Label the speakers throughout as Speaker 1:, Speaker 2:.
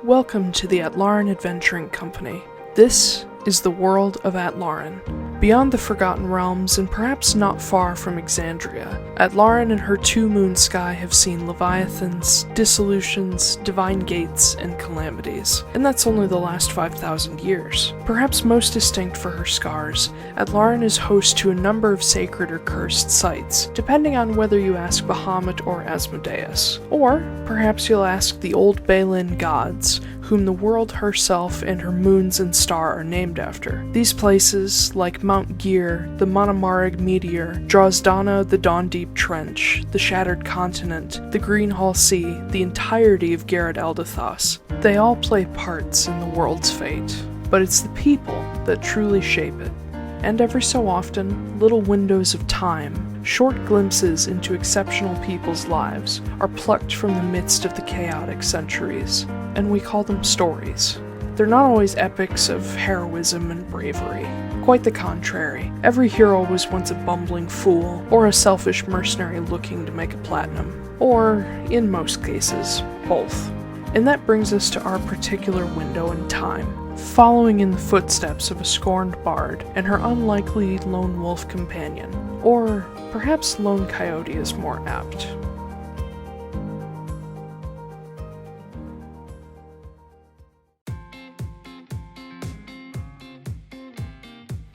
Speaker 1: Welcome to the Atlaran Adventuring Company. This is the world of Atlaran. Beyond the Forgotten Realms and perhaps not far from Exandria, Atlaran and her two-moon sky have seen leviathans, dissolutions, divine gates, and calamities. And that's only the last 5,000 years. Perhaps most distinct for her scars, Atlaran is host to a number of sacred or cursed sites, depending on whether you ask Bahamut or Asmodeus. Or perhaps you'll ask the old Faelan gods, whom the world herself and her moons and star are named after. These places, like Mount Gear, the Monomarig Meteor, Drozdana, the Dawn Deep Trench, the Shattered Continent, the Greenhall Sea, the entirety of Garrett Eldathos, they all play parts in the world's fate. But it's the people that truly shape it. And every so often, little windows of time, short glimpses into exceptional people's lives, are plucked from the midst of the chaotic centuries, and we call them stories. They're not always epics of heroism and bravery. Quite the contrary. Every hero was once a bumbling fool, or a selfish mercenary looking to make a platinum. Or, in most cases, both. And that brings us to our particular window in time, following in the footsteps of a scorned bard and her unlikely lone wolf companion. Or perhaps lone coyote is more apt.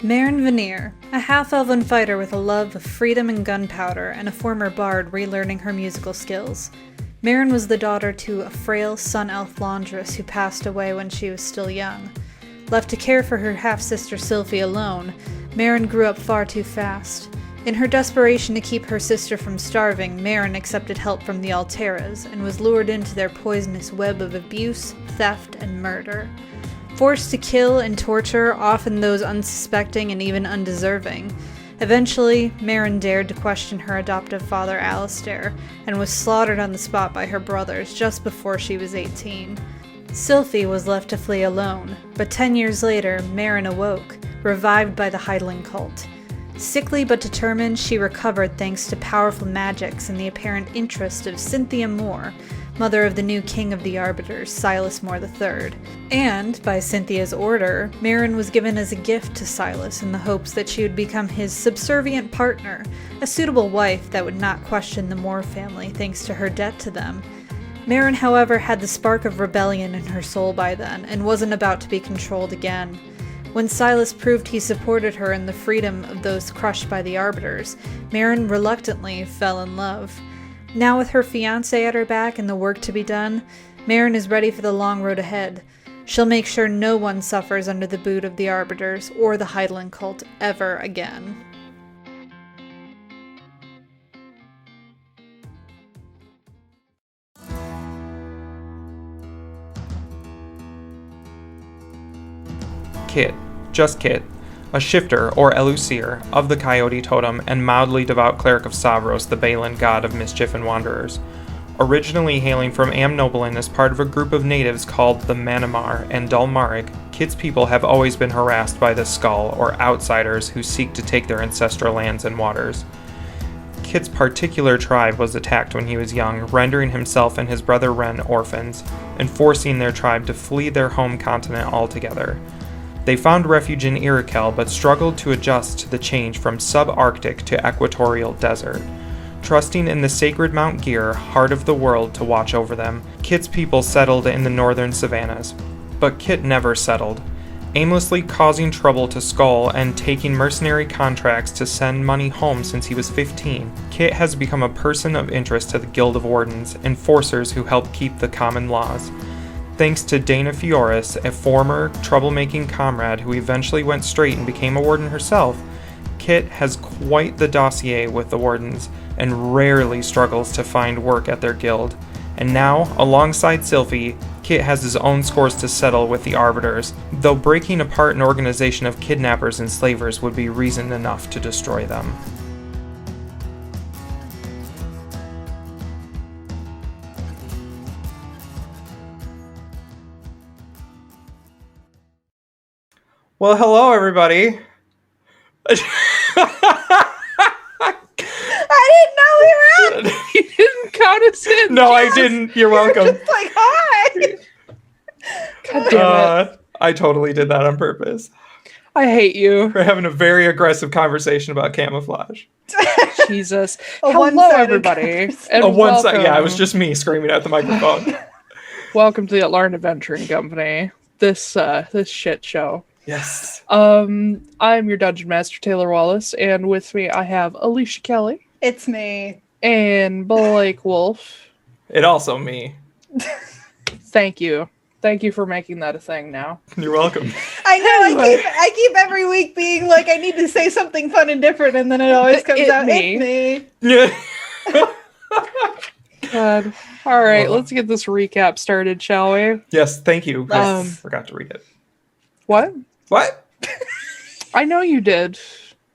Speaker 2: MARIN VANIER, a half-elven fighter with a love of freedom and gunpowder, and a former bard relearning her musical skills. MARIN was the daughter to a frail sun-elf laundress who passed away when she was still young. Left to care for her half-sister Sylfie alone, MARIN grew up far too fast. In her desperation to keep her sister from starving, MARIN accepted help from the Alteras, and was lured into their poisonous web of abuse, theft, and murder. Forced to kill and torture often those unsuspecting and even undeserving. Eventually, MARIN dared to question her adoptive father Alistair, and was slaughtered on the spot by her brothers just before she was 18. Sylfie was left to flee alone, but 10 years later, MARIN awoke, revived by the Heidling cult. Sickly but determined, she recovered thanks to powerful magics and the apparent interest of Cynthia Moore, mother of the new king of the Arbiters, Silas Moore III. And, by Cynthia's order, MARIN was given as a gift to Silas in the hopes that she would become his subservient partner, a suitable wife that would not question the Moore family thanks to her debt to them. MARIN, however, had the spark of rebellion in her soul by then, and wasn't about to be controlled again. When Silas proved he supported her in the freedom of those crushed by the Arbiters, MARIN reluctantly fell in love. Now with her fiancé at her back and the work to be done, MARIN is ready for the long road ahead. She'll make sure no one suffers under the boot of the Arbiters or the Heidling cult ever again.
Speaker 3: Kit, just Kit, a shifter, or ELUSIR, of the Coyote Totem and mildly devout cleric of Savros, the Balan god of mischief and wanderers. Originally hailing from Amnoblin as part of a group of natives called the Manamar and Dalmaric, Kit's people have always been harassed by the Skull, or outsiders who seek to take their ancestral lands and waters. Kit's particular tribe was attacked when he was young, rendering himself and his brother Ren orphans, and forcing their tribe to flee their home continent altogether. They found refuge in Iroquel, but struggled to adjust to the change from subarctic to equatorial desert. Trusting in the sacred Mount Gear, heart of the world, to watch over them, Kit's people settled in the northern savannas. But Kit never settled. Aimlessly causing trouble to Skull and taking mercenary contracts to send money home since he was 15, Kit has become a person of interest to the Guild of Wardens, enforcers who help keep the common laws. Thanks to Dana Fioris, a former troublemaking comrade who eventually went straight and became a warden herself, Kit has quite the dossier with the wardens, and rarely struggles to find work at their guild. And now, alongside Sylfie, Kit has his own scores to settle with the Arbiters, though breaking apart an organization of kidnappers and slavers would be reason enough to destroy them. Well, hello, everybody.
Speaker 2: I didn't know we were on.
Speaker 1: You didn't count us in.
Speaker 3: No, I didn't. You're welcome.
Speaker 2: Just like, hi.
Speaker 1: God damn it.
Speaker 3: I totally did that on purpose.
Speaker 1: I hate you.
Speaker 3: We're having a very aggressive conversation about camouflage.
Speaker 1: Jesus.
Speaker 2: A
Speaker 1: Hello,
Speaker 2: one-sided
Speaker 1: everybody.
Speaker 2: conversation.
Speaker 1: And
Speaker 3: A one side. Yeah, it
Speaker 1: welcome.
Speaker 3: was just me screaming at the microphone.
Speaker 1: Welcome to the Atlaran Adventuring Company. This shit show.
Speaker 3: Yes.
Speaker 1: I'm your Dungeon Master, Taiylor Wallace, and with me I have Alicia Kelley.
Speaker 2: It's me.
Speaker 1: And Blake Wolfe.
Speaker 3: It also me.
Speaker 1: Thank you. Thank you for making that a thing now.
Speaker 3: You're welcome.
Speaker 2: I know.
Speaker 1: Anyway.
Speaker 2: I keep every week being like, I need to say something fun and different, and then it always comes out.
Speaker 1: Me.
Speaker 2: It's me.
Speaker 3: Yeah.
Speaker 1: God. All right, let's get this recap started, shall we?
Speaker 3: Yes, thank you. I
Speaker 1: Yes.
Speaker 3: forgot to read it.
Speaker 1: What?
Speaker 3: What?
Speaker 1: I know you did.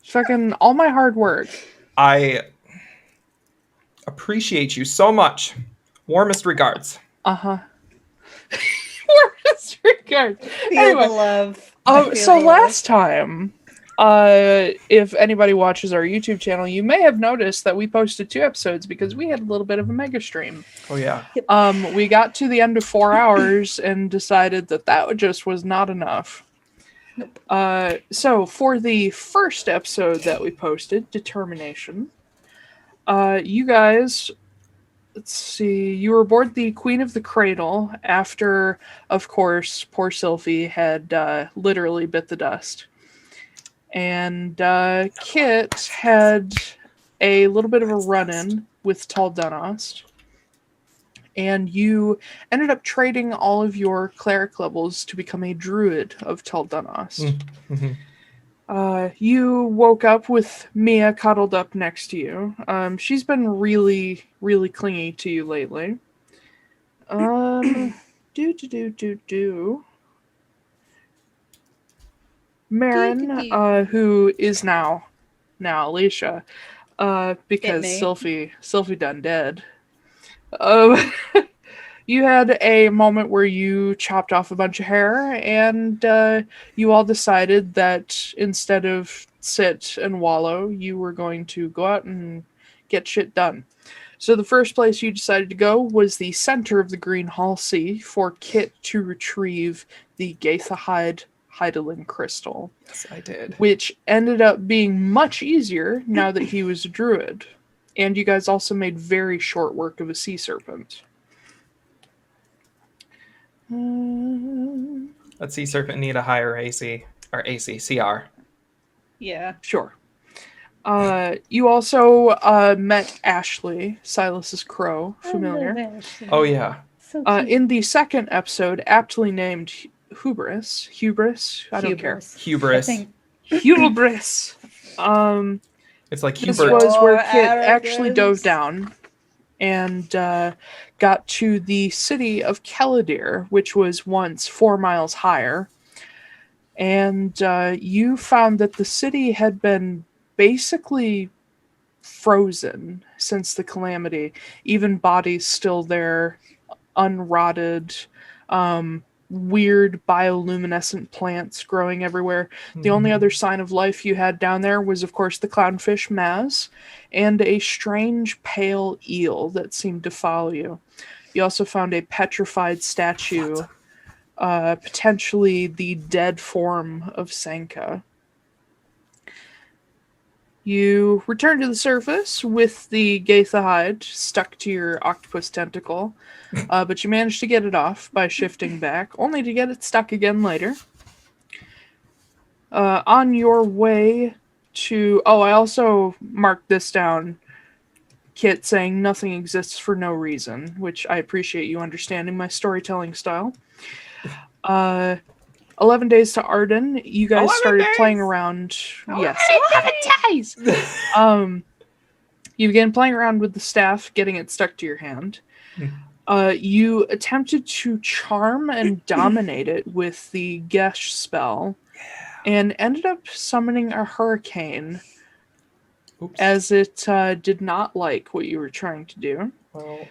Speaker 1: Fucking all my hard work.
Speaker 3: I appreciate you so much. Warmest regards.
Speaker 1: Uh-huh. Warmest regards.
Speaker 2: Feel the love.
Speaker 1: So last time, if anybody watches our YouTube channel, you may have noticed that we posted 2 episodes because we had a little bit of a mega stream.
Speaker 3: Oh yeah.
Speaker 1: We got to the end of 4 hours and decided that just was not enough.
Speaker 2: Nope.
Speaker 1: So for the first episode that we posted, Determination, you guys, let's see, you were aboard the Queen of the Cradle after, of course, poor Sylfie had literally bit the dust. And Kit had a little bit of a run-in with Tall Dunost. And you ended up trading all of your cleric levels to become a druid of Tall Dunost.
Speaker 3: Mm-hmm.
Speaker 1: You woke up with Mia cuddled up next to you. She's been really, really clingy to you lately. MARIN, who is now Alicia, because Sylfie done dead. You had a moment where you chopped off a bunch of hair, and you all decided that instead of sit and wallow, you were going to go out and get shit done. So the first place you decided to go was the center of the Green Hall Sea for Kit to retrieve the Gaethahide Hydaelyn crystal.
Speaker 3: Yes, I did.
Speaker 1: Which ended up being much easier now that he was a druid. And you guys also made very short work of a sea serpent.
Speaker 3: That sea serpent need a higher AC or CR.
Speaker 2: Yeah.
Speaker 1: Sure. You also met Ashley, Silas's crow, familiar.
Speaker 3: Oh yeah.
Speaker 2: So
Speaker 1: In the second episode, aptly named Hubris. I don't care.
Speaker 3: Hubris.
Speaker 1: Hubris.
Speaker 3: It's like
Speaker 1: This
Speaker 3: hubris.
Speaker 1: was where Kit
Speaker 2: Arrogance.
Speaker 1: actually dove down and got to the city of Kelley, which was once 4 miles higher. And you found that the city had been basically frozen since the calamity. Even bodies still there, unrotted, weird bioluminescent plants growing everywhere. The only other sign of life you had down there was, of course, the clownfish Maz and a strange pale eel that seemed to follow you. You also found a petrified statue, potentially the dead form of Sanka. You return to the surface with the Gaethahide stuck to your octopus tentacle, but you managed to get it off by shifting back, only to get it stuck again later. On your way to... Oh, I also marked this down. Kit saying nothing exists for no reason, which I appreciate you understanding my storytelling style. 11 days to Arden. You guys started playing around. Yes, 11 days. You began playing around with the staff, getting it stuck to your hand. You attempted to charm and dominate it with the Gesh spell, and ended up summoning a hurricane.
Speaker 3: Oops.
Speaker 1: As it did not like what you were trying to do.
Speaker 3: Well,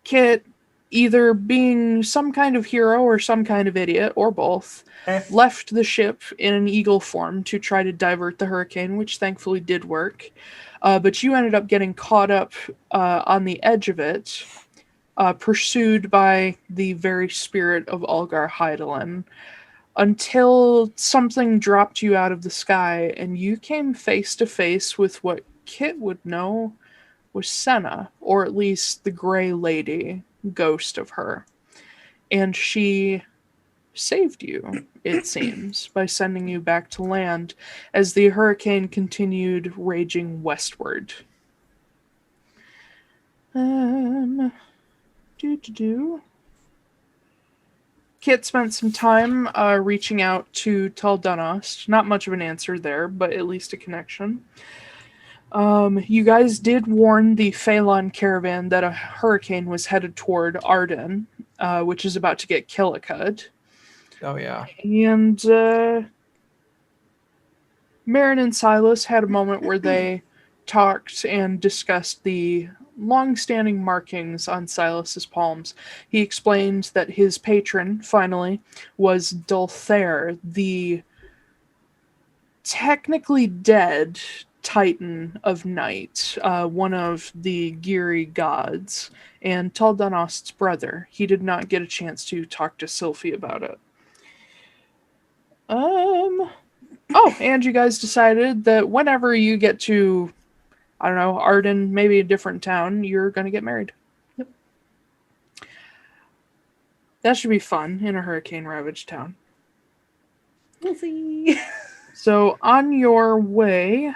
Speaker 1: Kit, either being some kind of hero or some kind of idiot, or both, left the ship in an eagle form to try to divert the hurricane, which thankfully did work. But you ended up getting caught up on the edge of it, pursued by the very spirit of Ulgar Heidelin, until something dropped you out of the sky and you came face to face with what Kit would know was Senna, or at least the Grey Lady, ghost of her. And she saved you, it seems, by sending you back to land as the hurricane continued raging westward. Kit spent some time reaching out to Taldunost. Not much of an answer there, but at least a connection. You guys did warn the Faelan Caravan that a hurricane was headed toward Arden, which is about to get Killicud.
Speaker 3: Oh, yeah.
Speaker 1: And Marin and Silas had a moment where they talked and discussed the long-standing markings on Silas's palms. He explained that his patron, finally, was Dulthair, the technically dead Titan of Night, one of the Geary gods, and Taldanost's brother. He did not get a chance to talk to Sylfie about it. Oh, and you guys decided that whenever you get to, I don't know, Arden, maybe a different town, you're going to get married.
Speaker 2: Yep.
Speaker 1: That should be fun in a hurricane-ravaged town.
Speaker 2: We'll see.
Speaker 1: So, on your way...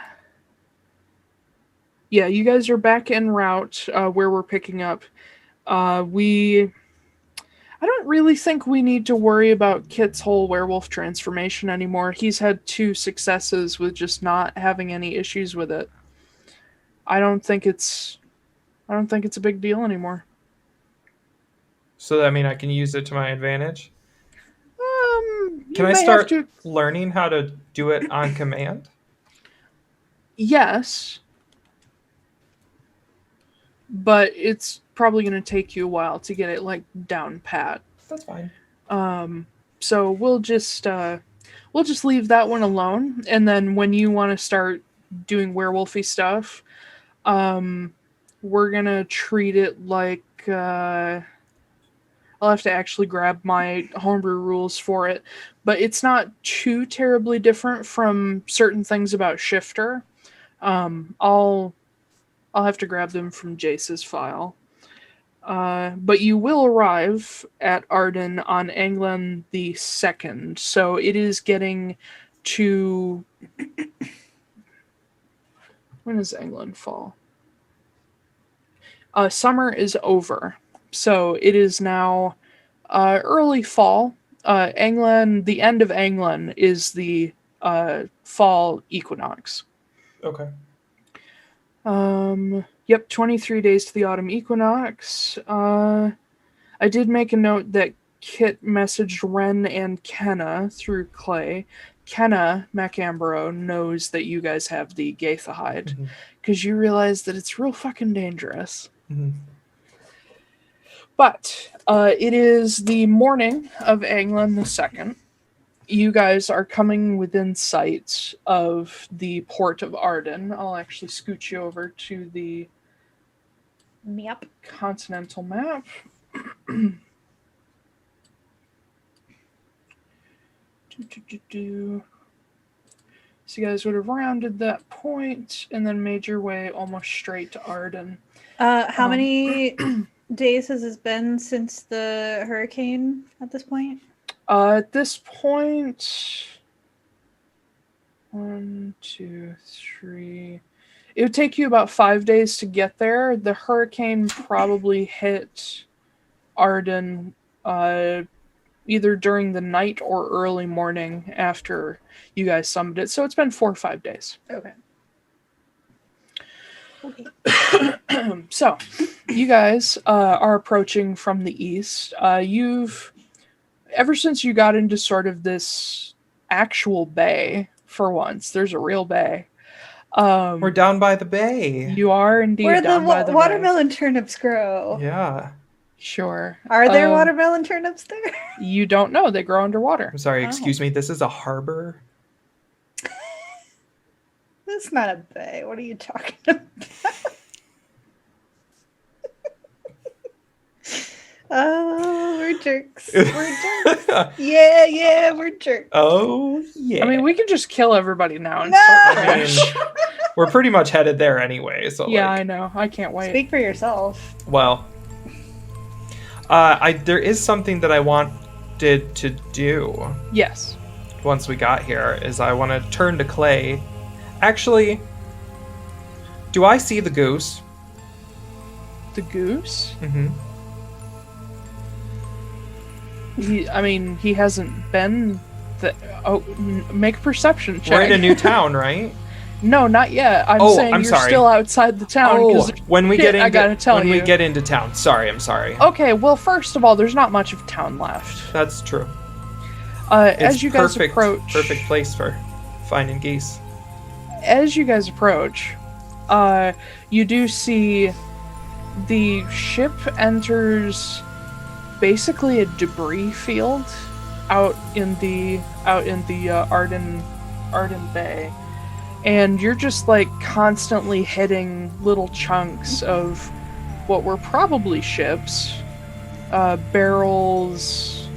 Speaker 1: Yeah, you guys are back en route where we're picking up. I don't really think we need to worry about Kit's whole werewolf transformation anymore. He's had 2 successes with just not having any issues with it. I don't think it's a big deal anymore.
Speaker 3: So, I mean, I can use it to my advantage?
Speaker 1: Can
Speaker 3: I start learning how to do it on command?
Speaker 1: Yes. But it's probably going to take you a while to get it, like, down pat.
Speaker 3: That's fine.
Speaker 1: So we'll just leave that one alone, and then when you want to start doing werewolfy stuff, we're gonna treat it like I'll have to actually grab my homebrew rules for it, but it's not too terribly different from certain things about Shifter. I'll have to grab them from Jace's file. But you will arrive at Arden on England the 2nd, so it is getting to... When does England fall? Summer is over, so it is now early fall. England, the end of England is the fall equinox.
Speaker 3: Okay.
Speaker 1: Yep, 23 days to the autumn equinox. I did make a note that Kit messaged Ren and Kenna through Clay. Kenna MacAmbro knows that you guys have the Gaitha hide, because you realize that it's real fucking dangerous.
Speaker 3: Mm-hmm.
Speaker 1: But it is the morning of England the 2nd. You guys are coming within sight of the port of Arden. I'll actually scoot you over to the
Speaker 2: Yep.
Speaker 1: continental map. So you guys would have rounded that point and then made your way almost straight to Arden.
Speaker 2: How many days has it been since the hurricane at this point?
Speaker 1: At this point, 1, 2, 3. It would take you about 5 days to get there. The hurricane probably hit Arden either during the night or early morning after you guys summoned it. So it's been 4 or 5 days.
Speaker 2: Okay.
Speaker 1: So you guys are approaching from the east. Ever since you got into sort of this actual bay, for once, there's a real bay.
Speaker 3: We're down by the bay.
Speaker 1: You are indeed
Speaker 2: where
Speaker 1: down by the
Speaker 2: watermelon turnips grow.
Speaker 3: Yeah.
Speaker 1: Sure.
Speaker 2: Are there watermelon turnips there?
Speaker 1: You don't know. They grow underwater.
Speaker 3: I'm sorry, excuse me. This is a harbor?
Speaker 2: That's not a bay. What are you talking about? Oh, we're jerks. We're jerks. Yeah, we're jerks.
Speaker 3: Oh, yeah.
Speaker 1: I mean, we can just kill everybody now and
Speaker 2: No!
Speaker 1: start
Speaker 3: I mean,
Speaker 1: fresh.
Speaker 3: we're pretty much headed there anyway, so
Speaker 1: Yeah,
Speaker 3: like...
Speaker 1: I know. I can't wait.
Speaker 2: Speak for yourself.
Speaker 3: Well, there is something that I wanted to do
Speaker 1: Yes.
Speaker 3: once we got here, is I want to turn to Clay. Actually, do I see the goose?
Speaker 1: The goose?
Speaker 3: Mm-hmm.
Speaker 1: He hasn't been... make a perception check.
Speaker 3: We're in a new town, right?
Speaker 1: No, not yet. I'm saying you're
Speaker 3: sorry.
Speaker 1: still outside the town.
Speaker 3: Oh, when we get into
Speaker 1: I gotta tell
Speaker 3: when
Speaker 1: you.
Speaker 3: we get into town. Sorry, I'm sorry.
Speaker 1: Okay, well, first of all, there's not much of town left.
Speaker 3: That's true.
Speaker 1: As you guys
Speaker 3: perfect,
Speaker 1: approach...
Speaker 3: perfect place for finding geese.
Speaker 1: As you guys approach, you do see the ship enters basically a debris field out in the Arden Bay, and you're just like constantly hitting little chunks of what were probably ships, barrels,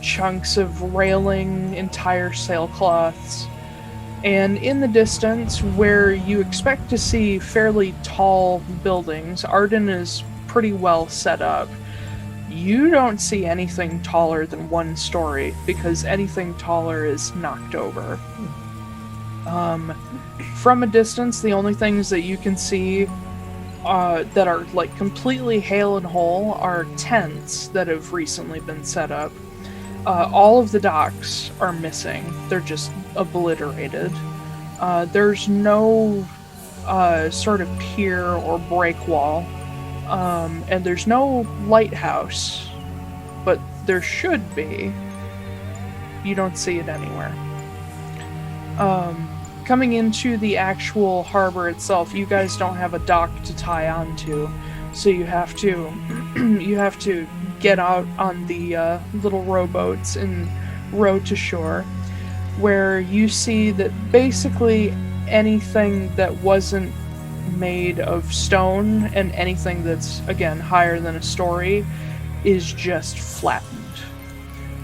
Speaker 1: chunks of railing, entire sailcloths. And in the distance, where you expect to see fairly tall buildings, Arden is pretty well set up. You don't see anything taller than 1 story, because anything taller is knocked over. From a distance, the only things that you can see that are like completely hale and whole are tents that have recently been set up. All of the docks are missing. They're just obliterated. There's no sort of pier or break wall. And there's no lighthouse. But there should be. You don't see it anywhere. Coming into the actual harbor itself, you guys don't have a dock to tie onto. So you have to get out on the little rowboats and row to shore, where you see that basically anything that wasn't made of stone and anything that's, again, higher than a story is just flattened.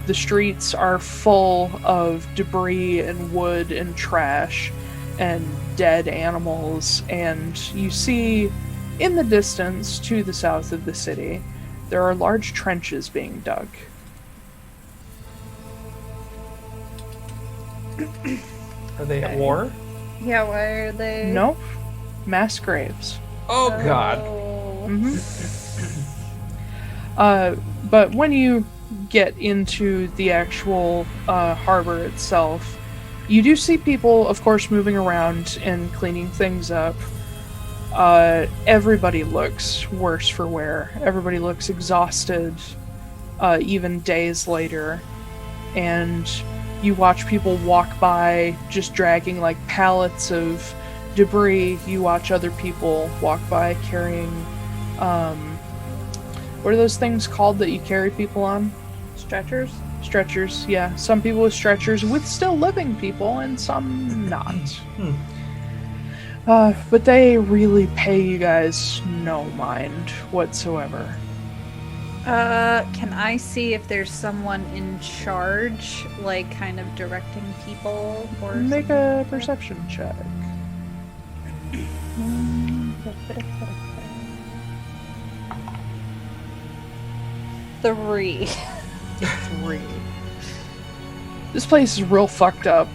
Speaker 1: The streets are full of debris and wood and trash and dead animals, and you see in the distance to the south of the city there are large trenches being dug.
Speaker 3: Are they at war?
Speaker 2: Yeah, why are they?
Speaker 1: Nope. Mass graves.
Speaker 3: Oh God.
Speaker 1: But when you get into the actual harbor itself, you do see people, of course, moving around and cleaning things up. Everybody looks worse for wear. Everybody looks exhausted, even days later. And you watch people walk by just dragging like pallets of debris. You watch other people walk by carrying, what are those things called that you carry people on?
Speaker 2: Stretchers?
Speaker 1: Stretchers, yeah. Some people with stretchers with still living people, and some not. But they really pay you guys no mind whatsoever.
Speaker 2: Can I see if there's someone in charge, like kind of directing people or
Speaker 1: Make a perception check.
Speaker 2: 3.
Speaker 1: 3. This place is real fucked up.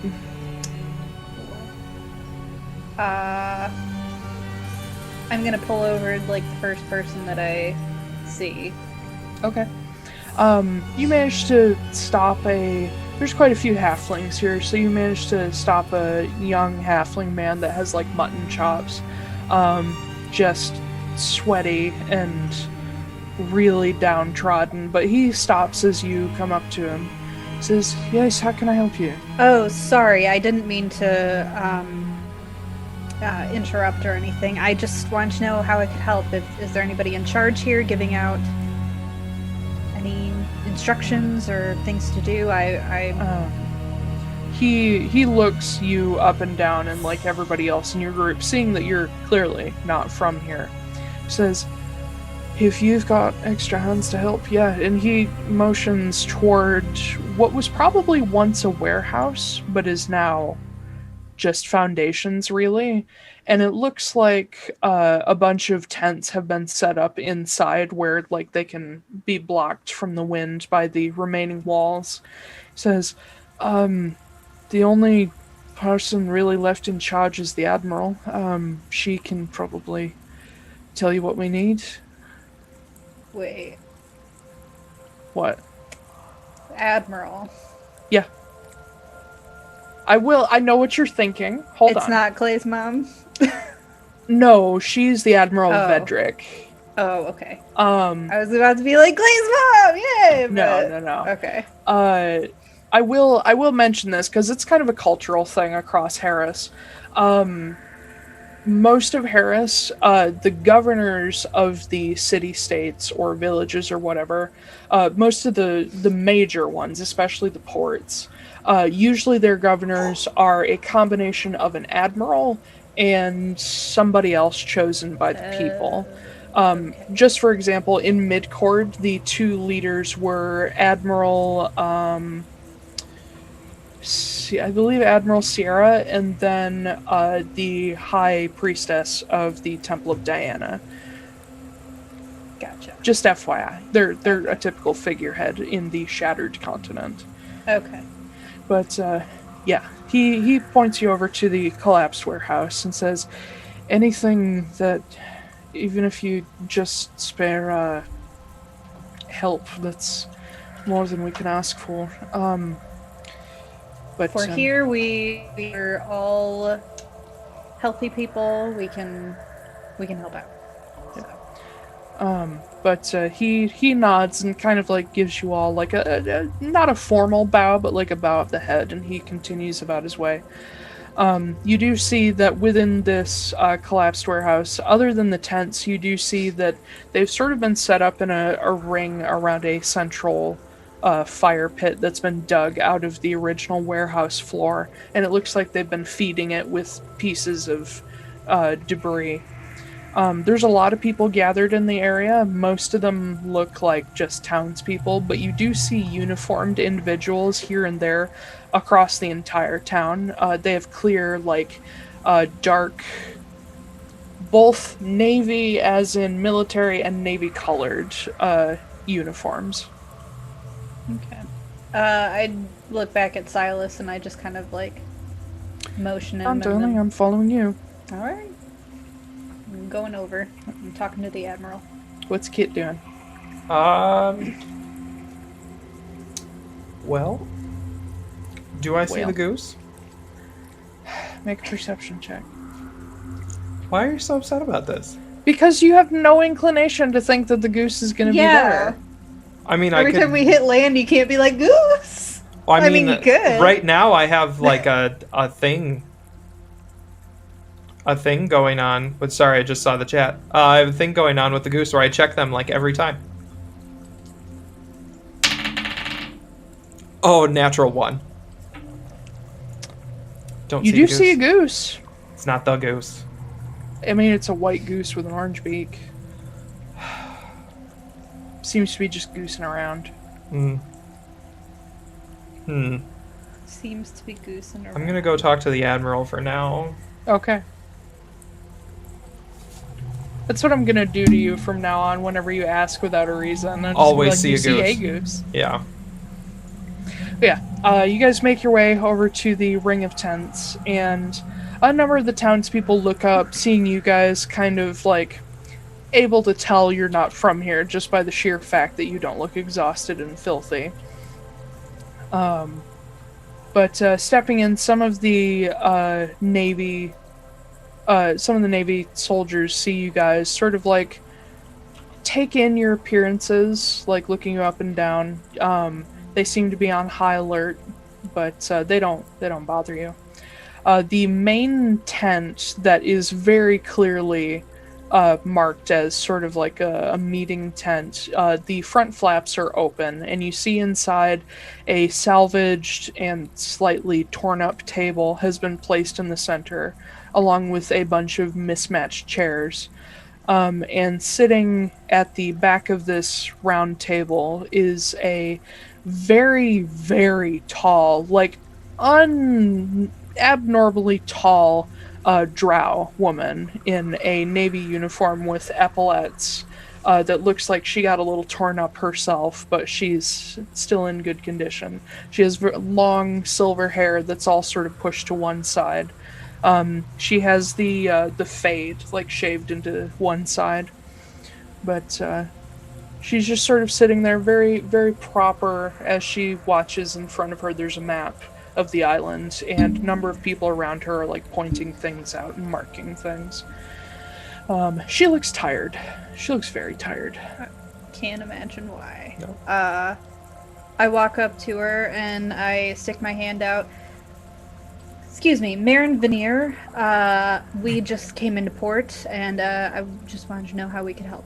Speaker 2: I'm gonna pull over like the first person that I see.
Speaker 1: Okay. You managed to stop there's quite a few halflings here, so you managed to stop a young halfling man that has like mutton chops. Just sweaty and really downtrodden, but he stops as you come up to him. Says, "Yes, how can I help you?"
Speaker 2: Oh, sorry, I didn't mean to interrupt or anything. I just wanted to know how I could help. Is there anybody in charge here giving out any instructions or things to do?
Speaker 1: He looks you up and down, and like everybody else in your group, seeing that you're clearly not from here, says, If you've got extra hands to help, yeah. And he motions toward what was probably once a warehouse, but is now just foundations, really. And it looks like a bunch of tents have been set up inside where, like, they can be blocked from the wind by the remaining walls. He says, the only person really left in charge is the Admiral. She can probably tell you what we need.
Speaker 2: Wait.
Speaker 1: What?
Speaker 2: Admiral.
Speaker 1: Yeah. I will. I know what you're thinking. Hold on.
Speaker 2: It's not Clay's mom?
Speaker 1: No, she's the Admiral
Speaker 2: Oh.
Speaker 1: Vedrick.
Speaker 2: Oh, okay. I was about to be like, Clay's mom! Yay!
Speaker 1: No.
Speaker 2: Okay.
Speaker 1: I will mention this because it's kind of a cultural thing across Harris. Most of Harris, the governors of the city-states or villages or whatever, most of the major ones, especially the ports, usually their governors are a combination of an admiral and somebody else chosen by the people. Just for example, in Midcord, the two leaders were Admiral, I believe Admiral Sierra, and then the High Priestess of the Temple of Diana.
Speaker 2: Gotcha.
Speaker 1: Just FYI, they're a typical figurehead in the Shattered Continent.
Speaker 2: Okay.
Speaker 1: But yeah, he points you over to the collapsed warehouse and says, anything that, even if you just spare help, that's more than we can ask for. But
Speaker 2: For here, we're all healthy people. We can help out. So.
Speaker 1: But he nods and kind of like gives you all like a not a formal bow, but like a bow of the head, and he continues about his way. You do see that within this collapsed warehouse, other than the tents, you do see that they've sort of been set up in a ring around a central fire pit that's been dug out of the original warehouse floor, and it looks like they've been feeding it with pieces of debris. There's a lot of people gathered in the area. Most of them look like just townspeople, but you do see uniformed individuals here and there across the entire town. They have clear, like, dark, both navy, as in military, and navy-colored uniforms.
Speaker 2: Okay. I'd look back at Silas and I just kind of like motion him.
Speaker 1: I'm darling, I'm following you.
Speaker 2: Alright. I'm going over. I'm talking to the Admiral.
Speaker 1: What's Kit doing?
Speaker 3: Well, do I see
Speaker 1: Well.
Speaker 3: the goose?
Speaker 1: Make a perception check.
Speaker 3: Why are you so upset about this?
Speaker 1: Because you have no inclination to think that the goose is going to be there.
Speaker 3: I mean,
Speaker 2: Every
Speaker 3: I could...
Speaker 2: time we hit land, you can't be like, Goose!
Speaker 3: Well,
Speaker 2: I mean, you could.
Speaker 3: Right now, I have like a thing going on. But sorry, I just saw the chat. I have a thing going on with the goose where I check them like every time. Oh, natural one. Don't
Speaker 1: You
Speaker 3: see
Speaker 1: do
Speaker 3: the goose.
Speaker 1: see a goose.
Speaker 3: It's not the goose.
Speaker 1: I mean, it's a white goose with an orange beak. Seems to be just goosing around.
Speaker 2: Seems to be goosing around.
Speaker 3: I'm gonna go talk to the Admiral for now.
Speaker 1: Okay. That's what I'm gonna do to you from now on whenever you ask without a reason. I'm just
Speaker 3: Always
Speaker 1: gonna be
Speaker 3: see a
Speaker 1: like,
Speaker 3: goose."
Speaker 1: "You see a goose."
Speaker 3: Yeah.
Speaker 1: Yeah, you guys make your way over to the ring of tents, and a number of the townspeople look up, seeing you guys kind of, like, able to tell you're not from here just by the sheer fact that you don't look exhausted and filthy. But stepping in, some of the Navy soldiers see you guys sort of, like, take in your appearances, like, looking you up and down. They seem to be on high alert, but they don't bother you. The main tent that is very clearly marked as sort of like a meeting tent, the front flaps are open, and you see inside a salvaged and slightly torn up table has been placed in the center, along with a bunch of mismatched chairs. And sitting at the back of this round table is a very, very tall, like abnormally tall drow woman in a navy uniform with epaulets that looks like she got a little torn up herself, but she's still in good condition. She has long silver hair that's all sort of pushed to one side. She has the fade like shaved into one side, but she's just sort of sitting there very, very proper as she watches in front of her. There's a map of the island, and a number of people around her are like pointing things out and marking things. She looks tired. She looks very tired.
Speaker 2: Can't imagine why.
Speaker 3: No.
Speaker 2: I walk up to her and I stick my hand out. Excuse me, MARIN VANIER. We just came into port, and I just wanted to know how we could help.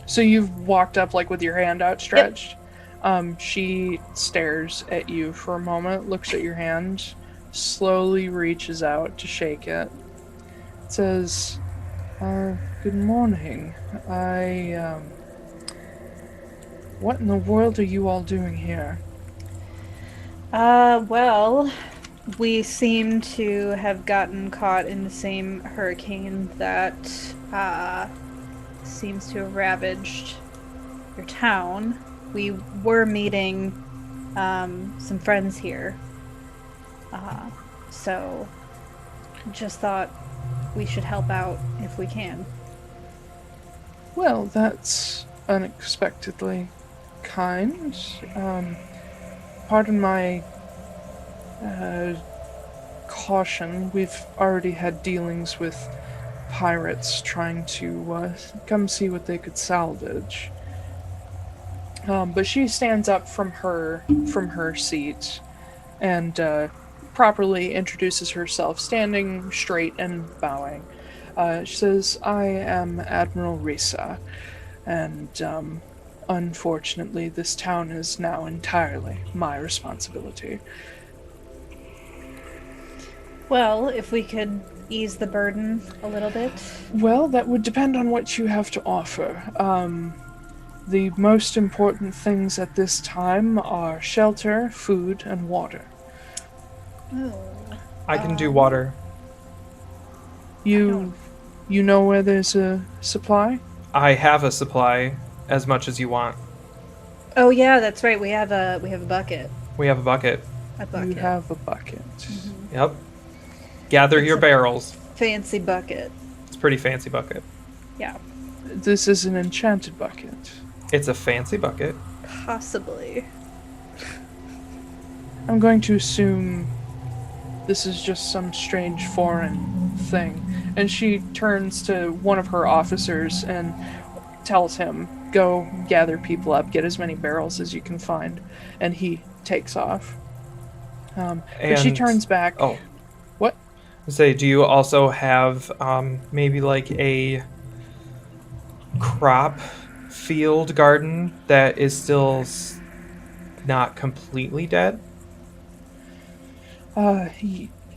Speaker 1: So you've walked up like with your hand outstretched? Yep. She stares at you for a moment, looks at your hand, slowly reaches out to shake it. Says, good morning. What in the world are you all doing here?
Speaker 2: Well, we seem to have gotten caught in the same hurricane that, seems to have ravaged your town. We were meeting, some friends here. So, just thought we should help out if we can.
Speaker 1: Well, that's unexpectedly kind. Pardon my caution. We've already had dealings with pirates trying to come see what they could salvage. But she stands up from her seat and properly introduces herself, standing straight and bowing. She says, I am Admiral Risa, and unfortunately this town is now entirely my responsibility.
Speaker 2: Well, if we could ease the burden a little bit.
Speaker 1: Well, that would depend on what you have to offer. The most important things at this time are shelter, food, and water.
Speaker 2: Oh.
Speaker 3: I can do water.
Speaker 1: You know where there's a supply?
Speaker 3: I have a supply, as much as you want.
Speaker 2: Oh yeah, that's right. We have a bucket.
Speaker 3: We have a bucket.
Speaker 2: A bucket.
Speaker 1: You have a bucket.
Speaker 2: Mm-hmm.
Speaker 3: Yep. Gather your barrels.
Speaker 2: Fancy bucket.
Speaker 3: It's a pretty fancy bucket.
Speaker 2: Yeah.
Speaker 1: This is an enchanted bucket.
Speaker 3: It's a fancy bucket.
Speaker 2: Possibly.
Speaker 1: I'm going to assume this is just some strange foreign thing. And she turns to one of her officers and tells him, go gather people up, get as many barrels as you can find. And he takes off. But she turns back.
Speaker 3: Oh.
Speaker 1: What?
Speaker 3: Say, do you also have maybe like a crop field garden that is still not completely dead?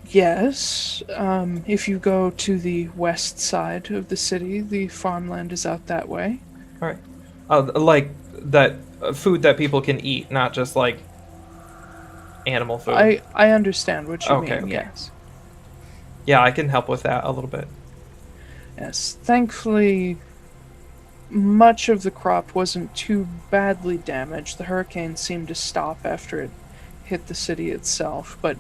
Speaker 1: Yes. If you go to the west side of the city, the farmland is out that way.
Speaker 3: All right. Like that food that people can eat, not just like animal food.
Speaker 1: I understand what you mean.
Speaker 3: Okay.
Speaker 1: Yes.
Speaker 3: Yeah, I can help with that a little bit.
Speaker 1: Yes. Thankfully, much of the crop wasn't too badly damaged. The hurricane seemed to stop after it hit the city itself, but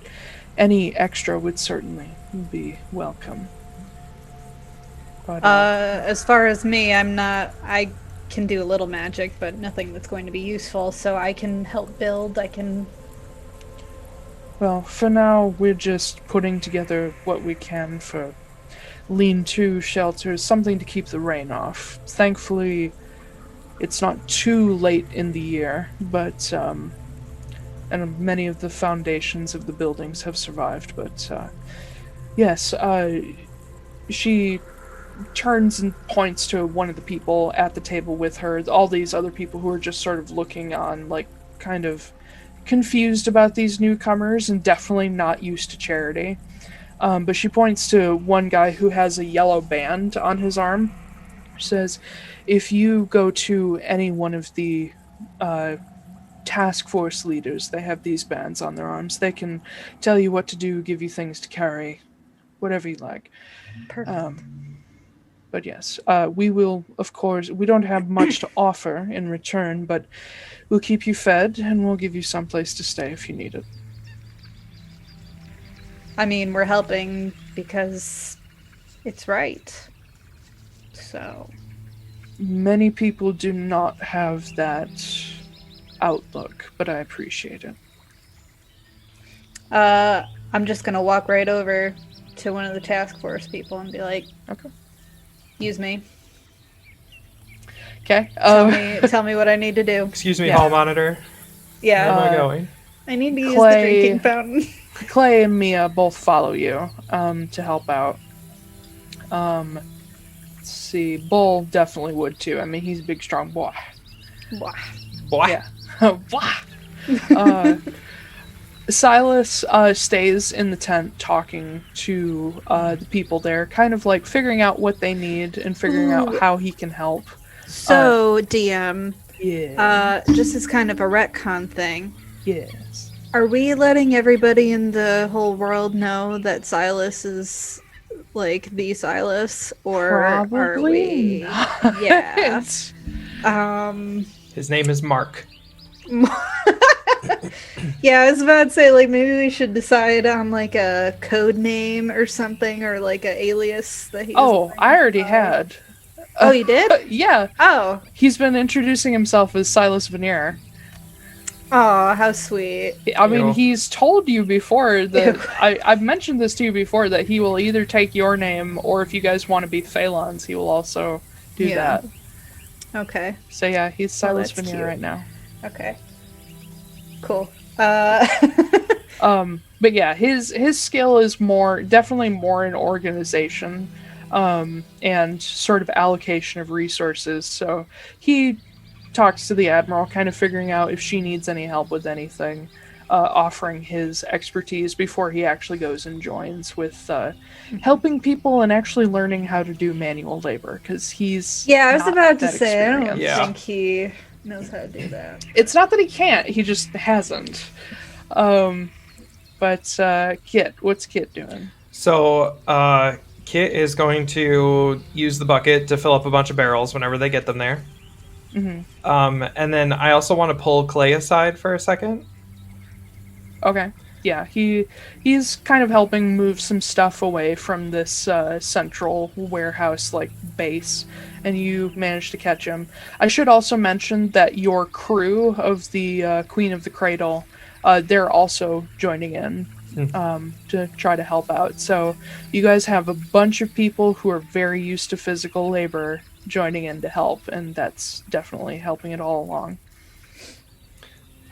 Speaker 1: any extra would certainly be welcome. But,
Speaker 2: as far as me, I can do a little magic, but nothing that's going to be useful, so I can help build,
Speaker 1: Well, for now, we're just putting together what we can for lean-to shelters, something to keep the rain off. Thankfully, it's not too late in the year, but, and many of the foundations of the buildings have survived, but, yes, she turns and points to one of the people at the table with her, all these other people who are just sort of looking on, like, kind of confused about these newcomers and definitely not used to charity. But she points to one guy who has a yellow band on his arm. She says, if you go to any one of the task force leaders, they have these bands on their arms. They can tell you what to do, give you things to carry, whatever you like.
Speaker 2: Perfect.
Speaker 1: But yes, we will, of course, we don't have much to offer in return, but we'll keep you fed and we'll give you some place to stay if you need it.
Speaker 2: I mean, we're helping because it's right. So.
Speaker 1: Many people do not have that outlook, but I appreciate it.
Speaker 2: I'm just gonna walk right over to one of the task force people and be like,
Speaker 1: Okay.
Speaker 2: use me.
Speaker 1: Okay.
Speaker 2: Tell me what I need to do.
Speaker 3: Excuse me,
Speaker 1: Yeah.
Speaker 3: hall monitor.
Speaker 2: Yeah.
Speaker 3: Where am I going?
Speaker 2: I need to use the
Speaker 1: Clay-
Speaker 2: drinking fountain.
Speaker 1: Clay and Mia both follow you to help out. Let's see. Bull definitely would too. I mean, he's a big, strong boy.
Speaker 2: Wah.
Speaker 3: Boy.
Speaker 1: Yeah. Silas stays in the tent talking to the people there, kind of like figuring out what they need and figuring out how he can help.
Speaker 2: So, DM,
Speaker 1: Yeah.
Speaker 2: just as kind of a retcon thing,
Speaker 1: Yes.
Speaker 2: are we letting everybody in the whole world know that Silas is like the Silas, or are
Speaker 1: Probably
Speaker 2: we?
Speaker 1: not.
Speaker 2: Yeah.
Speaker 3: His name is Mark.
Speaker 2: Yeah, I was about to say, like, maybe we should decide on like a code name or something, or like an alias that he's.
Speaker 1: Oh, I already had.
Speaker 2: Oh, you did?
Speaker 1: Yeah.
Speaker 2: Oh.
Speaker 1: He's been introducing himself as Silas VANIER.
Speaker 2: Oh, how sweet.
Speaker 1: I mean,
Speaker 3: Ew.
Speaker 1: he's told you before that I've mentioned this to you before that he will either take your name or if you guys want to be Faelans, he will also do that.
Speaker 2: Okay.
Speaker 1: So yeah, he's Silas
Speaker 2: that's
Speaker 1: VANIER
Speaker 2: cute.
Speaker 1: right now.
Speaker 2: Okay. Cool.
Speaker 1: But yeah, his skill is definitely more in organization, and sort of allocation of resources. So he talks to the Admiral, kind of figuring out if she needs any help with anything, offering his expertise before he actually goes and joins with helping people and actually learning how to do manual labor, because he's
Speaker 2: Yeah, I was
Speaker 1: not
Speaker 2: about to
Speaker 1: that
Speaker 2: say, I don't
Speaker 1: experienced.
Speaker 3: Yeah.
Speaker 2: think he knows how to do that.
Speaker 1: It's not that he can't, he just hasn't. But Kit, what's Kit doing?
Speaker 3: So, Kit is going to use the bucket to fill up a bunch of barrels whenever they get them there. And then I also want to pull Clay aside for a second.
Speaker 1: Okay. Yeah, he's kind of helping move some stuff away from this central warehouse like base, and you managed to catch him. I should also mention that your crew of the Queen of the Cradle, they're also joining in to try to help out. So you guys have a bunch of people who are very used to physical labor joining in to help, and that's definitely helping it all along.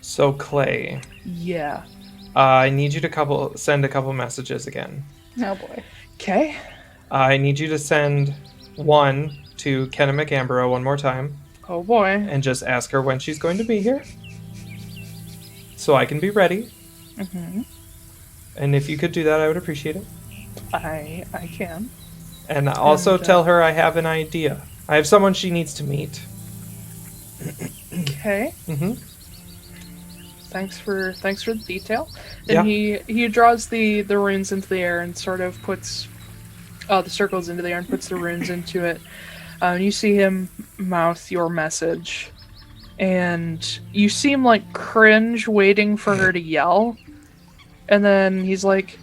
Speaker 3: So, Clay,
Speaker 1: Yeah.
Speaker 3: I need you to send a couple messages again.
Speaker 2: Oh boy.
Speaker 1: Okay.
Speaker 3: I need you to send one to Kenna McAmbro one more time
Speaker 1: Oh boy.
Speaker 3: and just ask her when she's going to be here so I can be ready. And if you could do that, I would appreciate it.
Speaker 1: I can.
Speaker 3: And also
Speaker 1: And,
Speaker 3: tell her I have an idea. I have someone she needs to meet.
Speaker 1: Okay.
Speaker 3: Mm-hmm.
Speaker 1: Thanks for the detail.
Speaker 3: Yeah.
Speaker 1: And he draws the runes into the air and sort of puts the circles into the air and puts the runes into it. And you see him mouth your message, and you seem like cringe waiting for her to yell. And then he's like,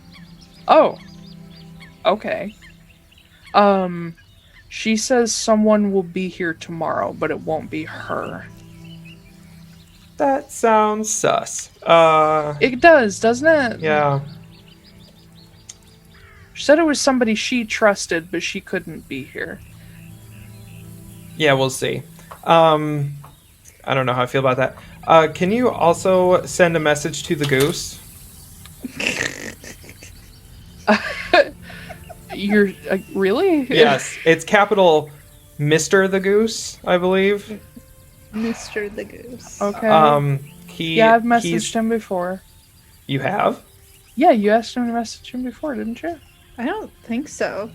Speaker 1: "Oh, okay. She says someone will be here tomorrow, but it won't be her."
Speaker 3: That sounds sus.
Speaker 1: It does, doesn't it?
Speaker 3: Yeah.
Speaker 1: She said it was somebody she trusted, but she couldn't be here.
Speaker 3: Yeah, we'll see. I don't know how I feel about that. Can you also send a message to the goose?
Speaker 1: You're really?
Speaker 3: Yes, it's capital Mr. the Goose, I believe.
Speaker 2: Mr. the Goose.
Speaker 1: Okay.
Speaker 3: Yeah,
Speaker 1: I've messaged him before.
Speaker 3: You have?
Speaker 1: Yeah, you asked him to message him before, didn't you?
Speaker 2: I don't think so.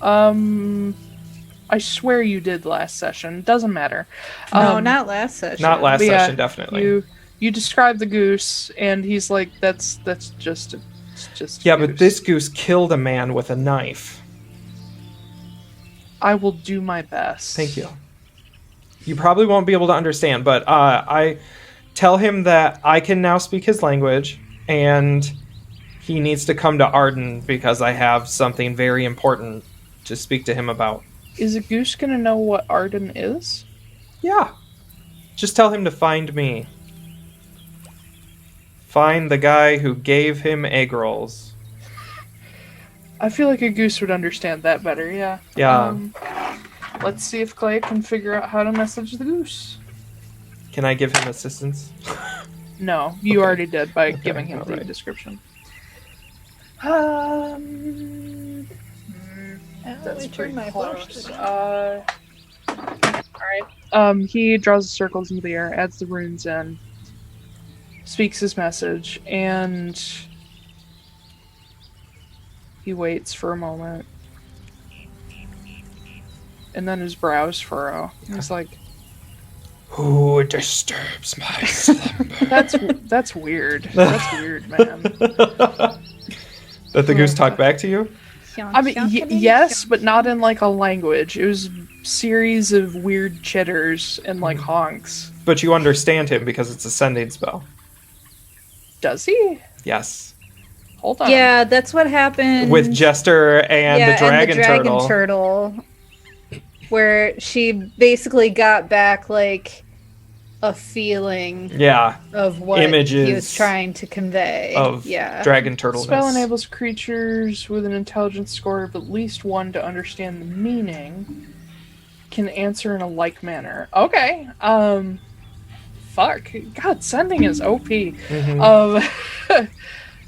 Speaker 1: I swear you did last session. Doesn't matter.
Speaker 2: No, not last session.
Speaker 3: Not last
Speaker 1: But yeah,
Speaker 3: session, definitely.
Speaker 1: You described the goose, and he's like, that's just
Speaker 3: Yeah,
Speaker 1: goose.
Speaker 3: but this goose killed a man with a knife.
Speaker 1: I will do my best.
Speaker 3: Thank you. You probably won't be able to understand, but I tell him that I can now speak his language, and he needs to come to Arden because I have something very important to speak to him about.
Speaker 1: Is a goose gonna know what Arden is?
Speaker 3: Yeah. Just tell him to find me. Find the guy who gave him egg rolls.
Speaker 1: I feel like a goose would understand that better, yeah.
Speaker 3: Yeah.
Speaker 1: Let's see if Clay can figure out how to message the goose.
Speaker 3: Can I give him assistance?
Speaker 1: No, you
Speaker 3: Okay.
Speaker 1: already did by giving him the
Speaker 3: alright.
Speaker 1: description. That's pretty close. Alright. He draws the circles into the air, adds the runes in, speaks his message, and he waits for a moment. And then his brows furrow. He's like,
Speaker 3: Who disturbs my slumber?
Speaker 1: that's weird. That's weird, man.
Speaker 3: That the goose talk back to you?
Speaker 1: I mean, yes, but not in like a language. It was a series of weird chitters and like honks.
Speaker 3: But you understand him because it's a sending spell.
Speaker 1: Does he?
Speaker 3: Yes.
Speaker 1: Hold on.
Speaker 2: Yeah, that's what happened
Speaker 3: With Jester and the dragon turtle.
Speaker 2: Where she basically got back like a feeling
Speaker 3: Yeah.
Speaker 2: of what
Speaker 3: Images
Speaker 2: he was trying to convey.
Speaker 3: Of dragon turtleness.
Speaker 1: Spell enables creatures with an intelligence score of at least 1 to understand the meaning. Can answer in a like manner. Okay. Fuck. God, sending is OP.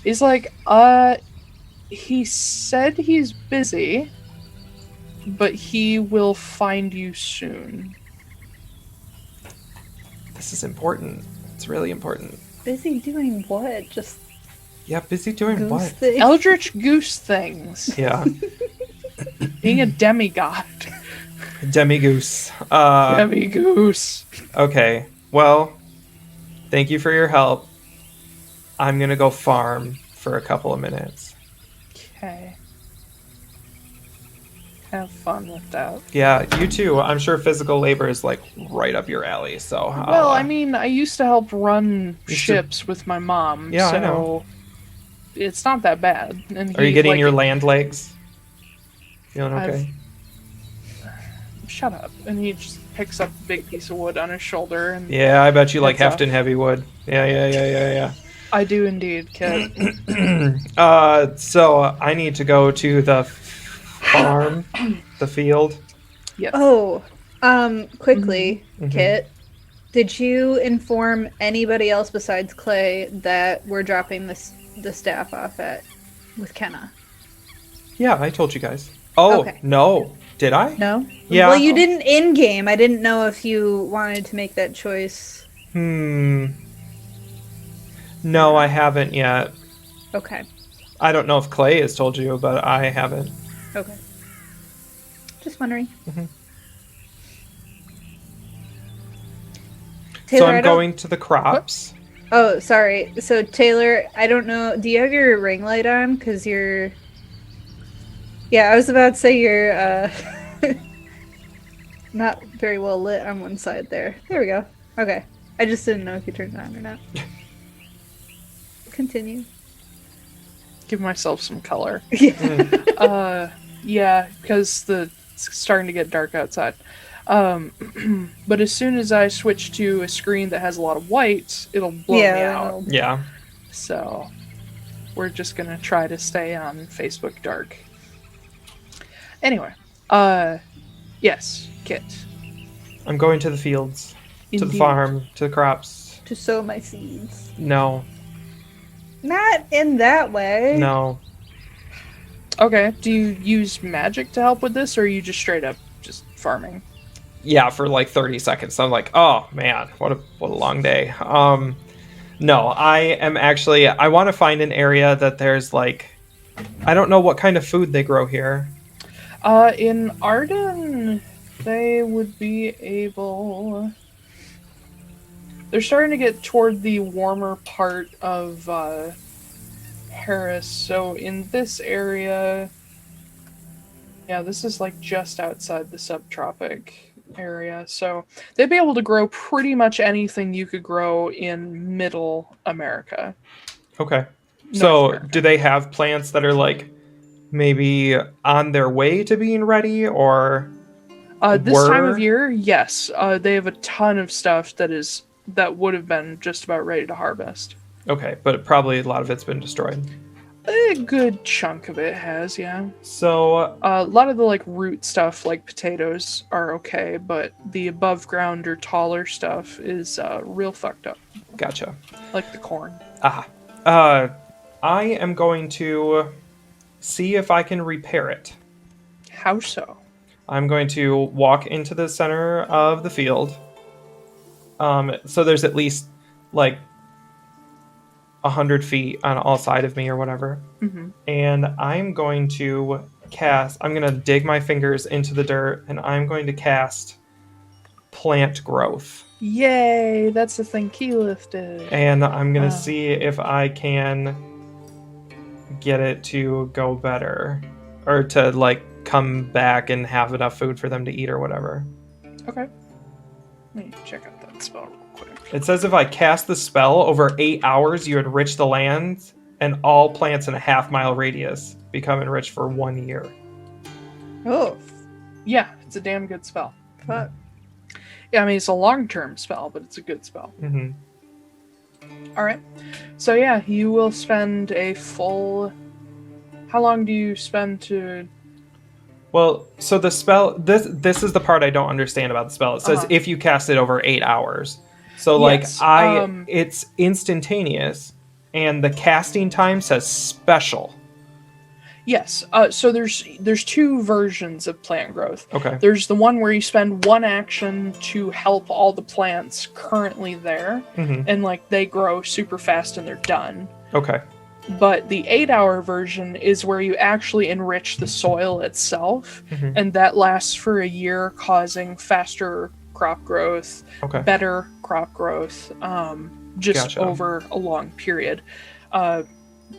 Speaker 1: He's like, he said he's busy, but he will find you soon.
Speaker 3: This is important. It's really important.
Speaker 2: Busy doing what? Just
Speaker 3: Yeah, busy doing
Speaker 2: goose
Speaker 3: what?
Speaker 2: thing?
Speaker 1: Eldritch goose things.
Speaker 3: Yeah.
Speaker 1: Being a demigod.
Speaker 3: Demi-goose.
Speaker 1: Demi-goose.
Speaker 3: Okay. Well, thank you for your help. I'm gonna go farm for a couple of minutes.
Speaker 1: Okay. Have fun with that.
Speaker 3: Yeah, you too. I'm sure physical labor is like right up your alley. So.
Speaker 1: Well, I mean, I used to help run
Speaker 3: Used to-
Speaker 1: ships with my mom,
Speaker 3: Yeah,
Speaker 1: so
Speaker 3: I know.
Speaker 1: it's not that bad. And
Speaker 3: Are you
Speaker 1: he's
Speaker 3: getting
Speaker 1: like,
Speaker 3: your land legs? Feeling okay?
Speaker 1: Shut up. And he just picks up a big piece of wood on his shoulder. And
Speaker 3: Yeah, I bet you like
Speaker 1: That's
Speaker 3: heft and heavy wood. Yeah.
Speaker 1: I do indeed, kid.
Speaker 3: So I need to go to the farm, the field.
Speaker 1: Yes.
Speaker 2: Oh, quickly,
Speaker 3: Mhm.
Speaker 2: Kit. Did you inform anybody else besides Clay that we're dropping the staff off with Kenna?
Speaker 3: Yeah, I told you guys. Oh,
Speaker 2: Okay.
Speaker 3: no. Did I?
Speaker 2: No?
Speaker 3: Yeah.
Speaker 2: Well, you didn't in-game. I didn't know if you wanted to make that choice.
Speaker 3: No, I haven't yet.
Speaker 2: Okay.
Speaker 3: I don't know if Clay has told you, but I haven't.
Speaker 2: Okay. Just wondering.
Speaker 3: Mhm.
Speaker 2: Taiylor,
Speaker 3: So
Speaker 2: I
Speaker 3: I'm
Speaker 2: don't-
Speaker 3: going to the crops.
Speaker 2: Oh, sorry. So, Taiylor, I don't know. Do you have your ring light on? Because you're... Yeah, I was about to say you're not very well lit on one side there. There we go. Okay. I just didn't know if you turned it on or not. Continue.
Speaker 1: Give myself some color.
Speaker 2: Yeah.
Speaker 1: Yeah, because it's starting to get dark outside. But as soon as I switch to a screen that has a lot of white, it'll blow me out.
Speaker 3: Yeah.
Speaker 1: So we're just gonna try to stay on Facebook Dark. Anyway, yes, Kit.
Speaker 3: I'm going to the fields, to the
Speaker 1: Indeed.
Speaker 3: farm, to the crops.
Speaker 2: To sow my seeds.
Speaker 3: No,
Speaker 2: Not in that way.
Speaker 3: no.
Speaker 1: Okay, do you use magic to help with this, or are you just straight up just farming?
Speaker 3: Yeah, for like 30 seconds. I'm like, oh man, what a long day. No, I am actually, I want to find an area that there's like I don't know what kind of food they grow here.
Speaker 1: In Arden, they would be able... They're starting to get toward the warmer part of Paris, so in this area... Yeah, this is like just outside the subtropic area, so they'd be able to grow pretty much anything you could grow in Middle America.
Speaker 3: Okay.
Speaker 1: North
Speaker 3: So
Speaker 1: America.
Speaker 3: do they have plants that are like maybe on their way to being ready, or
Speaker 1: This time of year, yes, they have a ton of stuff that would have been just about ready to harvest.
Speaker 3: Okay, but probably a lot of it's been destroyed.
Speaker 1: A good chunk of it has, yeah.
Speaker 3: So
Speaker 1: A lot of the like root stuff, like potatoes, are okay, but the above ground or taller stuff is real fucked up.
Speaker 3: gotcha.
Speaker 1: Like the corn.
Speaker 3: I am going to see if I can repair it.
Speaker 1: How so?
Speaker 3: I'm going to walk into the center of the field. So there's at least like 100 feet on all side of me or whatever.
Speaker 1: Mm-hmm.
Speaker 3: And I'm going to dig my fingers into the dirt, and I'm going to cast plant growth.
Speaker 1: Yay! That's the thing Key lifted.
Speaker 3: And I'm going to see if I can get it to go better, or to like come back and have enough food for them to eat or whatever.
Speaker 1: Okay. Let me check out that spell real quick.
Speaker 3: It says if I cast the spell over 8 hours, you enrich the land, and all plants in a half-mile radius become enriched for 1 year.
Speaker 2: Oh,
Speaker 1: Yeah, it's a damn good spell.
Speaker 2: fuck.
Speaker 1: Yeah, I mean, it's a long-term spell, but it's a good spell.
Speaker 3: Mm-hmm.
Speaker 1: Alright. So yeah, you will spend a full... How long do you spend to...
Speaker 3: Well, so the spell, this is the part I don't understand about the spell. It says if you cast it over 8 hours. So like
Speaker 1: Yes,
Speaker 3: it's instantaneous, and the casting time says special.
Speaker 1: Yes, so there's two versions of plant growth.
Speaker 3: Okay.
Speaker 1: There's the one where you spend one action to help all the plants currently there, and like they grow super fast and they're done.
Speaker 3: Okay.
Speaker 1: But the 8-hour version is where you actually enrich the soil itself, and that lasts for a year, causing faster crop growth, better crop growth, just over a long period.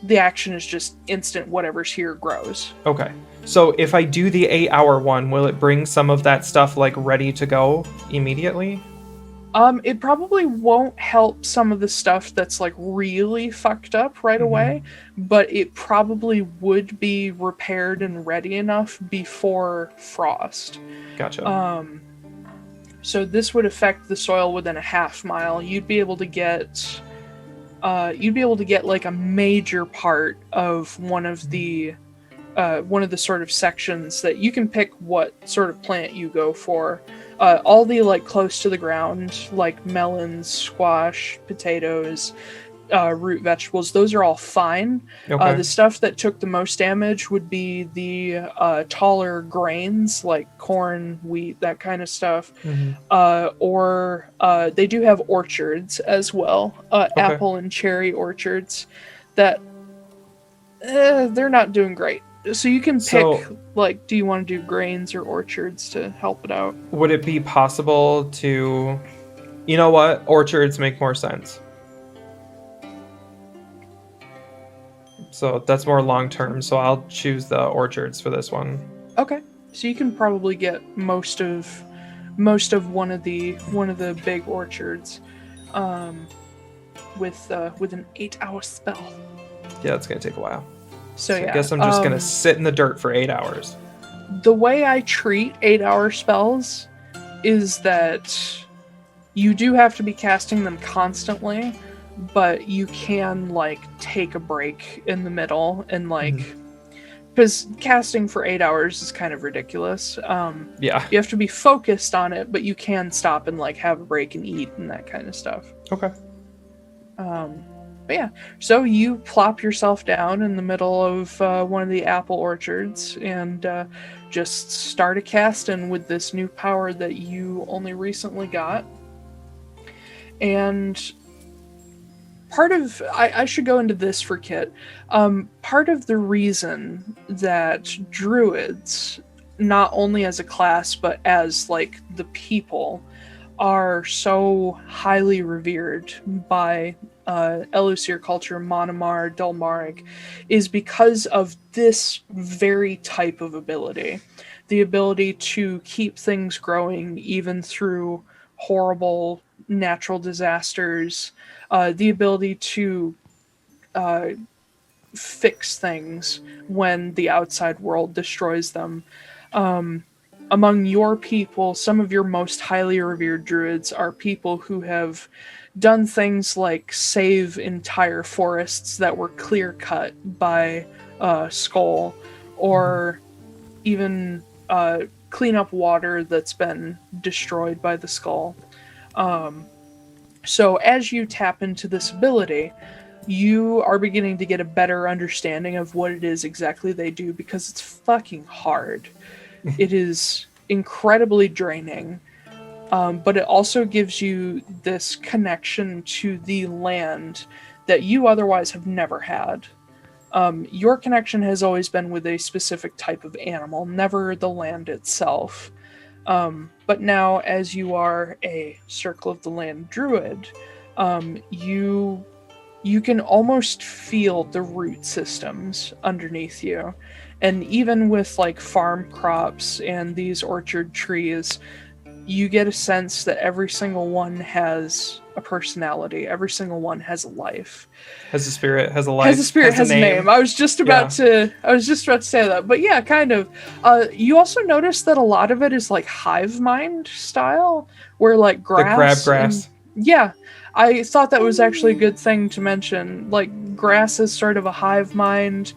Speaker 1: The action is just instant, whatever's here grows.
Speaker 3: Okay. So if I do the 8-hour one, will it bring some of that stuff like ready to go immediately?
Speaker 1: It probably won't help some of the stuff that's like really fucked up right away, but it probably would be repaired and ready enough before frost.
Speaker 3: Gotcha.
Speaker 1: So this would affect the soil within a half mile. You'd be able to get like a major part of one of the sort of sections that you can pick what sort of plant you go for. All the like close to the ground, like melons, squash, potatoes, root vegetables, those are all fine. The stuff that took the most damage would be the taller grains like corn, wheat, that kind of stuff. Or they do have orchards as well, apple and cherry orchards that they're not doing great. So you can pick, like, do you want to do grains or orchards to help it out?
Speaker 3: Would it be possible to... You know what? Orchards make more sense. So that's more long-term, so I'll choose the orchards for this one. Okay.
Speaker 1: So you can probably get most of one of the big orchards with an 8-hour spell.
Speaker 3: Yeah, it's going to take a while.
Speaker 1: So yeah,
Speaker 3: I guess I'm just gonna sit in the dirt for 8 hours.
Speaker 1: The way I treat 8-hour spells is that you do have to be casting them constantly, but you can like take a break in the middle and like, because casting for 8 hours is kind of ridiculous.
Speaker 3: Yeah,
Speaker 1: you have to be focused on it, but you can stop and like have a break and eat and that kind of stuff.
Speaker 3: Okay.
Speaker 1: But yeah, so you plop yourself down in the middle of one of the apple orchards and just start a casting with this new power that you only recently got. And I should go into this for Kit. Part of the reason that druids, not only as a class, but as, like, the people, are so highly revered by ELUSIR culture, Monomar, Dulmaric, is because of this very type of ability. The ability to keep things growing even through horrible natural disasters, the ability to fix things when the outside world destroys them. Among your people, some of your most highly revered druids are people who have done things like save entire forests that were clear cut by Skull, or even clean up water that's been destroyed by the Skull. So as you tap into this ability, you are beginning to get a better understanding of what it is exactly they do, because it's fucking hard. It is incredibly draining, but it also gives you this connection to the land that you otherwise have never had. Your connection has always been with a specific type of animal, never the land itself. But now, as you are a Circle of the Land druid, you can almost feel the root systems underneath you. And even with, like, farm crops and these orchard trees, you get a sense that every single one has a personality. Every single one has a life.
Speaker 3: Has a spirit, has a life,
Speaker 1: has a spirit, has a name. I was just about to say that. But yeah, kind of. You also notice that a lot of it is like hive mind style, where, like, grass.
Speaker 3: The crabgrass.
Speaker 1: Yeah. I thought that was actually a good thing to mention. Like, grass is sort of a hive mind.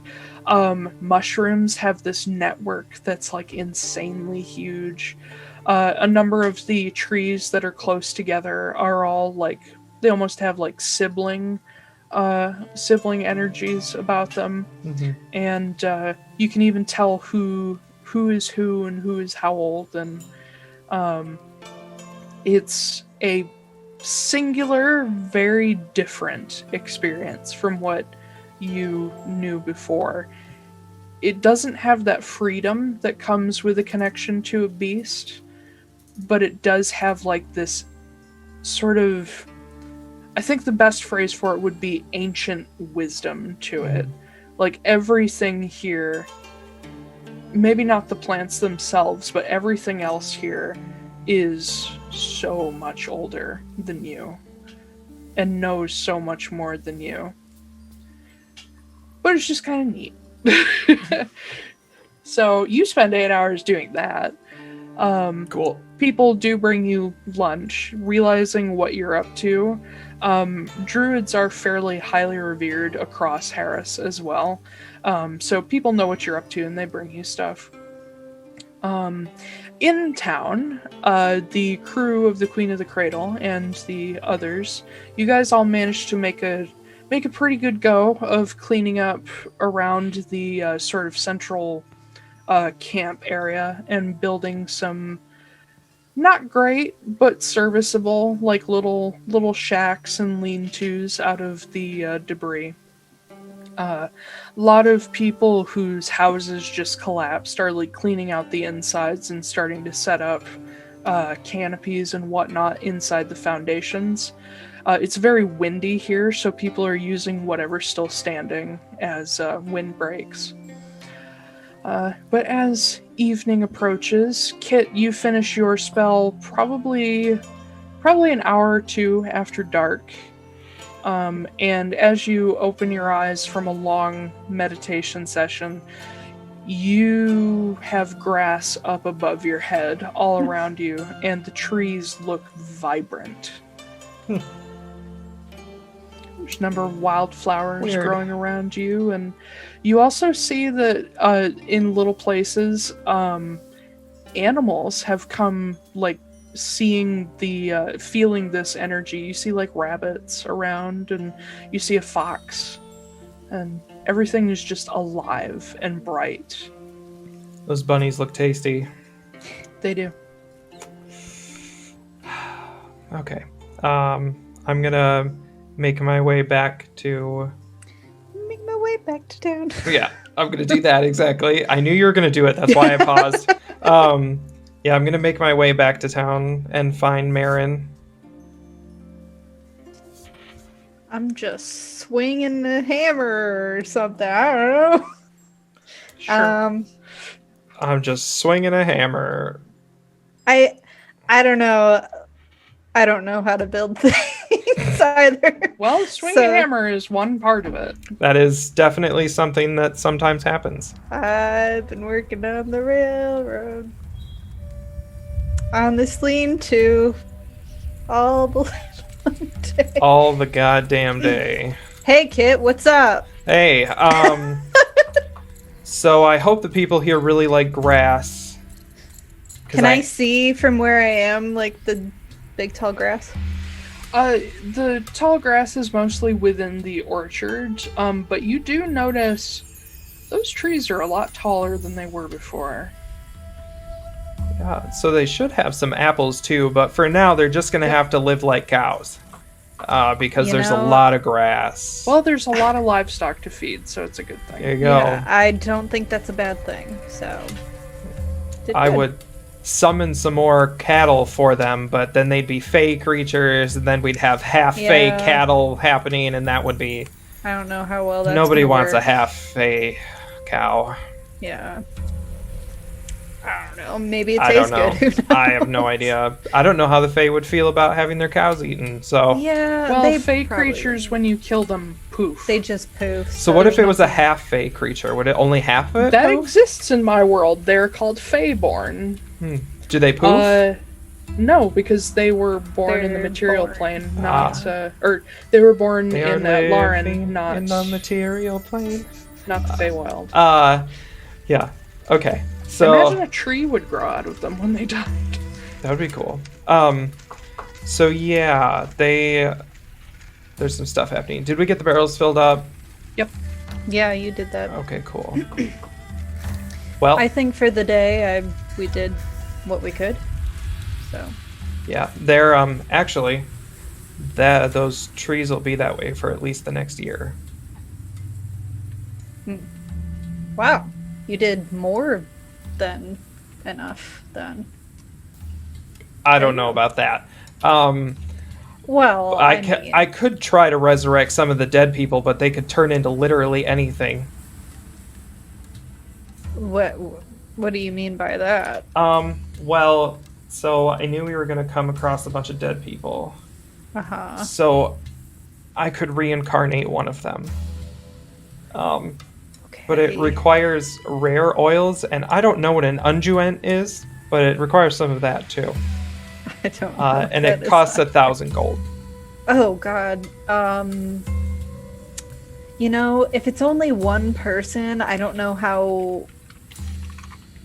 Speaker 1: Mushrooms have this network that's, like, insanely huge. A number of the trees that are close together are all, like, they almost have, like, sibling energies about them.
Speaker 3: Mm-hmm.
Speaker 1: And you can even tell who is who and who is how old. And it's a singular, very different experience from what you knew before. It doesn't have that freedom that comes with a connection to a beast, but it does have, like, this sort of, I think the best phrase for it would be ancient wisdom to it. Like, everything here, maybe not the plants themselves, but everything else here is so much older than you and knows so much more than you. But it's just kind of neat. So you spend 8 hours doing that.
Speaker 3: Cool.
Speaker 1: People do bring you lunch, realizing what you're up to. Druids are fairly highly revered across Harris as well. So people know what you're up to and they bring you stuff. In town, the crew of the Queen of the Cradle and the others, you guys all managed to make a pretty good go of cleaning up around the sort of central camp area and building some not great but serviceable, like, little shacks and lean-tos out of the debris. A lot of people whose houses just collapsed are, like, cleaning out the insides and starting to set up canopies and whatnot inside the foundations. It's very windy here, so people are using whatever's still standing as wind breaks. But as evening approaches, Kit, you finish your spell probably an hour or two after dark. And as you open your eyes from a long meditation session, you have grass up above your head all around you, and the trees look vibrant. There's a number of wildflowers growing around you, and you also see that in little places, animals have come, like, feeling this energy. You see, like, rabbits around, and you see a fox, and everything is just alive and bright.
Speaker 3: Those bunnies look tasty.
Speaker 1: They do.
Speaker 3: Okay. I'm gonna make my way back to...
Speaker 2: Make my way back to town.
Speaker 3: Yeah, I'm going to do that, exactly. I knew you were going to do it, that's why I paused. Yeah, I'm going to make my way back to town and find MARIN.
Speaker 2: I'm just swinging a hammer or something. I don't know.
Speaker 3: Sure. I'm just swinging a hammer.
Speaker 2: I don't know. I don't know how to build things either.
Speaker 1: Well, swinging a hammer is one part of it.
Speaker 3: That is definitely something that sometimes happens.
Speaker 2: I've been working on the railroad. On this lean-to all the day.
Speaker 3: All the goddamn day.
Speaker 2: Hey, Kit, what's up?
Speaker 3: Hey, so I hope the people here really like grass.
Speaker 2: Can I see from where I am, like, the big tall grass?
Speaker 1: The tall grass is mostly within the orchard, but you do notice those trees are a lot taller than they were before.
Speaker 3: Yeah, so they should have some apples too, but for now they're just gonna have to live like cows. Because there's a lot of grass.
Speaker 1: Well, there's a lot of livestock to feed, so it's a good thing.
Speaker 3: There you go.
Speaker 2: Yeah, I don't think that's a bad thing, so...
Speaker 3: I would summon some more cattle for them, but then they'd be fey creatures, and then we'd have half-fey cattle happening, and that would be...
Speaker 2: I don't know how well that's
Speaker 3: Nobody wants
Speaker 2: work.
Speaker 3: a half-fey cow.
Speaker 2: Yeah. I don't know. Maybe it
Speaker 3: I
Speaker 2: tastes
Speaker 3: don't know.
Speaker 2: good. Who knows?
Speaker 3: I have no idea. I don't know how the Fae would feel about having their cows eaten, so...
Speaker 2: Yeah,
Speaker 1: well, Fae creatures, when you kill them, poof.
Speaker 2: They just poof.
Speaker 3: So what if it was a half-Fae creature? Would it only half of it
Speaker 1: That
Speaker 3: poof?
Speaker 1: exists in my world. They're called Faeborn.
Speaker 3: Do they poof?
Speaker 1: No, because they were born in the
Speaker 2: They're
Speaker 1: material
Speaker 2: born.
Speaker 1: plane, not... or they were born
Speaker 3: They are
Speaker 1: in Atlaran,
Speaker 3: living
Speaker 1: not...
Speaker 3: in the material plane.
Speaker 1: Not the Feywild.
Speaker 3: Yeah. Okay. So
Speaker 1: Imagine a tree would grow out of them when they died.
Speaker 3: that would be cool. So yeah, there's some stuff happening. Did we get the barrels filled up?
Speaker 1: Yep.
Speaker 2: Yeah, you did that.
Speaker 3: Okay, cool. Well,
Speaker 2: I think for the day, we did what we could. So.
Speaker 3: yeah, they're actually those trees will be that way for at least the next year.
Speaker 2: Wow, you did more than enough then.
Speaker 3: I don't know about that.
Speaker 2: Well,
Speaker 3: I could try to resurrect some of the dead people, but they could turn into literally anything.
Speaker 2: What do you mean by that?
Speaker 3: Well, so I knew we were going to come across a bunch of dead people.
Speaker 2: Uh-huh.
Speaker 3: So I could reincarnate one of them.
Speaker 2: Okay.
Speaker 3: But it requires rare oils, and I don't know what an unguent is, but it requires some of that too.
Speaker 2: I don't know.
Speaker 3: And it costs 1,000 gold.
Speaker 2: Oh god. If it's only one person, I don't know how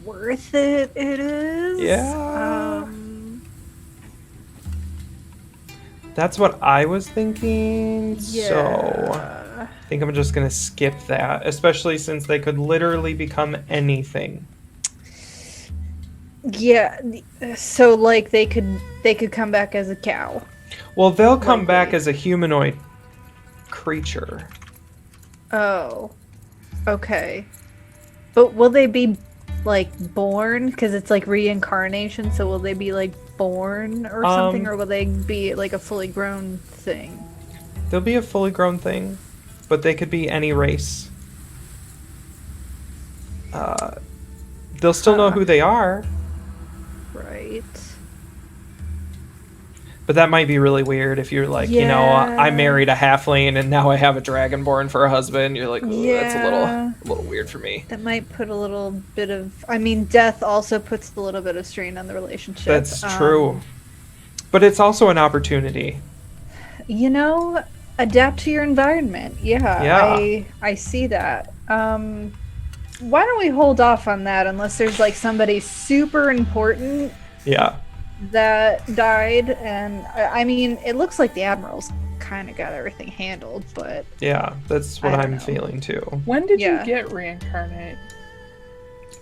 Speaker 2: worth it is.
Speaker 3: Yeah. That's what I was thinking.
Speaker 2: Yeah.
Speaker 3: So I think I'm just gonna skip that, especially since they could literally become anything.
Speaker 2: Yeah. So like they could come back as a cow.
Speaker 3: Well, they'll come back as a humanoid creature.
Speaker 2: Oh. Okay. But will they be like born? Because it's like reincarnation, so will they be like born or something, or will they be like a fully grown thing?
Speaker 3: They'll be a fully grown thing, but they could be any race. They'll still know who they are.
Speaker 2: Right.
Speaker 3: But that might be really weird if you're like, I married a halfling and now I have a dragonborn for a husband. You're like, ooh, that's a little weird for me.
Speaker 2: That might put a little bit of... I mean, death also puts a little bit of strain on the relationship.
Speaker 3: That's true. But it's also an opportunity.
Speaker 2: Adapt to your environment. Yeah. I see that. Why don't we hold off on that unless there's like somebody super important that died, and I mean, it looks like the Admiral's kind of got everything handled, but...
Speaker 3: Yeah, that's what I'm feeling too.
Speaker 1: When did you get reincarnate?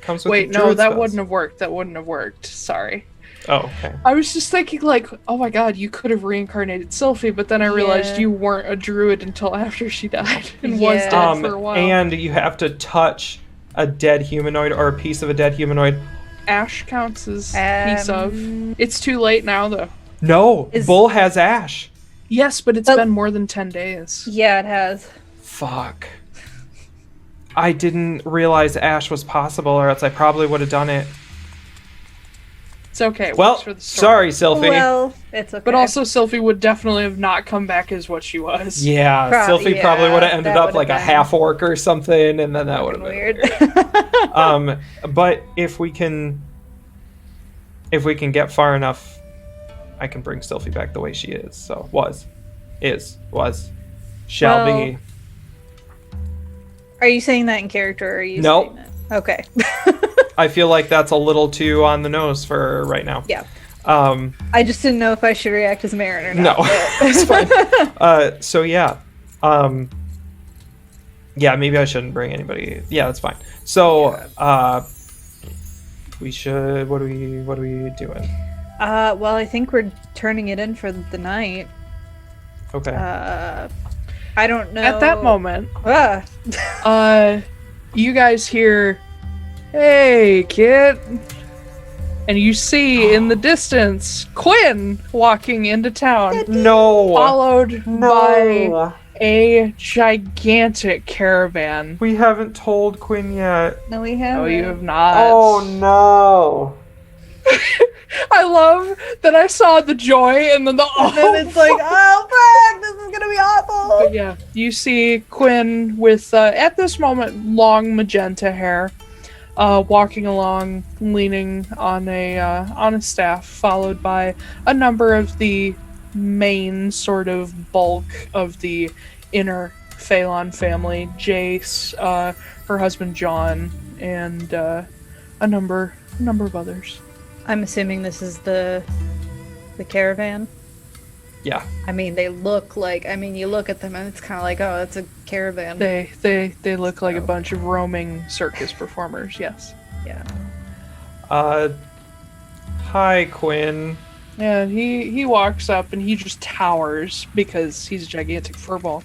Speaker 3: Comes with
Speaker 1: Wait, no, that wouldn't have worked. That wouldn't have worked. Sorry.
Speaker 3: Oh, okay.
Speaker 1: I was just thinking, like, oh my god, you could have reincarnated Sylfie, but then I realized you weren't a druid until after she died and was dead for a while.
Speaker 3: And you have to touch a dead humanoid or a piece of a dead humanoid.
Speaker 1: Ash counts as piece of. It's too late now, though.
Speaker 3: No, Bull has ash.
Speaker 1: Yes, but it's been more than 10 days.
Speaker 2: Yeah, it has.
Speaker 3: Fuck. I didn't realize ash was possible, or else I probably would have done it.
Speaker 1: It's okay. It
Speaker 3: Well,
Speaker 1: works for the story.
Speaker 3: sorry, Sylfie.
Speaker 2: Well, it's okay.
Speaker 1: But also, Sylfie would definitely have not come back as what she was.
Speaker 3: Yeah, Sylfie probably would have ended up like a half orc or something, and then that would have been weird. But if we can get far enough, I can bring Sylfie back the way she is. So shall be.
Speaker 2: Are you saying that in character, or are you
Speaker 3: Nope.
Speaker 2: saying that? Okay.
Speaker 3: I feel like that's a little too on the nose for right now.
Speaker 2: Yeah. I just didn't know if I should react as Marin or not.
Speaker 3: No, it's fine. So yeah. Yeah, maybe I shouldn't bring anybody. Yeah, that's fine. So, we should. What are we doing?
Speaker 2: Well, I think we're turning it in for the night.
Speaker 3: Okay.
Speaker 2: I don't know.
Speaker 1: At that moment, you guys hear, "Hey, kid," and you see in the distance Quinn walking into town.
Speaker 3: No.
Speaker 1: Followed by a gigantic caravan.
Speaker 3: We haven't told Quinn yet.
Speaker 2: No, we haven't.
Speaker 1: Oh, you have not.
Speaker 3: Oh no.
Speaker 1: I love that I saw the joy and then
Speaker 2: then it's like, oh fuck, this is gonna be awful.
Speaker 1: But yeah, you see Quinn with at this moment long magenta hair, walking along, leaning on a staff, followed by a number of the main sort of bulk of the inner Faelan family: Jace, her husband John, and a number of others.
Speaker 2: I'm assuming this is the caravan.
Speaker 3: Yeah.
Speaker 2: I mean, they look like. I mean, you look at them and it's kind of like, oh, it's a caravan.
Speaker 1: They look like a bunch of roaming circus performers. Yes.
Speaker 2: Yeah.
Speaker 3: Hi, Quinn.
Speaker 1: Yeah, he walks up and he just towers because he's a gigantic furball.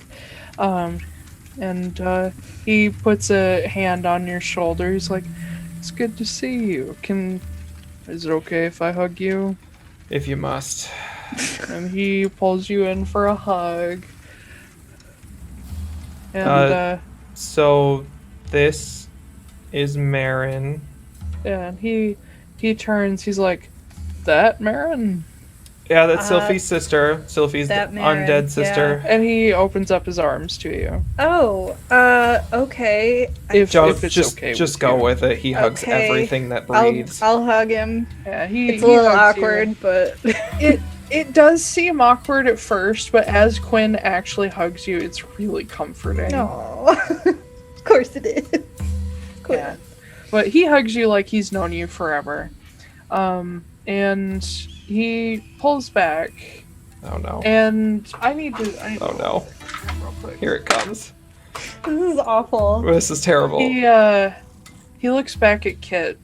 Speaker 1: And he puts a hand on your shoulder. He's like, "It's good to see you. Is it okay if I hug you?"
Speaker 3: If you must.
Speaker 1: And he pulls you in for a hug. And
Speaker 3: so this is MARIN.
Speaker 1: yeah, and he turns. He's like, "That MARIN?"
Speaker 3: Yeah, that's Sylfie's sister. Sylfie's the
Speaker 2: MARIN,
Speaker 3: undead sister.
Speaker 1: And he opens up his arms to you.
Speaker 2: Oh, okay.
Speaker 1: If it's
Speaker 3: just
Speaker 1: okay,
Speaker 3: just go with it. He hugs everything that breathes.
Speaker 2: I'll hug him.
Speaker 1: Yeah,
Speaker 2: it's a little awkward, but
Speaker 1: it does seem awkward at first, but as Quinn actually hugs you, it's really comforting.
Speaker 2: No, of course it is.
Speaker 1: Yeah, but he hugs you like he's known you forever, and he pulls back.
Speaker 3: Oh no!
Speaker 1: And I need to.
Speaker 3: Oh no!
Speaker 1: Real quick.
Speaker 3: Here it comes.
Speaker 2: This is awful.
Speaker 3: This is terrible.
Speaker 1: He looks back at Kit,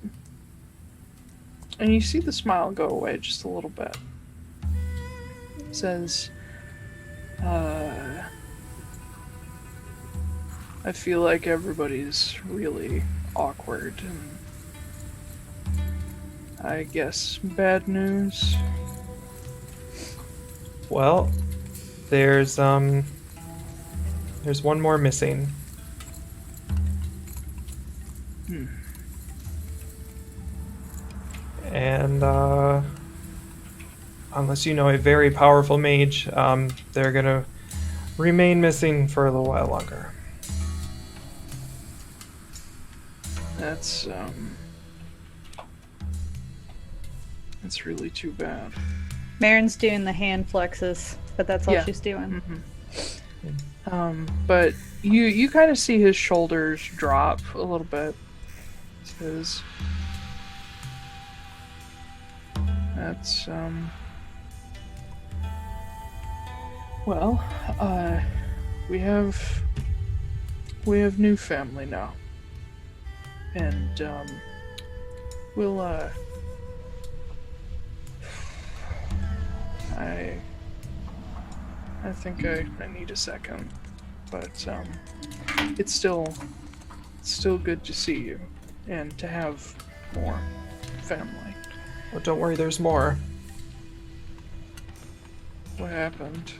Speaker 1: and you see the smile go away just a little bit. Says, I feel like everybody's really awkward, and I guess bad news.
Speaker 3: Well, there's one more missing. And unless you know a very powerful mage, they're gonna remain missing for a little while longer.
Speaker 1: That's really too bad.
Speaker 2: Marin's doing the hand flexes, but that's all she's doing.
Speaker 1: Mm-hmm. But you kind of see his shoulders drop a little bit. Says, that's well, we have new family now, and we'll I think I need a second, but it's still good to see you and to have more family.
Speaker 3: Oh, don't worry, there's more.
Speaker 1: What happened?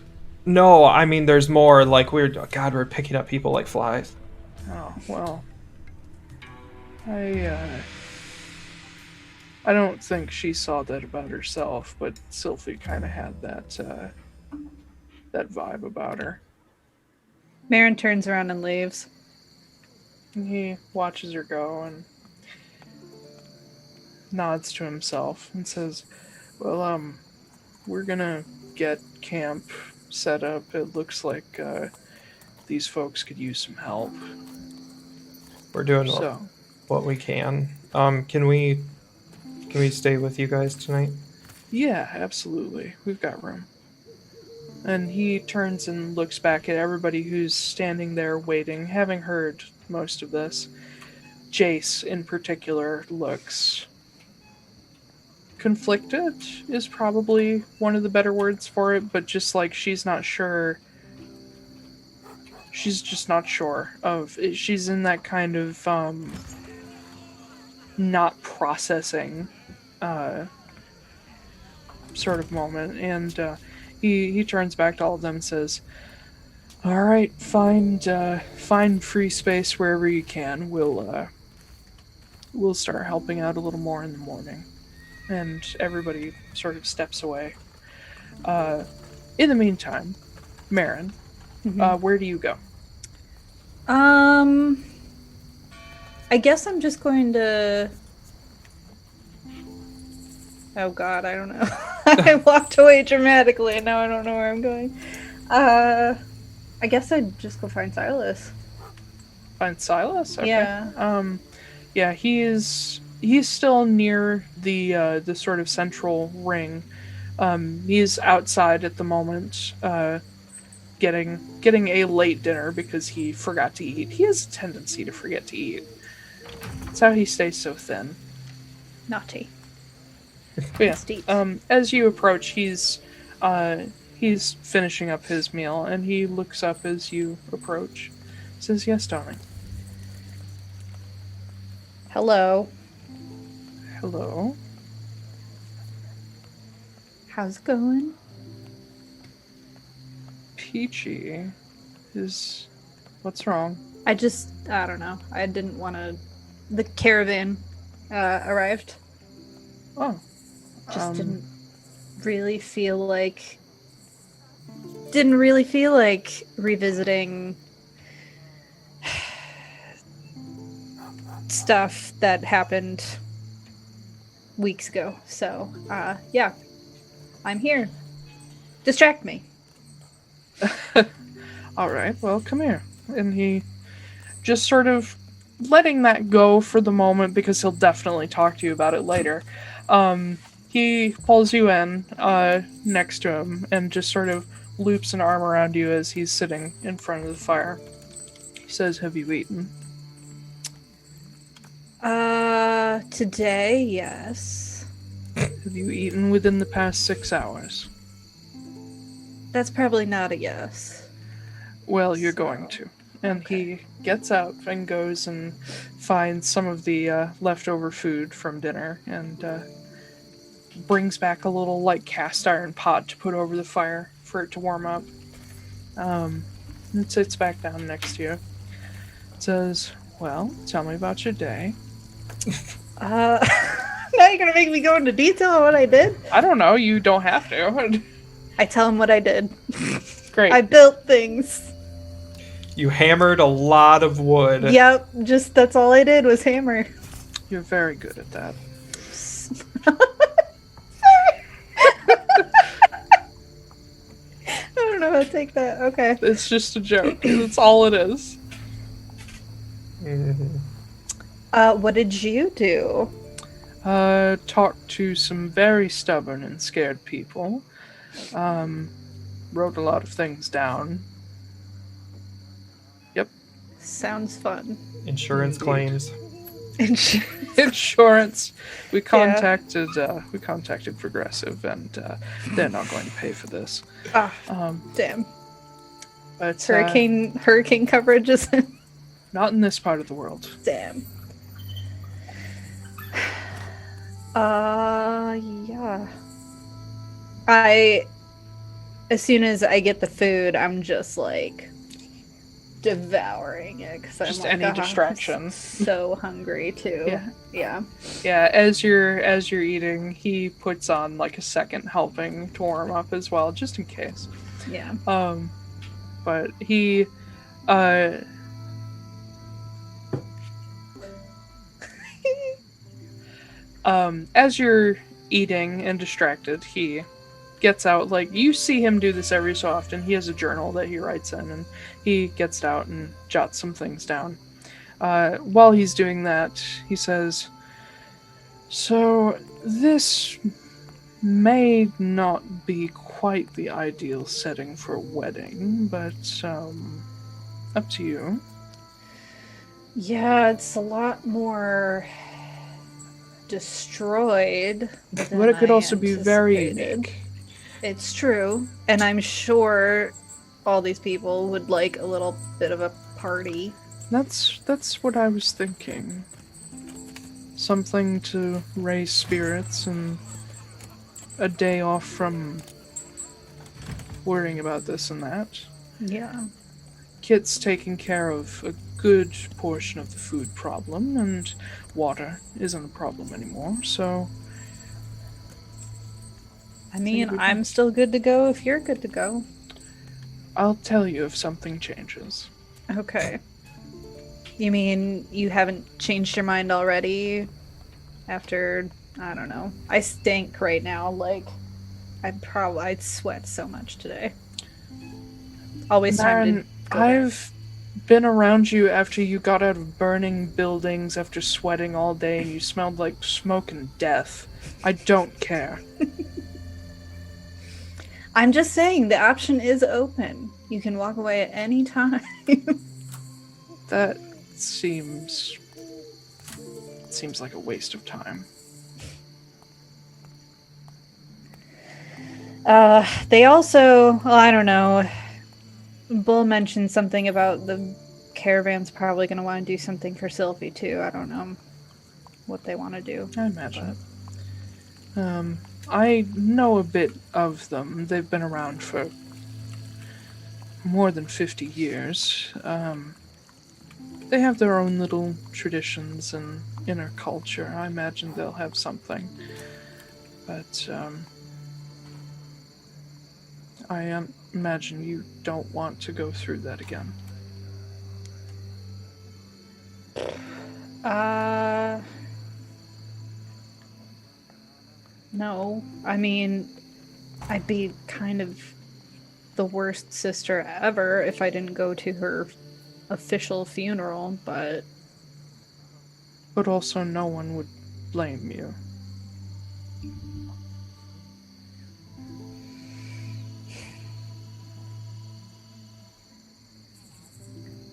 Speaker 3: No, I mean there's more. Like we're picking up people like flies.
Speaker 1: Oh well, I don't think she saw that about herself, but Sylfie kind of had that vibe about her.
Speaker 2: MARIN turns around and leaves.
Speaker 1: And he watches her go and nods to himself and says, well, we're gonna get camp set up. It looks like these folks could use some help.
Speaker 3: We're doing
Speaker 1: So,
Speaker 3: what we can. Can we stay with you guys tonight?
Speaker 1: yeah, absolutely. We've got room. And he turns and looks back at everybody who's standing there waiting, having heard most of this. Jace, in particular, looks conflicted, is probably one of the better words for it, but just like she's not sure. She's just not sure of. She's in that kind of not processing sort of moment, and he turns back to all of them and says, all right, find free space wherever you can. We'll start helping out a little more in the morning. And everybody sort of steps away. In the meantime, MARIN, where do you go?
Speaker 2: I guess I'm just going to... Oh god, I don't know. I walked away dramatically and now I don't know where I'm going. I guess I'd just go find Silas.
Speaker 1: Find Silas? Okay.
Speaker 2: Yeah.
Speaker 1: Yeah, he's still near the sort of central ring. He's outside at the moment, getting a late dinner because he forgot to eat. He has a tendency to forget to eat. That's how he stays so thin.
Speaker 2: Naughty.
Speaker 1: But yeah, as you approach, he's finishing up his meal, and he looks up as you approach. Says, yes, darling.
Speaker 2: Hello.
Speaker 1: Hello.
Speaker 2: How's it going?
Speaker 1: Peachy. What's wrong?
Speaker 2: I don't know. I didn't want to... The caravan arrived.
Speaker 1: Oh.
Speaker 2: Didn't really feel like revisiting stuff that happened weeks ago. So, yeah. I'm here. Distract me.
Speaker 1: All right, well, come here. And he just sort of letting that go for the moment because he'll definitely talk to you about it later. He pulls you in next to him and just sort of loops an arm around you as he's sitting in front of the fire. He says, have you eaten?
Speaker 2: Today, yes.
Speaker 1: Have you eaten within the past 6 hours?
Speaker 2: That's probably not a yes.
Speaker 1: Well, you're going to. And
Speaker 2: okay.
Speaker 1: He gets up and goes and finds some of the leftover food from dinner and brings back a little like cast iron pot to put over the fire for it to warm up. And sits back down next to you. Says, well, tell me about your day.
Speaker 2: Now you're gonna make me go into detail on what I did?
Speaker 1: I don't know, you don't have to.
Speaker 2: I tell him what I did.
Speaker 1: Great.
Speaker 2: I built things.
Speaker 3: You hammered a lot of wood.
Speaker 2: Yep, that's all I did was hammer.
Speaker 1: You're very good at that.
Speaker 2: I don't know how to take that. Okay.
Speaker 1: It's just a joke. That's all it is.
Speaker 2: What did you do?
Speaker 1: Talked to some very stubborn and scared people. Wrote a lot of things down. Yep.
Speaker 2: Sounds fun.
Speaker 3: Insurance
Speaker 1: Indeed.
Speaker 3: claims.
Speaker 1: Insurance. We contacted Progressive, and they're not going to pay for this.
Speaker 2: Damn.
Speaker 1: But
Speaker 2: Hurricane coverage isn't.
Speaker 1: Not in this part of the world.
Speaker 2: Damn. Yeah. As soon as I get the food, I'm just like devouring it because I'm
Speaker 1: Just
Speaker 2: like,
Speaker 1: any distraction.
Speaker 2: I'm so hungry too.
Speaker 1: Yeah. As you're eating, he puts on like a second helping to warm up as well, just in case.
Speaker 2: Yeah.
Speaker 1: But he as you're eating and distracted, he gets out, like, you see him do this every so often. He has a journal that he writes in, and he gets it out and jots some things down. While he's doing that, he says, "So, this may not be quite the ideal setting for a wedding, but, up to you."
Speaker 2: Yeah, it's a lot more destroyed than
Speaker 1: But it could
Speaker 2: I
Speaker 1: also be very
Speaker 2: anticipated.
Speaker 1: unique.
Speaker 2: It's true, and I'm sure all these people would like a little bit of a party.
Speaker 1: That's what I was thinking. Something to raise spirits and a day off from worrying about this and that.
Speaker 2: Yeah.
Speaker 1: Kit's taking care of a good portion of the food problem, and water isn't a problem anymore, so...
Speaker 2: I mean, I'm still good to go if you're good to go.
Speaker 1: I'll tell you if something changes.
Speaker 2: Okay. You mean you haven't changed your mind already? After, I don't know. I stink right now. Like, I'd sweat so much today. Always time to go
Speaker 1: I've been around you after you got out of burning buildings after sweating all day and you smelled like smoke and death. I don't care.
Speaker 2: I'm just saying, the option is open. You can walk away at any time.
Speaker 1: That seems like a waste of time.
Speaker 2: They also, well, I don't know. Bull mentioned something about the caravan's probably going to want to do something for Sylfie too. I don't know what they want to do.
Speaker 1: I imagine. I know a bit of them. They've been around for more than 50 years. They have their own little traditions and inner culture. I imagine they'll have something. But, I imagine you don't want to go through that again.
Speaker 2: No. I mean, I'd be kind of the worst sister ever if I didn't go to her official funeral, but...
Speaker 1: But also no one would blame you.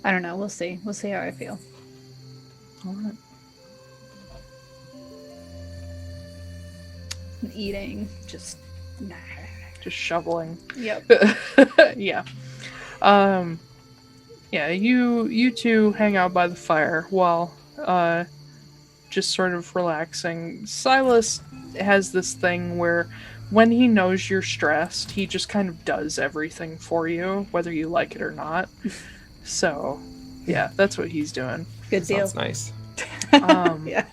Speaker 2: I don't know. We'll see. We'll see how I feel.
Speaker 1: Alright.
Speaker 2: Eating. Just
Speaker 1: Shoveling.
Speaker 2: Yep.
Speaker 1: Yeah. Yeah, you two hang out by the fire while just sort of relaxing. Silas has this thing where when he knows you're stressed, he just kind of does everything for you, whether you like it or not. So, yeah, that's what he's doing.
Speaker 2: Good deal.
Speaker 3: Sounds nice.
Speaker 2: Yeah.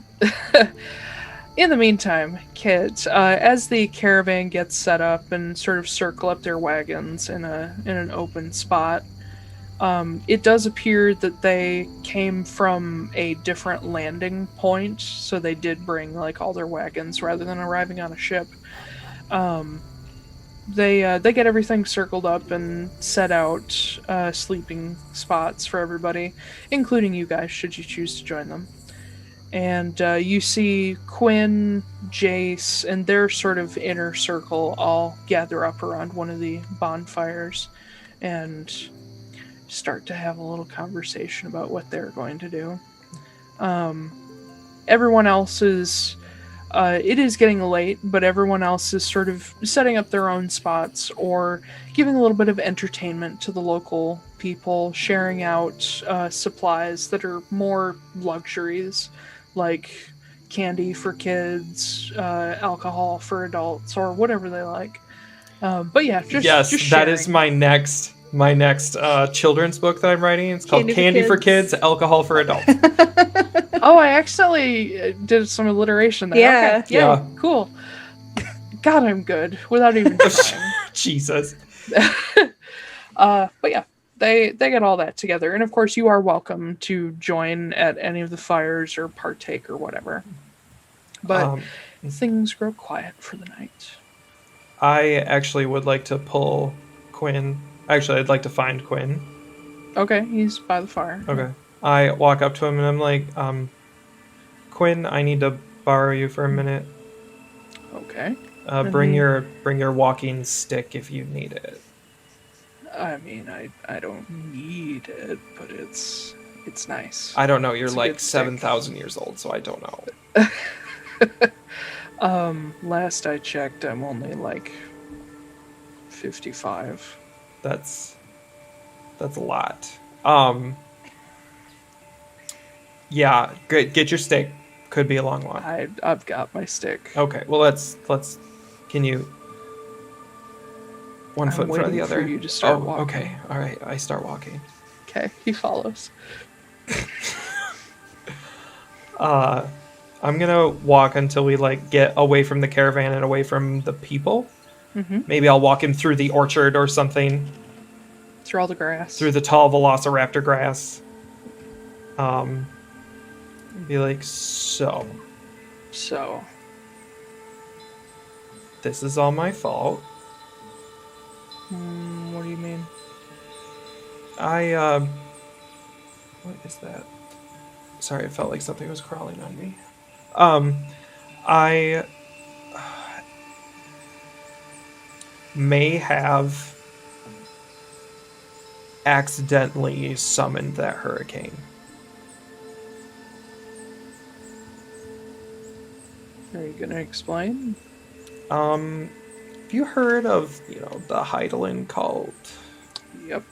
Speaker 1: In the meantime, kids, as the caravan gets set up and sort of circle up their wagons in an open spot, it does appear that they came from a different landing point, so they did bring like all their wagons rather than arriving on a ship. They get everything circled up and set out sleeping spots for everybody, including you guys, should you choose to join them. And you see Quinn, Jace, and their sort of inner circle all gather up around one of the bonfires and start to have a little conversation about what they're going to do. everyone else is... it is getting late, but everyone else is sort of setting up their own spots or giving a little bit of entertainment to the local people, sharing out supplies that are more luxuries, like candy for kids, alcohol for adults, or whatever they like. But yeah, just sharing.
Speaker 3: That is my next children's book that I'm writing. It's called Candy for Kids, Alcohol for Adults.
Speaker 1: Oh, I accidentally did some alliteration there.
Speaker 2: Yeah.
Speaker 1: Okay. Yeah. Cool. God, I'm good without even trying.
Speaker 3: Jesus.
Speaker 1: But yeah, they get all that together, and of course, you are welcome to join at any of the fires or partake or whatever. But things grow quiet for the night.
Speaker 3: I actually would like to pull Quinn. Actually, I'd like to find Quinn.
Speaker 1: Okay, he's by the fire.
Speaker 3: Okay. I walk up to him and I'm like, Quinn, I need to borrow you for a minute.
Speaker 1: Okay.
Speaker 3: Bring your walking stick if you need it.
Speaker 1: I mean, I don't need it, but it's nice.
Speaker 3: I don't know. You're like 7,000 years old, so I don't know.
Speaker 1: Last I checked, I'm only like 55.
Speaker 3: That's a lot. Yeah, get your stick. Could be a long one.
Speaker 1: I've got my stick.
Speaker 3: Okay, well let's. Can you? One foot in front of the other.
Speaker 1: For you to start walking.
Speaker 3: Okay, all right. I start walking.
Speaker 1: Okay, he follows.
Speaker 3: I'm gonna walk until we get away from the caravan and away from the people.
Speaker 1: Mm-hmm.
Speaker 3: Maybe I'll walk him through the orchard or something.
Speaker 1: Through all the grass.
Speaker 3: Through the tall velociraptor grass. Be like, so. This is all my fault.
Speaker 1: What do you mean?
Speaker 3: What is that? Sorry, it felt like something was crawling on me. I may have accidentally summoned that hurricane.
Speaker 1: Are you gonna explain?
Speaker 3: Have you heard of, the Hydaelyn cult?
Speaker 1: Yep.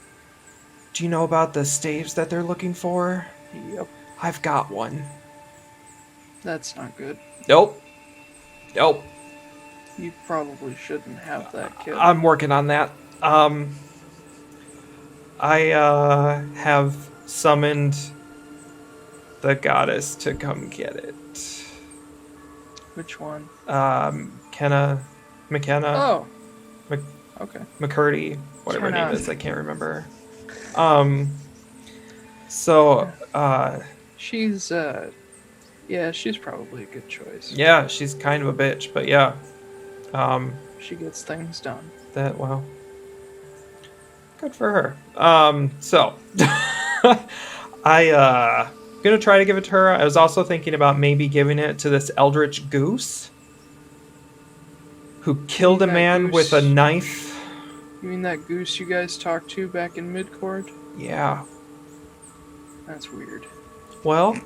Speaker 3: Do you know about the staves that they're looking for?
Speaker 1: Yep.
Speaker 3: I've got one.
Speaker 1: That's not good.
Speaker 3: Nope.
Speaker 1: You probably shouldn't have that, kid.
Speaker 3: I'm working on that. I have summoned the goddess to come get it.
Speaker 1: Which one?
Speaker 3: McKenna.
Speaker 1: Oh. Okay.
Speaker 3: McCurdy, whatever her
Speaker 1: Kenna.
Speaker 3: name is, I can't remember.
Speaker 1: She's she's probably a good choice.
Speaker 3: Yeah, she's kind of a bitch, but yeah.
Speaker 1: She gets things done.
Speaker 3: Good for her. So I gonna try to give it to her. I was also thinking about maybe giving it to this eldritch goose who killed a man with a knife.
Speaker 1: You mean that goose you guys talked to back in Midcord?
Speaker 3: Yeah.
Speaker 1: That's weird.
Speaker 3: Well,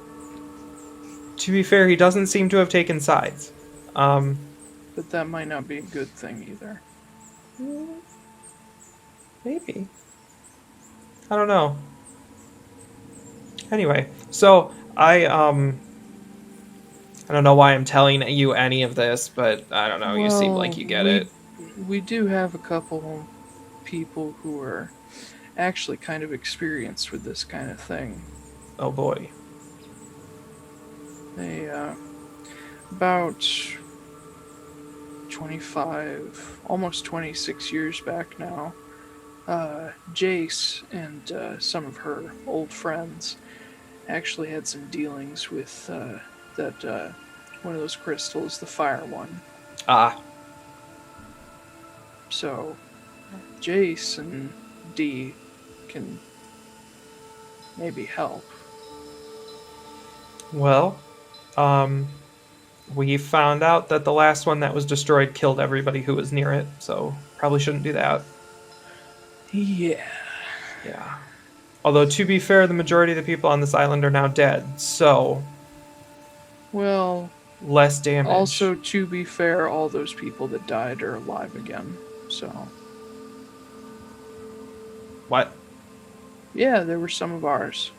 Speaker 3: to be fair, he doesn't seem to have taken sides.
Speaker 1: But that might not be a good thing either.
Speaker 3: Maybe. I don't know. Anyway, so I don't know why I'm telling you any of this, but I don't know, you seem like you get it.
Speaker 1: We do have a couple people who are actually kind of experienced with this kind of thing.
Speaker 3: Oh boy.
Speaker 1: They, about 25, almost 26 years back now, Jace and some of her old friends actually had some dealings with that one of those crystals, the fire one.
Speaker 3: Ah.
Speaker 1: So Jace and Dee can maybe help.
Speaker 3: Well, we found out that the last one that was destroyed killed everybody who was near it, so probably shouldn't do that.
Speaker 1: Yeah.
Speaker 3: Although, to be fair, the majority of the people on this island are now dead, so
Speaker 1: Well,
Speaker 3: less damage.
Speaker 1: also, to be fair, all those people that died are alive again, so...
Speaker 3: What?
Speaker 1: Yeah, there were some of ours.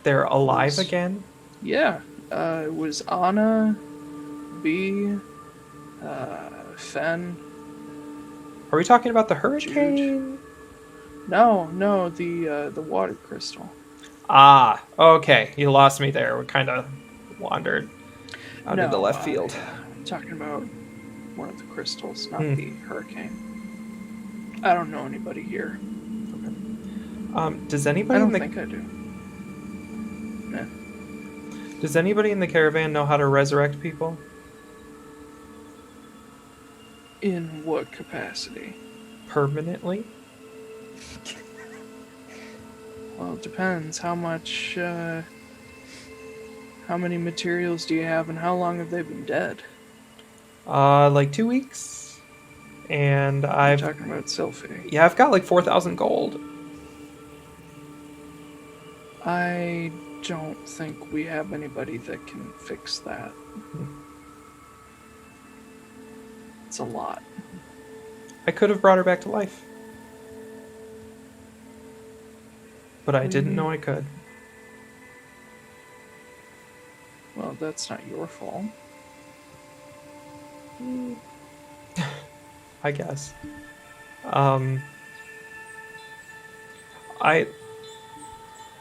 Speaker 3: They're alive again?
Speaker 1: Yeah, it was Anna, B, Fen.
Speaker 3: Are we talking about the hurricane?
Speaker 1: No, the water crystal.
Speaker 3: Ah, okay. You lost me there. We kind of wandered out into left field.
Speaker 1: I'm talking about one of the crystals, not the hurricane. I don't know anybody here.
Speaker 3: Does anybody?
Speaker 1: I don't think I do. Yeah.
Speaker 3: Does anybody in the caravan know how to resurrect people?
Speaker 1: In what capacity?
Speaker 3: Permanently?
Speaker 1: Well, it depends. How much, how many materials do you have, and how long have they been dead?
Speaker 3: Like 2 weeks. And
Speaker 1: I'm talking about Sylfie.
Speaker 3: Yeah, I've got like 4,000 gold.
Speaker 1: I don't think we have anybody that can fix that. It's a lot.
Speaker 3: I could have brought her back to life. But I didn't know I could.
Speaker 1: Well, that's not your fault.
Speaker 3: I guess.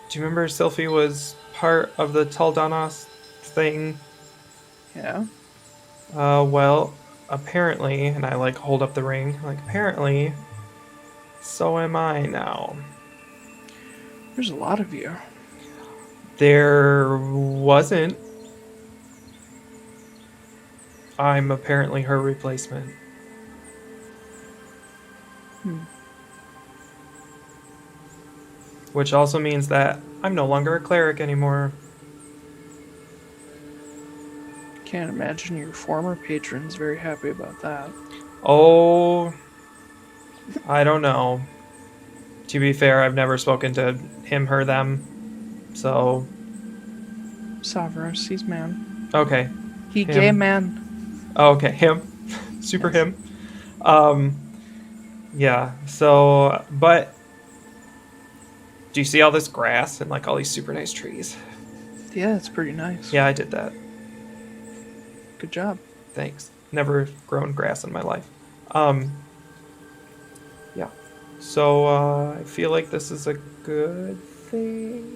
Speaker 3: Do you remember Sylfie was part of the Taldanos thing?
Speaker 1: Yeah?
Speaker 3: Well, apparently, and I like hold up the ring, like apparently, so am I now.
Speaker 1: There's a lot of you.
Speaker 3: There wasn't. I'm apparently her replacement. Which also means that I'm no longer a cleric anymore.
Speaker 1: Can't imagine your former patron's very happy about that.
Speaker 3: Oh, I don't know. To be fair, I've never spoken to him, her, them. So.
Speaker 1: Savros, he's man.
Speaker 3: Okay.
Speaker 1: He
Speaker 3: him.
Speaker 1: gay man.
Speaker 3: Okay, him. Super
Speaker 1: yes.
Speaker 3: Him. Yeah, so, but. Do you see all this grass and like all these super nice trees?
Speaker 1: Yeah, it's pretty nice.
Speaker 3: Yeah, I did that.
Speaker 1: Good job.
Speaker 3: Thanks. Never grown grass in my life. Yeah. So, I feel like this is a good thing.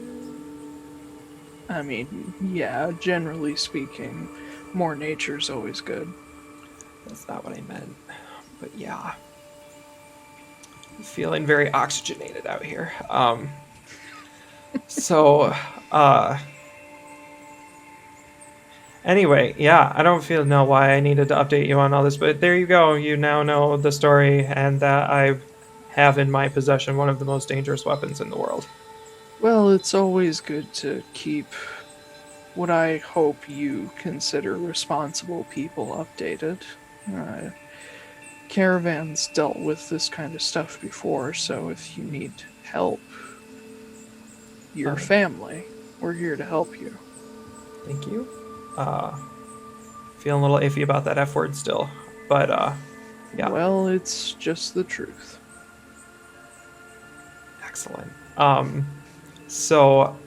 Speaker 1: I mean, yeah, generally speaking, more nature's always good.
Speaker 3: That's not what I meant. But yeah. I'm feeling very oxygenated out here. So, anyway, yeah, I don't know why I needed to update you on all this, but there you go. You now know the story, and that I have in my possession one of the most dangerous weapons in the world.
Speaker 1: Well, it's always good to keep what I hope you consider responsible people updated. Caravans dealt with this kind of stuff before, so if you need help, your family, we're here to help you.
Speaker 3: Thank you. Feeling a little iffy about that F word still, but yeah.
Speaker 1: Well, it's just the truth.
Speaker 3: Excellent. So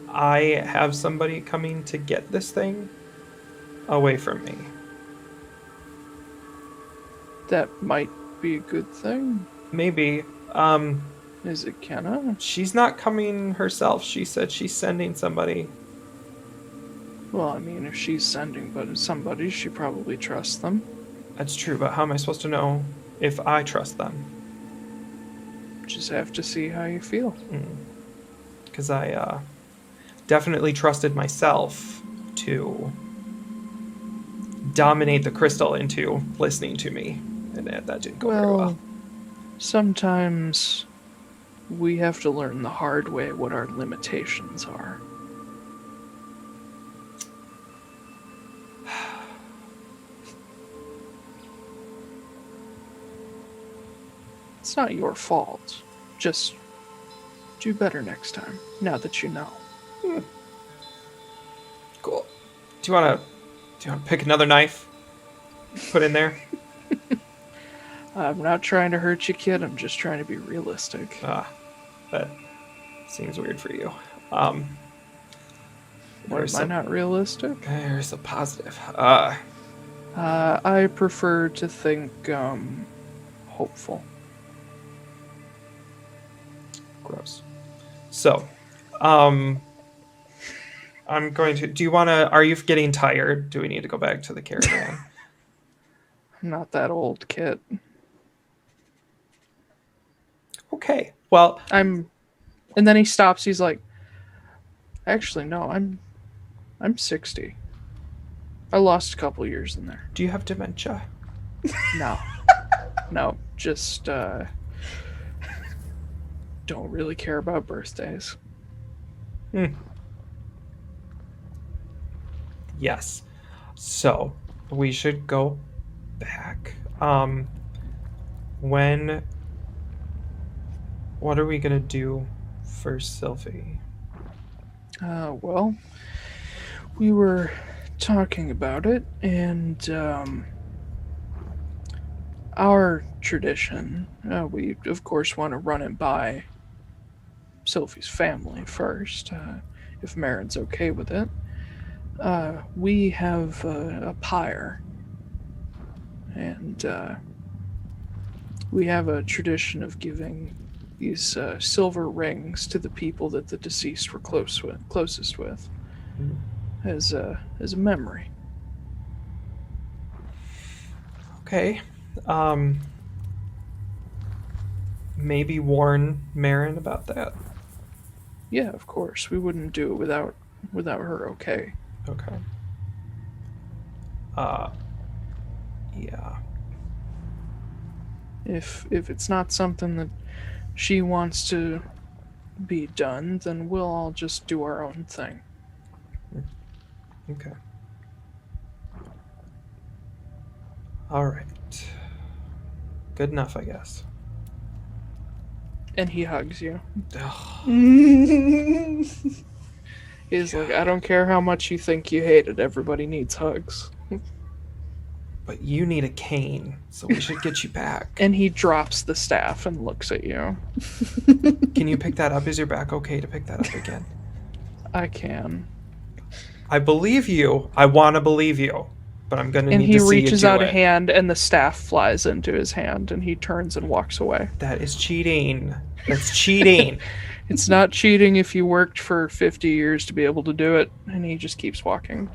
Speaker 3: I have somebody coming to get this thing away from me.
Speaker 1: That might be a good thing.
Speaker 3: Maybe.
Speaker 1: Is it Kenna?
Speaker 3: She's not coming herself. She said she's sending somebody.
Speaker 1: Well, I mean, if she's sending somebody, she probably trusts them.
Speaker 3: That's true, but how am I supposed to know if I trust them?
Speaker 1: Just have to see how you feel.
Speaker 3: Because I definitely trusted myself to dominate the crystal into listening to me, and that didn't go very well.
Speaker 1: Sometimes we have to learn the hard way what our limitations are. It's not your fault. Just do better next time, now that you know.
Speaker 3: Do you want to pick another knife? Put in there?
Speaker 1: I'm not trying to hurt you, kid. I'm just trying to be realistic.
Speaker 3: That seems weird for you.
Speaker 1: Am I not realistic?
Speaker 3: There's a positive.
Speaker 1: I prefer to think hopeful.
Speaker 3: Gross. So, I'm going to... Do you want to... Are you getting tired? Do we need to go back to the caravan?
Speaker 1: I'm not that old, kid.
Speaker 3: Okay. Well...
Speaker 1: And then he stops. He's like, actually, no, I'm 60. I lost a couple years in there.
Speaker 3: Do you have dementia?
Speaker 1: No. No, just don't really care about birthdays.
Speaker 3: Yes. So, we should go back. What are we gonna do for Sylfie?
Speaker 1: Well, we were talking about it, and our tradition, we of course want to run it by Sylfie's family first, if MARIN's okay with it. We have a pyre, and we have a tradition of giving these silver rings to the people that the deceased were closest with, as a memory.
Speaker 3: Okay. Maybe warn MARIN about that.
Speaker 1: Yeah, of course. We wouldn't do it without her okay.
Speaker 3: Okay. Yeah.
Speaker 1: If it's not something that she wants to be done, then we'll all just do our own thing.
Speaker 3: Okay. All right. Good enough, I guess.
Speaker 1: And he hugs you.
Speaker 3: Ugh.
Speaker 1: He's like, I don't care how much you think you hate it, everybody needs hugs.
Speaker 3: But you need a cane, so we should get you back.
Speaker 1: And he drops the staff and looks at you.
Speaker 3: Can you pick that up? Is your back okay to pick that up again?
Speaker 1: I can.
Speaker 3: I believe you. I want to believe you. But I'm going to
Speaker 1: And
Speaker 3: need
Speaker 1: he
Speaker 3: to see you
Speaker 1: reaches
Speaker 3: do
Speaker 1: out
Speaker 3: it.
Speaker 1: a hand, and the staff flies into his hand, and he turns and walks away.
Speaker 3: That is cheating. That's cheating.
Speaker 1: It's not cheating if you worked for 50 years to be able to do it. And he just keeps walking.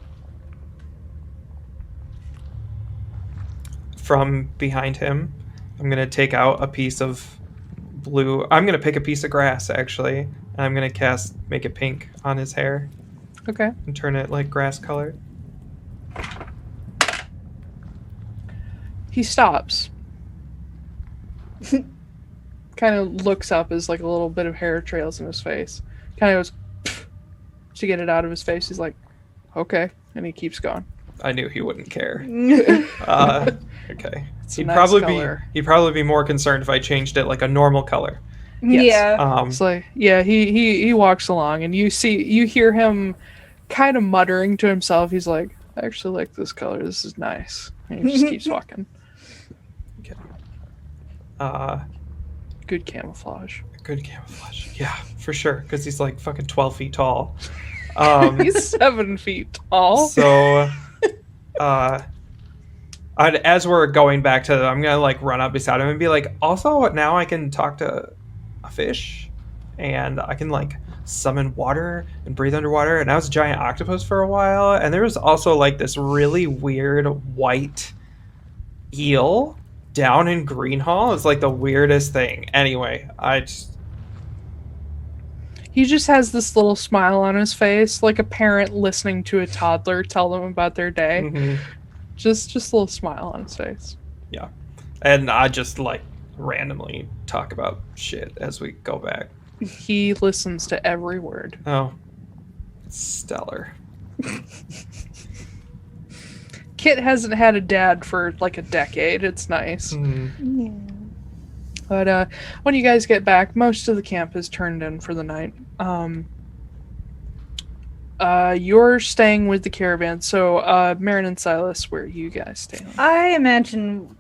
Speaker 3: From behind him, I'm going to take out a piece of blue. I'm going to pick a piece of grass, actually. And I'm going to make it pink on his hair.
Speaker 1: Okay.
Speaker 3: And turn it like grass color.
Speaker 1: He stops. Kind of looks up as like a little bit of hair trails in his face. Kind of goes to get it out of his face. He's like, okay. And he keeps going.
Speaker 3: I knew he wouldn't care. Okay. He'd
Speaker 1: nice
Speaker 3: probably
Speaker 1: color.
Speaker 3: be more concerned if I changed it like a normal color.
Speaker 1: Yes.
Speaker 2: Yeah.
Speaker 1: It's like, yeah, he walks along, and you hear him kind of muttering to himself. He's like, I actually like this color. This is nice. And he just keeps walking.
Speaker 3: Okay.
Speaker 1: Good camouflage.
Speaker 3: Good camouflage. Yeah, for sure. Because he's like fucking 12 feet tall.
Speaker 1: He's 7 feet tall.
Speaker 3: So, as we're going back to, I'm gonna like run up beside him and be like, also now I can talk to a fish, and I can like summon water and breathe underwater. And I was a giant octopus for a while, and there was also like this really weird white eel down in Greenhall. It's like the weirdest thing. Anyway,
Speaker 1: He just has this little smile on his face, like a parent listening to a toddler tell them about their day.
Speaker 3: Mhm.
Speaker 1: Just a little smile on his face.
Speaker 3: Yeah. And I just like randomly talk about shit as we go back.
Speaker 1: He listens to every word.
Speaker 3: Oh. Stellar.
Speaker 1: Kit hasn't had a dad for like a decade. It's nice.
Speaker 3: Mm-hmm.
Speaker 2: Yeah.
Speaker 1: But when you guys get back, most of the camp is turned in for the night. You're staying with the caravan. So, Marin and Silas, where are you guys staying?
Speaker 2: I imagine,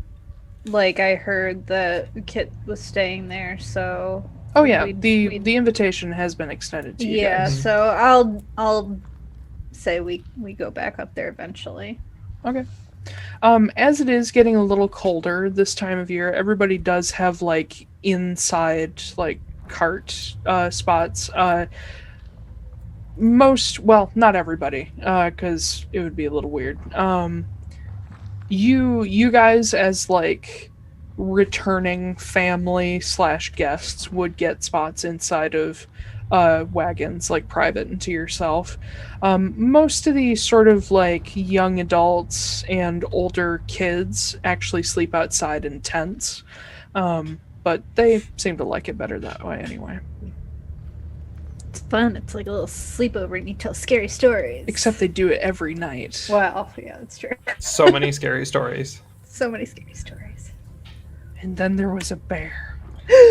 Speaker 2: like, I heard that Kit was staying there, so...
Speaker 1: Oh yeah, the invitation has been extended to you guys.
Speaker 2: Yeah, so I'll say we go back up there eventually.
Speaker 1: Okay. As it is getting a little colder this time of year, everybody does have, like, inside, like, cart spots. Not everybody, because it would be a little weird. You guys, as, like, returning family / guests, would get spots inside of wagons, like, private and to yourself. Most of the sort of, like, young adults and older kids actually sleep outside in tents, but they seem to like it better that way anyway.
Speaker 2: It's fun. It's like a little sleepover and you tell scary stories.
Speaker 1: Except they do it every night.
Speaker 2: Well, yeah, that's true.
Speaker 3: So many scary stories.
Speaker 2: So many scary stories.
Speaker 1: And then there was a bear.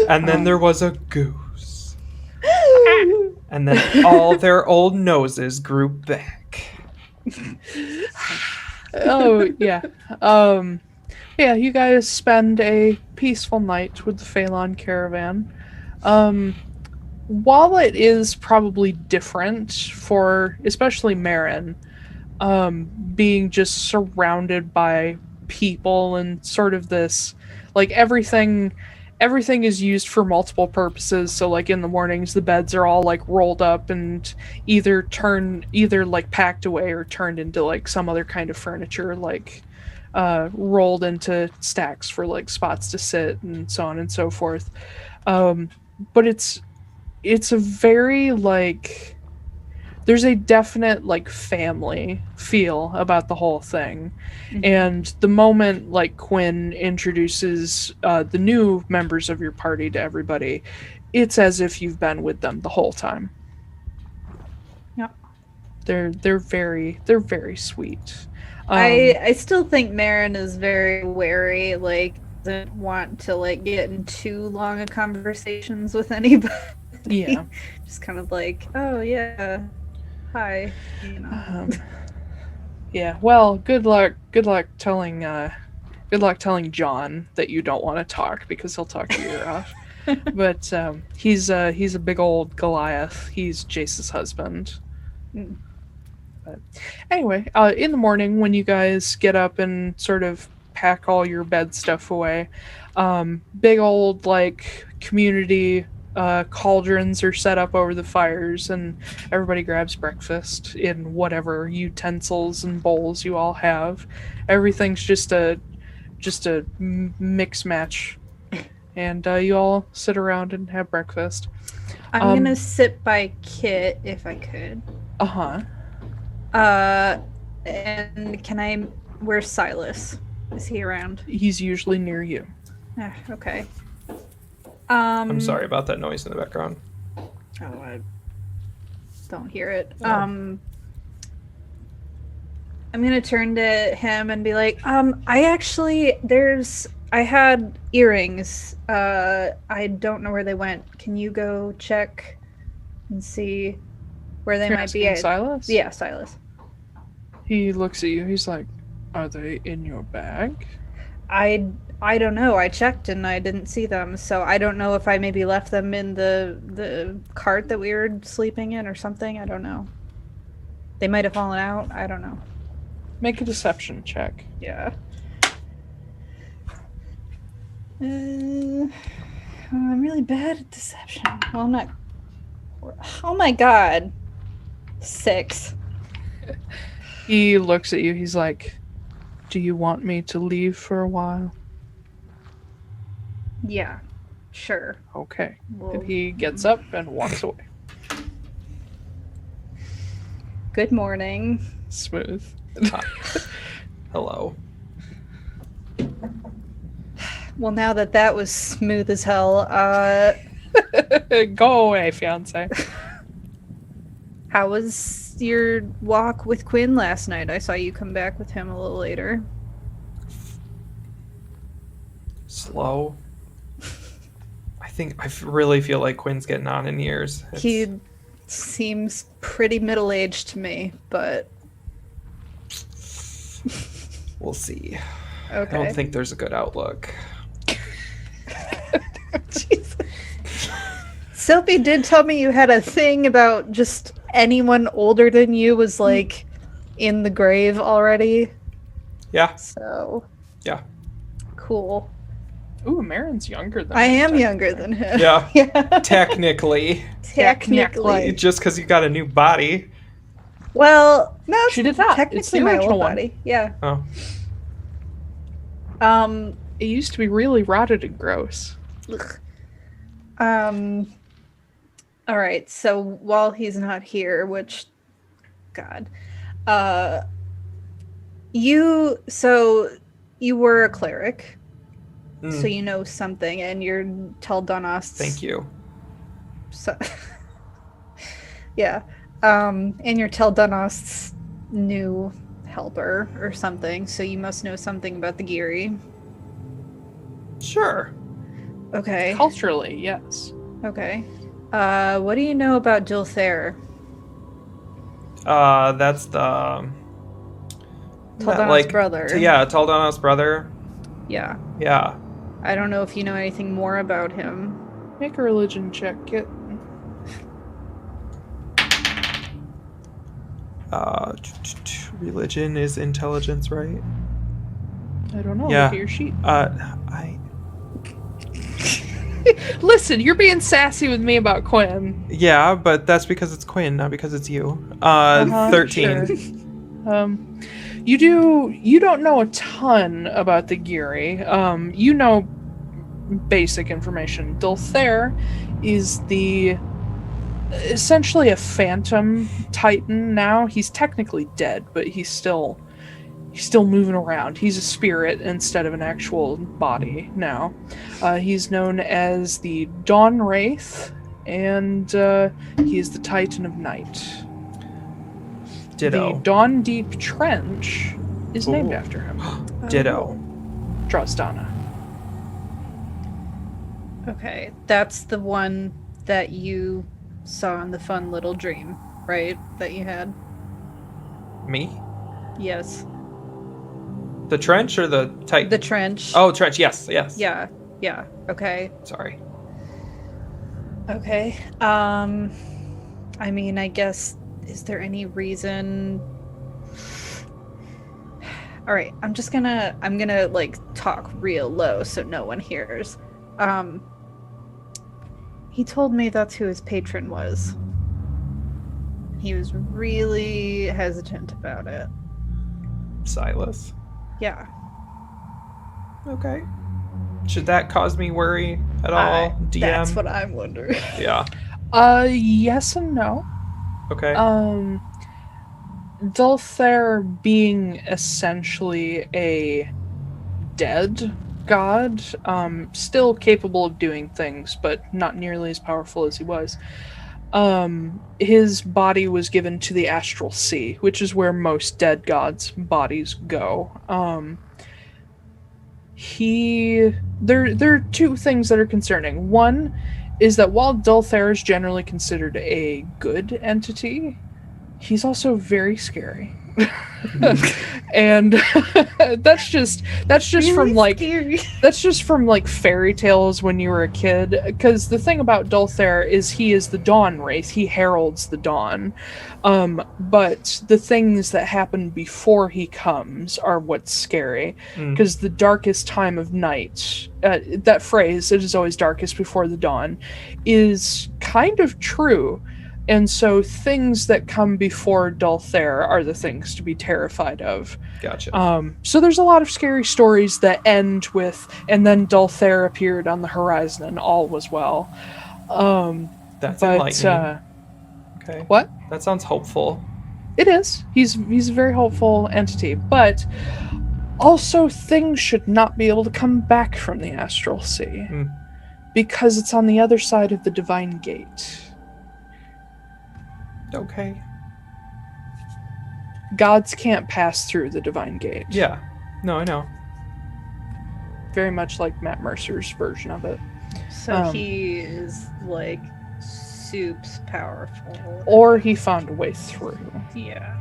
Speaker 3: And then there was a goose. And then all their old noses grew back.
Speaker 1: Oh, yeah. Yeah, you guys spend a peaceful night with the Faelan Caravan. While it is probably different for, especially Marin, being just surrounded by people and sort of this, like, everything is used for multiple purposes. So, like, in the mornings, the beds are all, like, rolled up and either like packed away or turned into, like, some other kind of furniture, like rolled into stacks for, like, spots to sit and so on and so forth. But it's a very, like, there's a definite, like, family feel about the whole thing. Mm-hmm. And the moment, like, Quinn introduces the new members of your party to everybody, it's as if you've been with them the whole time.
Speaker 2: Yeah.
Speaker 1: They're very sweet.
Speaker 2: I still think Marin is very wary, like, doesn't want to, like, get in too long of conversations with anybody.
Speaker 1: Yeah.
Speaker 2: Just kind of like, oh yeah, hi, you know.
Speaker 1: Yeah, well, good luck telling John that you don't want to talk, because he'll talk your ear off. But he's a big old Goliath. He's Jace's husband.
Speaker 2: Mm.
Speaker 1: But anyway, in the morning when you guys get up and sort of pack all your bed stuff away, big old, like, community cauldrons are set up over the fires, and everybody grabs breakfast in whatever utensils and bowls you all have. Everything's just a mix match, and you all sit around and have breakfast.
Speaker 2: I'm gonna sit by Kit if I could. And where's Silas? Is he around?
Speaker 1: He's usually near you.
Speaker 2: Okay.
Speaker 3: I'm sorry about that noise in the background.
Speaker 2: Oh, I don't hear it.
Speaker 3: Oh.
Speaker 2: I'm gonna turn to him and be like, I had earrings. I don't know where they went. Can you go check and see where they might be?
Speaker 1: Silas?
Speaker 2: Yeah, Silas.
Speaker 1: He looks at you. He's like, "Are they in your bag?"
Speaker 2: I don't know. I checked and I didn't see them, so I don't know if I maybe left them in the cart that we were sleeping in or something. I don't know. They might have fallen out. I don't know.
Speaker 1: Make a deception check.
Speaker 2: Yeah. I'm really bad at deception. Well, I'm not. Oh my god. 6.
Speaker 1: He looks at you. He's like, "Do you want me to leave for a while?"
Speaker 2: Yeah, sure.
Speaker 1: Okay.
Speaker 2: Well,
Speaker 1: and he gets up and walks away.
Speaker 2: Good morning.
Speaker 1: Smooth.
Speaker 3: Hello.
Speaker 2: Well, now that was smooth as hell,
Speaker 1: Go away, fiance.
Speaker 2: how was your walk with Quinn last night? I saw you come back with him a little later.
Speaker 3: Slow. I really feel like Quinn's getting on in years.
Speaker 2: He Seems pretty middle-aged to me, but
Speaker 3: We'll see.
Speaker 2: okay.
Speaker 3: I don't think there's a good outlook.
Speaker 2: Jesus. Sylfie did tell me you had a thing about just anyone older than you was like in the grave already.
Speaker 3: Yeah.
Speaker 2: So
Speaker 3: Yeah.
Speaker 2: cool.
Speaker 1: Ooh, Marin's younger than
Speaker 2: I
Speaker 1: me,
Speaker 2: am younger than him.
Speaker 3: Yeah.
Speaker 2: Yeah.
Speaker 3: Technically.
Speaker 2: Technically.
Speaker 3: Just because you got a new body.
Speaker 2: Well, no, it's
Speaker 1: She did not.
Speaker 2: technically
Speaker 1: It's the
Speaker 2: my
Speaker 1: original
Speaker 2: old
Speaker 1: one.
Speaker 2: body. Yeah.
Speaker 3: Oh.
Speaker 1: It used to be really rotted and gross.
Speaker 2: Ugh. All right, so while he's not here, which, God, you were a cleric, so you know something, and you're Tel'Danost's.
Speaker 3: Thank you.
Speaker 2: So, yeah, and you're Tel'Danost's new helper or something, so you must know something about the Geary.
Speaker 3: Sure.
Speaker 2: Okay.
Speaker 1: Culturally, yes.
Speaker 2: Okay. What do you know about Dulthair?
Speaker 3: That's the
Speaker 2: Tel'Danost's brother.
Speaker 3: Yeah, Tel'Danost's brother.
Speaker 2: Yeah.
Speaker 3: Yeah.
Speaker 2: I don't know if you know anything more about him.
Speaker 1: Make a religion check. Get
Speaker 3: Religion is intelligence, right?
Speaker 1: I don't know.
Speaker 3: Yeah.
Speaker 1: Look at your sheet.
Speaker 3: I
Speaker 1: Listen, you're being sassy with me about Quinn.
Speaker 3: Yeah, but that's because it's Quinn, not because it's you. 13.
Speaker 1: Sure. You don't know a ton about the Geary. You know basic information. Dulthair is essentially a phantom titan now. He's technically dead, but he's still moving around. He's a spirit instead of an actual body now. He's known as the Dawn Wraith, and he is the Titan of Night.
Speaker 3: Ditto.
Speaker 1: The Dawn Deep Trench is named after him.
Speaker 3: Ditto.
Speaker 1: Drozdana.
Speaker 2: Okay, that's the one that you saw in the fun little dream, right? That you had?
Speaker 3: Me?
Speaker 2: Yes.
Speaker 3: The trench or the Titan?
Speaker 2: The trench.
Speaker 3: Oh, trench. Yes.
Speaker 2: Yeah. Okay.
Speaker 3: Sorry.
Speaker 2: Okay. I mean, I guess, is there any reason? All right, I'm gonna like talk real low so no one hears. He told me that's who his patron was. He was really hesitant about it.
Speaker 3: Silas.
Speaker 2: Yeah.
Speaker 3: Okay. Should that cause me worry at all? DM?
Speaker 2: That's what I'm wondering.
Speaker 3: Yeah.
Speaker 1: Yes and no.
Speaker 3: Okay.
Speaker 1: Dulthair being essentially a dead god, still capable of doing things, but not nearly as powerful as he was. His body was given to the Astral Sea, which is where most dead gods' bodies go. There are two things that are concerning. One is that while Dulthair is generally considered a good entity, he's also very scary. And that's just
Speaker 2: Really
Speaker 1: from like fairy tales when you were a kid, because the thing about Dulthair is he is the Dawn Wraith. He heralds the dawn, but the things that happen before he comes are what's scary, because the darkest time of night, that phrase, it is always darkest before the dawn, is kind of true. And so things that come before Dulthair are the things to be terrified of.
Speaker 3: Gotcha.
Speaker 1: So there's a lot of scary stories that end with, and then Dulthair appeared on the horizon and all was well.
Speaker 3: That's enlightening. Okay.
Speaker 1: What?
Speaker 3: That sounds hopeful.
Speaker 1: It is. He's a very hopeful entity, but also things should not be able to come back from the Astral Sea because it's on the other side of the Divine Gate.
Speaker 3: Okay.
Speaker 1: Gods can't pass through the Divine Gate.
Speaker 3: Yeah. No, I know.
Speaker 1: Very much like Matt Mercer's version of it.
Speaker 2: So he is like soup's powerful.
Speaker 1: Or he found a way through.
Speaker 2: Yeah.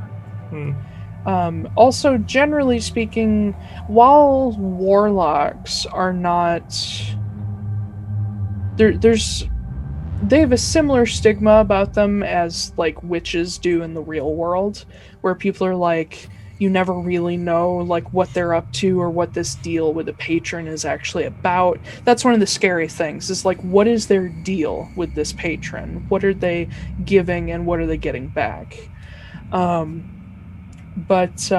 Speaker 1: Also, generally speaking, while warlocks are not... They have a similar stigma about them as, like, witches do in the real world, where people are like, you never really know, like, what they're up to or what this deal with the patron is actually about. That's one of the scary things, is, like, what is their deal with this patron? What are they giving and what are they getting back? But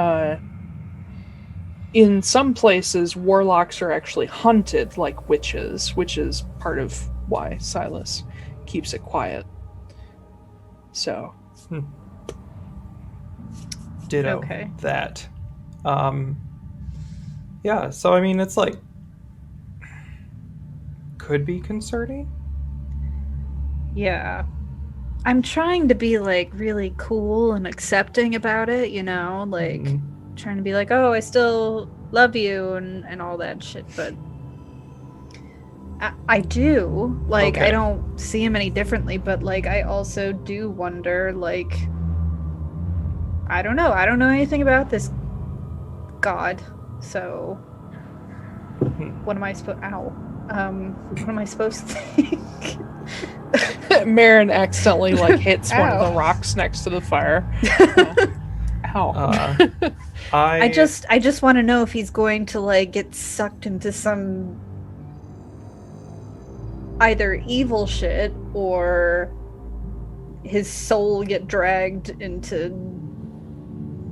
Speaker 1: in some places, warlocks are actually hunted like witches, which is part of why Silas keeps it quiet. So.
Speaker 3: Ditto
Speaker 2: Okay.
Speaker 3: that. Yeah, so I mean, it's like, could be concerning.
Speaker 2: Yeah. I'm trying to be, like, really cool and accepting about it, you know? Like, trying to be like, oh, I still love you and all that shit, but I do. Like,
Speaker 3: Okay.
Speaker 2: I don't see him any differently, but, like, I also do wonder, like, I don't know. I don't know anything about this god, so what am I supposed... Ow. What am I supposed to think?
Speaker 1: Marin accidentally, like, hits one of the rocks next to the fire. Ow.
Speaker 2: I just want to know if he's going to, like, get sucked into some either evil shit or his soul get dragged into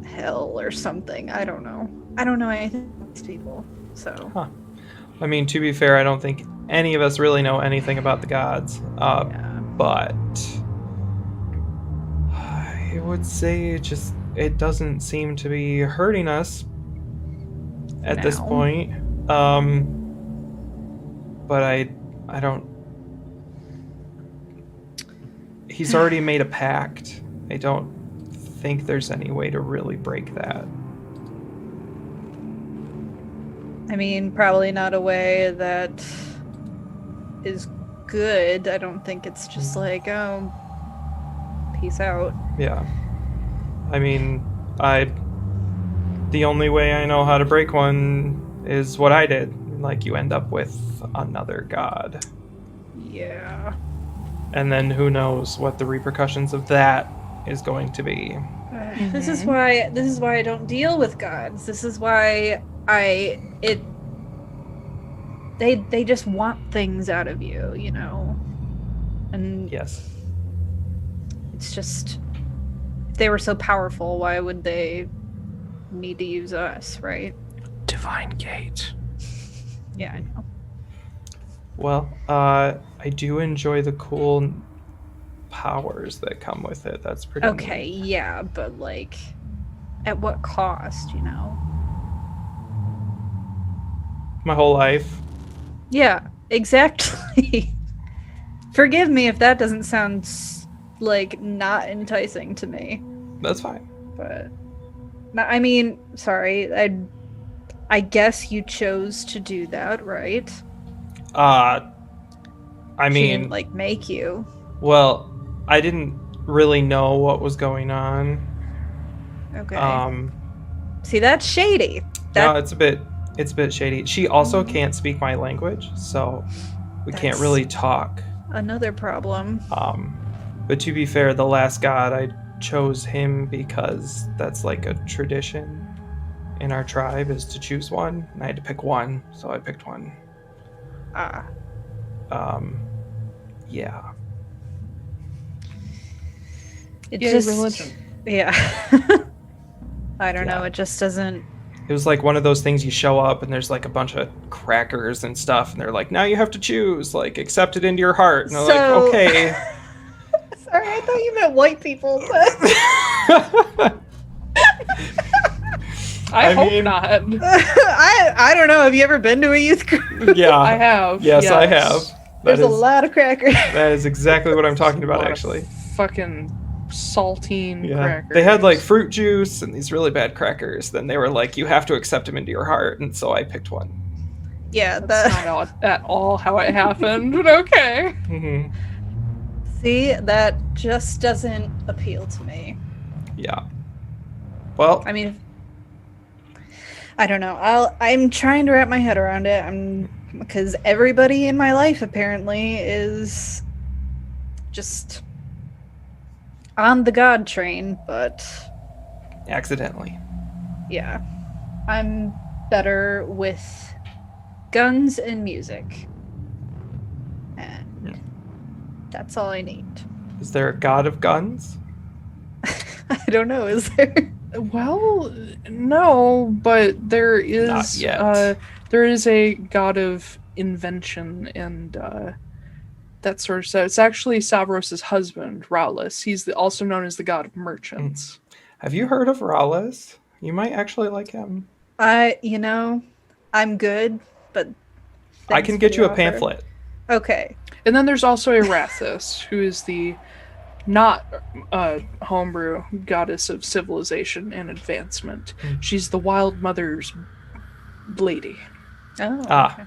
Speaker 2: hell or something. I don't know. I don't know anything about these people, so.
Speaker 3: Huh. I mean, to be fair, I don't think any of us really know anything about the gods. But I would say it doesn't seem to be hurting us at this point. But I don't... He's already made a pact. I don't think there's any way to really break that.
Speaker 2: I mean, probably not a way that is good. I don't think it's just like, oh, peace out.
Speaker 3: Yeah. I mean, the only way I know how to break one is what I did. Like, you end up with another god.
Speaker 2: Yeah.
Speaker 3: And then who knows what the repercussions of that is going to be.
Speaker 2: This is why I don't deal with gods. This is why they just want things out of you, you know. And
Speaker 3: yes,
Speaker 2: it's just, if they were so powerful, why would they need to use us, right?
Speaker 1: Divine Gate.
Speaker 2: Yeah, I know.
Speaker 3: Well, I do enjoy the cool powers that come with it. That's pretty
Speaker 2: okay,
Speaker 3: neat.
Speaker 2: Yeah, but like, at what cost, you know?
Speaker 3: My whole life.
Speaker 2: Yeah, exactly. Forgive me if that doesn't sound like not enticing to me.
Speaker 3: That's fine.
Speaker 2: But I mean, sorry, I guess you chose to do that, right?
Speaker 3: I
Speaker 2: She
Speaker 3: mean,
Speaker 2: didn't, like, make you.
Speaker 3: well, I didn't really know what was going on.
Speaker 2: Okay. See, that's shady.
Speaker 3: No, it's a bit shady. She also can't speak my language, so we can't
Speaker 2: That's
Speaker 3: really talk.
Speaker 2: another problem.
Speaker 3: But to be fair, the last god, I chose him because that's like a tradition in our tribe, is to choose one, and I had to pick one, so I picked one. Yeah.
Speaker 1: Religion.
Speaker 2: Yeah. I don't know, it just doesn't...
Speaker 3: It was like one of those things you show up and there's like a bunch of crackers and stuff, and they're like, now you have to choose, like, accept it into your heart. And they're like, okay.
Speaker 2: Sorry, I thought you meant white people, but...
Speaker 1: I hope not.
Speaker 2: I don't know. Have you ever been to a youth group?
Speaker 3: Yeah.
Speaker 1: I have.
Speaker 3: Yes, I have.
Speaker 2: There's a lot of crackers.
Speaker 3: That is exactly what I'm talking about, actually.
Speaker 1: Fucking saltine crackers.
Speaker 3: They had like fruit juice and these really bad crackers. Then they were like, you have to accept them into your heart. And so I picked one.
Speaker 2: Yeah,
Speaker 1: That's not at all how it happened, but okay.
Speaker 3: Mm-hmm.
Speaker 2: See, that just doesn't appeal to me.
Speaker 3: Yeah. Well,
Speaker 2: I mean, I don't know. I'm trying to wrap my head around it. Because everybody in my life apparently is just on the God train, but
Speaker 3: accidentally.
Speaker 2: yeah. I'm better with guns and music. And that's all I need.
Speaker 3: Is there a god of guns?
Speaker 2: I don't know, is there?
Speaker 1: Well, no, but there is
Speaker 3: Not yet.
Speaker 1: There is a god of invention and that sort of stuff. It's actually Savros' husband, Wallace. He's also known as the god of merchants.
Speaker 3: Have you heard of Wallace? You might actually like him.
Speaker 2: I'm good, but
Speaker 3: I can get you a pamphlet.
Speaker 2: Okay.
Speaker 1: And then there's also Erathis, who is the not homebrew goddess of civilization and advancement. She's the Wild Mother's lady.
Speaker 2: Oh.
Speaker 3: Ah.
Speaker 2: Okay.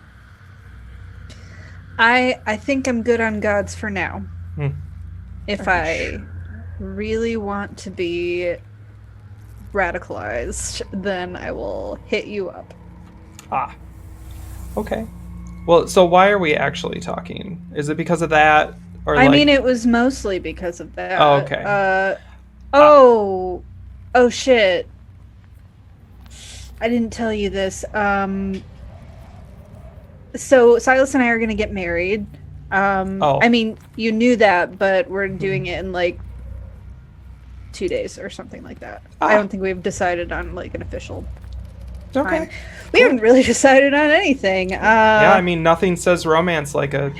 Speaker 2: I think I'm good on gods for now. If I really want to be radicalized, then I will hit you up.
Speaker 3: Ah. Okay. Well, so why are we actually talking? Is it because of that? Or
Speaker 2: I mean, it was mostly because of that.
Speaker 3: Oh, okay.
Speaker 2: Oh shit. I didn't tell you this. So Silas and I are going to get married. I mean, you knew that, but we're doing it in like 2 days or something like that. I don't think we've decided on like an official time. We haven't really decided on anything.
Speaker 3: Yeah, I mean, nothing says romance like a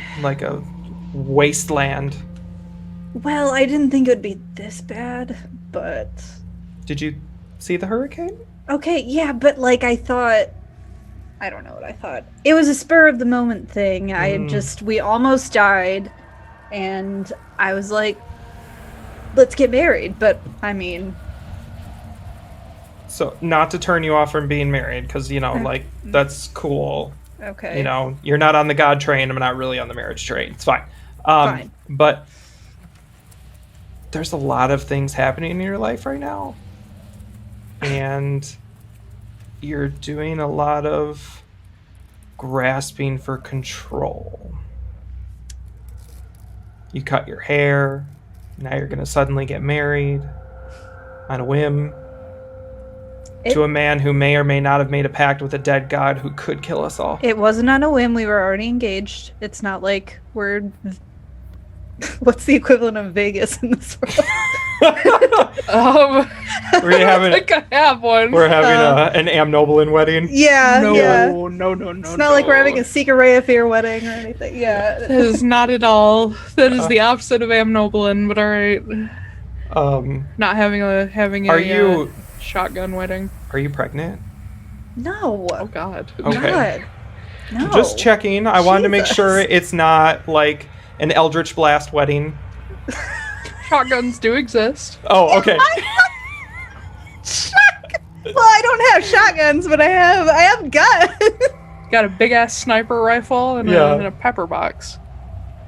Speaker 3: wasteland.
Speaker 2: Well, I didn't think it would be this bad, but...
Speaker 3: Did you see the hurricane?
Speaker 2: Okay, yeah, but like I thought... I don't know what I thought. It was a spur of the moment thing. We almost died, and I was like, let's get married, but I mean...
Speaker 3: So, not to turn you off from being married, because, like, that's cool.
Speaker 2: Okay.
Speaker 3: You're not on the God train, I'm not really on the marriage train. It's fine.
Speaker 2: Fine.
Speaker 3: But there's a lot of things happening in your life right now. And you're doing a lot of grasping for control. You cut your hair. Now you're going to suddenly get married on a whim. To a man who may or may not have made a pact with a dead god who could kill us all.
Speaker 2: It wasn't on a whim. We were already engaged. It's not like we're... What's the equivalent of Vegas in this world?
Speaker 3: I
Speaker 1: think I have one.
Speaker 3: We're having an Amnoblin wedding.
Speaker 2: Yeah,
Speaker 1: no,
Speaker 2: yeah.
Speaker 1: No.
Speaker 2: It's not like we're having a Seeker Rayafir wedding or anything. Yeah.
Speaker 1: That is not at all. That is the opposite of Amnoblin, but alright. Not having a shotgun wedding.
Speaker 3: Are you pregnant?
Speaker 2: No.
Speaker 1: Oh God.
Speaker 3: Okay.
Speaker 2: God. No.
Speaker 3: Just checking. I wanted to make sure it's not like an Eldritch Blast wedding.
Speaker 1: Shotguns do exist.
Speaker 3: Oh, okay.
Speaker 2: Well, I don't have shotguns, but I have guns.
Speaker 1: Got a big ass sniper rifle and a pepper box.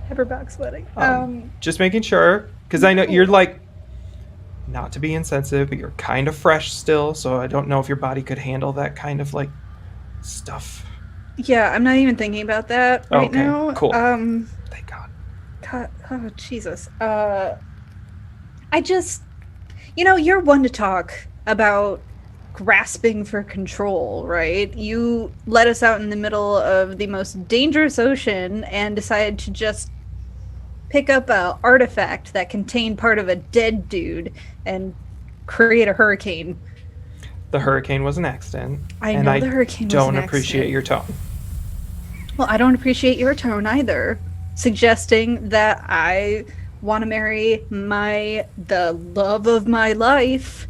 Speaker 2: Pepper box wedding.
Speaker 3: Just making sure, because I know you're like, not to be insensitive, but you're kind of fresh still, so I don't know if your body could handle that kind of like stuff.
Speaker 2: Yeah, I'm not even thinking about that right now.
Speaker 3: Cool. Thank God.
Speaker 2: Oh, Jesus. I just, you're one to talk about grasping for control, right? You let us out in the middle of the most dangerous ocean and decided to just pick up a artifact that contained part of a dead dude and create a hurricane.
Speaker 3: The hurricane was an accident.
Speaker 2: I know the hurricane was an accident.
Speaker 3: Don't appreciate your tone.
Speaker 2: Well, I don't appreciate your tone either. Suggesting that I want to marry the love of my life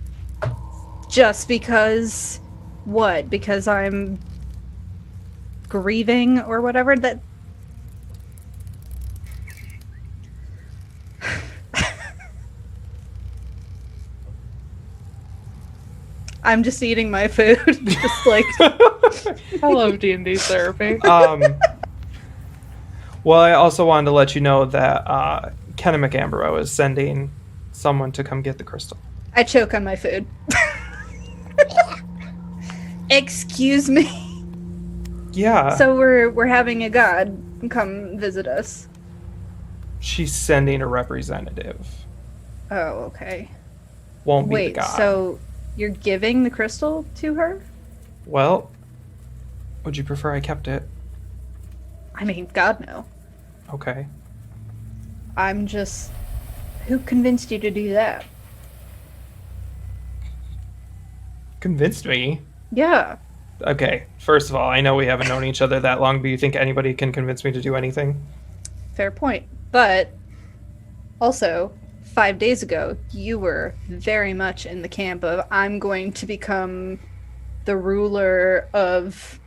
Speaker 2: just because what? Because I'm grieving or whatever? That I'm just eating my food. Just like
Speaker 1: I love D&D therapy.
Speaker 3: Well, I also wanted to let you know that Kenna McAmbro is sending someone to come get the crystal.
Speaker 2: I choke on my food. Excuse me.
Speaker 3: Yeah.
Speaker 2: So we're having a god come visit us.
Speaker 3: She's sending a representative.
Speaker 2: Oh, okay.
Speaker 3: Won't be
Speaker 2: Wait,
Speaker 3: the god.
Speaker 2: so you're giving the crystal to her?
Speaker 3: Well, would you prefer I kept it?
Speaker 2: I mean, God, no.
Speaker 3: Okay.
Speaker 2: I'm just... Who convinced you to do that?
Speaker 3: Convinced me?
Speaker 2: Yeah.
Speaker 3: Okay, first of all, I know we haven't known each other that long, but you think anybody can convince me to do anything?
Speaker 2: Fair point. But also, 5 days ago, you were very much in the camp of, I'm going to become the ruler of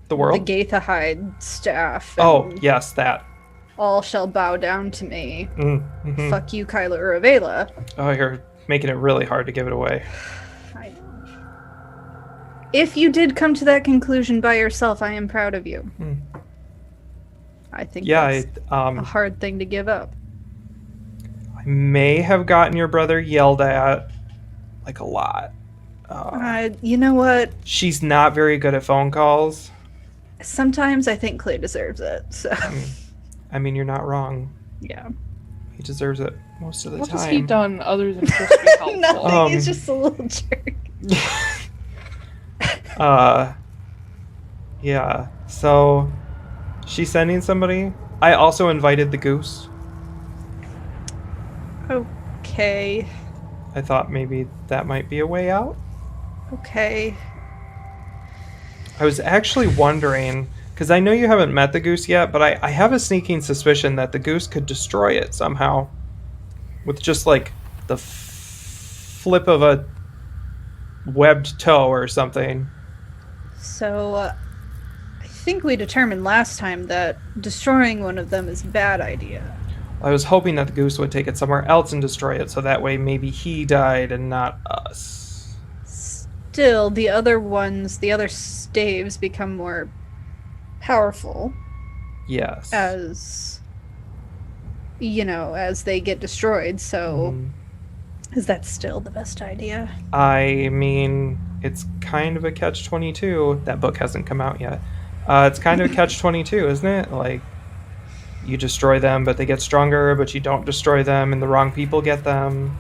Speaker 3: The world?
Speaker 2: the Gaithahide staff.
Speaker 3: Oh,
Speaker 2: and
Speaker 3: yes, that.
Speaker 2: all shall bow down to me.
Speaker 3: Mm-hmm.
Speaker 2: Fuck you, Kyla Uravela.
Speaker 3: Oh, you're making it really hard to give it away.
Speaker 2: I know. If you did come to that conclusion by yourself, I am proud of you.
Speaker 3: Mm.
Speaker 2: I think
Speaker 3: Yeah,
Speaker 2: that's a hard thing to give up.
Speaker 3: I may have gotten your brother yelled at, like, a lot.
Speaker 2: You know what?
Speaker 3: She's not very good at phone calls.
Speaker 2: Sometimes I think Clay deserves it. So,
Speaker 3: I mean, you're not wrong.
Speaker 2: yeah.
Speaker 3: He deserves it most of the
Speaker 1: What
Speaker 3: time.
Speaker 1: has he done other than just be helpful?
Speaker 2: Nothing. He's just a little jerk.
Speaker 3: Yeah. So, she's sending somebody. I also invited the goose.
Speaker 2: Okay.
Speaker 3: I thought maybe that might be a way out.
Speaker 2: Okay.
Speaker 3: I was actually wondering, because I know you haven't met the goose yet, but I have a sneaking suspicion that the goose could destroy it somehow. With just, like, the flip of a webbed toe or something.
Speaker 2: So, I think we determined last time that destroying one of them is a bad idea.
Speaker 3: I was hoping that the goose would take it somewhere else and destroy it, so that way maybe he died and not us.
Speaker 2: Still, the other staves become more powerful
Speaker 3: Yes.
Speaker 2: as they get destroyed, so is that still the best idea?
Speaker 3: I mean, it's kind of a catch-22. That book hasn't come out yet. It's kind of a catch-22, isn't it? Like, you destroy them, but they get stronger, but you don't destroy them, and the wrong people get them.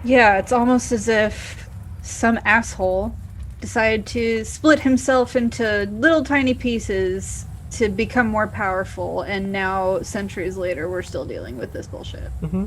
Speaker 2: Yeah, it's almost as if some asshole decided to split himself into little tiny pieces to become more powerful, and now, centuries later, we're still dealing with this bullshit.
Speaker 3: Mm-hmm.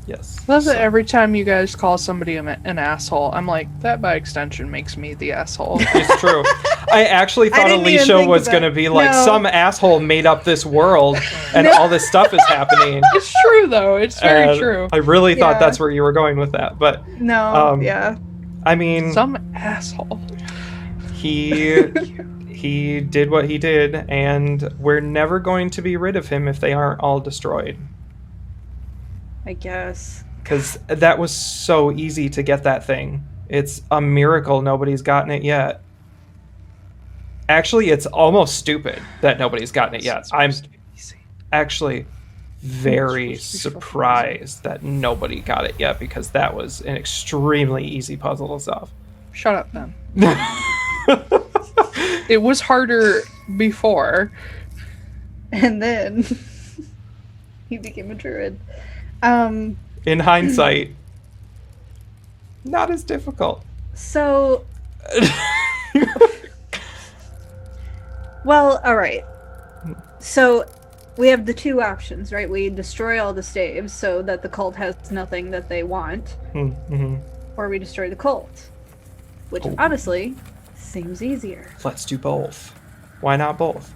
Speaker 3: Yes.
Speaker 1: That's it. Every time you guys call somebody an asshole, I'm like, that by extension makes me the asshole.
Speaker 3: It's true. I actually thought
Speaker 2: didn't even
Speaker 3: Alicia
Speaker 2: think
Speaker 3: was
Speaker 2: of
Speaker 3: going to
Speaker 2: that.
Speaker 3: be like,
Speaker 2: No.
Speaker 3: some asshole made up this world, and all this stuff is happening.
Speaker 1: It's true, though. It's very
Speaker 3: And
Speaker 1: true.
Speaker 3: I really thought
Speaker 2: Yeah.
Speaker 3: that's where you were going with that, but
Speaker 2: No, yeah.
Speaker 3: I mean,
Speaker 1: Some asshole.
Speaker 3: he did what he did, and we're never going to be rid of him if they aren't all destroyed.
Speaker 2: I guess.
Speaker 3: Because that was so easy to get that thing. It's a miracle nobody's gotten it yet. Actually, it's almost stupid that nobody's gotten it yet. I'm actually very surprised that nobody got it yet, because that was an extremely easy puzzle to solve.
Speaker 1: Shut up, then. It was harder before.
Speaker 2: And then he became a druid.
Speaker 3: In hindsight, not as difficult.
Speaker 2: So, well, all right. So we have the two options, right? We destroy all the staves so that the cult has nothing that they want,
Speaker 3: Mm-hmm.
Speaker 2: or we destroy the cult, which
Speaker 3: Oh.
Speaker 2: honestly seems easier.
Speaker 3: Let's do both. Why not both?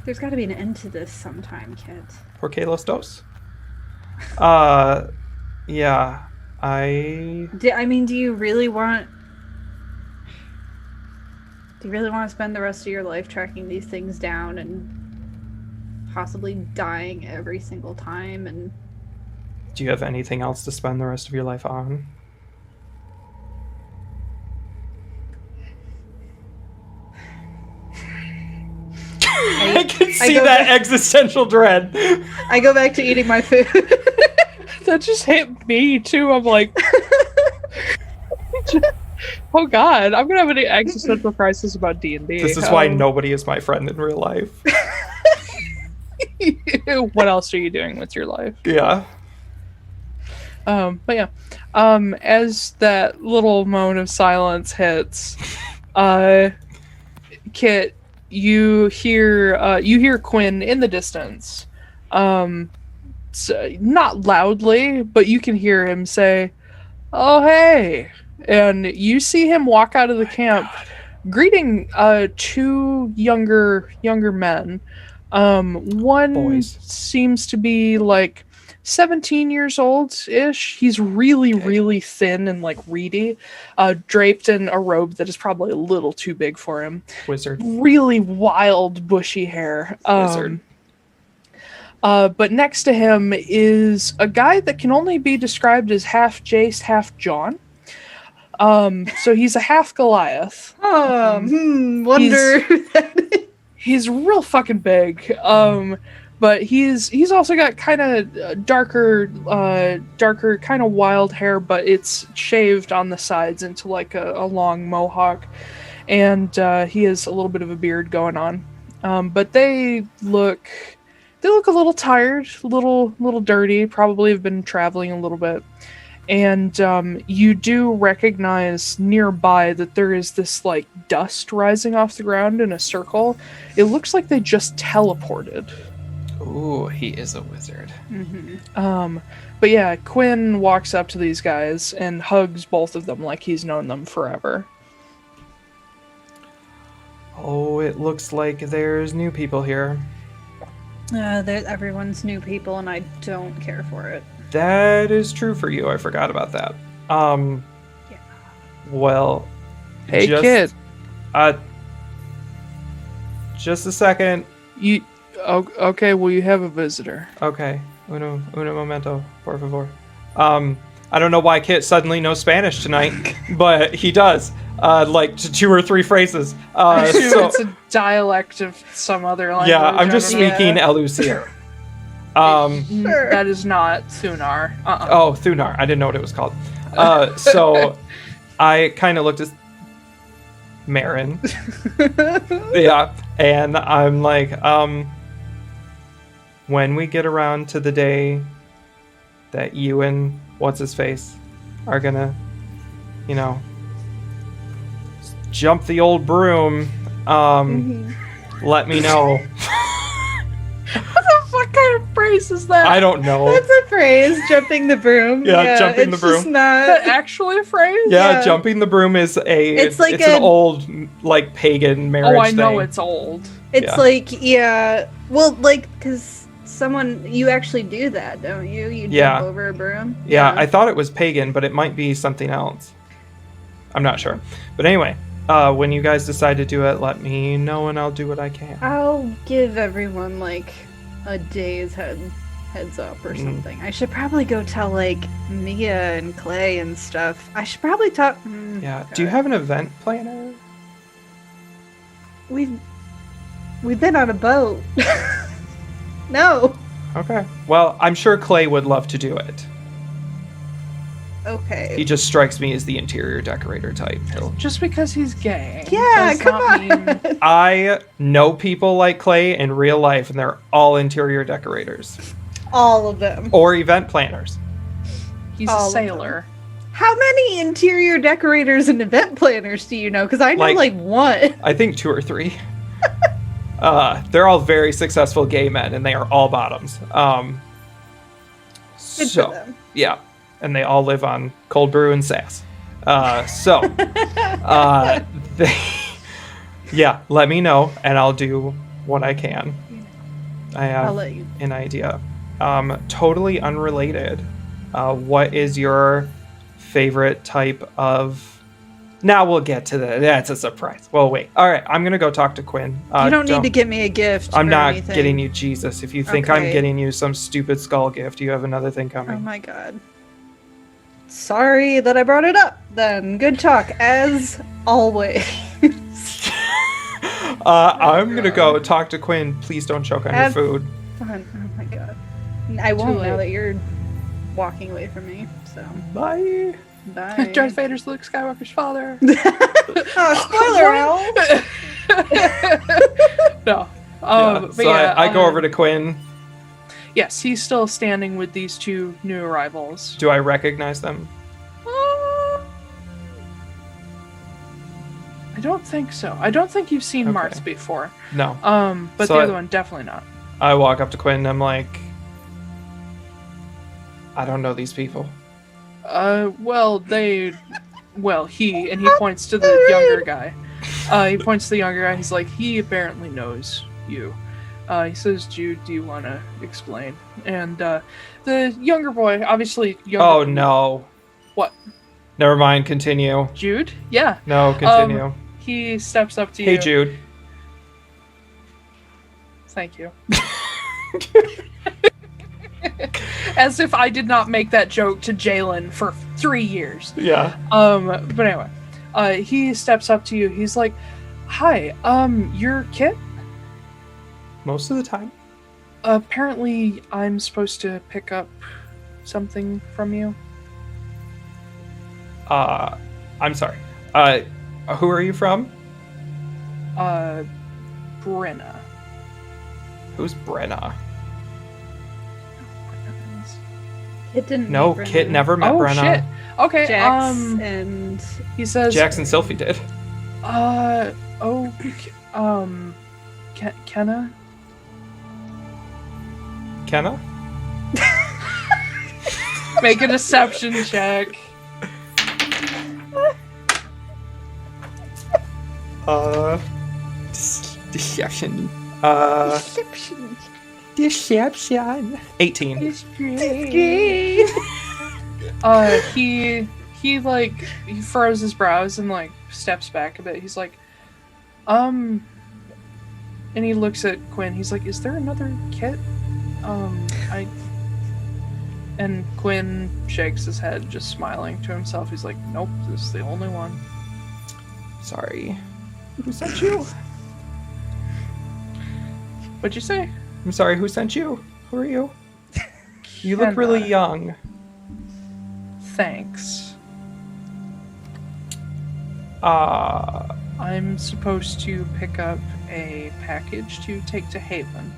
Speaker 2: There's got to be an end to this sometime, kid.
Speaker 3: Por qué los dos? Yeah.
Speaker 2: Do you really want to spend the rest of your life tracking these things down and possibly dying every single time? And
Speaker 3: Do you have anything else to spend the rest of your life on? I can see that existential dread.
Speaker 2: I go back to eating my food.
Speaker 1: That just hit me too. I'm like, oh god, I'm gonna have an existential crisis about D&D.
Speaker 3: This is why nobody is my friend in real life.
Speaker 1: What else are you doing with your life?
Speaker 3: Yeah.
Speaker 1: But yeah, as that little moan of silence hits, Kit, you hear Quinn in the distance. So, not loudly, but you can hear him say, "Oh hey," and you see him walk out of the camp, greeting two younger men. One
Speaker 3: Boys.
Speaker 1: seems to be like 17 years old-ish. He's really thin and like reedy, draped in a robe that is probably a little too big for him.
Speaker 3: Wizard.
Speaker 1: Really wild, bushy hair.
Speaker 3: Wizard.
Speaker 1: But next to him is a guy that can only be described as half Jace, half John. So he's a half Goliath.
Speaker 2: Wonder who that is.
Speaker 1: He's real fucking big. But he's also got kind of darker kind of wild hair, but it's shaved on the sides into like a long mohawk, and he has a little bit of a beard going on. But they look a little tired, a little dirty. Probably have been traveling a little bit, and you do recognize nearby that there is this like dust rising off the ground in a circle. It looks like they just teleported.
Speaker 3: Ooh, he is a wizard.
Speaker 1: Mm-hmm. But yeah, Quinn walks up to these guys and hugs both of them like he's known them forever.
Speaker 3: Oh, it looks like there's new people here.
Speaker 2: Everyone's new people, and I don't care for it.
Speaker 3: That is true for you. I forgot about that.
Speaker 2: Yeah.
Speaker 3: Well,
Speaker 1: Hey, kid.
Speaker 3: Just a second.
Speaker 1: Okay, well, you have a visitor.
Speaker 3: Okay. Uno momento, por favor. I don't know why Kit suddenly knows Spanish tonight, but he does. Like 2 or 3 phrases.
Speaker 1: It's a dialect of some other language.
Speaker 3: Yeah, I'm just
Speaker 1: I don't know.
Speaker 3: speaking ELUSIR.
Speaker 2: Sure.
Speaker 1: That is not Thunar.
Speaker 3: Oh, Thunar. I didn't know what it was called. So I kind of looked at MARIN. Yeah, and I'm like, when we get around to the day that you and what's-his-face are gonna, jump the old broom, let me know.
Speaker 1: What kind of phrase is that?
Speaker 3: I don't know.
Speaker 2: That's a phrase, jumping the broom.
Speaker 3: Yeah, jumping the broom.
Speaker 2: Just
Speaker 1: Is that
Speaker 2: not...
Speaker 1: actually a phrase?
Speaker 3: Yeah, jumping the broom is it's an old, like, pagan marriage
Speaker 1: Oh, I know
Speaker 3: thing.
Speaker 1: it's old.
Speaker 2: It's
Speaker 3: Yeah.
Speaker 2: like, yeah. Well, like, because you actually do that, don't you? You
Speaker 3: Yeah.
Speaker 2: jump over a broom?
Speaker 3: Yeah, I thought it was pagan, but it might be something else. I'm not sure. But anyway, when you guys decide to do it, let me know and I'll do what I can.
Speaker 2: I'll give everyone, like, a day's heads up or something. I should probably go tell, like, Mia and Clay and stuff. I should probably talk...
Speaker 3: Yeah. Do you have an event planner?
Speaker 2: We've been on a boat. No.
Speaker 3: Okay. Well, I'm sure Clay would love to do it.
Speaker 2: Okay.
Speaker 3: He just strikes me as the interior decorator type.
Speaker 1: Just because he's gay.
Speaker 2: Yeah,
Speaker 1: does
Speaker 2: come
Speaker 1: not
Speaker 2: on.
Speaker 1: mean-
Speaker 3: I know people like Clay in real life, and they're all interior decorators.
Speaker 2: All of them.
Speaker 3: Or event planners.
Speaker 1: He's
Speaker 2: All
Speaker 1: a
Speaker 2: of
Speaker 1: sailor.
Speaker 2: How many interior decorators and event planners do you know? Because I know, like, one.
Speaker 3: I think 2 or 3. They're all very successful gay men, and they are all bottoms.
Speaker 2: Good for them.
Speaker 3: Yeah. And they all live on cold brew and sass. Yeah, let me know, and I'll do what I can. I
Speaker 2: I'll
Speaker 3: have
Speaker 2: let you.
Speaker 3: an idea. Totally unrelated. What is your favorite type of... Now we'll get to that's a surprise. Well, wait. All right, I'm going to go talk to Quinn.
Speaker 2: You don't need to get me a gift.
Speaker 3: I'm
Speaker 2: or
Speaker 3: not
Speaker 2: anything.
Speaker 3: getting you Jesus. If you think I'm
Speaker 2: Okay.
Speaker 3: getting you some stupid skull gift, you have another thing coming.
Speaker 2: Oh my god. Sorry that I brought it up then. Good talk, as always.
Speaker 3: I'm gonna go talk to Quinn. Please don't choke on your food.
Speaker 4: Fun. Oh my god. I won't now that you're walking away from me. So
Speaker 3: Bye.
Speaker 4: bye.
Speaker 1: Darth Vader's Luke Skywalker's father.
Speaker 4: Oh, spoiler!
Speaker 1: No. But
Speaker 3: So
Speaker 1: yeah,
Speaker 3: I go over to Quinn.
Speaker 1: Yes, he's still standing with these two new arrivals.
Speaker 3: Do I recognize them?
Speaker 1: I don't think so. I don't think you've seen
Speaker 3: Okay.
Speaker 1: Marth before.
Speaker 3: No.
Speaker 1: But
Speaker 3: So
Speaker 1: the other one, definitely not.
Speaker 3: I walk up to Quinn and I'm like, I don't know these people.
Speaker 1: He points to the younger guy. He points to the younger guy. He's like, he apparently knows you. He says, Jude, do you want to explain? And the younger boy, obviously younger.
Speaker 3: Oh, no.
Speaker 1: What?
Speaker 3: Never mind, continue.
Speaker 1: Jude? Yeah.
Speaker 3: No, continue.
Speaker 1: He steps up to you.
Speaker 3: Hey, Jude.
Speaker 1: Thank you. As if I did not make that joke to Jalen for 3 years.
Speaker 3: Yeah.
Speaker 1: But anyway, he steps up to you. He's like, "Hi, you're Kit?
Speaker 3: Most of the time.
Speaker 1: Apparently, I'm supposed to pick up something from you."
Speaker 3: I'm sorry. Who are you from?
Speaker 1: Brenna.
Speaker 3: Who's Brenna?
Speaker 4: Kit didn't
Speaker 3: No,
Speaker 4: meet
Speaker 3: Kit
Speaker 4: Brenna.
Speaker 3: never met
Speaker 1: Oh
Speaker 3: Brenna.
Speaker 1: shit. Okay.
Speaker 4: Jax and
Speaker 1: he says,
Speaker 3: Jackson Sylfie did.
Speaker 1: Kenna.
Speaker 3: Kenna?
Speaker 1: Make a deception check.
Speaker 3: Deception.
Speaker 4: Deception.
Speaker 3: Deception. 18.
Speaker 1: It's great. He furrows his brows and like steps back a bit. He's like, and he looks at Quinn. He's like, is there another Kit? And Quinn shakes his head, just smiling to himself. He's like, nope, this is the only one.
Speaker 3: Sorry. Who sent you?
Speaker 1: What'd you say?
Speaker 3: I'm sorry, who sent you? Who are you? You look
Speaker 1: Kenna.
Speaker 3: really young.
Speaker 1: Thanks.
Speaker 3: Uh,
Speaker 1: I'm supposed to pick up a package to take to Haven.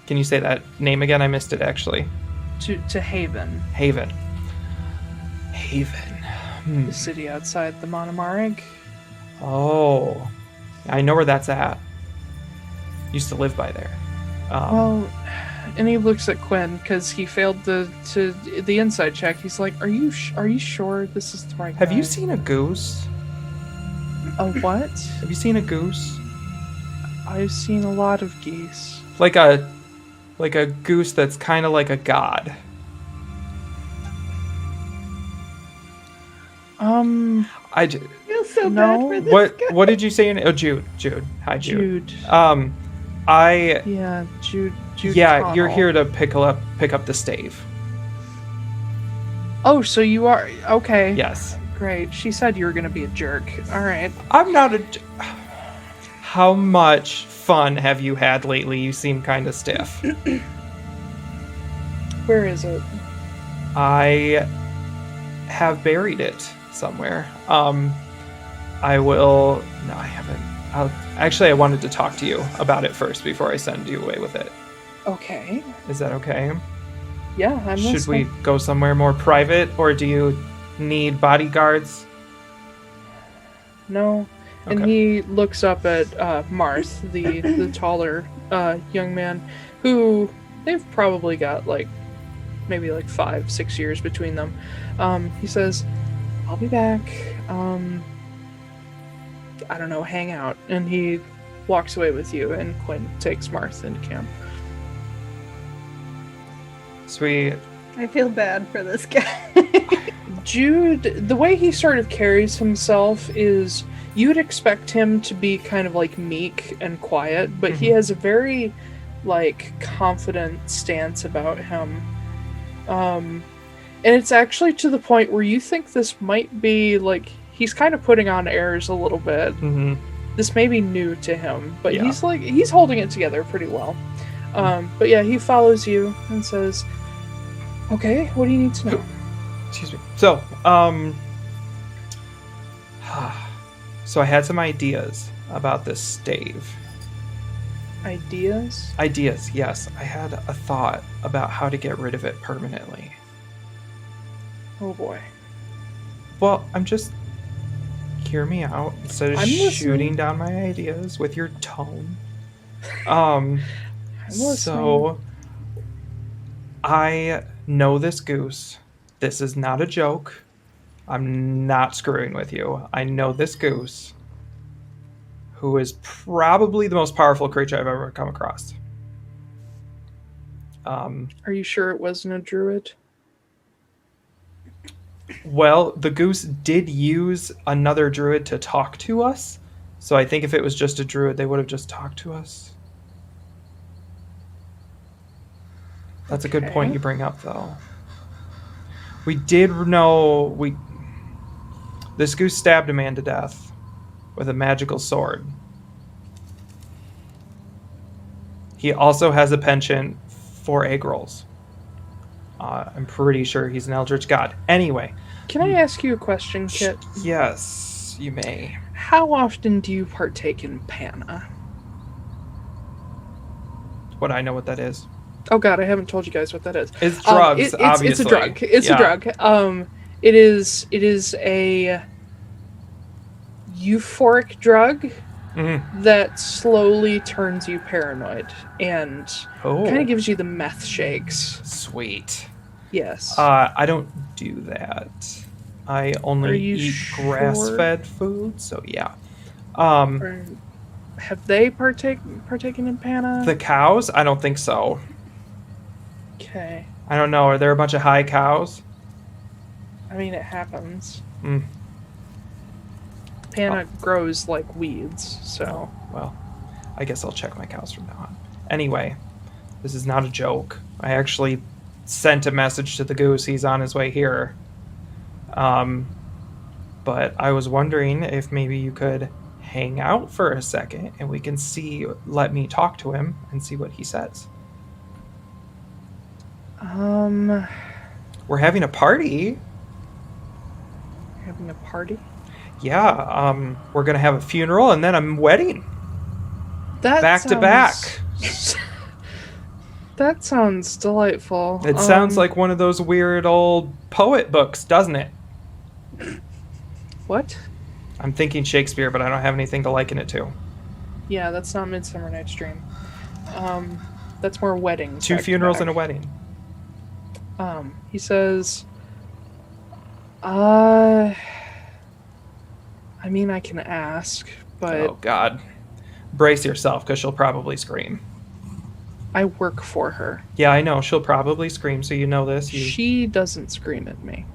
Speaker 3: can you say that name again? I missed it, actually.
Speaker 1: To Haven,
Speaker 3: Haven. Haven.
Speaker 1: the city outside the Monomarig.
Speaker 3: Oh. I know where that's at. Used to live by there.
Speaker 1: Well, and he looks at Quinn because he failed the inside check. He's like, "Are you sure this is the right
Speaker 3: Have
Speaker 1: guy?"
Speaker 3: you seen a goose?
Speaker 1: A what?
Speaker 3: Have you seen a goose?
Speaker 1: I've seen a lot of geese.
Speaker 3: Like a goose that's kind of like a god. I
Speaker 4: feel so
Speaker 1: No.
Speaker 4: bad for this guy.
Speaker 3: what did you say? Jude. Hi, Jude.
Speaker 1: Jude.
Speaker 3: I
Speaker 1: Yeah, Jude.
Speaker 3: yeah, you're
Speaker 1: Connell.
Speaker 3: here to pick up the stave.
Speaker 1: Oh, so you are okay.
Speaker 3: Yes.
Speaker 1: Great. She said you were gonna be a jerk. All right.
Speaker 3: I'm not a. How much fun have you had lately? You seem kind of stiff.
Speaker 1: Where is it?
Speaker 3: I have buried it somewhere. I will. No, I haven't. I wanted to talk to you about it first before I send you away with it.
Speaker 1: Okay.
Speaker 3: Is that okay?
Speaker 1: Yeah, I'm
Speaker 3: Should we
Speaker 1: listening.
Speaker 3: go somewhere more private, or do you need bodyguards?
Speaker 1: No. And
Speaker 3: Okay.
Speaker 1: he looks up at Marth, the taller young man, who they've probably got maybe 5-6 years between them. He says, "I'll be back. I don't know, hang out." And he walks away with you, and Quinn takes Marth into camp.
Speaker 3: Sweet.
Speaker 4: I feel bad for this guy.
Speaker 1: Jude, the way he sort of carries himself is, you'd expect him to be kind of meek and quiet, but he has a very confident stance about him. And it's actually to the point where you think this might be he's kind of putting on airs a little bit.
Speaker 3: Mm-hmm.
Speaker 1: This may be new to him, but
Speaker 3: Yeah.
Speaker 1: he's holding it together pretty well. But yeah, he follows you and says, "Okay, what do you need to know?"
Speaker 3: Excuse me. So, so I had some ideas about this stave.
Speaker 1: Ideas?
Speaker 3: Ideas, yes. I had a thought about how to get rid of it permanently.
Speaker 1: Oh boy.
Speaker 3: Well, hear me out instead of
Speaker 1: I'm listening.
Speaker 3: shooting down my ideas with your tone.
Speaker 1: listening.
Speaker 3: So I know this goose. This is not a joke. I'm not screwing with you. I know this goose, who is probably the most powerful creature I've ever come across.
Speaker 1: Are you sure it wasn't a druid?
Speaker 3: Well, the goose did use another druid to talk to us, so I think if it was just a druid, they would have just talked to us. That's a good point you bring up, though. We did know this goose stabbed a man to death with a magical sword. He also has a penchant for egg rolls. I'm pretty sure he's an eldritch god. Anyway.
Speaker 1: Can I ask you a question, Kit?
Speaker 3: Yes, you may.
Speaker 1: How often do you partake in Pana?
Speaker 3: Would I know what that is?
Speaker 1: Oh god, I haven't told you guys what that is.
Speaker 3: It's drugs, obviously.
Speaker 1: It's a drug. It's a drug. It is a euphoric drug that slowly turns you paranoid and kind of gives you the meth shakes.
Speaker 3: Sweet.
Speaker 1: Yes.
Speaker 3: I don't do that. I only eat grass-fed food, so yeah.
Speaker 1: Have they partaken in Pana?
Speaker 3: The cows? I don't think so.
Speaker 1: Okay.
Speaker 3: I don't know. Are there a bunch of high cows?
Speaker 1: I mean, it happens.
Speaker 3: Mm.
Speaker 1: Pana grows like weeds, so...
Speaker 3: Well, I guess I'll check my cows from now on. Anyway, this is not a joke. I actually sent a message to the goose. He's on his way here. But I was wondering if maybe you could hang out for a second and we can let me talk to him and see what he says. We're having a party.
Speaker 1: Having a party?
Speaker 3: Yeah, we're gonna have a funeral and then a wedding. Back to back.
Speaker 1: That sounds delightful.
Speaker 3: It sounds like one of those weird old poet books, doesn't it?
Speaker 1: What?
Speaker 3: I'm thinking Shakespeare, but I don't have anything to liken it to.
Speaker 1: Yeah, that's not Midsummer Night's Dream. That's more weddings.
Speaker 3: Two funerals and a wedding.
Speaker 1: He says, I mean, I can ask, but...
Speaker 3: Oh, God. Brace yourself, because she'll probably scream.
Speaker 1: I work for her.
Speaker 3: Yeah, I know. She'll probably scream, so you know this.
Speaker 1: She doesn't scream at me.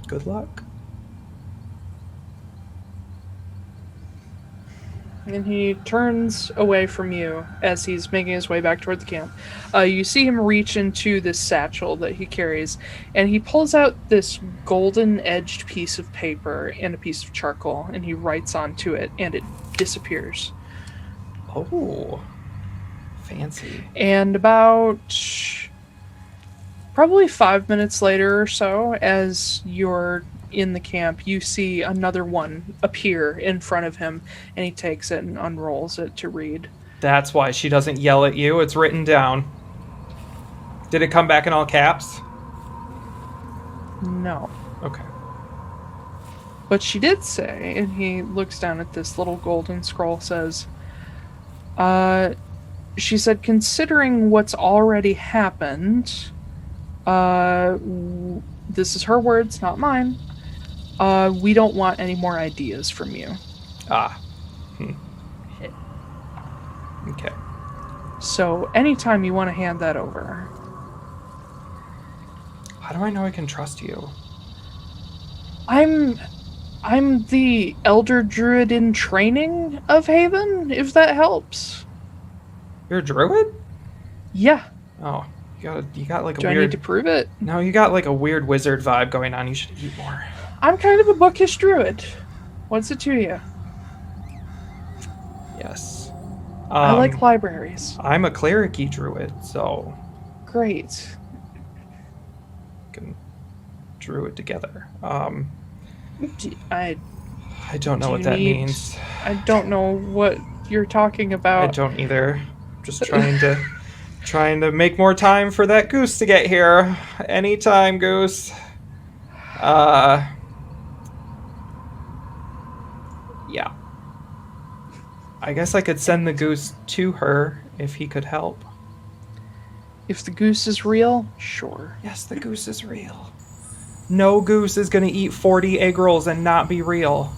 Speaker 3: Good luck.
Speaker 1: And he turns away from you as he's making his way back toward the camp. You see him reach into this satchel that he carries, and he pulls out this golden-edged piece of paper and a piece of charcoal, and he writes onto it, and it disappears.
Speaker 3: Oh, fancy.
Speaker 1: And about probably 5 minutes later or so, as you're in the camp, you see another one appear in front of him, and he takes it and unrolls it to read.
Speaker 3: That's why she doesn't yell at you. It's written down. Did it come back in all caps?
Speaker 1: No.
Speaker 3: Okay.
Speaker 1: But she did say, and he looks down at this little golden scroll, says, she said, considering what's already happened, this is her words, not mine, we don't want any more ideas from you.
Speaker 3: Okay.
Speaker 1: So anytime you want to hand that over.
Speaker 3: How do I know I can trust you?
Speaker 1: I'm the elder druid in training of Haven, if that helps.
Speaker 3: You're a druid?
Speaker 1: Yeah.
Speaker 3: Oh, you got like a
Speaker 1: Do
Speaker 3: weird...
Speaker 1: I need to prove it?
Speaker 3: No, you got like a weird wizard vibe going on. You should eat more.
Speaker 1: I'm kind of a bookish druid. What's it to you?
Speaker 3: Yes.
Speaker 1: I like libraries.
Speaker 3: I'm a cleric-y druid, so...
Speaker 1: Great.
Speaker 3: Can druid together.
Speaker 1: I
Speaker 3: don't know what that means.
Speaker 1: I don't know what you're talking about.
Speaker 3: I don't either. Just trying to make more time for that goose to get here. Anytime, goose. Yeah. I guess I could send the goose to her if he could help.
Speaker 1: If the goose is real, sure.
Speaker 3: Yes, the goose is real. No goose is gonna eat 40 egg rolls and not be real.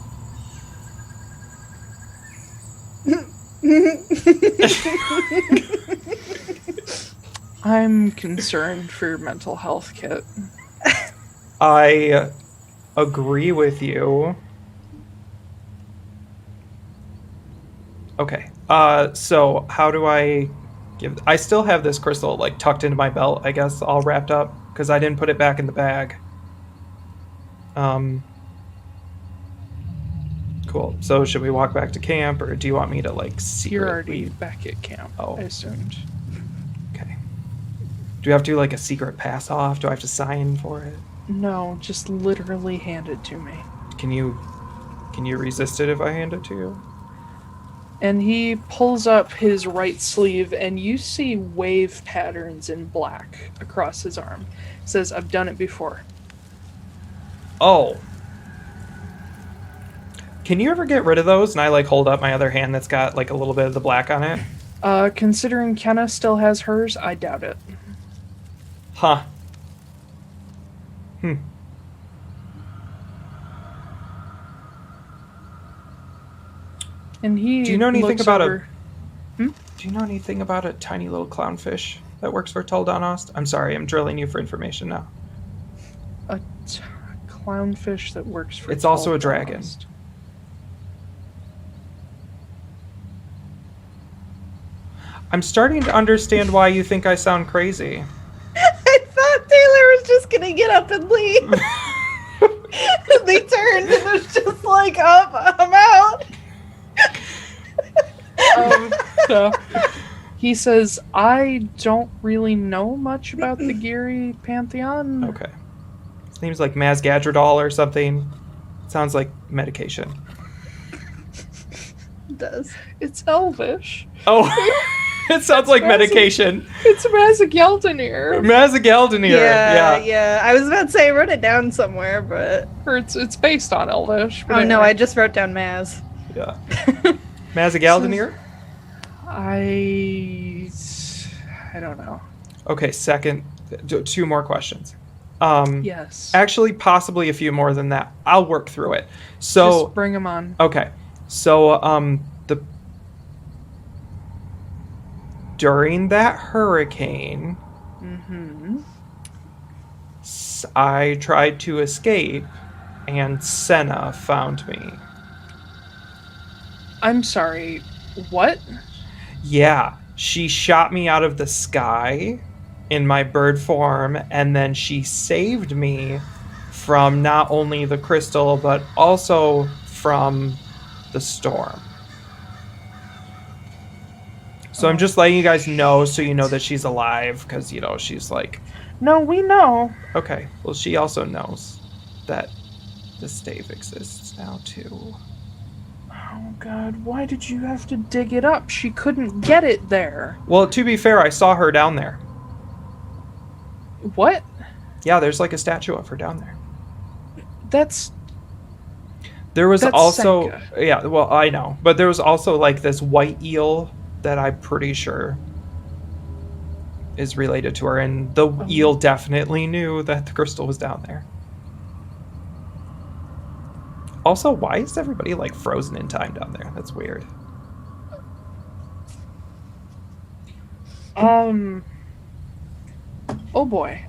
Speaker 1: I'm concerned for your mental health, Kit.
Speaker 3: I agree with you. Okay. So how do I give... I still have this crystal, like, tucked into my belt, I guess, all wrapped up, because I didn't put it back in the bag. Cool. So should we walk back to camp, or do you want me to, like, secretly...
Speaker 1: You're already back at camp,
Speaker 3: Oh.
Speaker 1: I assumed.
Speaker 3: Okay. Do we have to do, like, a secret pass-off? Do I have to sign for it?
Speaker 1: No, just literally hand it to me.
Speaker 3: Can you resist it if I hand it to you?
Speaker 1: And he pulls up his right sleeve, and you see wave patterns in black across his arm. It says, I've done it before.
Speaker 3: Oh. Can you ever get rid of those? And I, like, hold up my other hand that's got, like, a little bit of the black on it?
Speaker 1: Considering Kenna still has hers, I doubt it.
Speaker 3: Huh.
Speaker 1: And he
Speaker 3: Do you know anything
Speaker 1: looks
Speaker 3: about
Speaker 1: over...
Speaker 3: Do you know anything about a tiny little clownfish that works for Teldonost? I'm sorry, I'm drilling you for information now.
Speaker 1: A clownfish that works for...
Speaker 3: It's also a dragon.
Speaker 1: Teldonost.
Speaker 3: I'm starting to understand why you think I sound crazy.
Speaker 4: I thought Taiylor was just gonna get up and leave. They turned and it was just like, oh, I'm out.
Speaker 1: So he says, I don't really know much about the Geary Pantheon.
Speaker 3: Okay. His name's like Mazgadridal or something. Sounds like medication.
Speaker 4: It does.
Speaker 1: It's Elvish.
Speaker 3: Oh, it sounds like medication.
Speaker 1: It's Mazageldanir.
Speaker 3: Mazageldanir.
Speaker 4: Yeah. I was about to say I wrote it down somewhere, but...
Speaker 1: Or it's based on Elvish. but
Speaker 4: Oh no,
Speaker 1: anyway.
Speaker 4: I just wrote down Maz.
Speaker 3: Yeah. Mazageldanir?
Speaker 1: I don't know.
Speaker 3: Okay, second. Two more questions.
Speaker 1: Yes.
Speaker 3: Actually, possibly a few more than that. I'll work through it. So,
Speaker 1: Just bring them on.
Speaker 3: okay. So, during that hurricane, I tried to escape, and Senna found me.
Speaker 1: I'm sorry. What?
Speaker 3: Yeah, she shot me out of the sky in my bird form, and then she saved me from not only the crystal, but also from the storm. So I'm just letting you guys know so you know that she's alive, because, you know, she's like...
Speaker 1: No, we know.
Speaker 3: Okay, well, she also knows that the stave exists now, too.
Speaker 1: Oh, God, why did you have to dig it up? She couldn't get it there.
Speaker 3: Well, to be fair, I saw her down there.
Speaker 1: What?
Speaker 3: Yeah, there's like a statue of her down there.
Speaker 1: That's
Speaker 3: also...
Speaker 1: Senka.
Speaker 3: Yeah, well, I know. But there was also like this white eel that I'm pretty sure is related to her, and the eel definitely knew that the crystal was down there. Also, why is everybody like frozen in time down there? That's weird.
Speaker 1: Oh boy.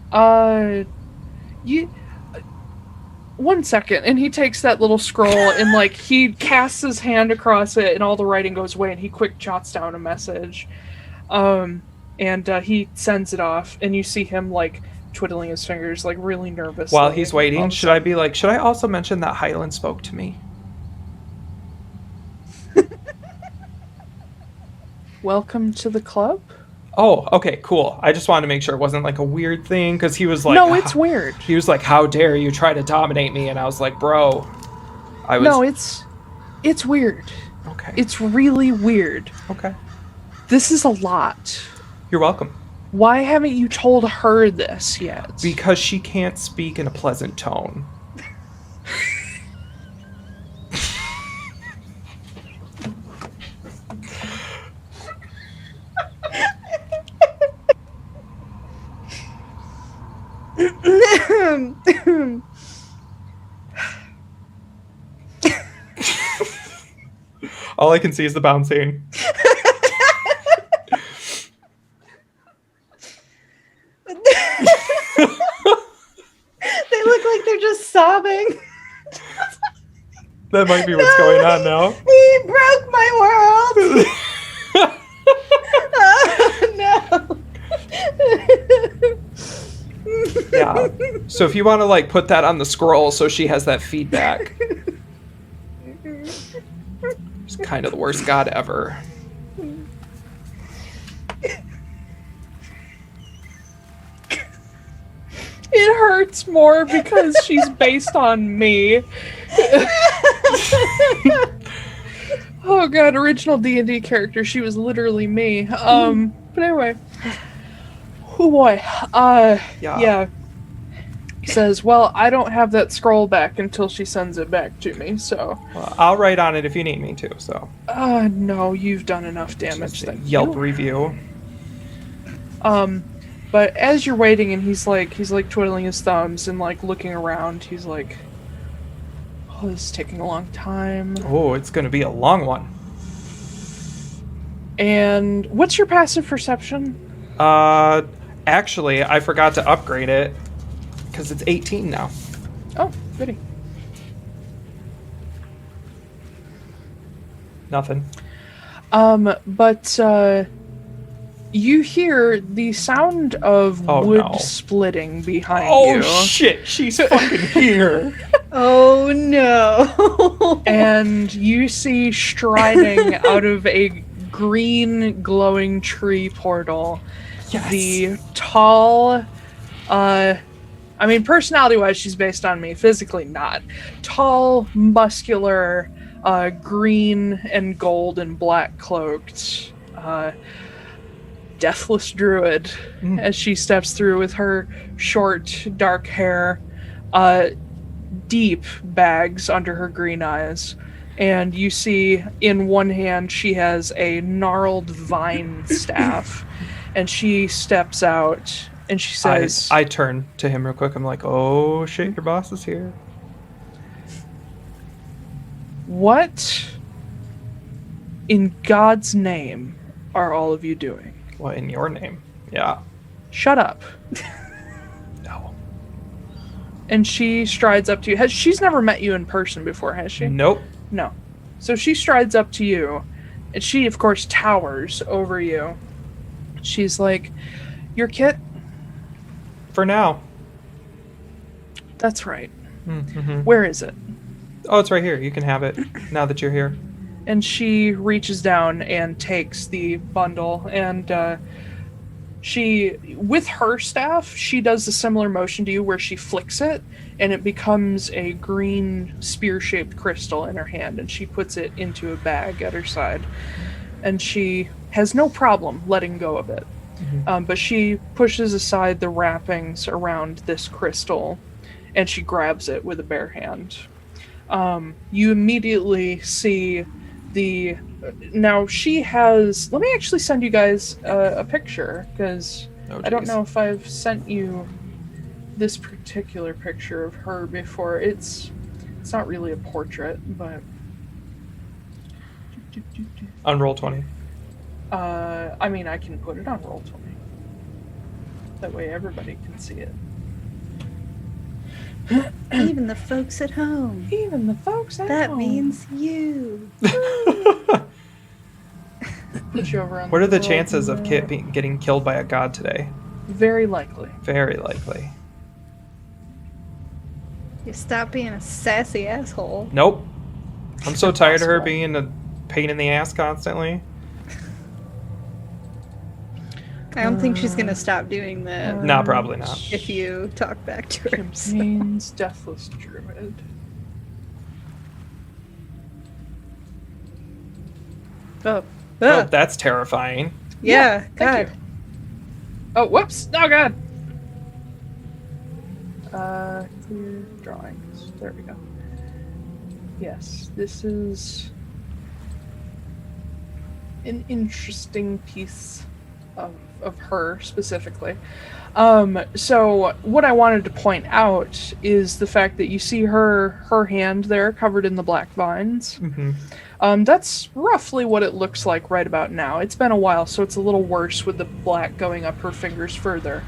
Speaker 1: One second, and he takes that little scroll and like he casts his hand across it, and all the writing goes away, and he quick jots down a message, and he sends it off, and you see him like twiddling his fingers, like really nervous.
Speaker 3: While he's waiting, should I be like, should I also mention that Hyland spoke to me?
Speaker 1: Welcome to the club?
Speaker 3: Oh, okay, cool. I just wanted to make sure it wasn't like a weird thing, because he was like...
Speaker 1: No, it's weird.
Speaker 3: He was like, how dare you try to dominate me? And I was like, bro,
Speaker 1: No, it's weird.
Speaker 3: Okay.
Speaker 1: It's really weird.
Speaker 3: Okay.
Speaker 1: This is a lot.
Speaker 3: You're welcome.
Speaker 1: Why haven't you told her this yet?
Speaker 3: Because she can't speak in a pleasant tone. All I can see is the bouncing.
Speaker 4: They look like they're just sobbing.
Speaker 3: That might be what's going on now.
Speaker 4: He broke my world. Oh, no.
Speaker 3: Yeah. So if you want to like put that on the scroll so she has that feedback. It's kind of the worst god ever.
Speaker 1: It hurts more because she's based on me. Oh god, original D&D character, she was literally me. But anyway. Oh boy. Yeah. He says, well, I don't have that scroll back until she sends it back to me, so...
Speaker 3: Well, I'll write on it if you need me to, so...
Speaker 1: No, you've done enough damage.
Speaker 3: Just a Yelp review.
Speaker 1: But as you're waiting and he's like twiddling his thumbs and like looking around, he's like, oh, this is taking a long time.
Speaker 3: Oh, it's gonna be a long one.
Speaker 1: And what's your passive perception?
Speaker 3: Actually, I forgot to upgrade it because it's 18 now.
Speaker 1: Oh, goody.
Speaker 3: Nothing.
Speaker 1: But you hear the sound of wood splitting behind you.
Speaker 3: Oh shit, she's fucking here.
Speaker 4: Oh no.
Speaker 1: And you see striding out of a green glowing tree portal.
Speaker 3: Yes.
Speaker 1: The tall, I mean, personality-wise, she's based on me. Physically, not. Tall, muscular, green and gold and black cloaked, deathless druid as she steps through with her short, dark hair, deep bags under her green eyes. And you see in one hand she has a gnarled vine staff. And she steps out and she says...
Speaker 3: I turn to him real quick. I'm like, oh shit, your boss is here. What in God's name are all of you doing? What, in your name? Yeah.
Speaker 1: Shut up.
Speaker 3: No.
Speaker 1: And she strides up to you. She's never met you in person before, has she?
Speaker 3: Nope.
Speaker 1: No. So she strides up to you, and she, of course, towers over you. She's like, your kit?
Speaker 3: For now.
Speaker 1: That's right.
Speaker 3: Mm-hmm.
Speaker 1: Where is it?
Speaker 3: Oh, it's right here. You can have it now that you're here.
Speaker 1: And she reaches down and takes the bundle, and she, with her staff, she does a similar motion to you where she flicks it, and it becomes a green spear-shaped crystal in her hand, and she puts it into a bag at her side. And she has no problem letting go of it. Mm-hmm. But she pushes aside the wrappings around this crystal, and she grabs it with a bare hand. You immediately see the... Now, she has... Let me actually send you guys a picture, because I don't know if I've sent you this particular picture of her before. It's not really a portrait, but...
Speaker 3: On Roll20.
Speaker 1: I mean, I can put it on Roll20. That way everybody can see it.
Speaker 2: Even the folks at home.
Speaker 1: Even the folks at home.
Speaker 2: That means you.
Speaker 1: Put you over on
Speaker 3: What are the
Speaker 1: roll.
Speaker 3: chances of Kit getting killed by a god today?
Speaker 1: Very likely.
Speaker 3: Very likely.
Speaker 2: You stop being a sassy asshole.
Speaker 3: Nope. I'm so tired of her
Speaker 1: Impossible.
Speaker 3: being a pain in the ass constantly.
Speaker 2: I don't think she's gonna stop doing that
Speaker 3: No, probably not.
Speaker 2: if you talk back to her. so.
Speaker 1: Campaigns, Deathless Druid.
Speaker 2: Oh.
Speaker 3: Oh,
Speaker 2: Ah,
Speaker 3: that's terrifying.
Speaker 2: yeah,
Speaker 1: Thank
Speaker 2: God.
Speaker 1: you. Oh, whoops! Oh, God! Clear drawings. There we go. Yes, this is an interesting piece of her specifically. So what I wanted to point out is the fact that you see her hand there covered in the black vines.
Speaker 3: Mm-hmm.
Speaker 1: That's roughly what it looks like right about now. It's been a while, so it's a little worse with the black going up her fingers further.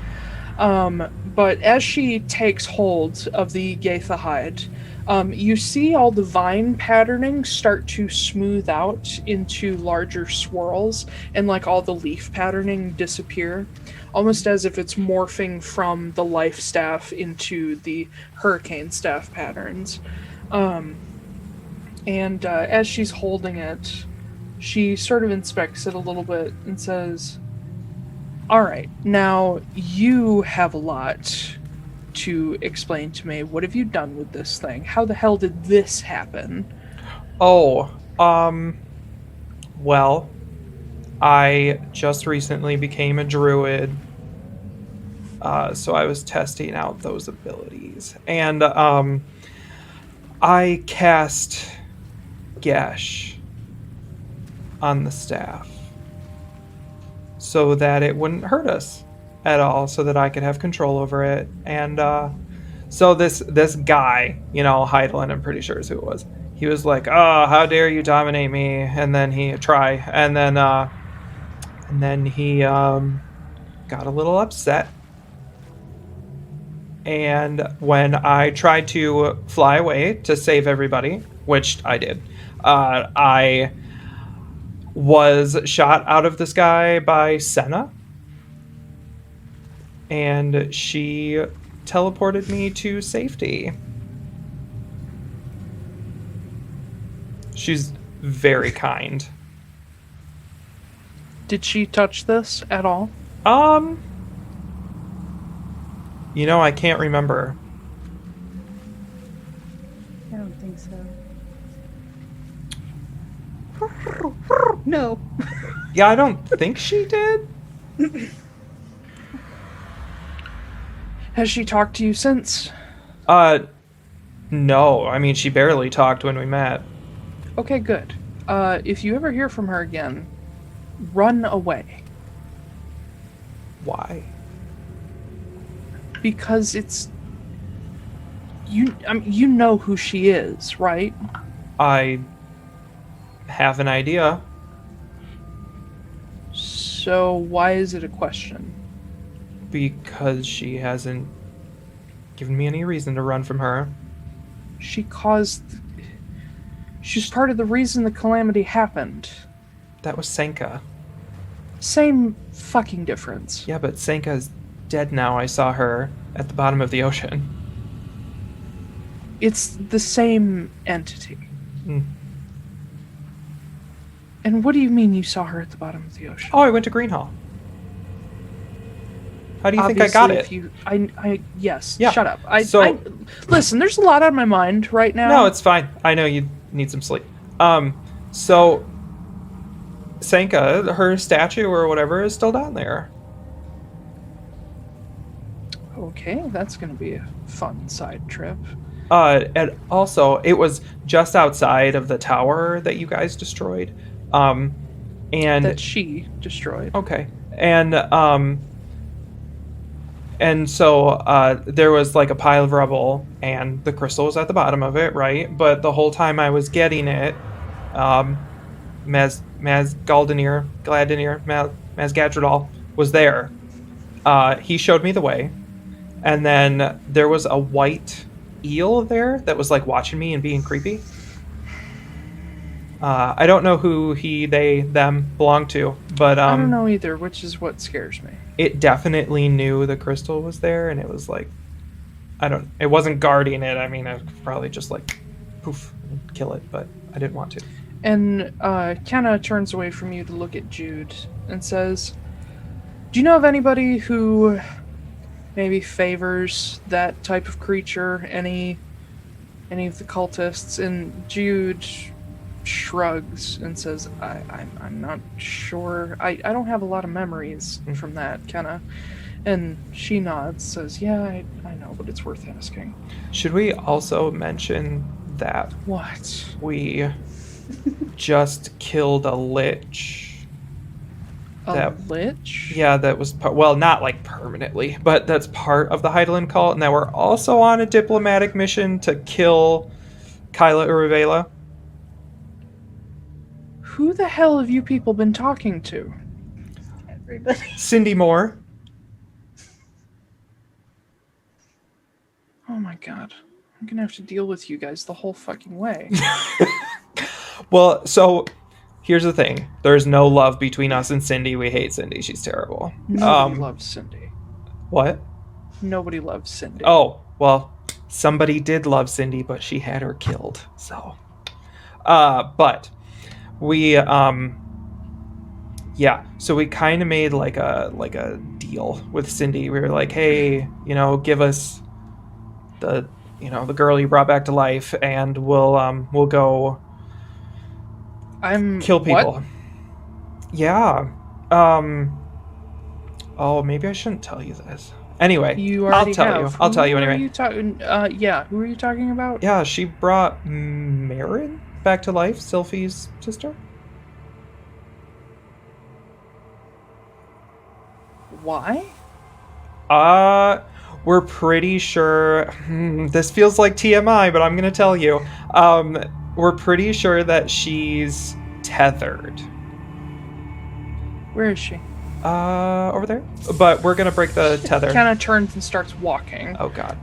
Speaker 1: But as she takes hold of the Gaitha hide, you see all the vine patterning start to smooth out into larger swirls, and like all the leaf patterning disappear, almost as if it's morphing from the life staff into the hurricane staff patterns. And as she's holding it, she sort of inspects it a little bit and says, "All right, now you have a lot to explain to me. What have you done with this thing? How the hell did this happen?"
Speaker 3: Oh, well, I just recently became a druid, so I was testing out those abilities. And, I cast Gesh on the staff so that it wouldn't hurt us at all, so that I could have control over it. And so this guy, Heidelin, I'm pretty sure is who it was. He was like, "Oh, how dare you dominate me?" And then he he got a little upset. And when I tried to fly away to save everybody, which I did, I was shot out of the sky by Senna. And she teleported me to safety. She's very kind.
Speaker 1: Did she touch this at all?
Speaker 3: I can't remember.
Speaker 2: I don't think so. No.
Speaker 3: Yeah, I don't think she did.
Speaker 1: Has she talked to you since?
Speaker 3: No. I mean, she barely talked when we met.
Speaker 1: Okay, good. If you ever hear from her again, run away.
Speaker 3: Why?
Speaker 1: Because it's... You know who she is, right?
Speaker 3: I have an idea.
Speaker 1: So why is it a question?
Speaker 3: Because she hasn't given me any reason to run from her.
Speaker 1: She's part of the reason the calamity happened.
Speaker 3: That was Senka.
Speaker 1: Same fucking difference.
Speaker 3: Yeah, but Senka's dead now. I saw her at the bottom of the ocean.
Speaker 1: It's the same entity.
Speaker 3: Mm.
Speaker 1: And what do you mean you saw her at the bottom of the ocean?
Speaker 3: Oh, I went to Greenhall. How do you think I got it?
Speaker 1: Yes.
Speaker 3: Yeah.
Speaker 1: Shut up. Listen, there's a lot on my mind right now.
Speaker 3: No, it's fine. I know you need some sleep. So Senka, her statue or whatever, is still down there.
Speaker 1: Okay, that's gonna be a fun side trip.
Speaker 3: And also, it was just outside of the tower that you guys destroyed. And
Speaker 1: That she destroyed.
Speaker 3: okay, and so there was like a pile of rubble, and the crystal was at the bottom of it, right? But the whole time I was getting it, Mazgadradal was there. He showed me the way, and then there was a white eel there that was like watching me and being creepy. I don't know who he, they, them belong to, but
Speaker 1: I don't know either, which is what scares me.
Speaker 3: it definitely knew the crystal was there, and it was like, it wasn't guarding it. I mean, I could probably just like poof and kill it, but I didn't want to.
Speaker 1: And Kenna turns away from you to look at Jude and says, do you know of anybody who maybe favors that type of creature? Any of the cultists? And Jude shrugs and says, I'm not sure. I don't have a lot of memories from that, Kenna. And she nods, says, yeah, I know, but it's worth asking.
Speaker 3: Should we also mention that
Speaker 1: What?
Speaker 3: we just killed a lich?
Speaker 1: A lich?
Speaker 3: Yeah, that was well, not like permanently, but that's part of the Heidelin cult, and that we're also on a diplomatic mission to kill Kyla Urivela.
Speaker 1: Who the hell have you people been talking to?
Speaker 4: Everybody.
Speaker 3: Cindy Moore.
Speaker 1: Oh my god. I'm gonna have to deal with you guys the whole fucking way.
Speaker 3: Well, so here's the thing. There's no love between us and Cindy. We hate Cindy. She's terrible.
Speaker 1: Nobody loves Cindy.
Speaker 3: What?
Speaker 1: Nobody loves Cindy.
Speaker 3: Oh, well, somebody did love Cindy, but she had her killed. So, but we, yeah. So we kind of made like a deal with Cindy. We were like, hey, give us the girl you brought back to life, and we'll go kill people.
Speaker 1: What?
Speaker 3: Yeah. Oh, maybe I shouldn't tell you this. Anyway, I'll tell you. I'll tell you anyway.
Speaker 1: Who are you talking? Yeah. Who are you talking about?
Speaker 3: Yeah, she brought MARIN back to life, Sylfie's sister.
Speaker 1: Why?
Speaker 3: We're pretty sure. This feels like TMI, but I'm gonna tell you. We're pretty sure that she's tethered.
Speaker 1: Where is she?
Speaker 3: Over there. But we're gonna break the tether.
Speaker 1: Kenna turns and starts walking.
Speaker 3: Oh god.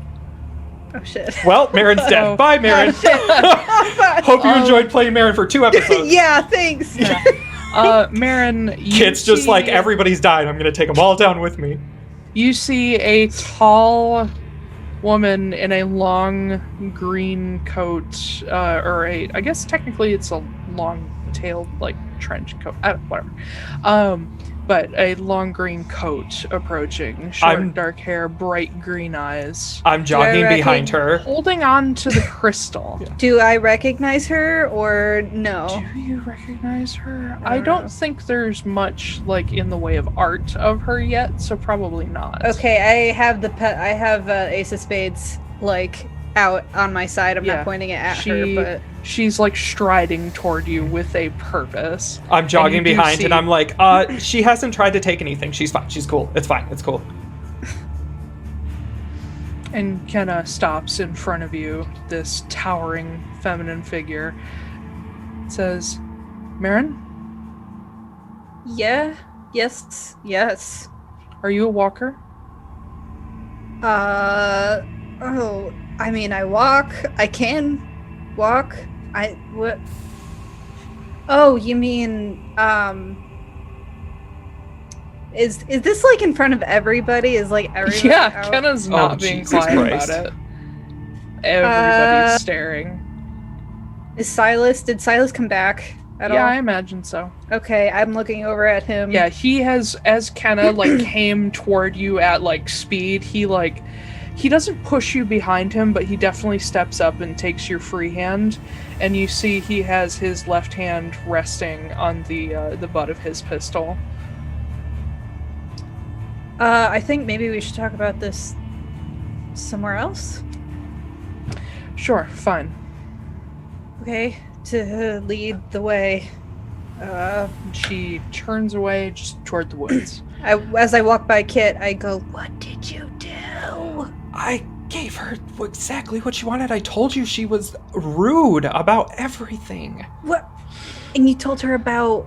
Speaker 4: Oh shit.
Speaker 3: Well, Marin's dead. Bye, Marin. Hope you enjoyed playing Marin for 2 episodes.
Speaker 4: Yeah, thanks.
Speaker 1: Marin,
Speaker 3: Kit's just like, everybody's died. I'm gonna take them all down with me.
Speaker 1: You see a tall woman in a long green coat, I guess technically it's a long-tailed, like, trench coat. Whatever. But a long green coat approaching. Short, dark hair, bright green eyes.
Speaker 3: I'm jogging behind her.
Speaker 1: Holding on to the crystal.
Speaker 3: Yeah.
Speaker 4: Do I recognize her or no?
Speaker 1: Do you recognize her? I don't think there's much, like, in the way of art of her yet, so probably not.
Speaker 4: Okay, I have Ace of Spades, like, out on my side. I'm not pointing it at her, but
Speaker 1: she's like striding toward you with a purpose.
Speaker 3: I'm jogging behind and I'm like, she hasn't tried to take anything. She's fine. She's cool. It's fine. It's cool.
Speaker 1: And Kenna stops in front of you, this towering feminine figure. It says, MARIN?
Speaker 4: Yeah. Yes.
Speaker 1: Are you a walker?
Speaker 4: Oh, I mean, I walk. I can walk. What? Oh, you mean, is this like in front of everybody? Is like everybody out?
Speaker 1: Kenna's not being quiet about it. Everybody's staring.
Speaker 4: Did Silas come back at all?
Speaker 1: Yeah, I imagine so.
Speaker 4: Okay, I'm looking over at him.
Speaker 1: Yeah, he has, as Kenna, like, came toward you at, like, speed, he doesn't push you behind him, but he definitely steps up and takes your free hand, and you see he has his left hand resting on the butt of his pistol.
Speaker 4: I think maybe we should talk about this somewhere else.
Speaker 1: Sure, fine.
Speaker 4: Okay, to lead the way.
Speaker 1: She turns away just toward the woods.
Speaker 4: As I walk by Kit, I go, "What did you do?"
Speaker 3: I gave her exactly what she wanted. I told you she was rude about everything.
Speaker 4: What? And you told her about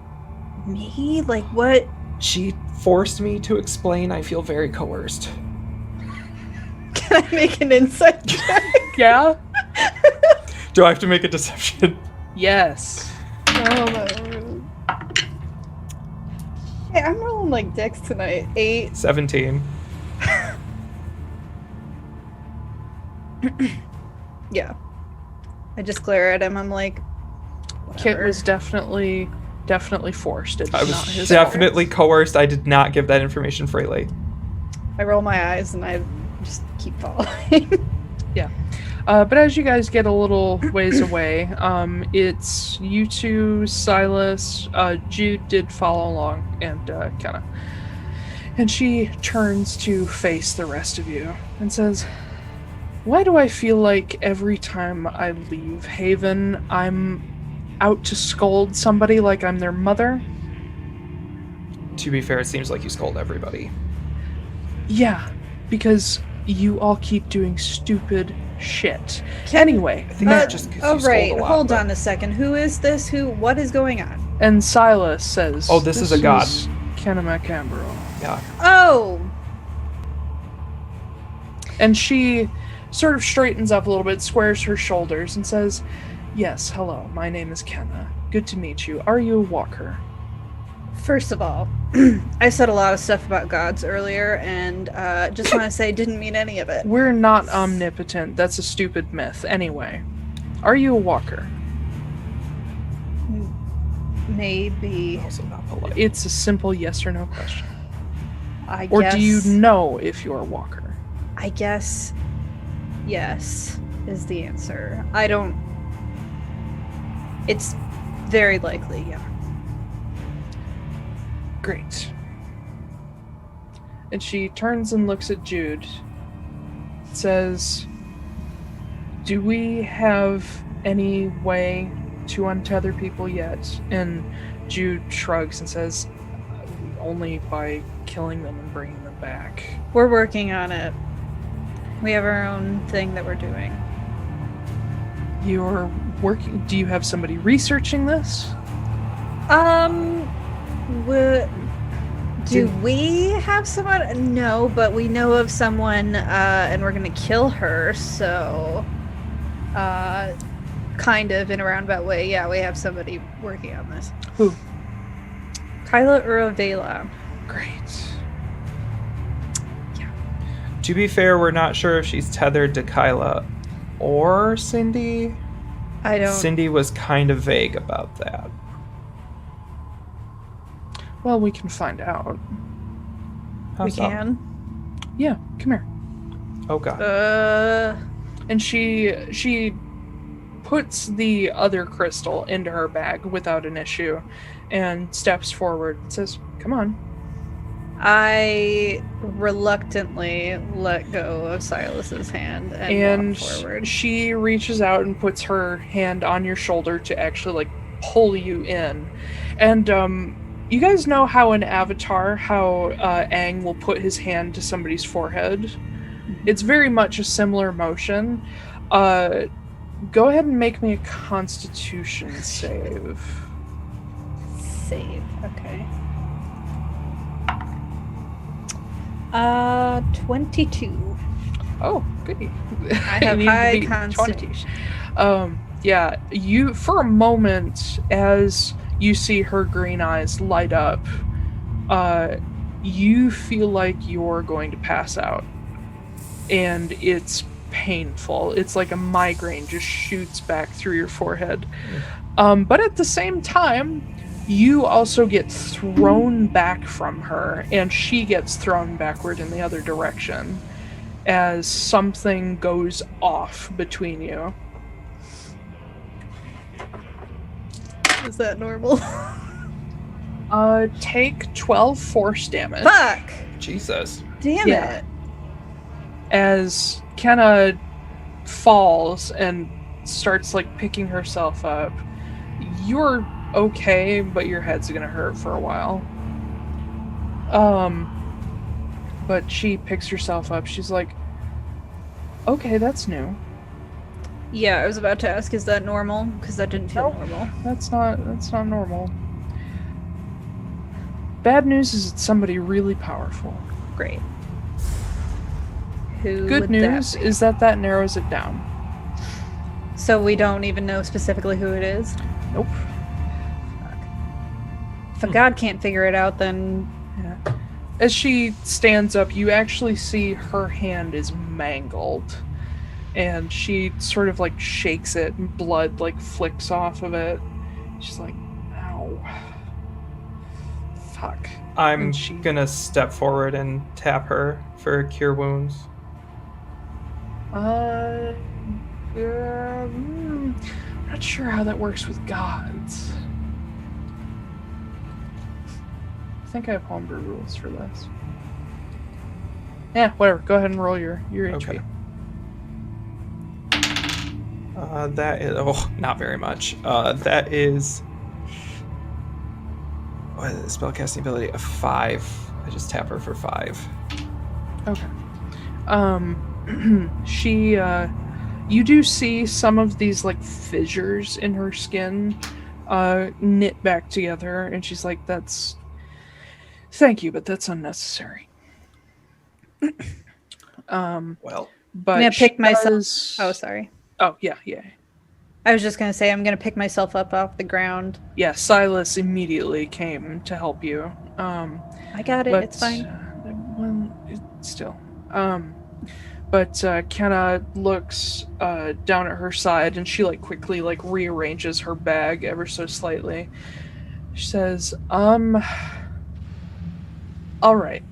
Speaker 4: me? Like, what?
Speaker 3: She forced me to explain. I feel very coerced.
Speaker 4: Can I make an insight check?
Speaker 1: Yeah?
Speaker 3: Do I have to make a deception?
Speaker 1: Yes.
Speaker 4: Hey, I'm rolling rolling like dicks tonight. 8.
Speaker 3: 17.
Speaker 2: Yeah. I just glare at him. I'm like,
Speaker 1: Kit
Speaker 2: whatever.
Speaker 1: was definitely forced. It was
Speaker 3: I
Speaker 1: not
Speaker 3: was
Speaker 1: his
Speaker 3: definitely coerced. I did not give that information freely.
Speaker 4: I roll my eyes and I just keep following.
Speaker 1: Yeah. But as you guys get a little ways away, it's you two, Silas, Jude did follow along, and and she turns to face the rest of you and says, "Why do I feel like every time I leave Haven, I'm out to scold somebody like I'm their mother?"
Speaker 3: To be fair, it seems like you scold everybody.
Speaker 1: Yeah, because you all keep doing stupid shit. Anyway,
Speaker 3: I think that's just because
Speaker 2: Oh,
Speaker 3: you scold
Speaker 2: right.
Speaker 3: a lot.
Speaker 2: Hold
Speaker 3: but-
Speaker 2: on a second. Who is this? What is going on?
Speaker 1: and Silas says,
Speaker 3: Oh, this is a god."
Speaker 1: Kennebec Amberol.
Speaker 3: Yeah.
Speaker 2: Oh!
Speaker 1: And she sort of straightens up a little bit, squares her shoulders, and says, "Yes, hello, my name is Kenna. Good to meet you. Are you a walker?"
Speaker 2: First of all, I said a lot of stuff about gods earlier, and just want to say didn't mean any of it.
Speaker 1: We're not omnipotent. That's a stupid myth. Anyway, are you a walker?
Speaker 2: Maybe.
Speaker 3: Also not polite.
Speaker 1: It's a simple yes or no question.
Speaker 2: I
Speaker 1: Or
Speaker 2: guess.
Speaker 1: do you know if you're a walker?
Speaker 2: I guess yes is the answer. I don't. It's very likely, yeah.
Speaker 1: Great. And she turns and looks at Jude. Says, "Do we have any way to untether people yet?" And Jude shrugs and says, "Only by killing them and bringing them back."
Speaker 2: We're working on it. We have our own thing that we're doing.
Speaker 1: You're working. Do you have somebody researching this?
Speaker 2: Do we have someone? No, but we know of someone, and we're gonna kill her, so, kind of in a roundabout way, yeah, we have somebody working on this.
Speaker 1: Who?
Speaker 2: Kyla Uravela.
Speaker 1: Great.
Speaker 3: To be fair, we're not sure if she's tethered to Kyla or Cindy.
Speaker 2: I don't.
Speaker 3: Cindy was kind of vague about that.
Speaker 1: Well, we can find out.
Speaker 3: How
Speaker 2: we
Speaker 3: so?
Speaker 2: can.
Speaker 1: Yeah, come here.
Speaker 3: Oh god.
Speaker 1: And she puts the other crystal into her bag without an issue and steps forward and says, "Come on."
Speaker 2: I reluctantly let go of Silas's hand and walk forward.
Speaker 1: she reaches out and puts her hand on your shoulder to actually like pull you in. And you guys know how in Avatar, how Aang will put his hand to somebody's forehead? It's very much a similar motion. Go ahead and make me a Constitution save.
Speaker 2: Save, okay. 22.
Speaker 1: Oh, goody.
Speaker 2: I have
Speaker 1: You need to
Speaker 2: high
Speaker 1: beat 20.
Speaker 2: constitution.
Speaker 1: Yeah, you, for a moment, as you see her green eyes light up, you feel like you're going to pass out. And it's painful. It's like a migraine just shoots back through your forehead. But at the same time, you also get thrown back from her, and she gets thrown backward in the other direction as something goes off between you.
Speaker 2: Is that normal?
Speaker 1: Take 12 force damage.
Speaker 2: Fuck!
Speaker 3: Jesus.
Speaker 2: Damn
Speaker 1: Yeah.
Speaker 2: it.
Speaker 1: As Kenna falls and starts like picking herself up. You're okay, but your head's gonna hurt for a while. But she picks herself up. She's like, "Okay, that's new.
Speaker 2: Yeah, I was about to ask, is that normal? Because that didn't feel
Speaker 1: Nope.
Speaker 2: normal.
Speaker 1: That's not normal. Bad news is it's somebody really powerful.
Speaker 2: Great. Who
Speaker 1: Good
Speaker 2: would
Speaker 1: news
Speaker 2: that be?
Speaker 1: is that narrows it down.
Speaker 2: So we don't even know specifically who it is?
Speaker 1: Nope.
Speaker 2: If a god can't figure it out, then
Speaker 1: Yeah. As she stands up, you actually see her hand is mangled. And she sort of like shakes it and blood like flicks off of it. She's like, ow. Fuck.
Speaker 3: I'm gonna step forward and tap her for cure wounds.
Speaker 1: Yeah, not sure how that works with gods. I think I have homebrew rules for this. Yeah, whatever. Go ahead and roll your HP.
Speaker 3: Okay. That is not very much. That is spellcasting ability of 5. I just tap her for 5.
Speaker 1: Okay. She you do see some of these like fissures in her skin knit back together, and she's like, thank you, but that's unnecessary.
Speaker 3: Well,
Speaker 1: but
Speaker 2: I'm gonna pick myself.
Speaker 1: does...
Speaker 2: Oh, sorry.
Speaker 1: Oh, yeah.
Speaker 2: I was just gonna say I'm gonna pick myself up off the ground.
Speaker 1: Yeah, Silas immediately came to help you.
Speaker 2: I got it.
Speaker 1: But,
Speaker 2: It's fine.
Speaker 1: Still. But Kenna looks down at her side, and she like quickly like rearranges her bag ever so slightly. She says, all right.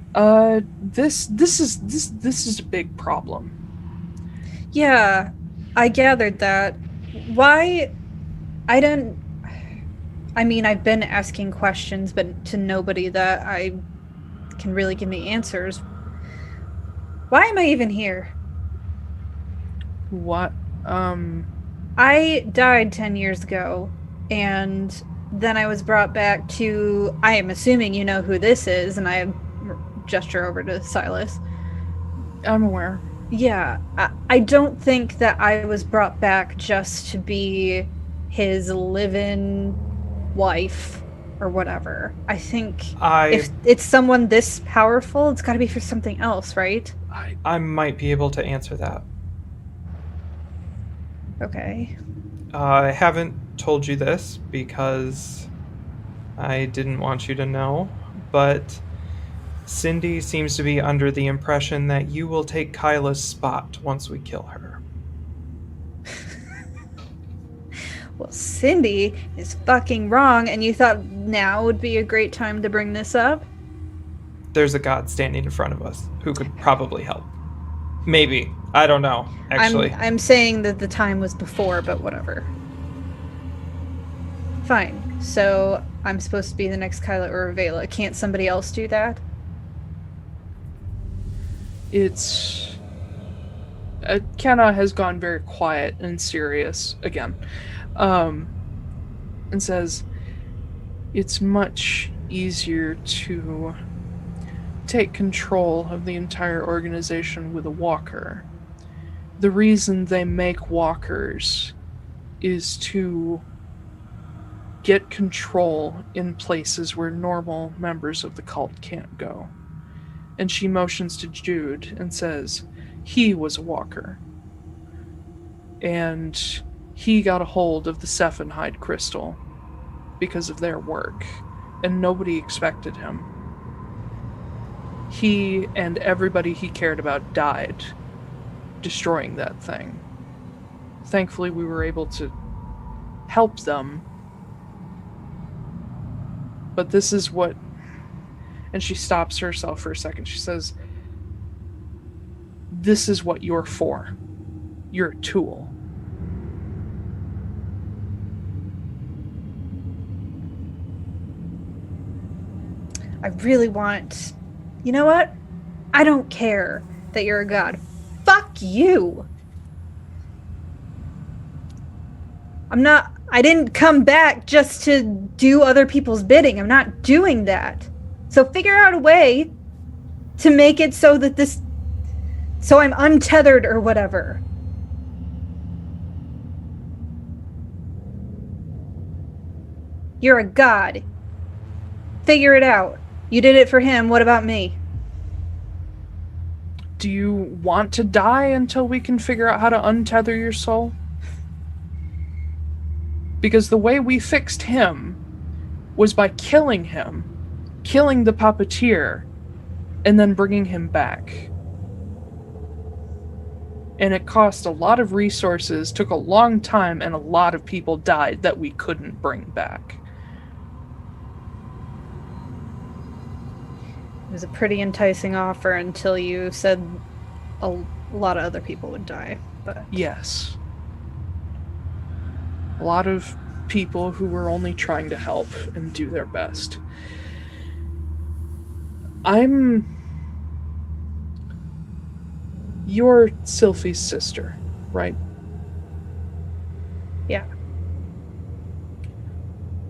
Speaker 1: This is a big problem.
Speaker 2: Yeah, I gathered that. Why? I mean, I've been asking questions, but to nobody that I can really give me answers. Why am I even here?
Speaker 1: What?
Speaker 2: I died 10 years ago, and then I was brought back to... I am assuming you know who this is, and I gesture over to Silas.
Speaker 1: I'm aware.
Speaker 2: Yeah, I don't think that I was brought back just to be his live-in wife or whatever. I think if it's someone this powerful, it's got to be for something else, right?
Speaker 3: I might be able to answer that.
Speaker 2: Okay.
Speaker 3: I haven't told you this because I didn't want you to know, but Cindy seems to be under the impression that you will take Kyla's spot once we kill her.
Speaker 2: Well, Cindy is fucking wrong, and you thought now would be a great time to bring this up?
Speaker 3: There's a god standing in front of us who could probably help. Maybe. I don't know, actually.
Speaker 2: I'm saying that the time was before, but whatever. Fine. So I'm supposed to be the next Kyla or Vela. Can't somebody else do that?
Speaker 1: It's... Kenna has gone very quiet and serious again. And says, it's much easier to take control of the entire organization with a walker. The reason they make walkers is to get control in places where normal members of the cult can't go. And she motions to Jude and says, he was a walker. And he got a hold of the Sephenhide crystal because of their work, and nobody expected him. He and everybody he cared about died destroying that thing. Thankfully, we were able to help them. But this is what... And she stops herself for a second. She says, this is what you're for. You're a tool.
Speaker 2: I really want... You know what? I don't care that you're a god. Fuck you! I didn't come back just to do other people's bidding. I'm not doing that. So figure out a way to make it so that so I'm untethered or whatever. You're a god. Figure it out. You did it for him. What about me?
Speaker 1: Do you want to die until we can figure out how to untether your soul? Because the way we fixed him was by killing him. killing the puppeteer and then bringing him back. And it cost a lot of resources, took a long time, and a lot of people died that we couldn't bring back.
Speaker 2: It was a pretty enticing offer until you said a lot of other people would die. But
Speaker 1: Yes. A lot of people who were only trying to help and do their best. You're Sylfie's sister, right?
Speaker 2: yeah.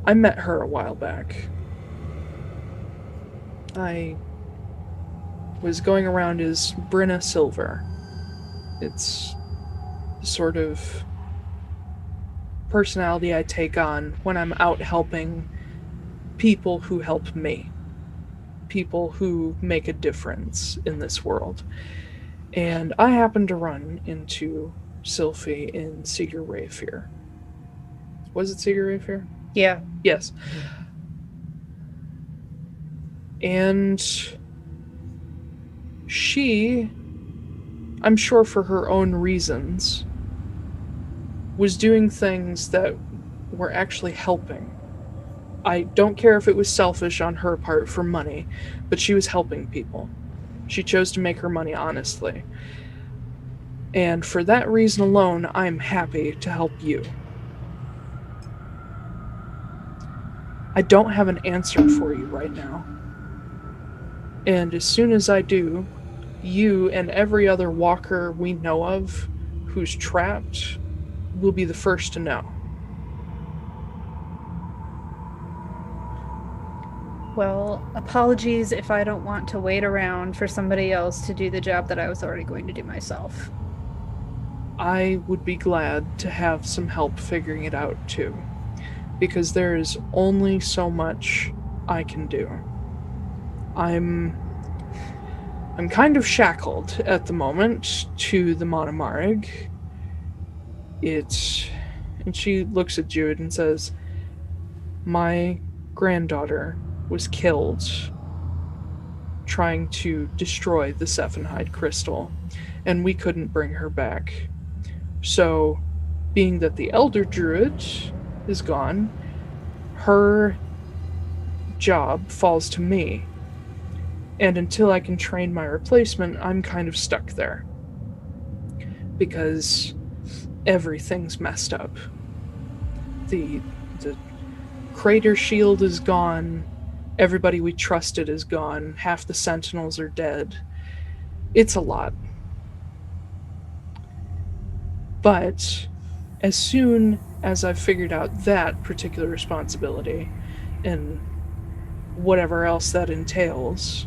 Speaker 1: I met her a while back. I was going around as Brenna Silver. It's the sort of personality I take on when I'm out helping people who help me. People who make a difference in this world. And I happened to run into Sylfie in Cedar Rayfair. Was it Cedar Rayfair?
Speaker 2: Yeah.
Speaker 1: Yes. And she, I'm sure for her own reasons, was doing things that were actually helping. I don't care if it was selfish on her part for money, but she was helping people. She chose to make her money honestly. And for that reason alone, I'm happy to help you. I don't have an answer for you right now. And as soon as I do, you and every other walker we know of who's trapped will be the first to know.
Speaker 2: Well, apologies if I don't want to wait around for somebody else to do the job that I was already going to do myself.
Speaker 1: I would be glad to have some help figuring it out too, because there is only so much I can do. I'm kind of shackled at the moment to the Monomarig. And she looks at Jude and says, my granddaughter was killed trying to destroy the Sephenhide crystal, and we couldn't bring her back. So, being that the Elder Druid is gone, her job falls to me. And until I can train my replacement, I'm kind of stuck there. Because everything's messed up. The crater shield is gone. Everybody we trusted is gone. Half the sentinels are dead. It's a lot. But as soon as I've figured out that particular responsibility and whatever else that entails,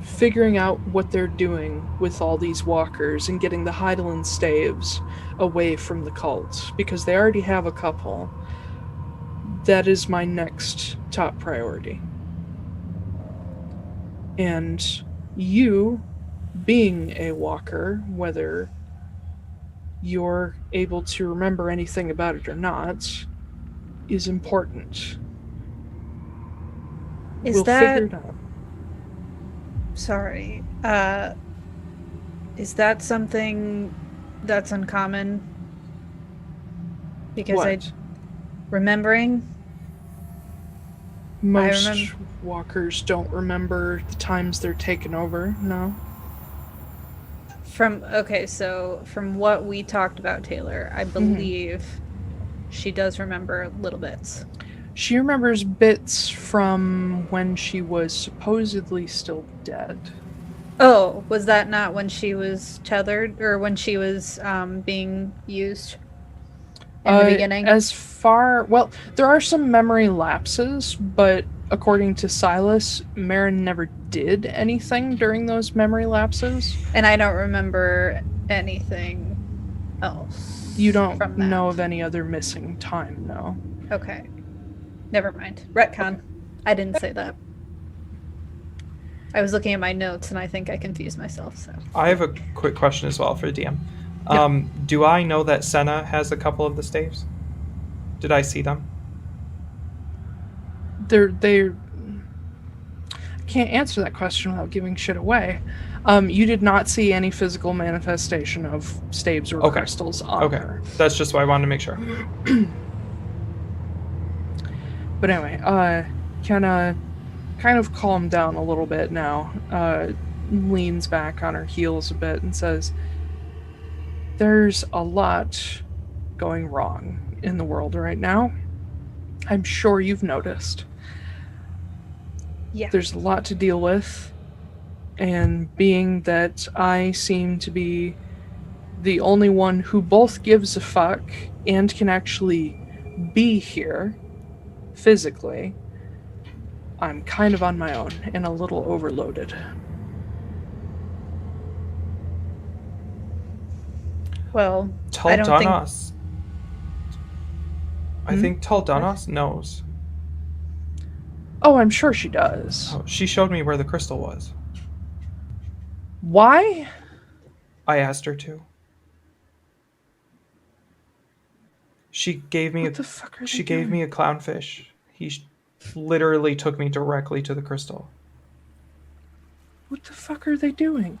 Speaker 1: figuring out what they're doing with all these walkers and getting the Hydaelyn staves away from the cult, because they already have a couple, that is my next top priority. And you, being a walker, whether you're able to remember anything about it or not, is important. We'll figure it out.
Speaker 2: Sorry. Is that something that's uncommon? Because
Speaker 1: What?
Speaker 2: Remembering?
Speaker 1: Most walkers don't remember the times they're taken over, no?
Speaker 2: From what we talked about, Taiylor, I believe she does remember little bits.
Speaker 1: She remembers bits from when she was supposedly still dead.
Speaker 2: Oh, was that not when she was tethered, or when she was being used in the beginning?
Speaker 1: Well, there are some memory lapses, but according to Silas, MARIN never did anything during those memory lapses.
Speaker 2: And I don't remember anything else.
Speaker 1: You don't
Speaker 2: from that.
Speaker 1: know of any other missing time, no.
Speaker 2: Okay. Never mind. Retcon. Okay. I didn't say that. I was looking at my notes and I think I confused myself. So
Speaker 3: I have a quick question as well for DM. Do I know that Senna has a couple of the staves? Did I see them?
Speaker 1: They're I can't answer that question without giving shit away. You did not see any physical manifestation of staves or crystals on her.
Speaker 3: That's just why I wanted to make sure.
Speaker 1: But anyway, Kenna kind of calmed down a little bit now, leans back on her heels a bit and says, there's a lot going wrong in the world right now. I'm sure you've noticed.
Speaker 2: Yeah.
Speaker 1: There's a lot to deal with, and being that I seem to be the only one who both gives a fuck and can actually be here physically, I'm kind of on my own and a little overloaded.
Speaker 2: Well,
Speaker 3: Tall
Speaker 2: I don't think...
Speaker 3: Donos. I think Tall Donos knows.
Speaker 1: Oh, I'm sure she does.
Speaker 3: Oh, she showed me where the crystal was.
Speaker 1: Why?
Speaker 3: I asked her to. She gave me
Speaker 1: What the fuck are
Speaker 3: she
Speaker 1: they
Speaker 3: gave
Speaker 1: doing?
Speaker 3: me a clownfish. He literally took me directly to the crystal.
Speaker 1: What the fuck are they doing?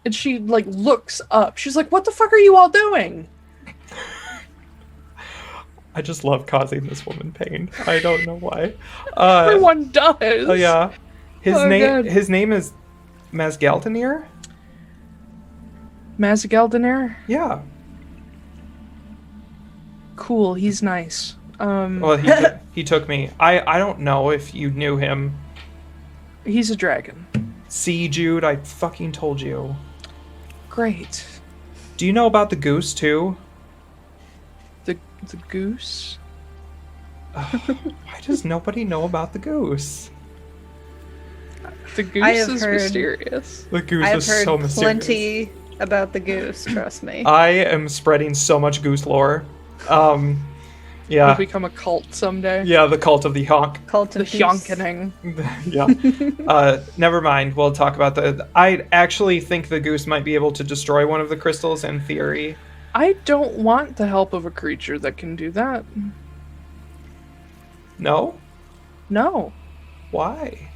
Speaker 1: And she, like, looks up. She's like, what the fuck are you all doing?
Speaker 3: I just love causing this woman pain. I don't know why.
Speaker 1: Everyone does.
Speaker 3: Oh yeah. His
Speaker 1: God.
Speaker 3: name is Mazgaldanir?
Speaker 1: Mazgaldanir?
Speaker 3: Yeah.
Speaker 1: Cool, he's nice.
Speaker 3: Well, he took me. I don't know if you knew him.
Speaker 1: He's a dragon.
Speaker 3: See, Jude, I fucking told you.
Speaker 1: Great.
Speaker 3: Do you know about the goose too?
Speaker 1: The goose?
Speaker 3: Why does nobody know about the goose?
Speaker 1: The goose
Speaker 2: I have
Speaker 1: is
Speaker 2: heard-
Speaker 1: mysterious.
Speaker 3: The goose
Speaker 2: I've
Speaker 3: is
Speaker 2: heard
Speaker 3: so mysterious.
Speaker 2: plenty about the goose, trust me.
Speaker 3: I am spreading so much goose lore.
Speaker 1: We'll
Speaker 3: Yeah.
Speaker 1: become a cult someday.
Speaker 3: Yeah, the cult of the honk.
Speaker 2: Cult
Speaker 1: The
Speaker 2: of Goose.
Speaker 1: hyonkening.
Speaker 3: Yeah. Never mind. We'll talk about the... I actually think the goose might be able to destroy one of the crystals in theory.
Speaker 1: I don't want the help of a creature that can do that.
Speaker 3: No?
Speaker 1: No.
Speaker 3: Why?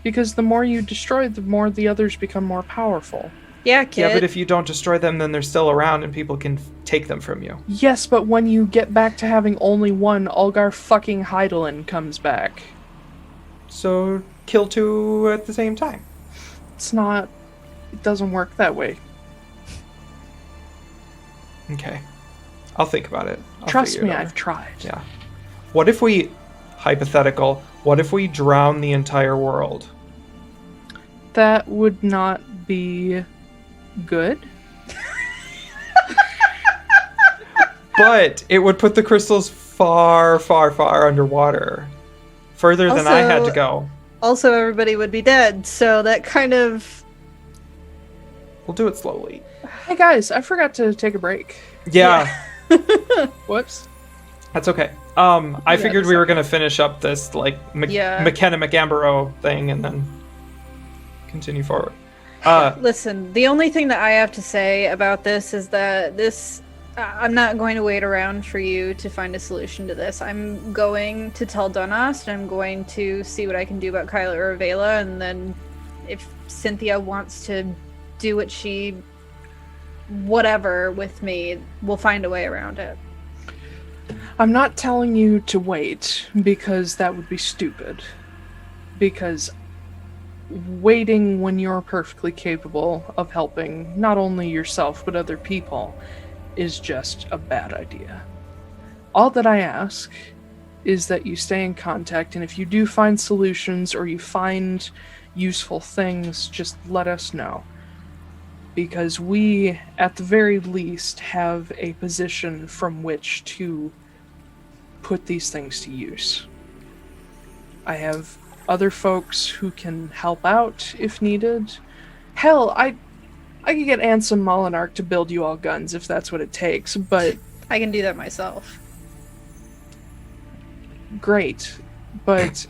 Speaker 1: Because the more you destroy, the more the others become more powerful.
Speaker 2: Yeah, kid.
Speaker 3: Yeah, but if you don't destroy them, then they're still around and people can take them from you.
Speaker 1: Yes, but when you get back to having only one, Ulgar fucking Hydaelyn comes back.
Speaker 3: So kill two at the same time.
Speaker 1: It's not... It doesn't work that way.
Speaker 3: Okay. I'll think about it. I'll
Speaker 1: Trust
Speaker 3: figure
Speaker 1: me,
Speaker 3: it out.
Speaker 1: I've tried.
Speaker 3: Yeah. What if we... Hypothetical. What if we drown the entire world?
Speaker 1: That would not be good.
Speaker 3: But it would put the crystals far, far, far underwater. Further than I had to
Speaker 2: Also-
Speaker 3: go.
Speaker 2: Also, everybody would be dead, so that kind of...
Speaker 3: We'll do it slowly.
Speaker 1: Hey guys, I forgot to take a break.
Speaker 3: Yeah.
Speaker 1: Whoops.
Speaker 3: That's okay. I figured we were going to finish up this, like,
Speaker 2: Yeah.
Speaker 3: McKenna McAmbaro thing and then continue forward.
Speaker 2: Listen, the only thing that I have to say about this is that I'm not going to wait around for you to find a solution to this. I'm going to tell Donost, and I'm going to see what I can do about Kyla or Avela, and then if Cynthia wants to do what she... whatever with me, we'll find a way around it.
Speaker 1: I'm not telling you to wait, because that would be stupid. Because waiting when you're perfectly capable of helping not only yourself but other people is just a bad idea. All that I ask is that you stay in contact, and if you do find solutions or you find useful things, just let us know. Because we, at the very least, have a position from which to put these things to use. I have other folks who can help out if needed. Hell, I could get Ansem Molinarch to build you all guns if that's what it takes, but
Speaker 2: I can do that myself.
Speaker 1: great. But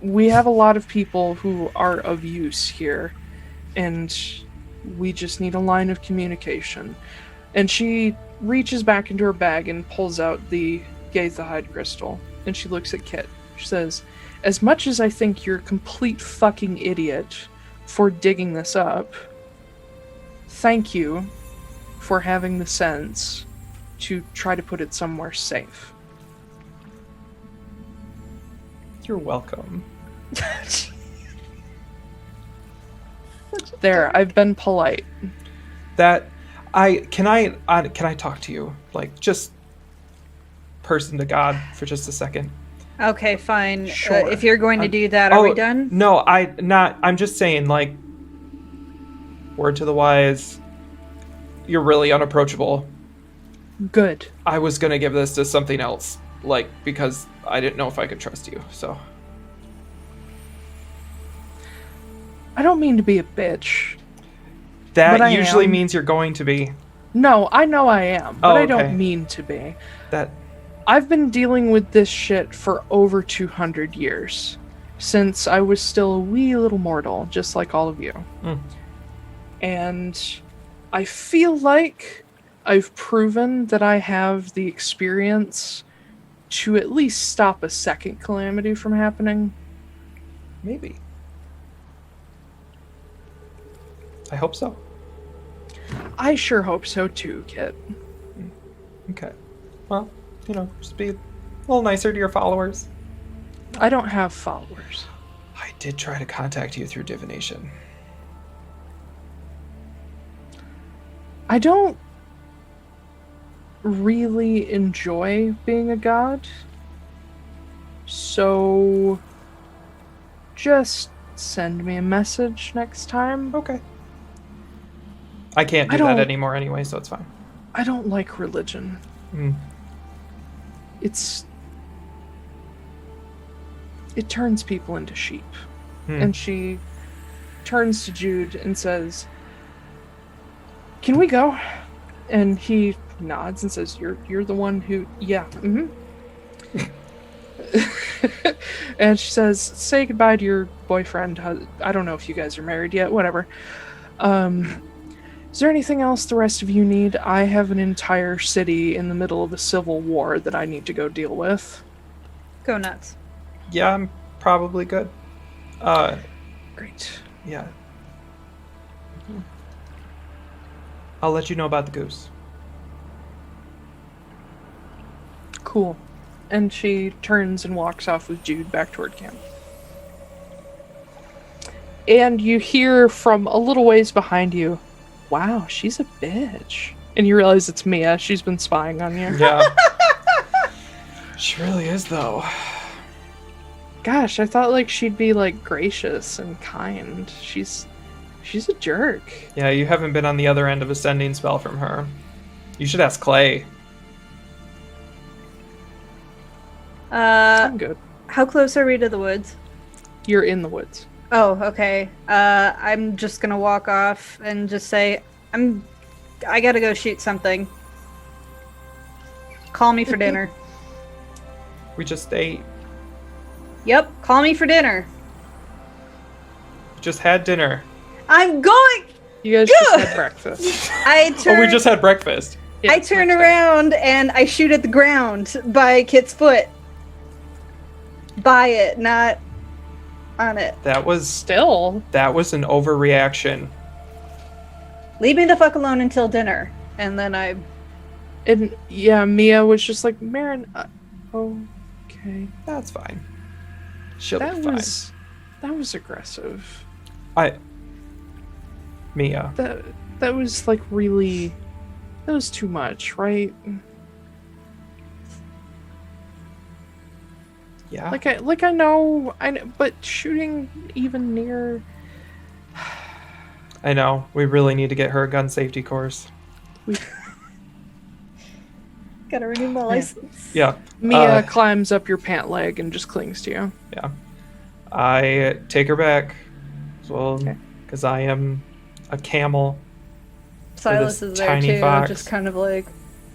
Speaker 1: we have a lot of people who are of use here, and we just need a line of communication. And she reaches back into her bag and pulls out the Gaethahide crystal, and she looks at Kit. She says, as much as I think you're a complete fucking idiot for digging this up, thank you for having the sense to try to put it somewhere safe.
Speaker 3: You're welcome.
Speaker 1: There, I've been polite.
Speaker 3: Can I talk to you, like, just person to God for just a second?
Speaker 2: Okay, fine.
Speaker 1: Sure.
Speaker 2: If you're going to do that, are we done?
Speaker 3: No, I'm just saying, like, word to the wise, you're really unapproachable.
Speaker 1: Good.
Speaker 3: I was gonna give this to something else, like, because I didn't know if I could trust you, so.
Speaker 1: I don't mean to be a bitch.
Speaker 3: That usually means you're going to be.
Speaker 1: No, I know I am, but I
Speaker 3: okay.
Speaker 1: don't mean to be.
Speaker 3: That.
Speaker 1: I've been dealing with this shit for over 200 years. Since I was still a wee little mortal, just like all of you.
Speaker 3: Mm.
Speaker 1: And I feel like I've proven that I have the experience to at least stop a second calamity from happening.
Speaker 3: Maybe. I hope so.
Speaker 1: I sure hope so too, Kit.
Speaker 3: Okay. Well, just be a little nicer to your followers.
Speaker 1: I don't have followers.
Speaker 3: I did try to contact you through divination.
Speaker 1: I don't really enjoy being a god. So just send me a message next time.
Speaker 3: Okay. I can't do that anymore anyway, so it's fine.
Speaker 1: I don't like religion.
Speaker 3: Mm.
Speaker 1: It turns people into sheep.
Speaker 3: Hmm.
Speaker 1: And she turns to Jude and says, "Can we go?" And he nods and says, You're the one who, yeah, mm-hmm. And she says, say goodbye to your boyfriend. I don't know if you guys are married yet, whatever. Is there anything else the rest of you need? I have an entire city in the middle of a civil war that I need to go deal with.
Speaker 2: Go nuts.
Speaker 3: Yeah, I'm probably good.
Speaker 1: Great.
Speaker 3: Yeah. I'll let you know about the goose.
Speaker 1: Cool. And she turns and walks off with Jude back toward camp. And you hear from a little ways behind you, wow, she's a bitch. And you realize it's Mia. She's been spying on you.
Speaker 3: Yeah. She really is, though.
Speaker 1: Gosh, I thought like she'd be like gracious and kind. She's a jerk.
Speaker 3: Yeah, you haven't been on the other end of a sending spell from her. You should ask Clay.
Speaker 1: I'm good.
Speaker 2: How close are we to the woods?
Speaker 1: You're in the woods.
Speaker 2: Oh, okay. I'm just gonna walk off and just say, I gotta go shoot something. Call me for dinner.
Speaker 3: We just ate.
Speaker 2: Yep, call me for dinner.
Speaker 3: Just had dinner.
Speaker 2: I'm going!
Speaker 1: You guys just had breakfast.
Speaker 3: We just had breakfast.
Speaker 1: Yeah,
Speaker 2: I turn around and I shoot at the ground by Kit's foot. By it, not on it.
Speaker 3: That was
Speaker 1: Still.
Speaker 3: an overreaction.
Speaker 2: Leave me the fuck alone until dinner. And then I...
Speaker 1: And yeah, Mia was just like, Marin, okay.
Speaker 3: That's fine. She'll be fine.
Speaker 1: That was aggressive.
Speaker 3: Mia.
Speaker 1: That was like really, that was too much, right?
Speaker 3: Yeah.
Speaker 1: I know, but shooting even near.
Speaker 3: I know. We really need to get her a gun safety course.
Speaker 2: Gotta renew my license.
Speaker 3: Yeah.
Speaker 1: Mia climbs up your pant leg and just clings to you.
Speaker 3: Yeah. I take her back as well,
Speaker 1: Okay.
Speaker 3: because I am a camel.
Speaker 2: Silas
Speaker 3: this
Speaker 2: is there
Speaker 3: tiny
Speaker 2: too,
Speaker 3: fox.
Speaker 2: just kind of like...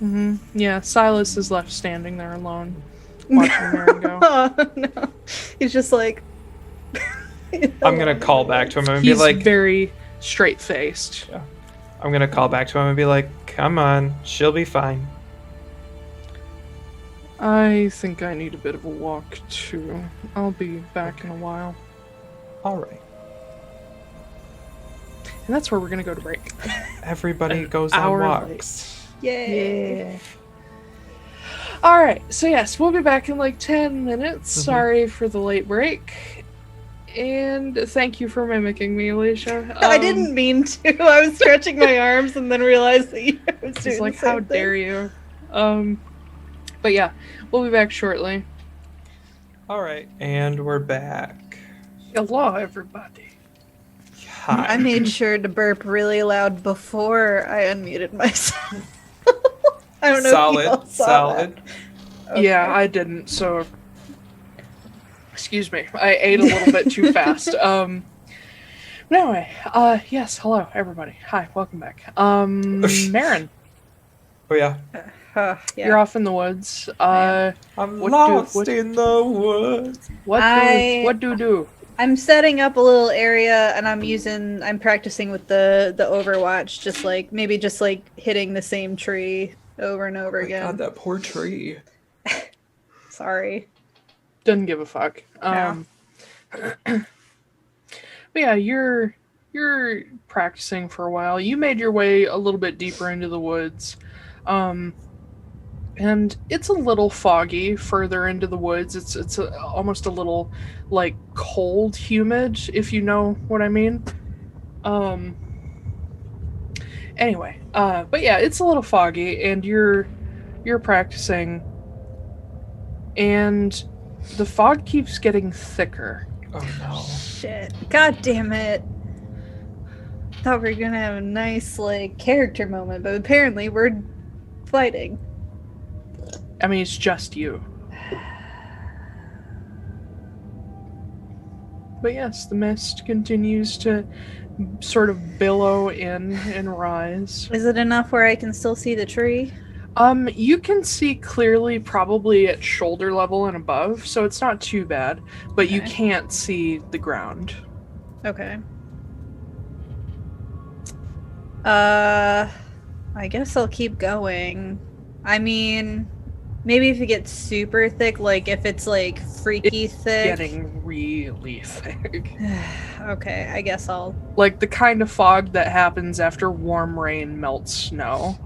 Speaker 1: Mm-hmm. Yeah, Silas is left standing there alone, watching Marin go.
Speaker 2: Oh, no. He's just like...
Speaker 3: I'm going to call back to him and
Speaker 1: He's
Speaker 3: be like...
Speaker 1: very straight-faced.
Speaker 3: Yeah. I'm going to call back to him and be like, come on, she'll be fine.
Speaker 1: I think I need a bit of a walk too. I'll be back in a while.
Speaker 3: Alright.
Speaker 1: And that's where we're gonna go to break.
Speaker 3: Everybody
Speaker 1: An
Speaker 3: goes on
Speaker 1: hour
Speaker 3: walks.
Speaker 2: Yay!
Speaker 1: Alright, so yes, we'll be back in like 10 minutes. Sorry for the late break. And thank you for mimicking me, Alicia.
Speaker 4: I didn't mean to. I was stretching my arms and then realized that you was doing
Speaker 1: It's like,
Speaker 4: the same
Speaker 1: how
Speaker 4: thing.
Speaker 1: dare you? But yeah, we'll be back shortly.
Speaker 3: Alright, and we're back.
Speaker 1: Hello, everybody.
Speaker 3: Hi.
Speaker 4: I made sure to burp really loud before I unmuted myself. I don't know if you all saw
Speaker 3: solid.
Speaker 4: that. Okay.
Speaker 1: Yeah, I didn't, so... Excuse me, I ate a little bit too fast. Anyway, yes, hello, everybody. Hi, welcome back. MARIN,
Speaker 3: Oh yeah.
Speaker 4: Yeah.
Speaker 1: you're off in the woods.
Speaker 3: I'm
Speaker 1: What
Speaker 3: lost in the woods.
Speaker 1: What do you do?
Speaker 4: I'm setting up a little area and I'm practicing with the Overwatch, just like hitting the same tree over and over again.
Speaker 3: God, that poor tree.
Speaker 4: Sorry.
Speaker 1: Doesn't give a fuck.
Speaker 4: Yeah.
Speaker 1: But yeah, you're practicing for a while. You made your way a little bit deeper into the woods. And it's a little foggy further into the woods. It's almost a little like cold, humid, if you know what I mean. Anyway, but yeah, it's a little foggy, and you're practicing, and the fog keeps getting thicker.
Speaker 3: Oh no.
Speaker 4: Shit. God damn it. Thought we were gonna have a nice character moment, but apparently we're fighting.
Speaker 1: I mean, it's just you. But yes, the mist continues to sort of billow in and rise.
Speaker 4: Is it enough where I can still see the tree?
Speaker 1: You can see clearly probably at shoulder level and above, so it's not too bad, but you
Speaker 4: Okay.
Speaker 1: can't see the ground.
Speaker 4: Okay. I guess I'll keep going. I mean, maybe if it gets super thick, like if it's freaky thick.
Speaker 1: Getting really thick.
Speaker 4: Okay, I guess I'll.
Speaker 1: Like the kind of fog that happens after warm rain melts snow.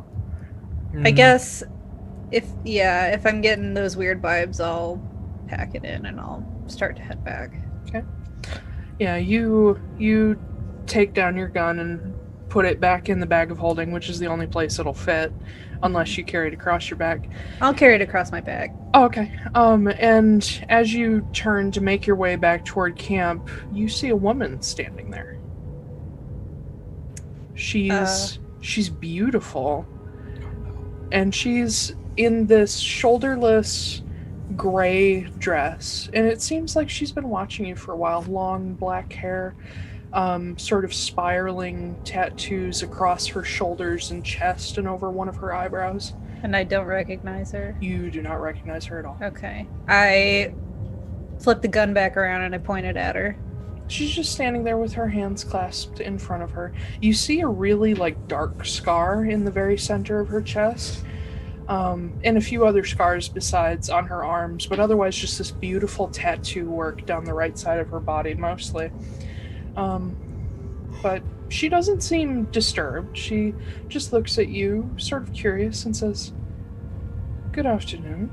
Speaker 4: I guess if I'm getting those weird vibes, I'll pack it in and I'll start to head back.
Speaker 1: Okay. Yeah, you take down your gun and put it back in the bag of holding, which is the only place it'll fit, unless you carry it across your back.
Speaker 4: I'll carry it across my back.
Speaker 1: Oh, okay. And as you turn to make your way back toward camp, you see a woman standing there. She's beautiful. And she's in this shoulderless gray dress, and it seems like she's been watching you for a while. Long black hair, sort of spiraling tattoos across her shoulders and chest and over one of her eyebrows.
Speaker 4: And I don't recognize her.
Speaker 1: You do not recognize her at all.
Speaker 4: Okay. I flip the gun back around and I point it at her.
Speaker 1: She's just standing there with her hands clasped in front of her. You see a really dark scar in the very center of her chest, and a few other scars besides on her arms, but otherwise just this beautiful tattoo work down the right side of her body mostly. But she doesn't seem disturbed. She just looks at you, sort of curious, and says, "Good afternoon."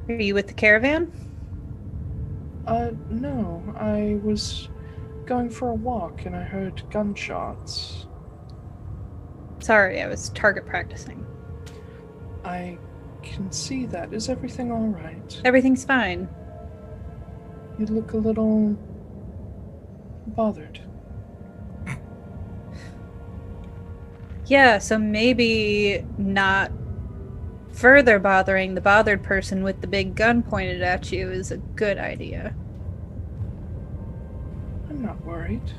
Speaker 4: Are you with the caravan?
Speaker 1: No, I was going for a walk and I heard gunshots.
Speaker 4: Sorry, I was target practicing.
Speaker 1: I can see that. Is everything all right?
Speaker 4: Everything's fine.
Speaker 1: You look a little bothered.
Speaker 4: Yeah, so maybe not further bothering the bothered person with the big gun pointed at you is a good idea.
Speaker 1: I'm not worried.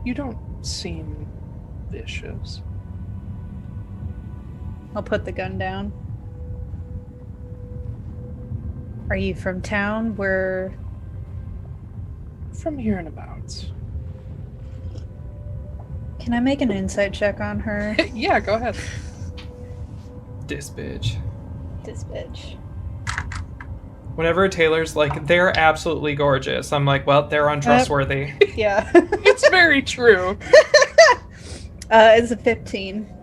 Speaker 1: You don't seem vicious.
Speaker 4: I'll put the gun down. Are you from town? We're...
Speaker 1: From here and abouts.
Speaker 4: Can I make an insight check on her?
Speaker 1: Yeah, go ahead.
Speaker 3: This bitch.
Speaker 4: this bitch.
Speaker 3: Whenever Taylor's like, they're absolutely gorgeous, I'm like, well, they're untrustworthy.
Speaker 4: Yeah.
Speaker 1: It's very true.
Speaker 4: It's a 15.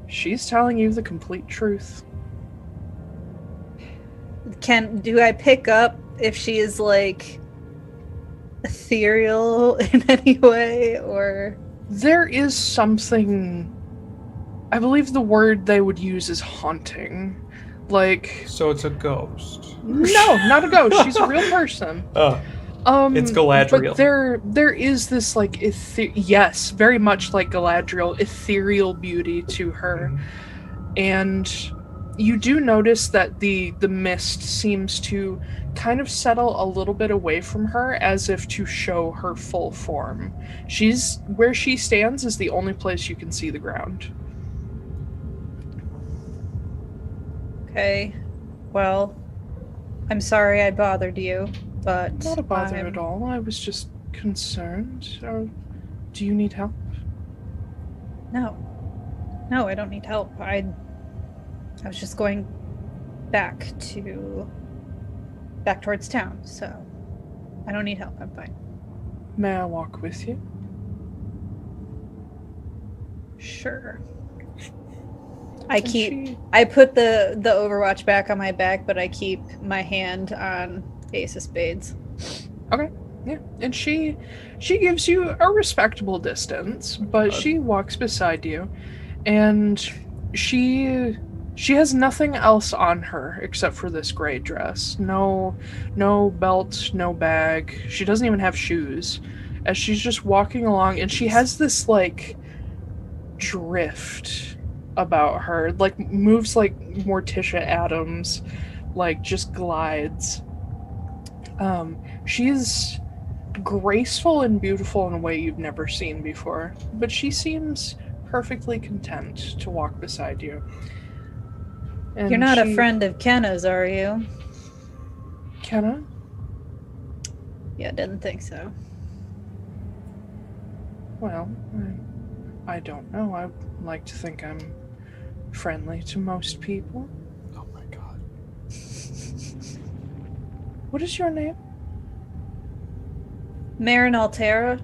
Speaker 1: She's telling you the complete truth.
Speaker 4: Do I pick up if she is like ethereal in any way, or
Speaker 1: There is something, I believe the word they would use is haunting. Like,
Speaker 3: So it's a ghost.
Speaker 1: no, not a ghost. She's a real person.
Speaker 3: It's Galadriel.
Speaker 1: But there is this like yes, very much like Galadriel, ethereal beauty to her. And you do notice that the mist seems to kind of settle a little bit away from her, as if to show her full form. Where she stands is the only place you can see the ground.
Speaker 4: okay. Well, I'm sorry I bothered you, but
Speaker 1: Not a bother at all. I was just concerned. Do you need help?
Speaker 4: No, I don't need help. I was just going back towards town, so I don't need help. I'm fine.
Speaker 1: May I walk with you?
Speaker 4: Sure.
Speaker 1: Can
Speaker 4: I put the Overwatch back on my back, but I keep my hand on Ace of Spades.
Speaker 1: Okay, yeah. And she gives you a respectable distance, but she walks beside you, and she has nothing else on her except for this gray dress. No belt, no bag. She doesn't even have shoes. As she's just walking along, and she has this like drift about her, like moves like Morticia Adams, like just glides. She's graceful and beautiful in a way you've never seen before, but she seems perfectly content to walk beside you. And
Speaker 4: You're not a friend of Kenna's, are you?
Speaker 1: Kenna?
Speaker 4: Yeah, didn't think so.
Speaker 1: Well, I don't know. I like to think I'm friendly to most people.
Speaker 3: Oh my god.
Speaker 1: What is your name?
Speaker 4: MARIN Altera.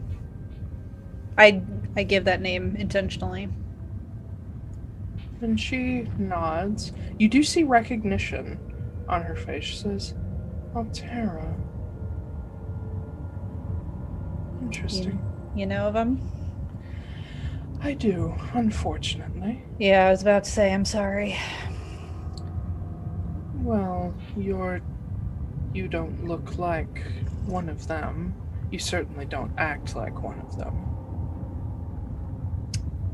Speaker 4: I give that name intentionally.
Speaker 1: And she nods. You do see recognition on her face. She says, Altera. Interesting.
Speaker 4: You know of him?
Speaker 1: I do, unfortunately.
Speaker 4: Yeah, I was about to say, I'm sorry.
Speaker 1: Well, you don't look like one of them. You certainly don't act like one of them.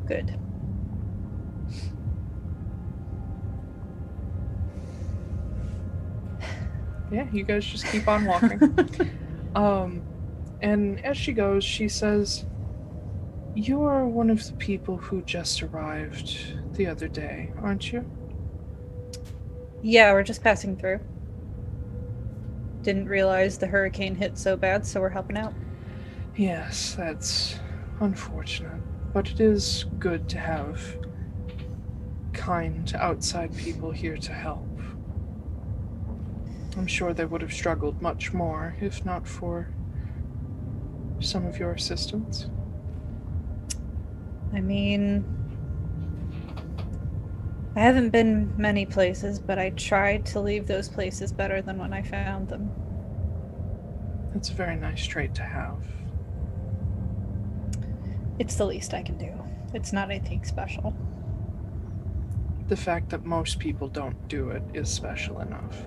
Speaker 4: Good.
Speaker 1: Yeah, you guys just keep on walking. And as she goes, she says, "You're one of the people who just arrived the other day, aren't you?"
Speaker 4: Yeah, we're just passing through. Didn't realize the hurricane hit so bad, so we're helping out.
Speaker 1: Yes, that's unfortunate, but it is good to have kind outside people here to help. I'm sure they would have struggled much more if not for some of your assistance.
Speaker 4: I mean, I haven't been many places, but I tried to leave those places better than when I found them.
Speaker 1: That's a very nice trait to have.
Speaker 4: It's the least I can do. It's not anything special.
Speaker 1: The fact that most people don't do it is special enough.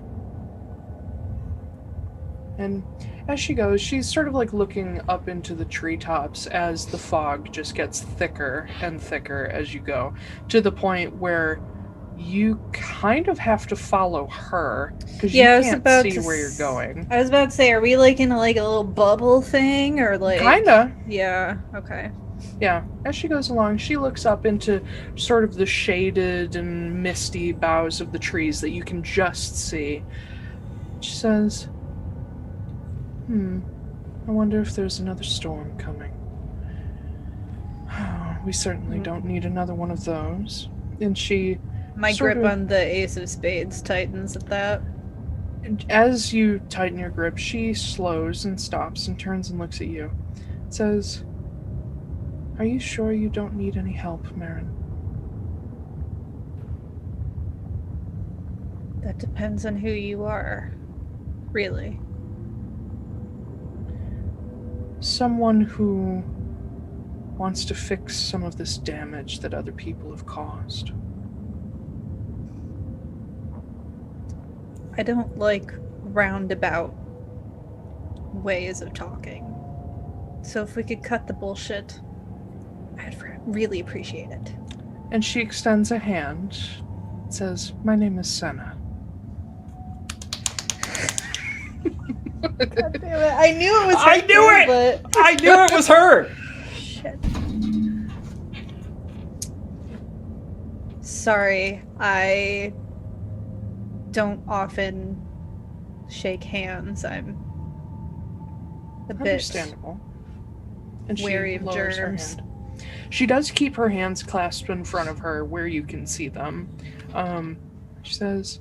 Speaker 1: And as she goes, she's sort of like looking up into the treetops as the fog just gets thicker and thicker as you go, to the point where you kind of have to follow her because you can't see where you're going.
Speaker 4: I was about to say, are we like in like a little bubble thing, or like
Speaker 1: Kinda.
Speaker 4: Yeah, okay.
Speaker 1: Yeah. As she goes along, she looks up into sort of the shaded and misty boughs of the trees that you can just see. She says, I wonder if there's another storm coming. We certainly don't need another one of those. And she
Speaker 4: My
Speaker 1: sort
Speaker 4: grip
Speaker 1: of-
Speaker 4: on the Ace of Spades tightens at that.
Speaker 1: As you tighten your grip, she slows and stops and turns and looks at you. Says, "Are you sure you don't need any help, MARIN?"
Speaker 4: That depends on who you are. Really.
Speaker 1: Someone who wants to fix some of this damage that other people have caused.
Speaker 4: I don't like roundabout ways of talking. So if we could cut the bullshit, I'd really appreciate it.
Speaker 1: And she extends a hand. Says, "My name is Senna."
Speaker 4: God damn it. I knew it was
Speaker 3: I knew it! I knew it was her!
Speaker 4: Shit. Sorry, I don't often shake hands. I'm a bit
Speaker 1: Understandable. And
Speaker 4: wary of
Speaker 1: lowers her
Speaker 4: germs.
Speaker 1: hand. She does keep her hands clasped in front of her where you can see them. She says,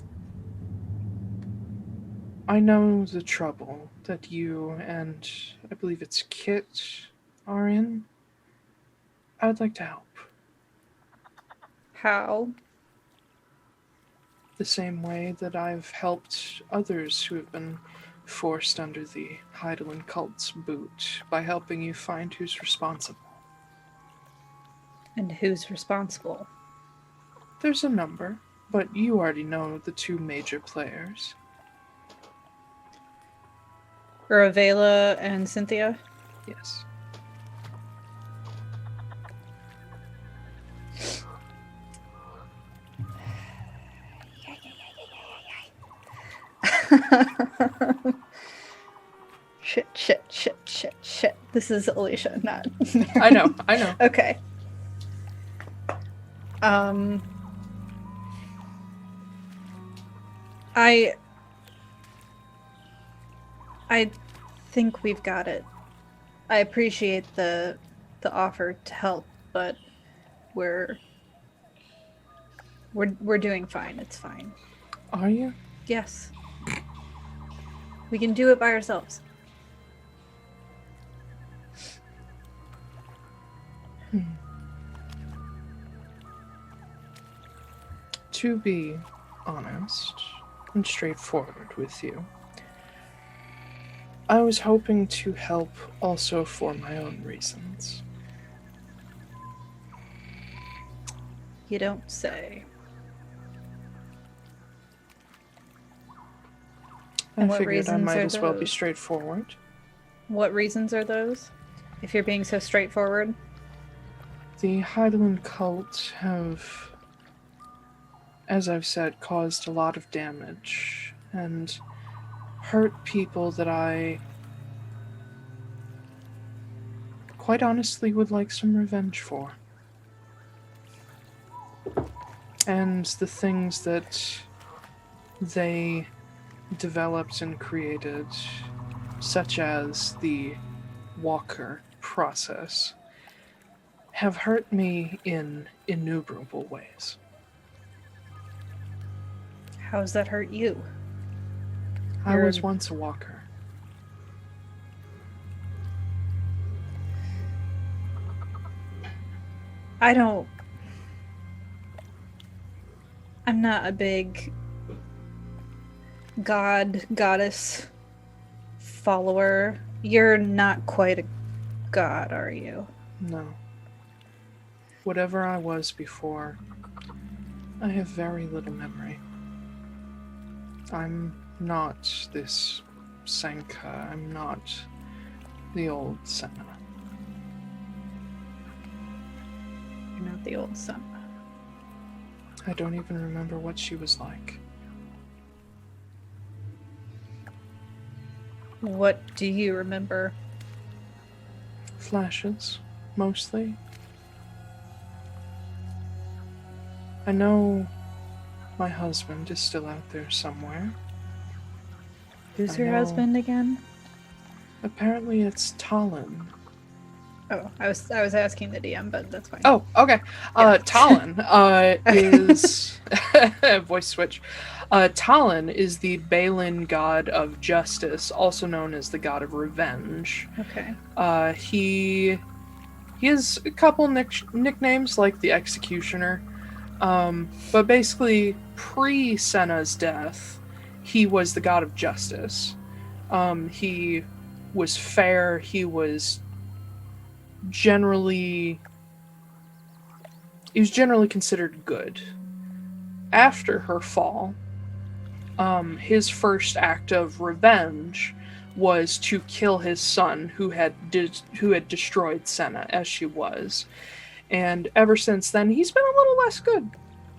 Speaker 1: "I know the trouble that you and I believe it's Kit are in. I'd like to help.
Speaker 4: How?
Speaker 1: The same way that I've helped others who have been forced under the Hydaelyn cult's boot by helping you find who's responsible.
Speaker 4: And who's responsible?
Speaker 1: There's a number, but you already know the two major players.
Speaker 4: Ravela and Cynthia?
Speaker 1: Yes.
Speaker 4: Shit. This is Alicia, not.
Speaker 1: I know.
Speaker 4: Okay. I think we've got it. I appreciate the offer to help, but we're doing fine. It's fine.
Speaker 1: Are you?
Speaker 4: Yes. We can do it by ourselves.
Speaker 1: To be honest and straightforward with you, I was hoping to help also for my own reasons.
Speaker 4: You don't say.
Speaker 1: I
Speaker 4: And what
Speaker 1: figured I
Speaker 4: reasons
Speaker 1: might
Speaker 4: are
Speaker 1: as well be
Speaker 4: those?
Speaker 1: straightforward.
Speaker 4: What reasons are those? If you're being so straightforward.
Speaker 1: The Hydaelyn cult have, as I've said, caused a lot of damage and hurt people that I quite honestly would like some revenge for. And the things that they developed and created, such as the Walker process, have hurt me in innumerable ways.
Speaker 4: How does that hurt you?
Speaker 1: I was once a Walker.
Speaker 4: I'm not a big goddess follower. You're not quite a god, are you?
Speaker 1: No. Whatever I was before, I have very little memory. I'm not this Sanka. I'm not the old Senna.
Speaker 4: You're not the old son.
Speaker 1: I don't even remember what she was like.
Speaker 4: What do you remember?
Speaker 1: Flashes, mostly. I know my husband is still out there somewhere.
Speaker 4: Who's
Speaker 1: I
Speaker 4: your
Speaker 1: know.
Speaker 4: husband again?
Speaker 1: Apparently it's Talon.
Speaker 4: Oh, I was asking the DM, but that's fine.
Speaker 1: Oh, okay.
Speaker 4: Yeah.
Speaker 1: Talon is voice switch. Talon is the Balin god of justice, also known as the god of revenge.
Speaker 4: Okay.
Speaker 1: He has a couple nicknames like the Executioner, but basically pre-Senna's death, he was the god of justice. He was fair. He was generally considered good. After her fall, his first act of revenge was to kill his son, who had destroyed Senna as she was, and ever since then he's been a little less good.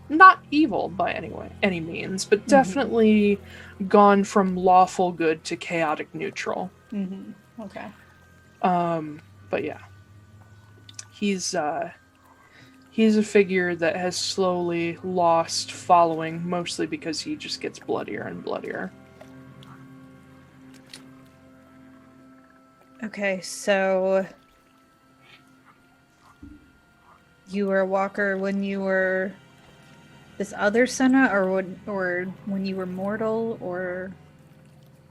Speaker 1: Not evil by any means, but definitely gone from lawful good to chaotic neutral.
Speaker 4: Okay.
Speaker 1: But yeah, he's a figure that has slowly lost following, mostly because he just gets bloodier and bloodier.
Speaker 4: Okay, so you were a walker when you were this other Senna, or when you were mortal, or?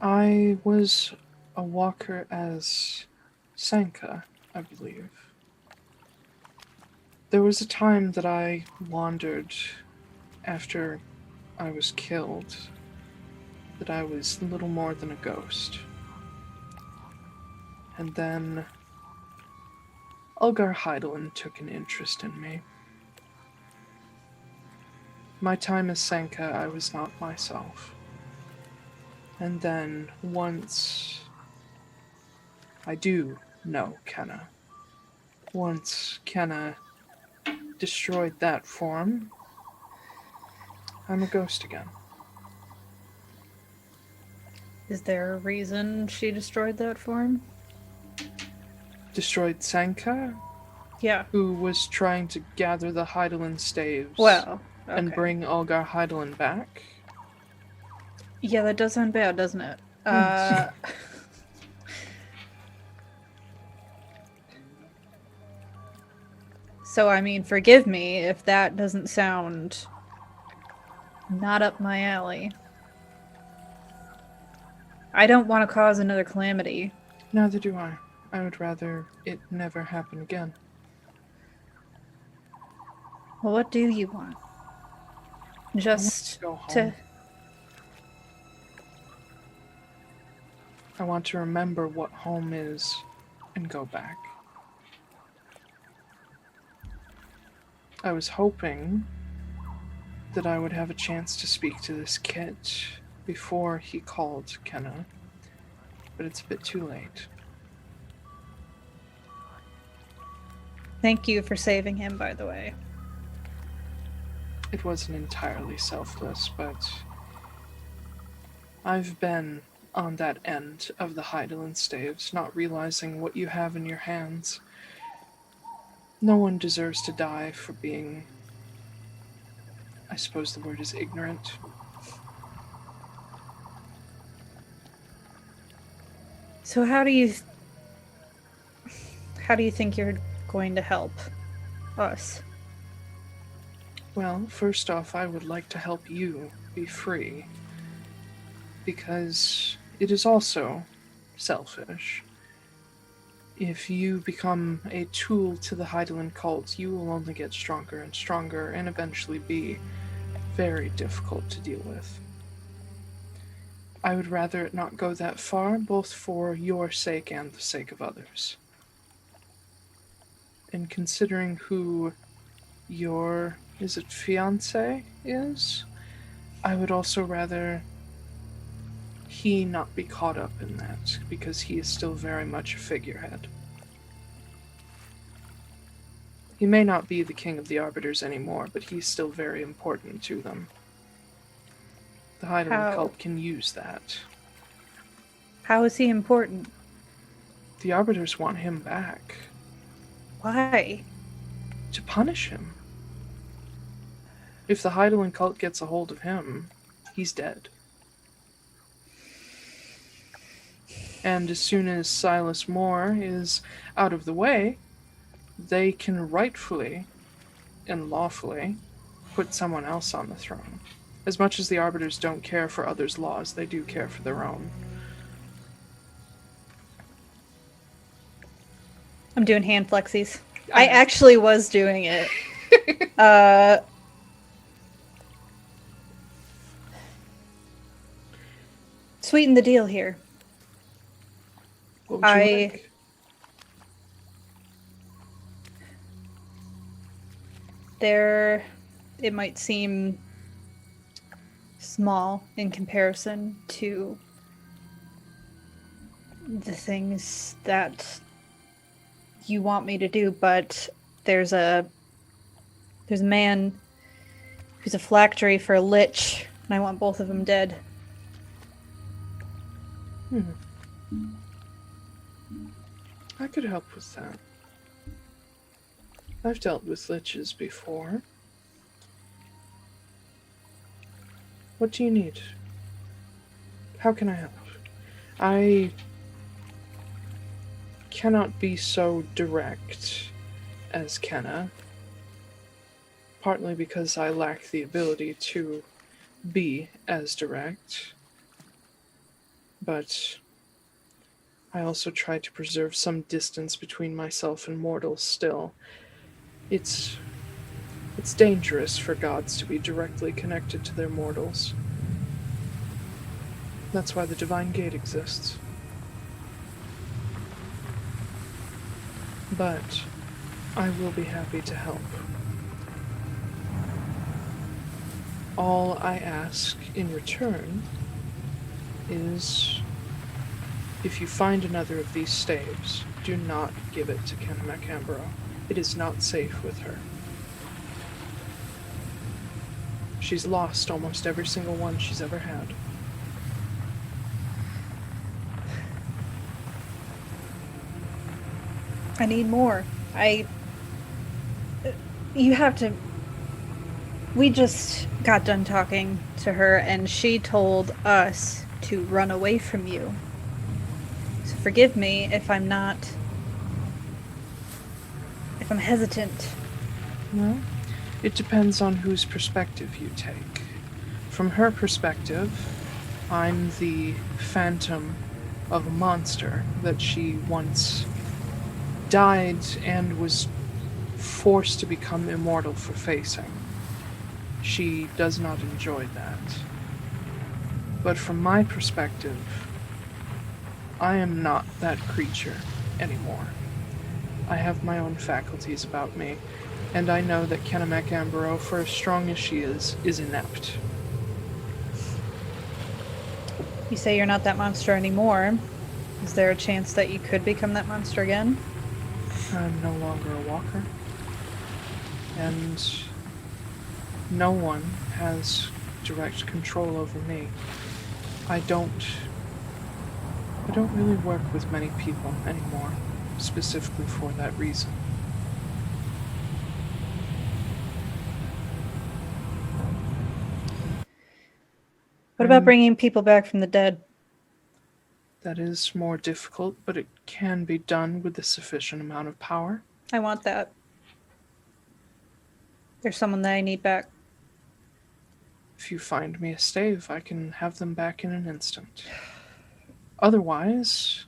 Speaker 1: I was a walker as Sanka, I believe. There was a time that I wandered after I was killed, that I was little more than a ghost. And then Ulgar Heidelin took an interest in me. My time as Sanka, I was not myself. And then once I do know Kenna, once Kenna destroyed that form, I'm a ghost again.
Speaker 4: Is there a reason she destroyed that form?
Speaker 1: Destroyed Sanka,
Speaker 4: Yeah.
Speaker 1: who was trying to gather the Heidelin staves
Speaker 4: Well, okay.
Speaker 1: and bring Ulgar Heidelin back.
Speaker 4: Yeah, that does sound bad, doesn't it? So, I mean, forgive me if that doesn't sound not up my alley. I don't want to cause another calamity.
Speaker 1: Neither do I. I would rather it never happen again.
Speaker 4: Well, what do you want? Just
Speaker 1: Go home.
Speaker 4: to...
Speaker 1: I want to remember what home is and go back. I was hoping that I would have a chance to speak to this kid before he called Kenna, but it's a bit too late.
Speaker 4: Thank you for saving him, by the way.
Speaker 1: It wasn't entirely selfless, but I've been on that end of the Heidelin staves, not realizing what you have in your hands. No one deserves to die for being, I suppose the word is ignorant.
Speaker 4: So how do you think you're going to help us?
Speaker 1: Well, first off, I would like to help you be free, because it is also selfish. If you become a tool to the Heidelin cult, you will only get stronger and stronger and eventually be very difficult to deal with. I would rather it not go that far, both for your sake and the sake of others. And considering who your, is it fiancé is? I would also rather he not be caught up in that, because he is still very much a figurehead. He may not be the king of the Arbiters anymore, but he's still very important to them. The Heidelin cult can use that.
Speaker 4: How is he important?
Speaker 1: The Arbiters want him back.
Speaker 4: Why?
Speaker 1: To punish him. If the Heidelin cult gets a hold of him, he's dead. And as soon as Silas Moore is out of the way, they can rightfully and lawfully put someone else on the throne. As much as the Arbiters don't care for others' laws, they do care for their own.
Speaker 2: I'm doing hand flexies. I actually was doing it. Sweeten the deal here.
Speaker 1: What would you like?
Speaker 2: It might seem small in comparison to the things that you want me to do, but there's a man who's a phylactery for a lich, and I want both of them dead.
Speaker 1: I could help with that. I've dealt with liches before. What do you need? How can I help? I cannot be so direct as Kenna, partly because I lack the ability to be as direct, but I also try to preserve some distance between myself and mortals still. It's dangerous for gods to be directly connected to their mortals. That's why the Divine Gate exists. But I will be happy to help. All I ask in return is, if you find another of these staves, do not give it to Kenna. It is not safe with her. She's lost almost every single one she's ever had.
Speaker 2: I need more. You have to... We just got done talking to her, and she told us to run away from you. So forgive me if I'm hesitant.
Speaker 1: Well, it depends on whose perspective you take. From her perspective, I'm the phantom of a monster that she once died and was forced to become immortal for facing. She does not enjoy that. But from my perspective, I am not that creature anymore. I have my own faculties about me, and I know that Kenna, for as strong as she is inept.
Speaker 2: You say you're not that monster anymore. Is there a chance that you could become that monster again?
Speaker 1: I'm no longer a walker. And no one has direct control over me. I don't really work with many people anymore, specifically for that reason.
Speaker 2: What about bringing people back from the dead?
Speaker 1: That is more difficult, but it can be done with a sufficient amount of power.
Speaker 2: I want that. There's someone that I need back.
Speaker 1: If you find me a stave, I can have them back in an instant. Otherwise,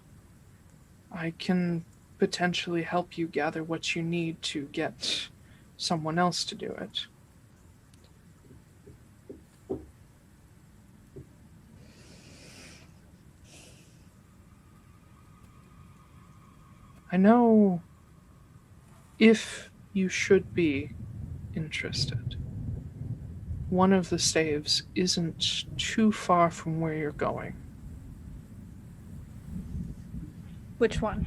Speaker 1: I can potentially help you gather what you need to get someone else to do it. I know if you should be interested, one of the staves isn't too far from where you're going.
Speaker 2: Which one?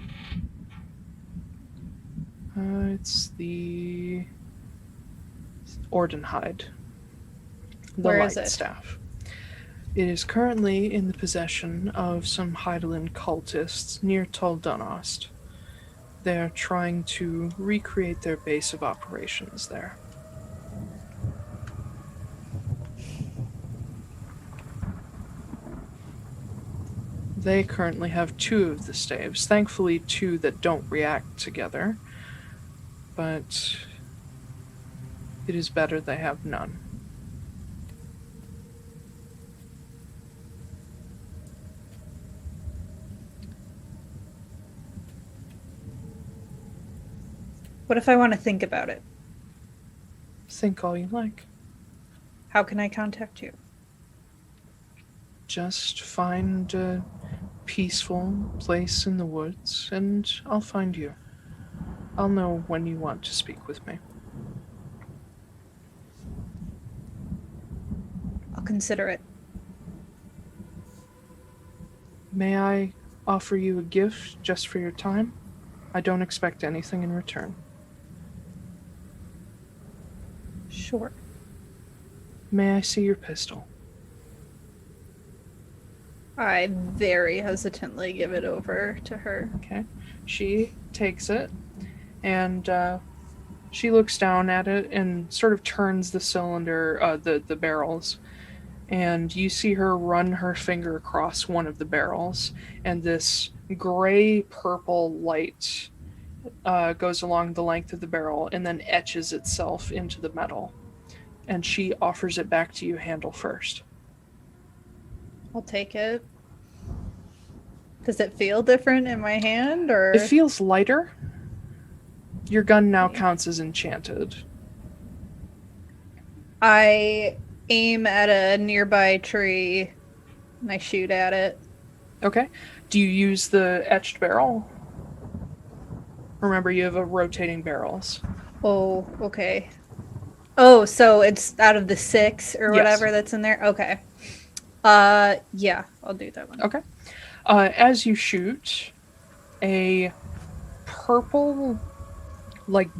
Speaker 1: It's the Arden hide. The
Speaker 2: Where
Speaker 1: light
Speaker 2: is it?
Speaker 1: staff. It is currently in the possession of some Hydaelyn cultists near Toldunost. They're trying to recreate their base of operations there. They currently have 2 of the staves, thankfully 2 that don't react together. but it is better they have none.
Speaker 4: What if I want to think about it?
Speaker 1: Think all you like.
Speaker 4: How can I contact you?
Speaker 1: Just find a peaceful place in the woods, and I'll find you. I'll know when you want to speak with me.
Speaker 4: I'll consider it.
Speaker 1: May I offer you a gift just for your time? I don't expect anything in return.
Speaker 4: Sure.
Speaker 1: May I see your pistol?
Speaker 4: I very hesitantly give it over to her.
Speaker 1: Okay. She takes it, and she looks down at it and sort of turns the cylinder, the barrels, and you see her run her finger across one of the barrels, and this gray-purple light goes along the length of the barrel and then etches itself into the metal. And she offers it back to you handle first.
Speaker 4: I'll take it. Does it feel different in my hand, or?
Speaker 1: It feels lighter. Your gun now counts as enchanted.
Speaker 4: I aim at a nearby tree and I shoot at it.
Speaker 1: Okay. Do you use the etched barrel? Remember, you have a rotating barrels.
Speaker 4: Oh, okay. Oh, so it's out of the 6 or
Speaker 1: Yes.
Speaker 4: whatever that's in there? Okay. Yeah, I'll do that one.
Speaker 1: Okay. As you shoot, a purple,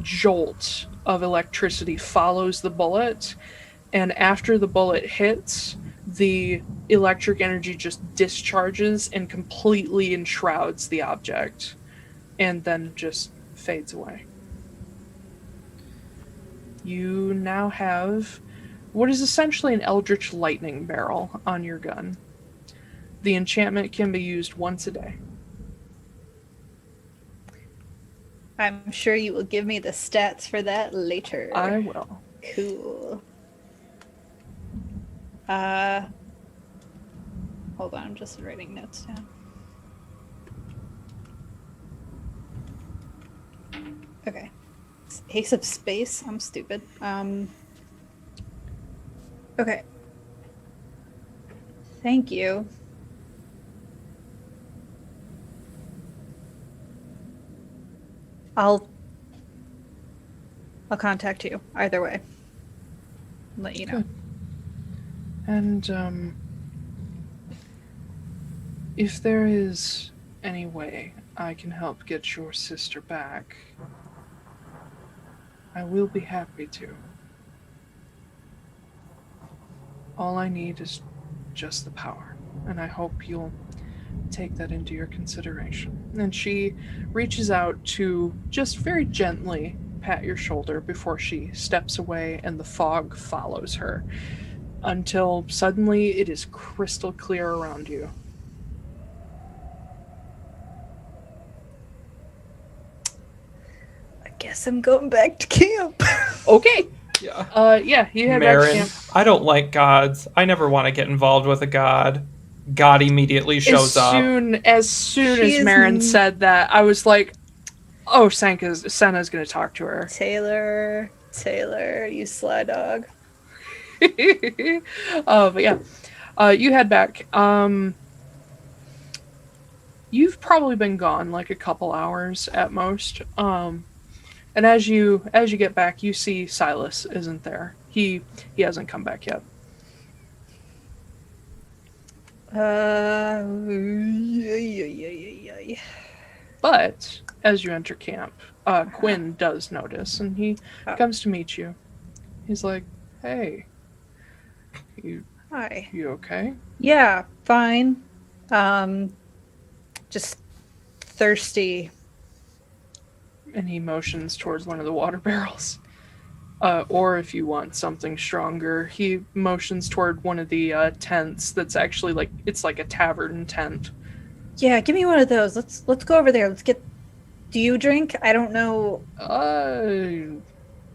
Speaker 1: jolt of electricity follows the bullet, and after the bullet hits, the electric energy just discharges and completely enshrouds the object, and then just fades away. You now have what is essentially an Eldritch Lightning barrel on your gun. The enchantment can be used once a day.
Speaker 4: I'm sure you will give me the stats for that later.
Speaker 1: I will.
Speaker 4: Cool. Hold on, I'm just writing notes down. Okay. Ace of Space? I'm stupid. Okay. Thank you. I'll contact you either way. Let you know.
Speaker 1: Good. And if there is any way I can help get your sister back, I will be happy to. All I need is just the power, and I hope you'll take that into your consideration. And she reaches out to just very gently pat your shoulder before she steps away, and the fog follows her until suddenly it is crystal clear around you.
Speaker 4: I guess I'm going back to camp.
Speaker 1: Okay.
Speaker 3: Yeah.
Speaker 1: You head back to
Speaker 3: MARIN,
Speaker 1: camp.
Speaker 3: I don't like gods. I never want to get involved with a god. God immediately shows up.
Speaker 1: As soon as MARIN said that, I was like, oh, Senna's going to talk to her.
Speaker 4: Taiylor, you sly dog.
Speaker 1: But yeah, you head back. You've probably been gone like a couple hours at most. And as you get back, you see Silas isn't there. He hasn't come back yet. But as you enter camp, Quinn does notice, and he comes to meet you. He's like, "Hey,
Speaker 4: Hi.
Speaker 1: you okay?"
Speaker 4: Yeah, fine. Just thirsty.
Speaker 1: And he motions towards one of the water barrels. Or if you want something stronger, he motions toward one of the tents that's actually it's like a tavern tent.
Speaker 4: Yeah, give me one of those. Let's go over there. Let's get Do you drink? I don't know.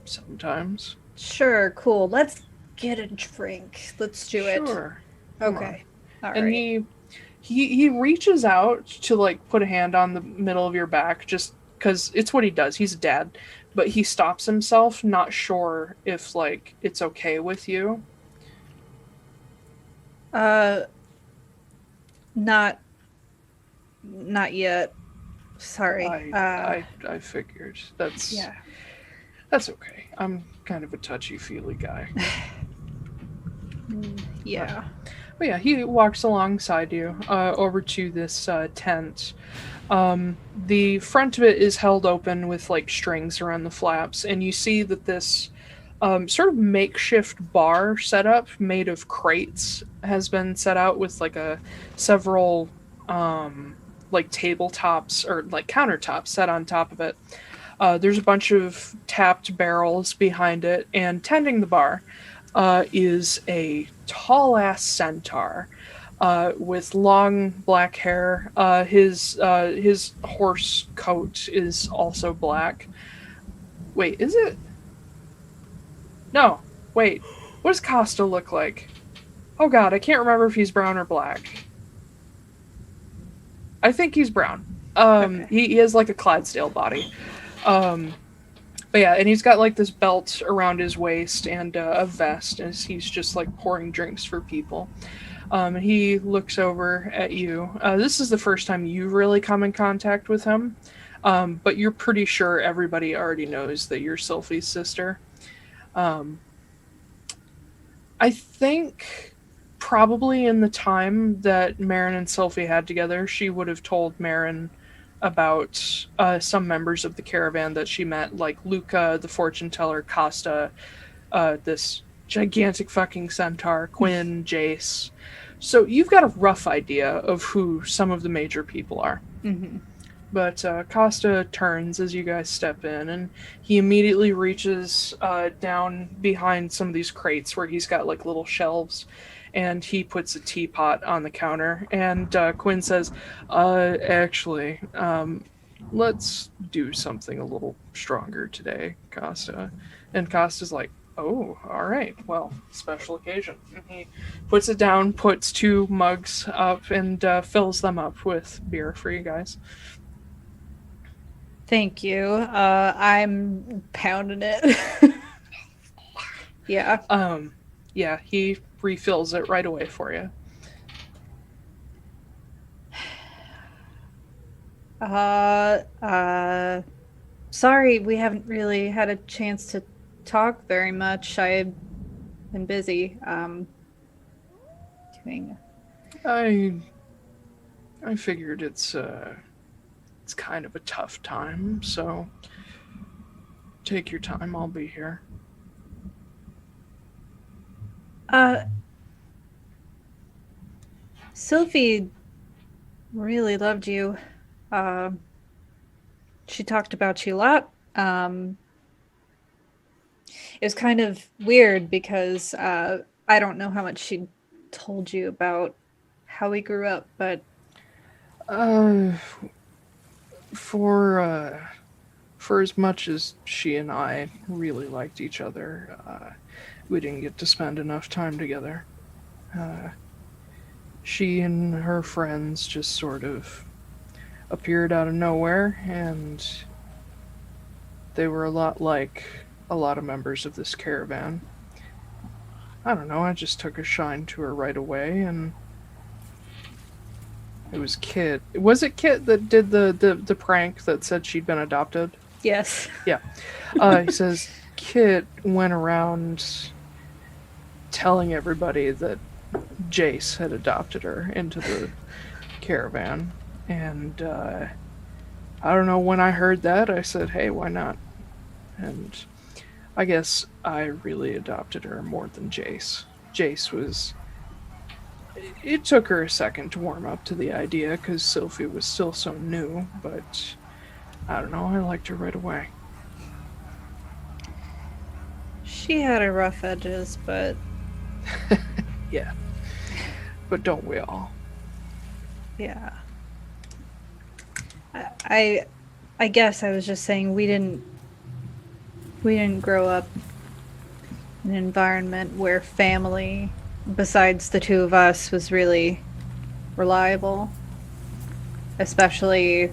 Speaker 1: Sometimes.
Speaker 4: Sure, cool. Let's get a drink. Let's do it.
Speaker 1: Sure. Come
Speaker 4: Okay. All
Speaker 1: And
Speaker 4: right.
Speaker 1: he reaches out to like put a hand on the middle of your back just because it's what he does. He's a dad, but he stops himself, not sure if like it's okay with you.
Speaker 4: Not yet. Sorry.
Speaker 1: I figured
Speaker 4: Yeah.
Speaker 1: that's okay. I'm kind of a touchy-feely guy.
Speaker 4: Yeah.
Speaker 1: But yeah, he walks alongside you over to this tent. The front of it is held open with like strings around the flaps, and you see that this sort of makeshift bar setup made of crates has been set out with like several like tabletops or like countertops set on top of it. There's a bunch of tapped barrels behind it, and tending the bar is a tall ass centaur with long black hair. His horse coat is also black. Wait, is it? No, wait. What does Costa look like? Oh god, I can't remember if he's brown or black. I think he's brown.
Speaker 4: Okay.
Speaker 1: He has like a Clydesdale body. But yeah, and he's got like this belt around his waist and a vest as he's just like pouring drinks for people. And he looks over at you. This is the first time you've really come in contact with him, but you're pretty sure everybody already knows that you're Sylfie's sister. I think probably in the time that Marin and Sylfie had together, she would have told Marin about some members of the caravan that she met, like Luca, the fortune teller, Costa, this gigantic fucking centaur, Quinn, Jace. So you've got a rough idea of who some of the major people are.
Speaker 4: Mm-hmm.
Speaker 1: But Costa turns as you guys step in, and he immediately reaches down behind some of these crates where he's got like little shelves, and he puts a teapot on the counter. And Quinn says, actually, let's do something a little stronger today, Costa. And Costa's like, oh, all right, well, special occasion. And he puts it down, puts 2 mugs up, and fills them up with beer for you guys.
Speaker 4: Thank you. I'm pounding it. Yeah.
Speaker 1: Yeah, he refills it right away for you.
Speaker 4: Sorry, we haven't really had a chance to talk very much. I've been busy, doing...
Speaker 1: I figured it's kind of a tough time, so take your time, I'll be here.
Speaker 4: Sylfie really loved you. She talked about you a lot. It was kind of weird because I don't know how much she told you about how we grew up, but
Speaker 1: for as much as she and I really liked each other, we didn't get to spend enough time together. She and her friends just sort of appeared out of nowhere, and they were a lot like a lot of members of this caravan. I don't know, I just took a shine to her right away, and it was Kit. Was it Kit that did the prank that said she'd been adopted?
Speaker 4: yes.
Speaker 1: Yeah. He says Kit went around telling everybody that Jace had adopted her into the caravan. And I don't know, when I heard that, I said, hey, why not? And I guess I really adopted her more than Jace. Jace was... It took her a second to warm up to the idea because Sylfie was still so new, but I don't know, I liked her right away.
Speaker 4: She had her rough edges, but...
Speaker 1: Yeah. But don't we all?
Speaker 4: Yeah. I
Speaker 2: I guess I was just saying we didn't grow up in an environment where family, besides the two of us, was really reliable, especially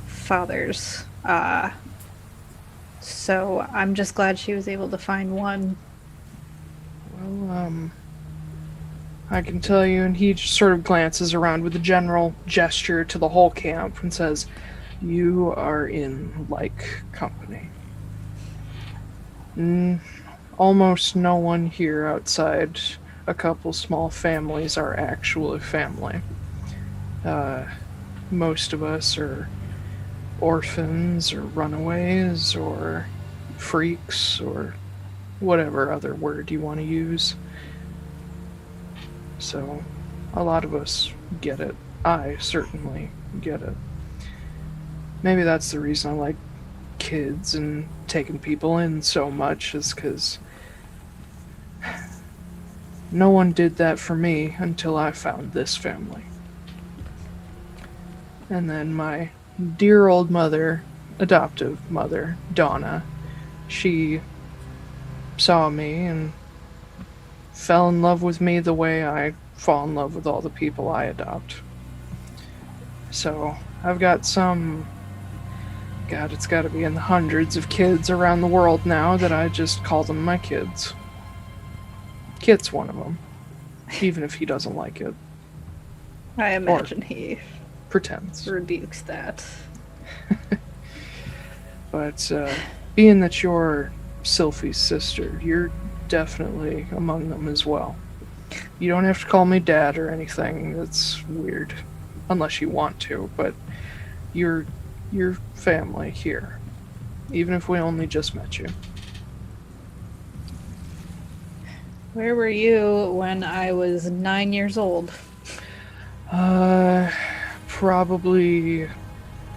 Speaker 2: fathers. So I'm just glad she was able to find one.
Speaker 1: Well, I can tell you, and he just sort of glances around with a general gesture to the whole camp and says, "You are in like company. Almost no one here outside a couple small families are actually family. Most of us are orphans or runaways or freaks or whatever other word you want to use. So, a lot of us get it. I certainly get it. Maybe that's the reason I like kids and taking people in so much, is because no one did that for me until I found this family. And then my dear old mother, adoptive mother, Donna, she saw me and fell in love with me the way I fall in love with all the people I adopt. So I've got some, God, it's got to be in the hundreds of kids around the world now that I just call them my kids. Kit's one of them, even if he doesn't like it.
Speaker 2: I imagine he
Speaker 1: Pretends.
Speaker 2: rebukes that.
Speaker 1: But being that you're Sylfie's sister, you're definitely among them as well. You don't have to call me dad or anything. That's weird. Unless you want to, but you're family here. Even if we only just met you.
Speaker 2: Where were you when I was 9 years old?
Speaker 1: Probably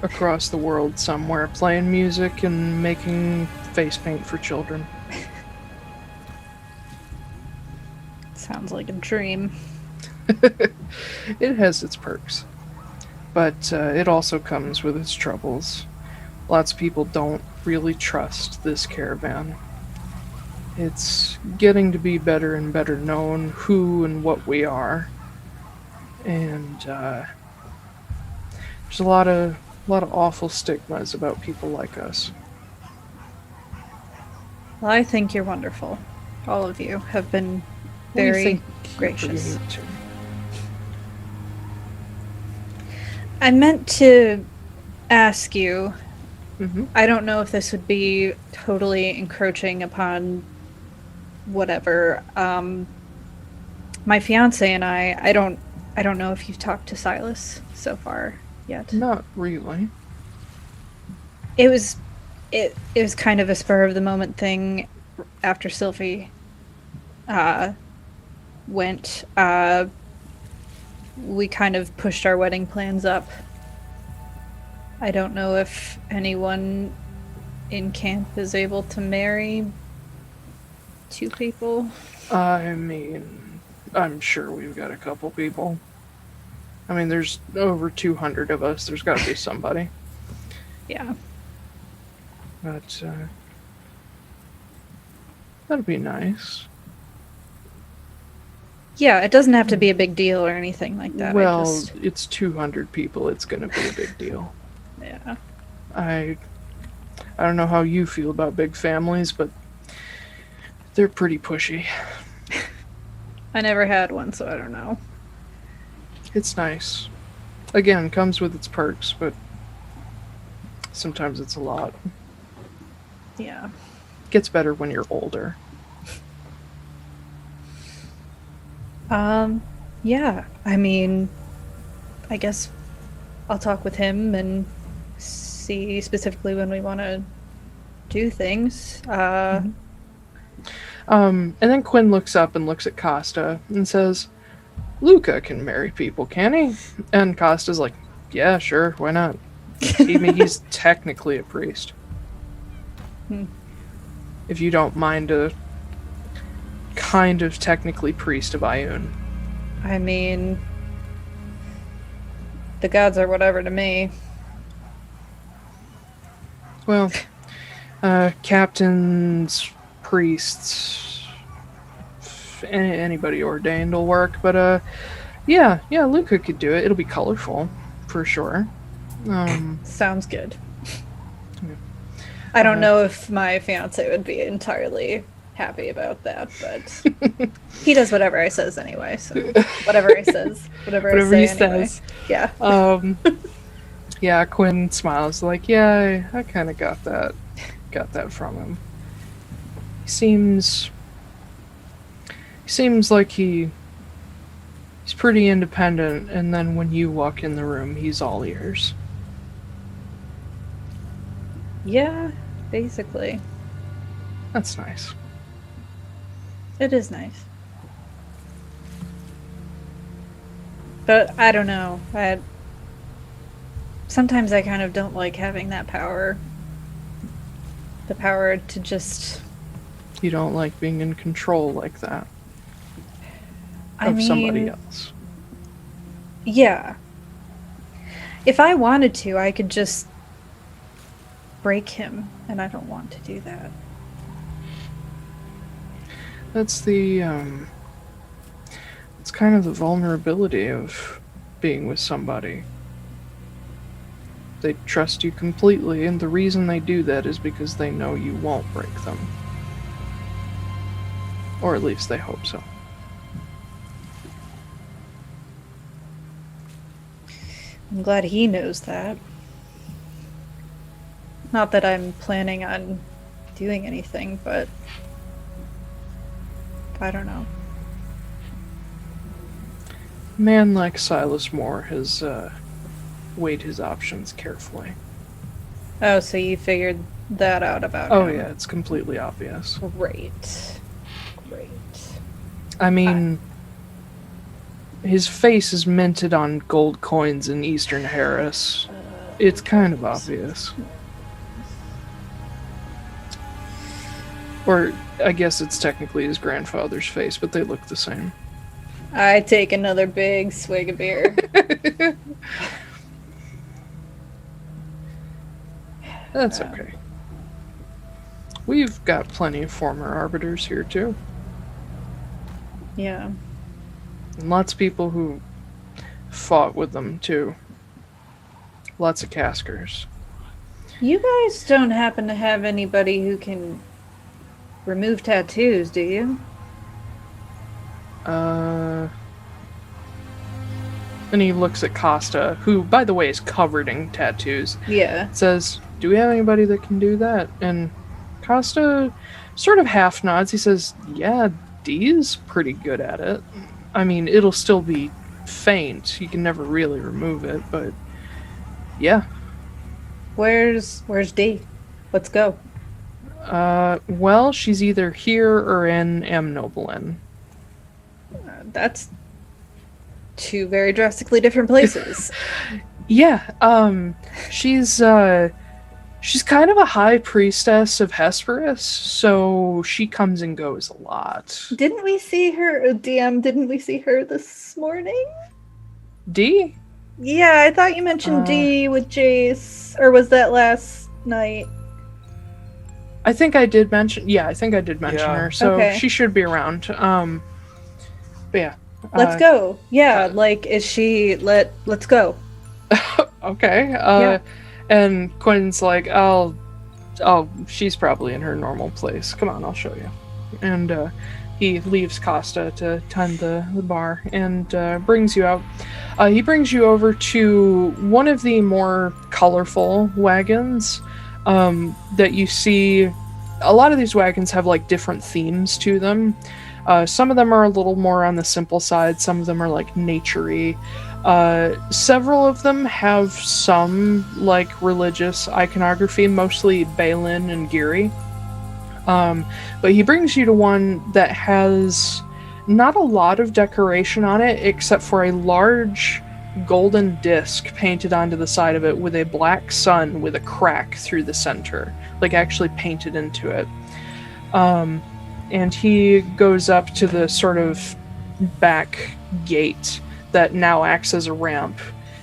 Speaker 1: across the world somewhere, playing music and making face paint for children.
Speaker 2: Sounds like a dream.
Speaker 1: It has its perks, but it also comes with its troubles. Lots of people don't really trust this caravan. It's getting to be better and better known who and what we are, and there's a lot of awful stigmas about people like us.
Speaker 2: Well, I think you're wonderful. All of you have been
Speaker 1: We
Speaker 2: very
Speaker 1: think
Speaker 2: gracious.
Speaker 1: you need to.
Speaker 2: I meant to ask you,
Speaker 1: Mhm.
Speaker 2: I don't know if this would be totally encroaching upon whatever. My fiance and I don't know if you've talked to Silas so far yet.
Speaker 1: Not really.
Speaker 2: It was kind of a spur of the moment thing after Sylfie went. We kind of pushed our wedding plans up. I don't know if anyone in camp is able to marry two people.
Speaker 1: I mean, I'm sure we've got a couple people. I mean, there's over 200 of us. There's got to be somebody.
Speaker 2: Yeah.
Speaker 1: But that'd be nice.
Speaker 2: Yeah, it doesn't have to be a big deal or anything like that.
Speaker 1: Well, it's 200 people. It's going to be a big deal.
Speaker 2: Yeah.
Speaker 1: I don't know how you feel about big families, but they're pretty pushy.
Speaker 2: I never had one, so I don't know.
Speaker 1: It's nice. Again, comes with its perks, but sometimes it's a lot.
Speaker 2: Yeah.
Speaker 1: Gets better when you're older.
Speaker 2: Yeah. I mean, I guess I'll talk with him and see specifically when we want to do things.
Speaker 1: And then Quinn looks up and looks at Costa and says, Luca can marry people, can he? And Costa's like, yeah, sure, why not? He's technically a priest. If you don't mind a kind of technically priest of Ioun.
Speaker 2: I mean, the gods are whatever to me.
Speaker 1: Well, captains, priests, anybody ordained will work. But yeah, Luca could do it. It'll be colorful, for sure.
Speaker 4: Sounds good. I don't know if my fiance would be entirely happy about that, but he does whatever I says anyway. So whatever I says, whatever I say
Speaker 1: he
Speaker 4: anyway.
Speaker 1: says.
Speaker 4: Yeah.
Speaker 1: Yeah, Quinn smiles like, yeah, I kind of got that from him. He seems like he's pretty independent, and then when you walk in the room, he's all ears.
Speaker 4: Yeah, basically.
Speaker 1: That's nice.
Speaker 4: It is nice. But I don't know. Sometimes I kind of don't like having that power. The power to just...
Speaker 1: You don't like being in control like that.
Speaker 4: I
Speaker 1: Of
Speaker 4: mean,
Speaker 1: somebody else.
Speaker 4: Yeah. If I wanted to, I could just break him, and I don't want to do that.
Speaker 1: That's the, it's kind of the vulnerability of being with somebody. They trust you completely, and the reason they do that is because they know you won't break them. Or at least they hope so.
Speaker 4: I'm glad he knows that. Not that I'm planning on doing anything, but I don't know.
Speaker 1: A man like Silas Moore has weighed his options carefully.
Speaker 4: Oh, so you figured that out about
Speaker 1: Oh
Speaker 4: him.
Speaker 1: yeah, it's completely obvious.
Speaker 4: Great.
Speaker 1: I mean, his face is minted on gold coins in Eastern Harris. It's kind of obvious. Or, I guess it's technically his grandfather's face, but they look the same.
Speaker 4: I take another big swig of beer.
Speaker 1: That's okay. We've got plenty of former arbiters here, too.
Speaker 4: Yeah.
Speaker 1: And lots of people who fought with them, too. Lots of caskers.
Speaker 4: You guys don't happen to have anybody who can remove tattoos, do you?
Speaker 1: And he looks at Costa, who, by the way, is covered in tattoos.
Speaker 4: Yeah.
Speaker 1: Says, do we have anybody that can do that? And Costa sort of half nods. He says, yeah, Dee's pretty good at it. I mean, it'll still be faint. You can never really remove it, but yeah.
Speaker 4: Where's Dee? Let's go.
Speaker 1: Well, she's either here or in Amnoblin.
Speaker 4: That's two very drastically different places.
Speaker 1: Yeah, she's kind of a high priestess of Hesperus, so she comes and goes a lot.
Speaker 4: Didn't we see her, DM, didn't we see her this morning?
Speaker 1: Dee?
Speaker 4: Yeah, I thought you mentioned Dee with Jace, or was that last night?
Speaker 1: I think I did mention her, so
Speaker 4: Okay.
Speaker 1: she should be around. But yeah.
Speaker 4: Let's go. Yeah, like, is she, let's go.
Speaker 1: Okay.
Speaker 4: Yeah.
Speaker 1: And Quinn's like, she's probably in her normal place. Come on, I'll show you. And he leaves Costa to tend the bar and brings you out. He brings you over to one of the more colorful wagons that you see. A lot of these wagons have like different themes to them. Some of them are a little more on the simple side. Some of them are like nature-y. Several of them have some like religious iconography, mostly Balin and Giri. But he brings you to one that has not a lot of decoration on it, except for a large golden disc painted onto the side of it with a black sun with a crack through the center, like actually painted into it. And he goes up to the sort of back gate that now acts as a ramp,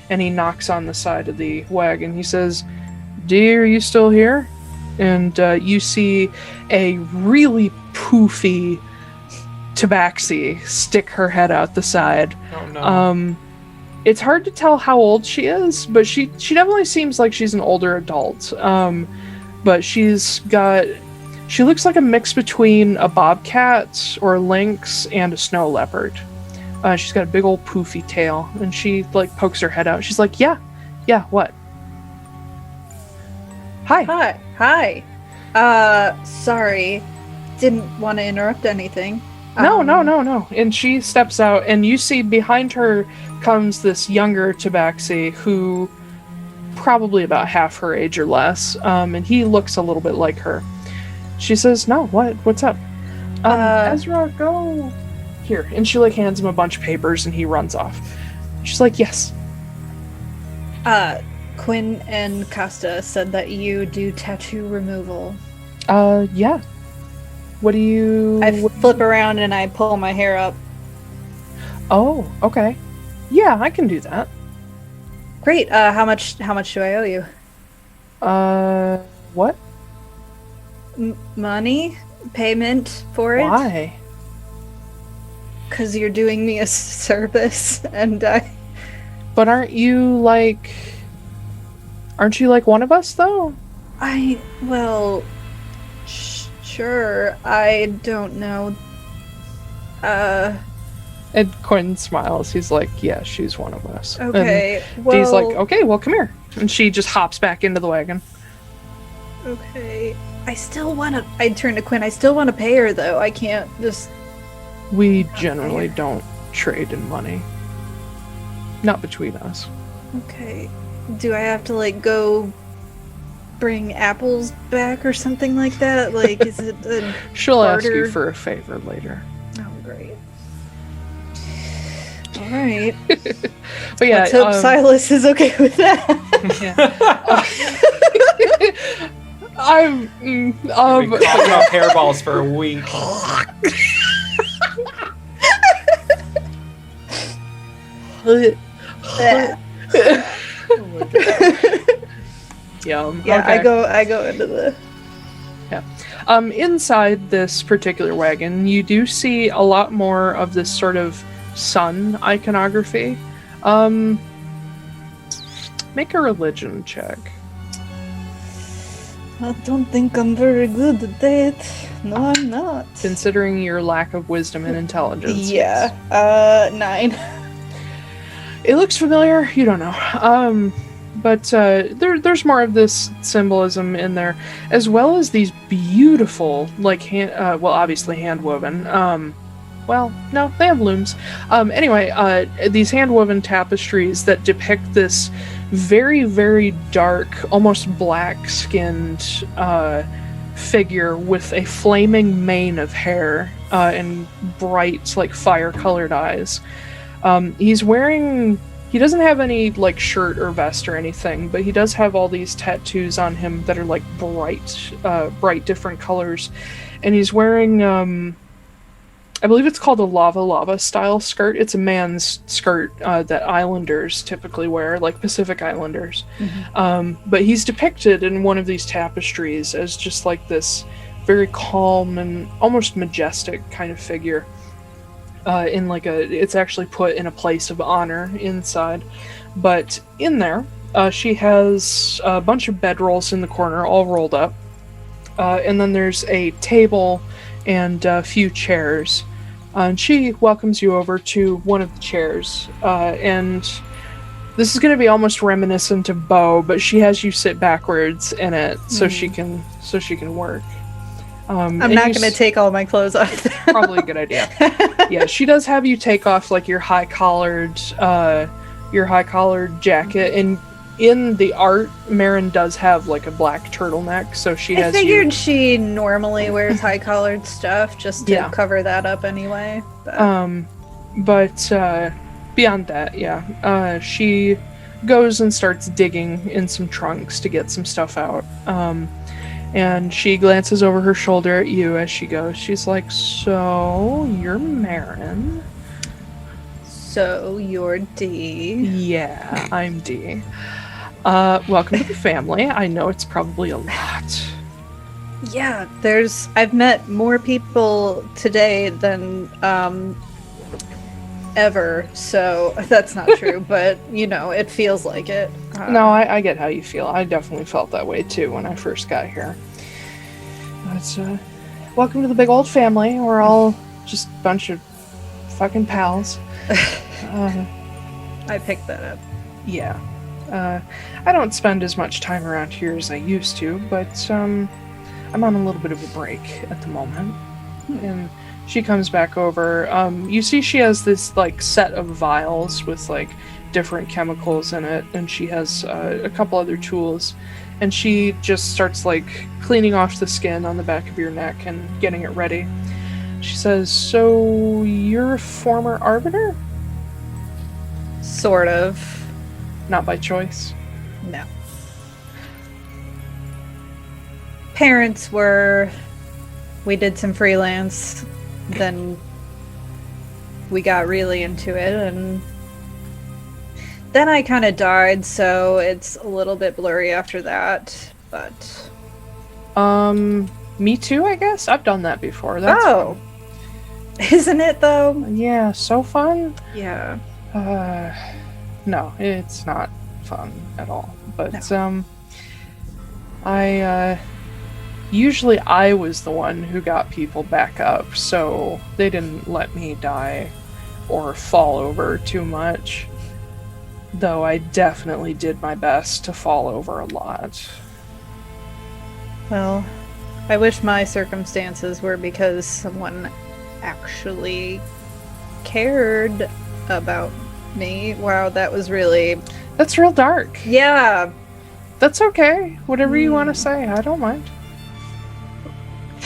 Speaker 1: and he knocks on the side of the wagon. He says, "Dee, are you still here?" And you see a really poofy tabaxi stick her head out the side.
Speaker 3: Oh no.
Speaker 1: It's hard to tell how old she is, but she definitely seems like she's an older adult. But she looks like a mix between a bobcat or a lynx and a snow leopard. She's got a big old poofy tail, and she like pokes her head out. She's like, yeah, what? Hi.
Speaker 4: Sorry. Didn't want to interrupt anything.
Speaker 1: No. And she steps out, and you see behind her comes this younger tabaxi who probably about half her age or less, and he looks a little bit like her. She says, "No, what's up?" Ezra, go here. And she like hands him a bunch of papers, and he runs off. She's like, "Yes."
Speaker 4: Quinn and Costa said that you do tattoo removal.
Speaker 1: Yeah. What do you...
Speaker 4: I flip around and I pull my hair up.
Speaker 1: Oh, okay. Yeah, I can do that.
Speaker 4: Great. How much do I owe you?
Speaker 1: What?
Speaker 4: Money? Payment for it?
Speaker 1: Why?
Speaker 4: Because you're doing me a service, and I...
Speaker 1: But aren't you like one of us, though?
Speaker 4: Sure, I don't know.
Speaker 1: And Quinn smiles. He's like, yeah, she's one of us.
Speaker 4: Okay,
Speaker 1: and
Speaker 4: well...
Speaker 1: Dee's like, okay, well, come here. And she just hops back into the wagon.
Speaker 4: Okay. I turn to Quinn, I still want to pay her, though. I can't just...
Speaker 1: We generally don't trade in money. Not between us.
Speaker 4: Okay. Do I have to, like, go bring apples back or something like that? Like, is it a
Speaker 1: She'll
Speaker 4: barter?
Speaker 1: ask you for a favor later.
Speaker 4: Oh, great. Alright.
Speaker 1: But yeah,
Speaker 4: let's hope Silas is okay with that.
Speaker 1: I'm...
Speaker 3: Been coughing up hairballs for a week.
Speaker 1: Yum.
Speaker 4: Yeah,
Speaker 1: Okay.
Speaker 4: I go into the...
Speaker 1: Yeah. Inside this particular wagon, you do see a lot more of this sort of sun iconography. Make a religion check.
Speaker 4: I don't think I'm very good at that. No, I'm not.
Speaker 1: Considering your lack of wisdom and intelligence.
Speaker 4: Yeah. 9.
Speaker 1: It looks familiar. You don't know. But there's more of this symbolism in there, as well as these beautiful, like, obviously hand-woven. Well, no, they have looms. Anyway, these hand-woven tapestries that depict this very, very dark, almost black-skinned figure with a flaming mane of hair and bright, like, fire-colored eyes. He doesn't have any, like, shirt or vest or anything, but he does have all these tattoos on him that are, like, bright different colors. And he's wearing, I believe it's called a lava style skirt. It's a man's skirt that islanders typically wear, like Pacific Islanders. Mm-hmm. But he's depicted in one of these tapestries as just, like, this very calm and almost majestic kind of figure. It's actually put in a place of honor inside. But in there, she has a bunch of bedrolls in the corner, all rolled up. And then there's a table and a few chairs. And she welcomes you over to one of the chairs. And this is going to be almost reminiscent of Bo, but she has you sit backwards in it so she can work.
Speaker 4: I'm not going to take all my clothes off.
Speaker 1: Probably a good idea. Yeah, she does have you take off, like, your high-collared jacket, and in the art, MARIN does have, like, a black turtleneck, so she has.
Speaker 4: I figured she normally wears high-collared stuff just to cover that up anyway.
Speaker 1: But beyond that, yeah, she goes and starts digging in some trunks to get some stuff out. And she glances over her shoulder at you as she goes. She's like, "So, you're MARIN."
Speaker 4: So, you're D.
Speaker 1: Yeah, I'm D. Welcome to the family. I know it's probably a lot.
Speaker 4: Yeah, I've met more people today than ever, so that's not true, but it feels like it.
Speaker 1: No, I get how you feel. I definitely felt that way too when I first got here. But, welcome to the big old family. We're all just a bunch of fucking pals.
Speaker 4: I picked that up.
Speaker 1: Yeah. I don't spend as much time around here as I used to, but I'm on a little bit of a break at the moment. And she comes back over. You see she has this set of vials with different chemicals in it, and she has a couple other tools, and she just starts cleaning off the skin on the back of your neck and getting it ready. She says, "So you're a former arbiter?"
Speaker 4: Sort of.
Speaker 1: Not by choice.
Speaker 4: No. Parents were. We did some freelance, then we got really into it, and then I kind of died, so it's a little bit blurry after that, but...
Speaker 1: Me too, I guess? I've done that before. That's
Speaker 4: fun. Isn't it, though?
Speaker 1: Yeah, so fun?
Speaker 4: Yeah.
Speaker 1: No, it's not fun at all. But,
Speaker 4: No.
Speaker 1: Usually I was the one who got people back up, so they didn't let me die or fall over too much. Though I definitely did my best to fall over a lot.
Speaker 4: Well, I wish my circumstances were because someone actually cared about me. Wow, that was really...
Speaker 1: That's real dark.
Speaker 4: Yeah.
Speaker 1: That's okay. Whatever you want to say, I don't mind.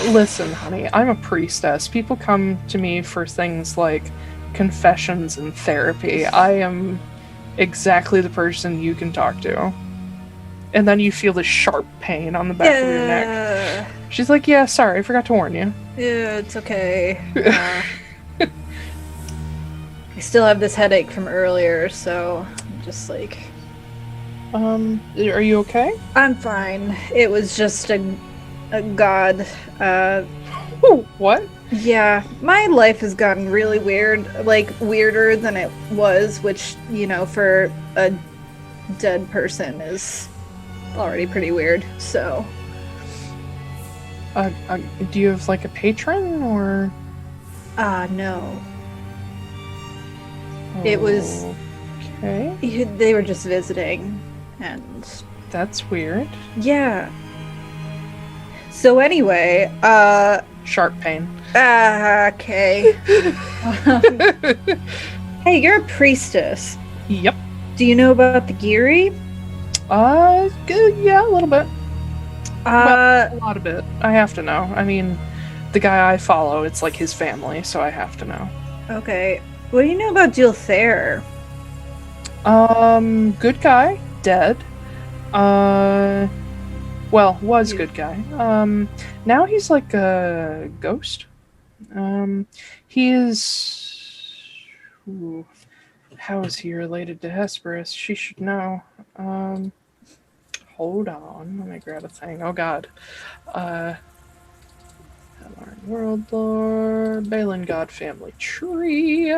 Speaker 1: Listen, honey, I'm a priestess. People come to me for things like confessions and therapy. I am exactly the person you can talk to. And then you feel this sharp pain on the back of your neck. She's like, yeah, sorry, I forgot to warn you.
Speaker 4: Yeah, it's okay. I still have this headache from earlier, so I'm just like...
Speaker 1: Are you okay?
Speaker 4: I'm fine. It was just a god.
Speaker 1: What?
Speaker 4: Yeah, my life has gotten really weird, weirder than it was, which, for a dead person is already pretty weird, so...
Speaker 1: do you have, a patron, or...?
Speaker 4: No. It was...
Speaker 1: Okay.
Speaker 4: They were just visiting, and...
Speaker 1: That's weird.
Speaker 4: Yeah. So anyway,
Speaker 1: Sharp pain.
Speaker 4: Okay. Hey, you're a priestess.
Speaker 1: Yep.
Speaker 4: Do you know about the Geary?
Speaker 1: Good, yeah, a little bit.
Speaker 4: Well,
Speaker 1: a lot of it. I have to know. I mean, the guy I follow, it's his family, so I have to know.
Speaker 4: Okay. What do you know about Taiylor?
Speaker 1: Good guy. Dead. Well, was good guy. Now he's a ghost. He is... Ooh. How is he related to Hesperus? She should know. Hold on. Let me grab a thing. Oh, God. Atlaran World Lord. Faelan God Family Tree.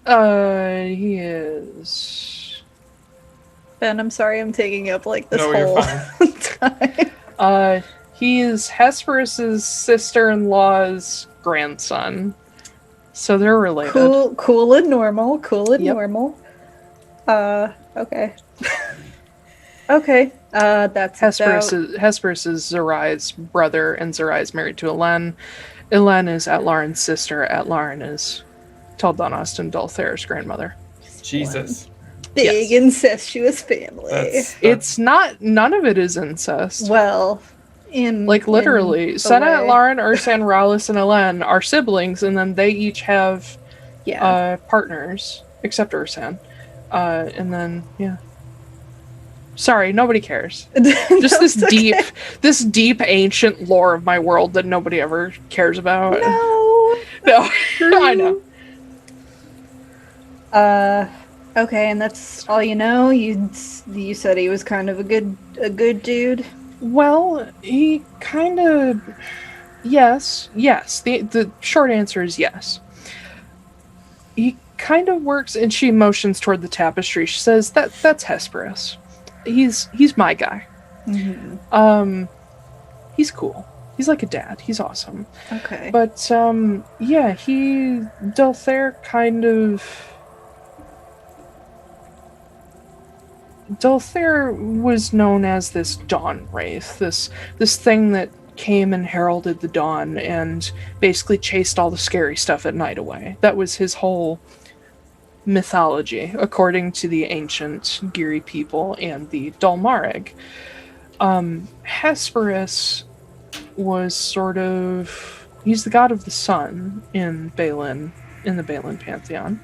Speaker 1: He is...
Speaker 4: Ben, I'm sorry I'm taking up this
Speaker 3: No,
Speaker 4: whole
Speaker 3: you're
Speaker 4: time.
Speaker 1: He is Hesperus's sister-in-law's grandson. So they're related.
Speaker 4: Cool and normal.
Speaker 1: Yep.
Speaker 4: Normal. Okay. Okay. That's
Speaker 1: Hesperus is Zarai's brother, and Zarai's married to Elen. Elen is Atlaran's sister. Atlaran is Taldanost and Dulthair's grandmother.
Speaker 3: Jesus.
Speaker 4: Big incestuous family.
Speaker 1: It's not... None of it is incest.
Speaker 4: Well,
Speaker 1: literally. Senna, Atlaran, Ursan, Rallis, and Elen are siblings, and then they each have partners, except Ursan. And then, yeah. Sorry, nobody cares. Just this deep ancient lore of my world that nobody ever cares about. No, I know.
Speaker 4: Okay, and that's all you know? You said he was kind of a good dude?
Speaker 1: Well, he kind of... Yes. The short answer is yes. He kind of works, and she motions toward the tapestry. She says, that's Hesperus. He's my guy.
Speaker 4: Mm-hmm.
Speaker 1: He's cool. He's like a dad. He's awesome.
Speaker 4: Okay.
Speaker 1: But, yeah, Delthair kind of... Delthair was known as this dawn wraith, this thing that came and heralded the dawn and basically chased all the scary stuff at night away. That was his whole mythology, according to the ancient Giri people and the Dalmareg. Hesperus was sort of... He's the god of the sun in Baelin, in the Baelin pantheon.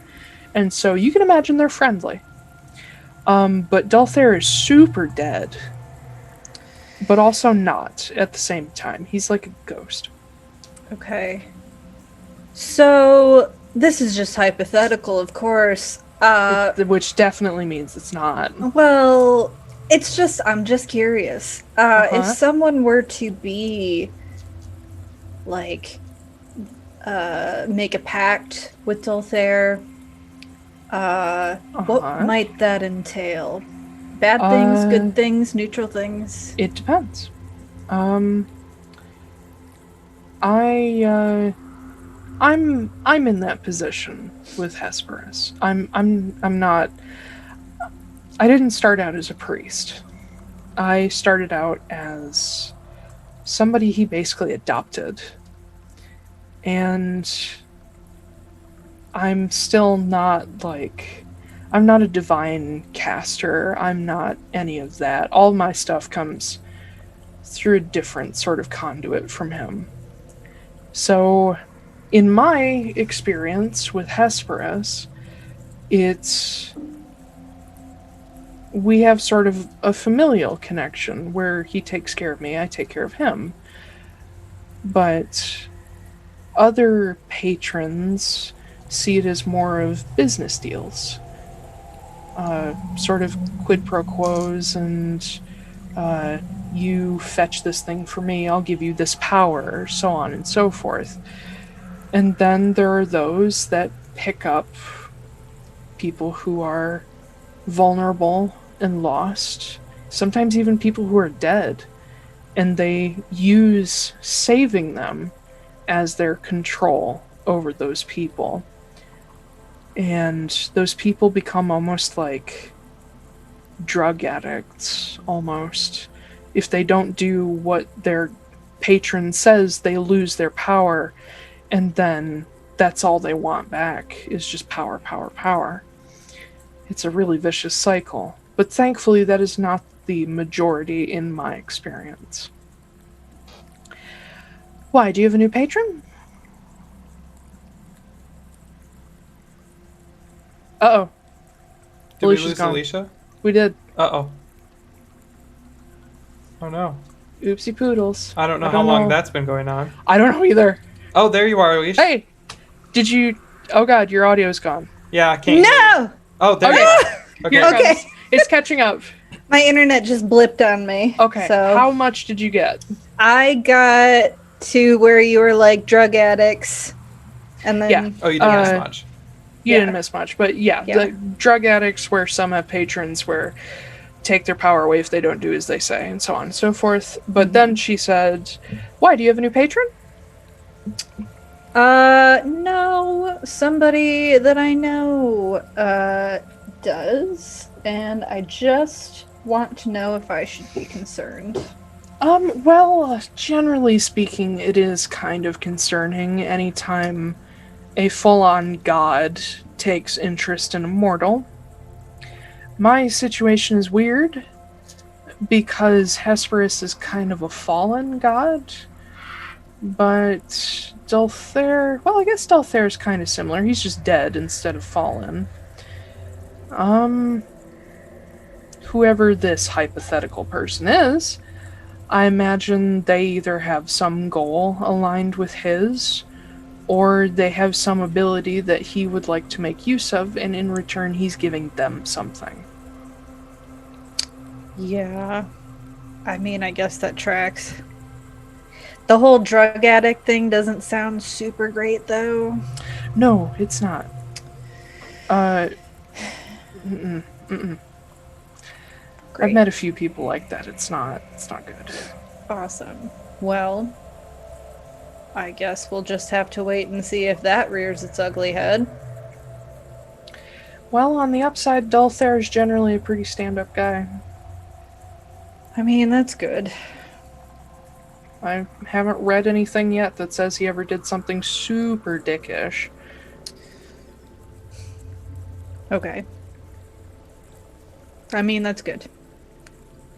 Speaker 1: And so you can imagine they're friendly. But Delthair is super dead, but also not at the same time. He's like a ghost.
Speaker 4: Okay. So, this is just hypothetical, of course.
Speaker 1: Which definitely means it's not.
Speaker 4: Well, I'm just curious. If someone were to be, like, make a pact with Delthair, what might that entail? Bad things, good things, neutral things?
Speaker 1: It depends. I'm in that position with Hesperus. I'm not... I didn't start out as a priest. I started out as somebody he basically adopted. And I'm still not, like... I'm not a divine caster. I'm not any of that. All my stuff comes through a different sort of conduit from him. So, in my experience with Hesperus, we have sort of a familial connection where he takes care of me, I take care of him. But other patrons see it as more of business deals. Sort of quid pro quos, and you fetch this thing for me, I'll give you this power, so on and so forth. And then there are those that pick up people who are vulnerable and lost, sometimes even people who are dead, and they use saving them as their control over those people. And those people become almost like drug addicts, almost. If they don't do what their patron says, they lose their power, and then that's all they want back, is just power, power, power. It's a really vicious cycle. But thankfully, that is not the majority in my experience. Why, do you have a new patron? Uh-oh.
Speaker 3: Did we
Speaker 1: Alicia's
Speaker 3: lose
Speaker 1: gone.
Speaker 3: Alicia?
Speaker 1: We did.
Speaker 3: Uh-oh. Oh no.
Speaker 1: Oopsie poodles.
Speaker 3: I don't know how long that's been going on.
Speaker 1: I don't know either.
Speaker 3: Oh, there you are, Alicia.
Speaker 1: Hey! Did you... Oh god, your audio's gone.
Speaker 3: Yeah, I can't hear you.
Speaker 4: No!
Speaker 3: Oh, there you are. Okay.
Speaker 1: Here it
Speaker 4: Okay.
Speaker 1: comes. It's catching up.
Speaker 4: My internet just blipped on me.
Speaker 1: Okay,
Speaker 4: So
Speaker 1: how much did you get?
Speaker 4: I got to where you were like drug addicts, and then
Speaker 1: Yeah.
Speaker 3: Oh, you didn't miss much.
Speaker 1: You
Speaker 4: Yeah.
Speaker 1: didn't miss much, but yeah,
Speaker 4: Yeah.
Speaker 1: the drug addicts where some have patrons where take their power away if they don't do as they say, and so on and so forth. But then she said, why, do you have a new patron?
Speaker 4: No, somebody that I know does, and I just want to know if I should be concerned.
Speaker 1: Well, generally speaking, it is kind of concerning anytime a full-on god takes interest in a mortal. My situation is weird because Hesperus is kind of a fallen god, but Delthair, well, I guess Delthair is kind of similar. He's just dead instead of fallen. Whoever this hypothetical person is, I imagine they either have some goal aligned with his, or they have some ability that he would like to make use of, and in return he's giving them something.
Speaker 4: Yeah. I mean, I guess that tracks. The whole drug addict thing doesn't sound super great, though.
Speaker 1: No, it's not. I've met a few people like that. It's not good.
Speaker 4: Awesome. Well, I guess we'll just have to wait and see if that rears its ugly head.
Speaker 1: Well, on the upside, Dulthair is generally a pretty stand-up guy.
Speaker 4: I mean, that's good.
Speaker 1: I haven't read anything yet that says he ever did something super dickish.
Speaker 4: Okay. I mean, that's good.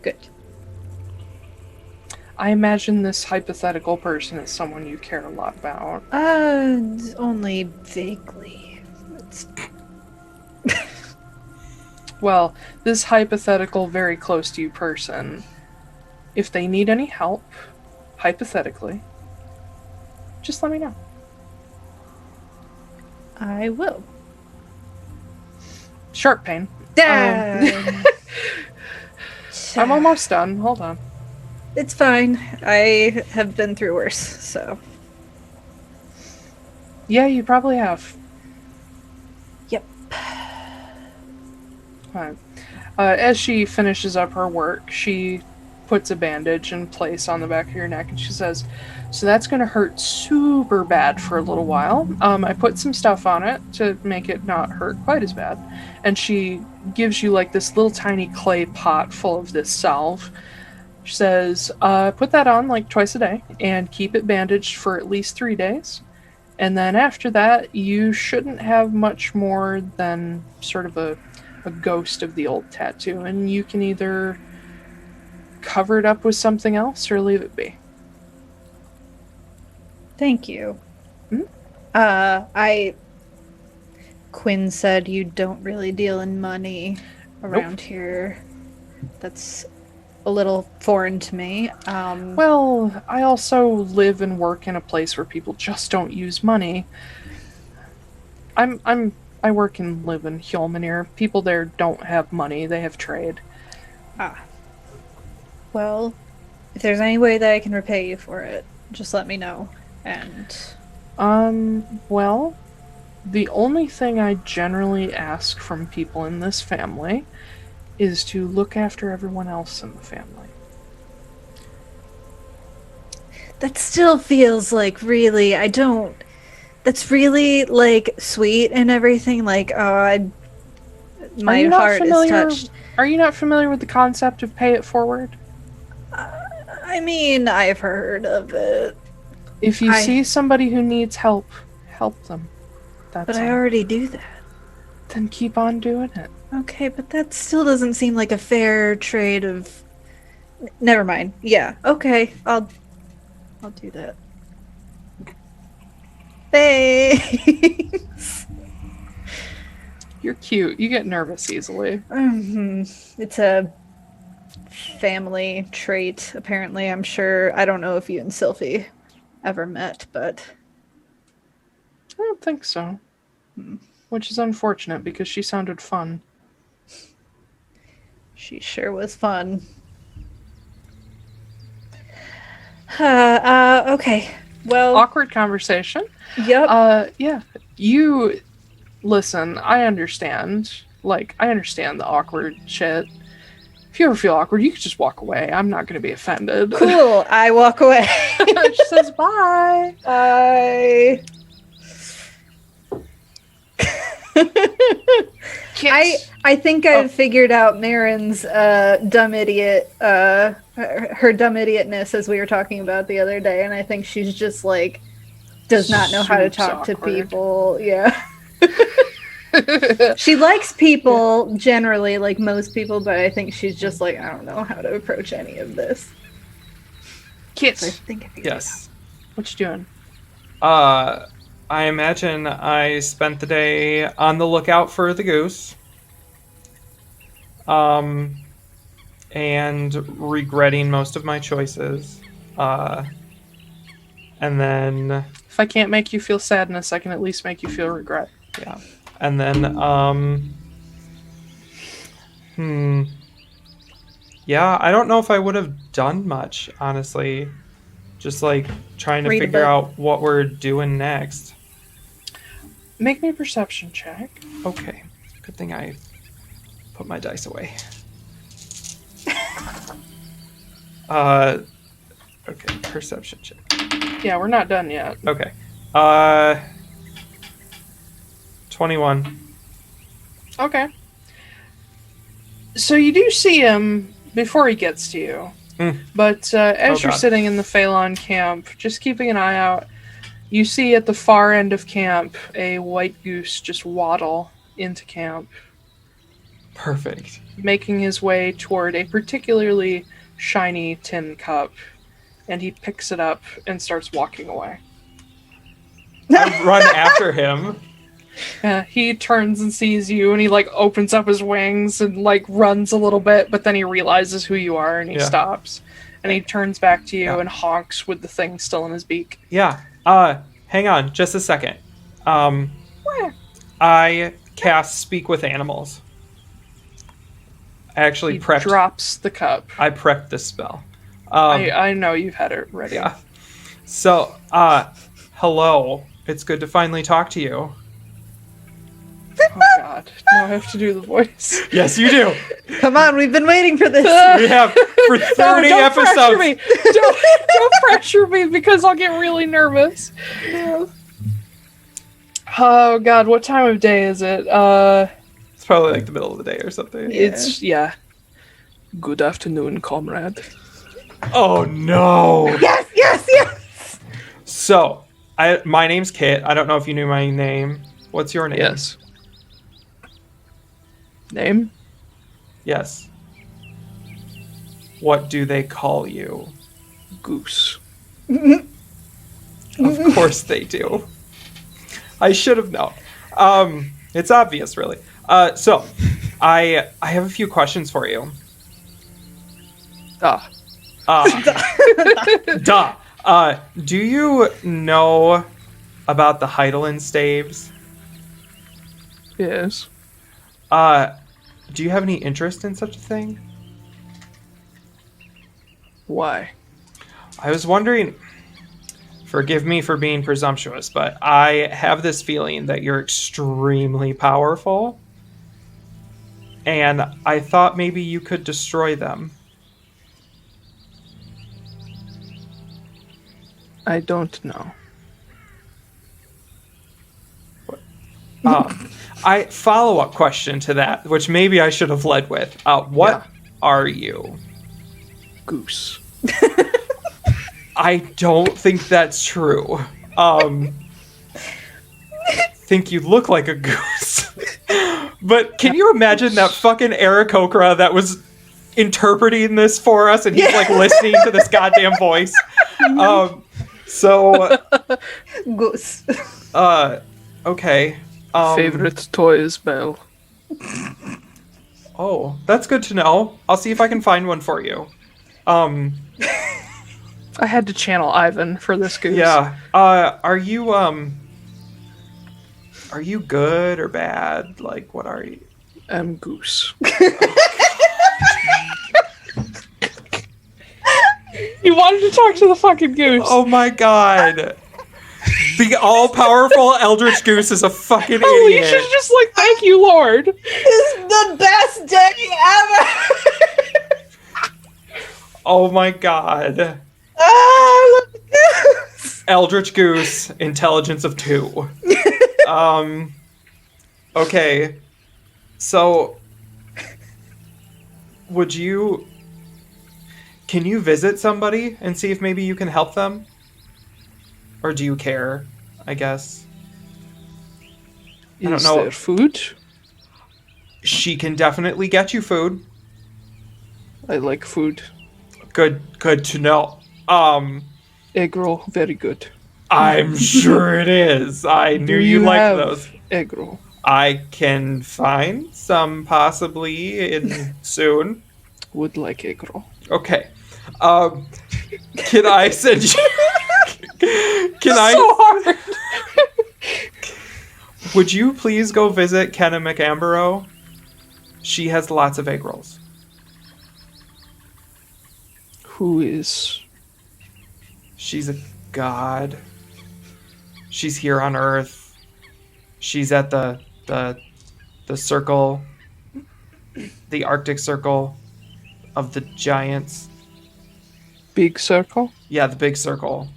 Speaker 4: Good.
Speaker 1: I imagine this hypothetical person is someone you care a lot about.
Speaker 4: Only vaguely. It's...
Speaker 1: Well, this hypothetical, very close to you person, if they need any help, hypothetically, just let me know.
Speaker 4: I will.
Speaker 1: Sharp pain.
Speaker 4: Dad!
Speaker 1: I'm almost done. Hold on.
Speaker 4: It's fine. I have been through worse, so.
Speaker 1: Yeah, you probably have.
Speaker 4: Yep.
Speaker 1: Fine. As she finishes up her work, she puts a bandage in place on the back of your neck, and she says, so that's going to hurt super bad for a little while. I put some stuff on it to make it not hurt quite as bad. And she gives you like this little tiny clay pot full of this salve. She says, put that on like twice a day and keep it bandaged for at least 3 days. And then after that, you shouldn't have much more than sort of a ghost of the old tattoo. And you can either cover it up with something else or leave it be.
Speaker 4: Thank you. Quinn said you don't really deal in money around here. That's a little foreign to me.
Speaker 1: Well, I also live and work in a place where people just don't use money. I work and live in Hjolmanir. People there don't have money, they have trade.
Speaker 4: Well, if there's any way that I can repay you for it, just let me know. And
Speaker 1: well, the only thing I generally ask from people in this family is to look after everyone else in the family.
Speaker 4: that still feels like really, that's really like sweet and everything. Like, oh, my heart is touched.
Speaker 1: Are you not familiar with the concept of pay it forward?
Speaker 4: I mean, I've heard of it.
Speaker 1: If you see somebody who needs help, help them.
Speaker 4: But I already do that.
Speaker 1: Then keep on doing it.
Speaker 4: Okay, but that still doesn't seem like a fair trade of... Never mind. Yeah, okay. I'll do that. Thanks!
Speaker 1: You're cute. You get nervous easily.
Speaker 4: Mm-hmm. It's a family trait, apparently. I'm sure. I don't know if you and Sylfie ever met, but...
Speaker 1: I don't think so. Which is unfortunate, because she sounded fun.
Speaker 4: She sure was fun. Okay. Well...
Speaker 1: Awkward conversation.
Speaker 4: Yep.
Speaker 1: Yeah. You... Listen, I understand. Like, I understand the awkward shit. If you ever feel awkward, you can just walk away. I'm not going to be offended.
Speaker 4: Cool. I walk away.
Speaker 1: She says bye.
Speaker 4: Bye. I think I've figured out Marin's dumb idiot, her dumb idiotness, as we were talking about the other day, and I think she's just like does not know how to talk to people. Yeah. She likes people generally, like most people, but I think she's just like, I don't know how to approach any of this.
Speaker 1: Kit.
Speaker 4: So I think I figured
Speaker 3: Yes.
Speaker 1: What you doing?
Speaker 3: I imagine I spent the day on the lookout for the goose. And regretting most of my choices. And then
Speaker 1: If I can't make you feel sadness, I can at least make you feel regret.
Speaker 3: Yeah. And then, yeah, I don't know if I would have done much, honestly. Just, like, trying to
Speaker 4: Read a
Speaker 3: figure
Speaker 4: book.
Speaker 3: out what we're doing next.
Speaker 1: Make me a perception check.
Speaker 3: Okay. Good thing I put my dice away. Okay, perception check.
Speaker 1: Yeah, we're not done yet.
Speaker 3: Okay. 21.
Speaker 1: Okay. So you do see him before he gets to you. But as you're
Speaker 3: God.
Speaker 1: sitting in the Faelan camp, just keeping an eye out, you see at the far end of camp a white goose just waddle into camp,
Speaker 3: Perfect.
Speaker 1: making his way toward a particularly shiny tin cup, and he picks it up and starts walking away.
Speaker 3: I run after him.
Speaker 1: He turns and sees you, and he like opens up his wings and like runs a little bit, but then he realizes who you are and he stops. And he turns back to you and honks with the thing still in his beak.
Speaker 3: Yeah. Hang on just a second. I cast Speak with Animals. I actually
Speaker 1: He
Speaker 3: prepped.
Speaker 1: drops the cup.
Speaker 3: I prepped this spell.
Speaker 1: I know you've had it ready.
Speaker 3: Yeah. So, hello. It's good to finally talk to you.
Speaker 1: Oh god. Now I have to do the voice.
Speaker 3: Yes, you do.
Speaker 4: Come on, we've been waiting for this.
Speaker 3: We have for 30
Speaker 1: don't pressure
Speaker 3: episodes.
Speaker 1: me. Don't pressure me because I'll get really nervous. Oh god, what time of day is it?
Speaker 3: It's probably like the middle of the day or something.
Speaker 1: It's Good afternoon, comrade.
Speaker 3: Oh no.
Speaker 4: Yes.
Speaker 3: So, my name's Kit. I don't know if you knew my name. What's your name?
Speaker 1: Yes. Name?
Speaker 3: Yes. What do they call you?
Speaker 1: Goose.
Speaker 3: Of course they do. I should have known. It's obvious, really. So, I have a few questions for you.
Speaker 1: Ah.
Speaker 3: Duh. Do you know about the Heidelin staves?
Speaker 1: Yes.
Speaker 3: Do you have any interest in such a thing?
Speaker 1: Why?
Speaker 3: I was wondering, forgive me for being presumptuous, but I have this feeling that you're extremely powerful, and I thought maybe you could destroy them.
Speaker 1: I don't know.
Speaker 3: I follow-up question to that, which maybe I should have led with. What are you?
Speaker 1: Goose.
Speaker 3: I don't think that's true. Think you look like a goose. But can you imagine that fucking Aarakocra that was interpreting this for us and he's like listening to this goddamn voice?
Speaker 4: Goose.
Speaker 3: Okay.
Speaker 1: Favorite toy is Belle.
Speaker 3: Oh, that's good to know. I'll see if I can find one for you.
Speaker 1: I had to channel Ivan for this goose.
Speaker 3: Yeah. Are you good or bad? Like, what are you?
Speaker 1: I'm Goose. You wanted to talk to the fucking goose.
Speaker 3: Oh my god. The all-powerful Eldritch Goose is a fucking idiot.
Speaker 1: Alicia's just like, thank you, Lord.
Speaker 4: This is the best day ever.
Speaker 3: Oh my god.
Speaker 4: Look at this.
Speaker 3: Eldritch Goose, intelligence of 2. Okay. So, can you visit somebody and see if maybe you can help them? Or do you care, I guess? I don't
Speaker 1: Is
Speaker 3: know.
Speaker 1: there food?
Speaker 3: She can definitely get you food.
Speaker 1: I like food.
Speaker 3: Good to know.
Speaker 1: Egg roll, very good.
Speaker 3: I'm sure it is. I knew you liked
Speaker 1: have
Speaker 3: those.
Speaker 1: Egg roll.
Speaker 3: I can find some possibly soon.
Speaker 1: Would like egg roll.
Speaker 3: Okay. Can I send you? Can I?
Speaker 1: So hard.
Speaker 3: Would you please go visit Kenna McAmbaro? She has lots of egg rolls.
Speaker 1: Who is?
Speaker 3: She's a god. She's here on Earth. She's at the circle, the Arctic Circle of the giants.
Speaker 1: Big circle
Speaker 3: Yeah, the big circle.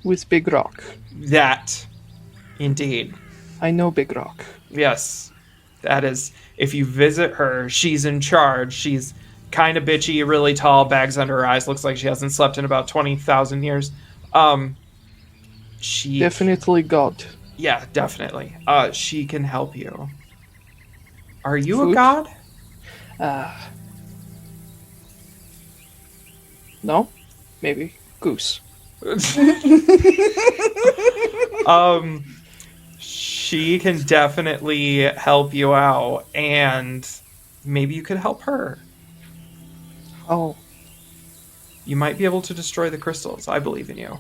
Speaker 1: with big rock.
Speaker 3: That, indeed.
Speaker 1: I know big rock.
Speaker 3: Yes, that is. If you visit her, she's in charge. She's kind of bitchy, really tall, bags under her eyes. Looks like she hasn't slept in about 20,000 years. She
Speaker 1: Definitely God.
Speaker 3: Yeah, definitely. She can help you. Are you
Speaker 1: Food?
Speaker 3: a god?
Speaker 1: No? Maybe. Goose.
Speaker 3: She can definitely help you out, and maybe you could help her.
Speaker 1: Oh.
Speaker 3: You might be able to destroy the crystals. I believe in you.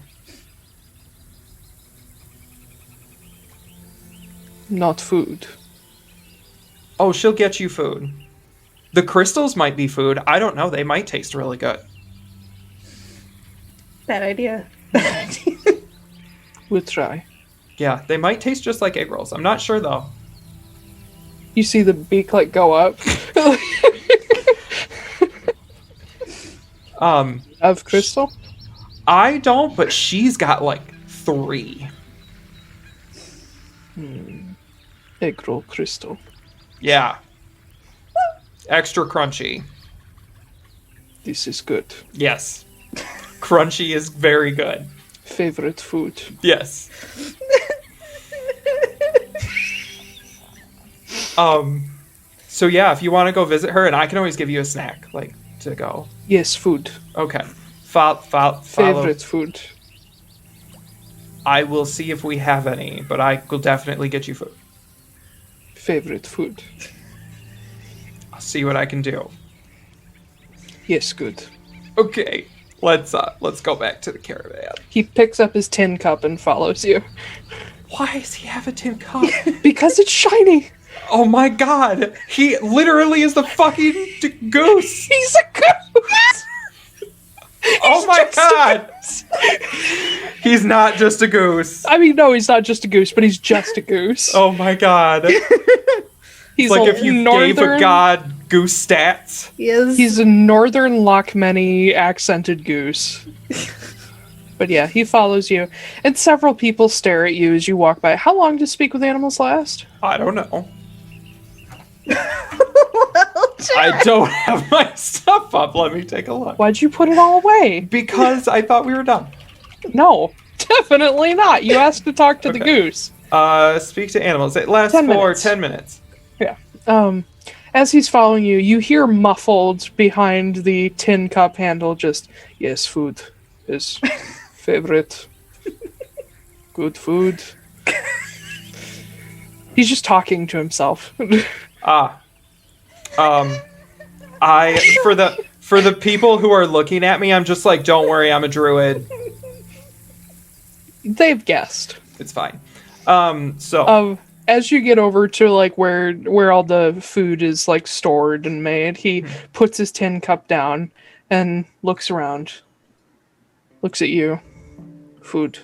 Speaker 1: Not food.
Speaker 3: Oh, she'll get you food. The crystals might be food. I don't know. They might taste really good.
Speaker 4: Bad idea.
Speaker 1: We'll try.
Speaker 3: Yeah, they might taste just like egg rolls. I'm not sure, though.
Speaker 1: You see the beak like go up. Of crystal?
Speaker 3: I don't, but she's got like 3.
Speaker 1: Egg roll crystal.
Speaker 3: Yeah. Extra crunchy.
Speaker 1: This is good.
Speaker 3: Yes. Crunchy is very good.
Speaker 1: Favorite food.
Speaker 3: Yes. So yeah, if you want to go visit her, and I can always give you a snack, like, to go.
Speaker 1: Yes, food.
Speaker 3: Okay. Follow.
Speaker 1: Favorite food.
Speaker 3: I will see if we have any, but I will definitely get you food.
Speaker 1: Favorite food.
Speaker 3: I'll see what I can do.
Speaker 1: Yes, good.
Speaker 3: Okay. Let's go back to the caravan.
Speaker 1: He picks up his tin cup and follows you.
Speaker 3: Why does he have a tin cup?
Speaker 1: Because it's shiny.
Speaker 3: Oh my god! He literally is the fucking goose!
Speaker 1: He's a goose.
Speaker 3: Oh my god! He's not just a goose.
Speaker 1: I mean, no, he's not just a goose, but he's just a goose.
Speaker 3: Oh my god.
Speaker 1: He's
Speaker 3: It's like
Speaker 1: a
Speaker 3: if you gave a god goose stats.
Speaker 1: He's a northern Lochmany accented goose. But yeah, he follows you. And several people stare at you as you walk by. How long does Speak with Animals last?
Speaker 3: I don't know. I don't have my stuff up. Let me take a look.
Speaker 1: Why'd you put it all away?
Speaker 3: Because I thought we were done.
Speaker 1: No, definitely not. You asked to talk to the goose.
Speaker 3: Speak to animals. It lasts
Speaker 1: 10
Speaker 3: for
Speaker 1: minutes.
Speaker 3: 10 minutes.
Speaker 1: Yeah. As he's following you, you hear muffled behind the tin cup handle just, yes, food is favorite. Good food. He's just talking to himself.
Speaker 3: For the people who are looking at me, I'm just like, don't worry, I'm a druid.
Speaker 1: They've guessed.
Speaker 3: It's fine. So
Speaker 1: As you get over to like where all the food is like stored and made, he puts his tin cup down and looks around. Looks at you. Food.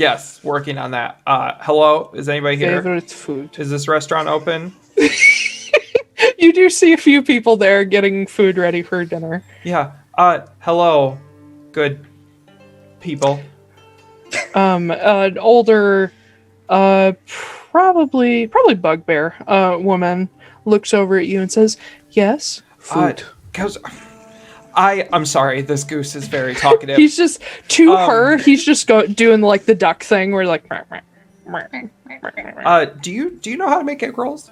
Speaker 3: yes, working on that. Hello, is anybody here?
Speaker 1: Favorite food.
Speaker 3: Is this restaurant open?
Speaker 1: You do see a few people there getting food ready for dinner.
Speaker 3: Yeah. Hello, good people.
Speaker 1: An older, probably bugbear woman looks over at you and says, "Yes, food."
Speaker 3: I'm sorry, this goose is very talkative.
Speaker 1: He's just to her. He's just doing like the duck thing, where like.
Speaker 3: Do you know how to make egg rolls?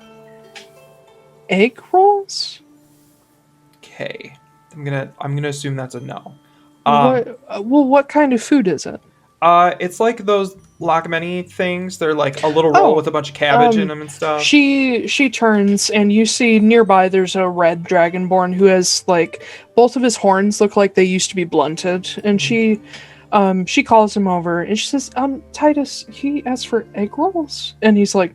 Speaker 1: Egg rolls?
Speaker 3: Okay, I'm gonna assume that's a no.
Speaker 1: What kind of food is it?
Speaker 3: It's like those Lochmany things. They're like a little roll with a bunch of cabbage in them and stuff.
Speaker 1: She turns and you see nearby there's a red dragonborn who has like both of his horns look like they used to be blunted, and she She calls him over and she says, Titus, he asked for egg rolls. And he's like,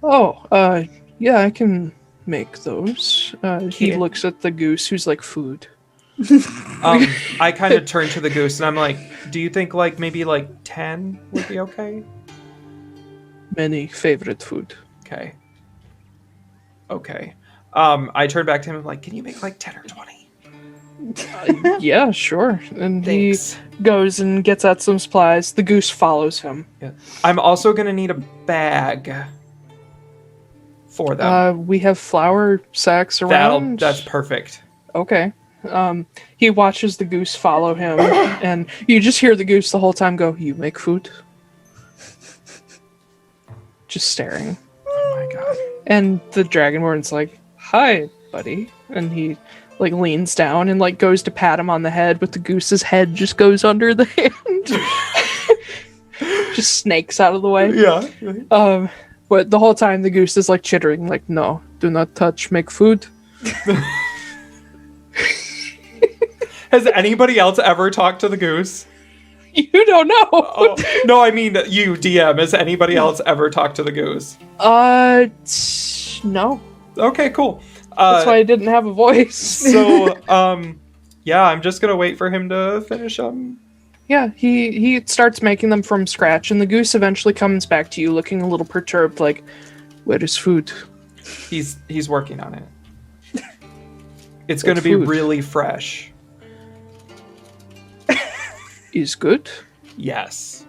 Speaker 1: oh, yeah, I can make those. He looks at the goose, who's like, food.
Speaker 3: I kind of turn to the goose and I'm like, do you think like maybe like 10 would be okay?
Speaker 1: Many favorite food.
Speaker 3: Okay. I turn back to him and I'm like, can you make like 10 or 20?
Speaker 1: Yeah, sure. And
Speaker 3: Thanks.
Speaker 1: he goes and gets out some supplies. The goose follows him.
Speaker 3: Yeah. I'm also going to need a bag for them.
Speaker 1: We have flour sacks around.
Speaker 3: That's perfect.
Speaker 1: Okay. He watches the goose follow him, and you just hear the goose the whole time go, you make food? Just staring.
Speaker 3: Oh my god.
Speaker 1: And the Dragonborn's like, hi, buddy. And he like leans down and like goes to pat him on the head, but the goose's head just goes under the hand. Just snakes out of the way.
Speaker 3: Yeah.
Speaker 1: But the whole time the goose is like chittering, like, no, do not touch, make food.
Speaker 3: Has anybody else ever talked to the goose?
Speaker 1: You don't know.
Speaker 3: Oh, no, I mean you, DM. Has anybody else ever talked to the goose?
Speaker 1: No.
Speaker 3: Okay, cool.
Speaker 1: That's why I didn't have a voice.
Speaker 3: So, yeah, I'm just gonna wait for him to finish them.
Speaker 1: Yeah, he starts making them from scratch, and the goose eventually comes back to you looking a little perturbed, like, where is food?
Speaker 3: He's working on it. It's gonna be really fresh.
Speaker 1: Is good?
Speaker 3: Yes.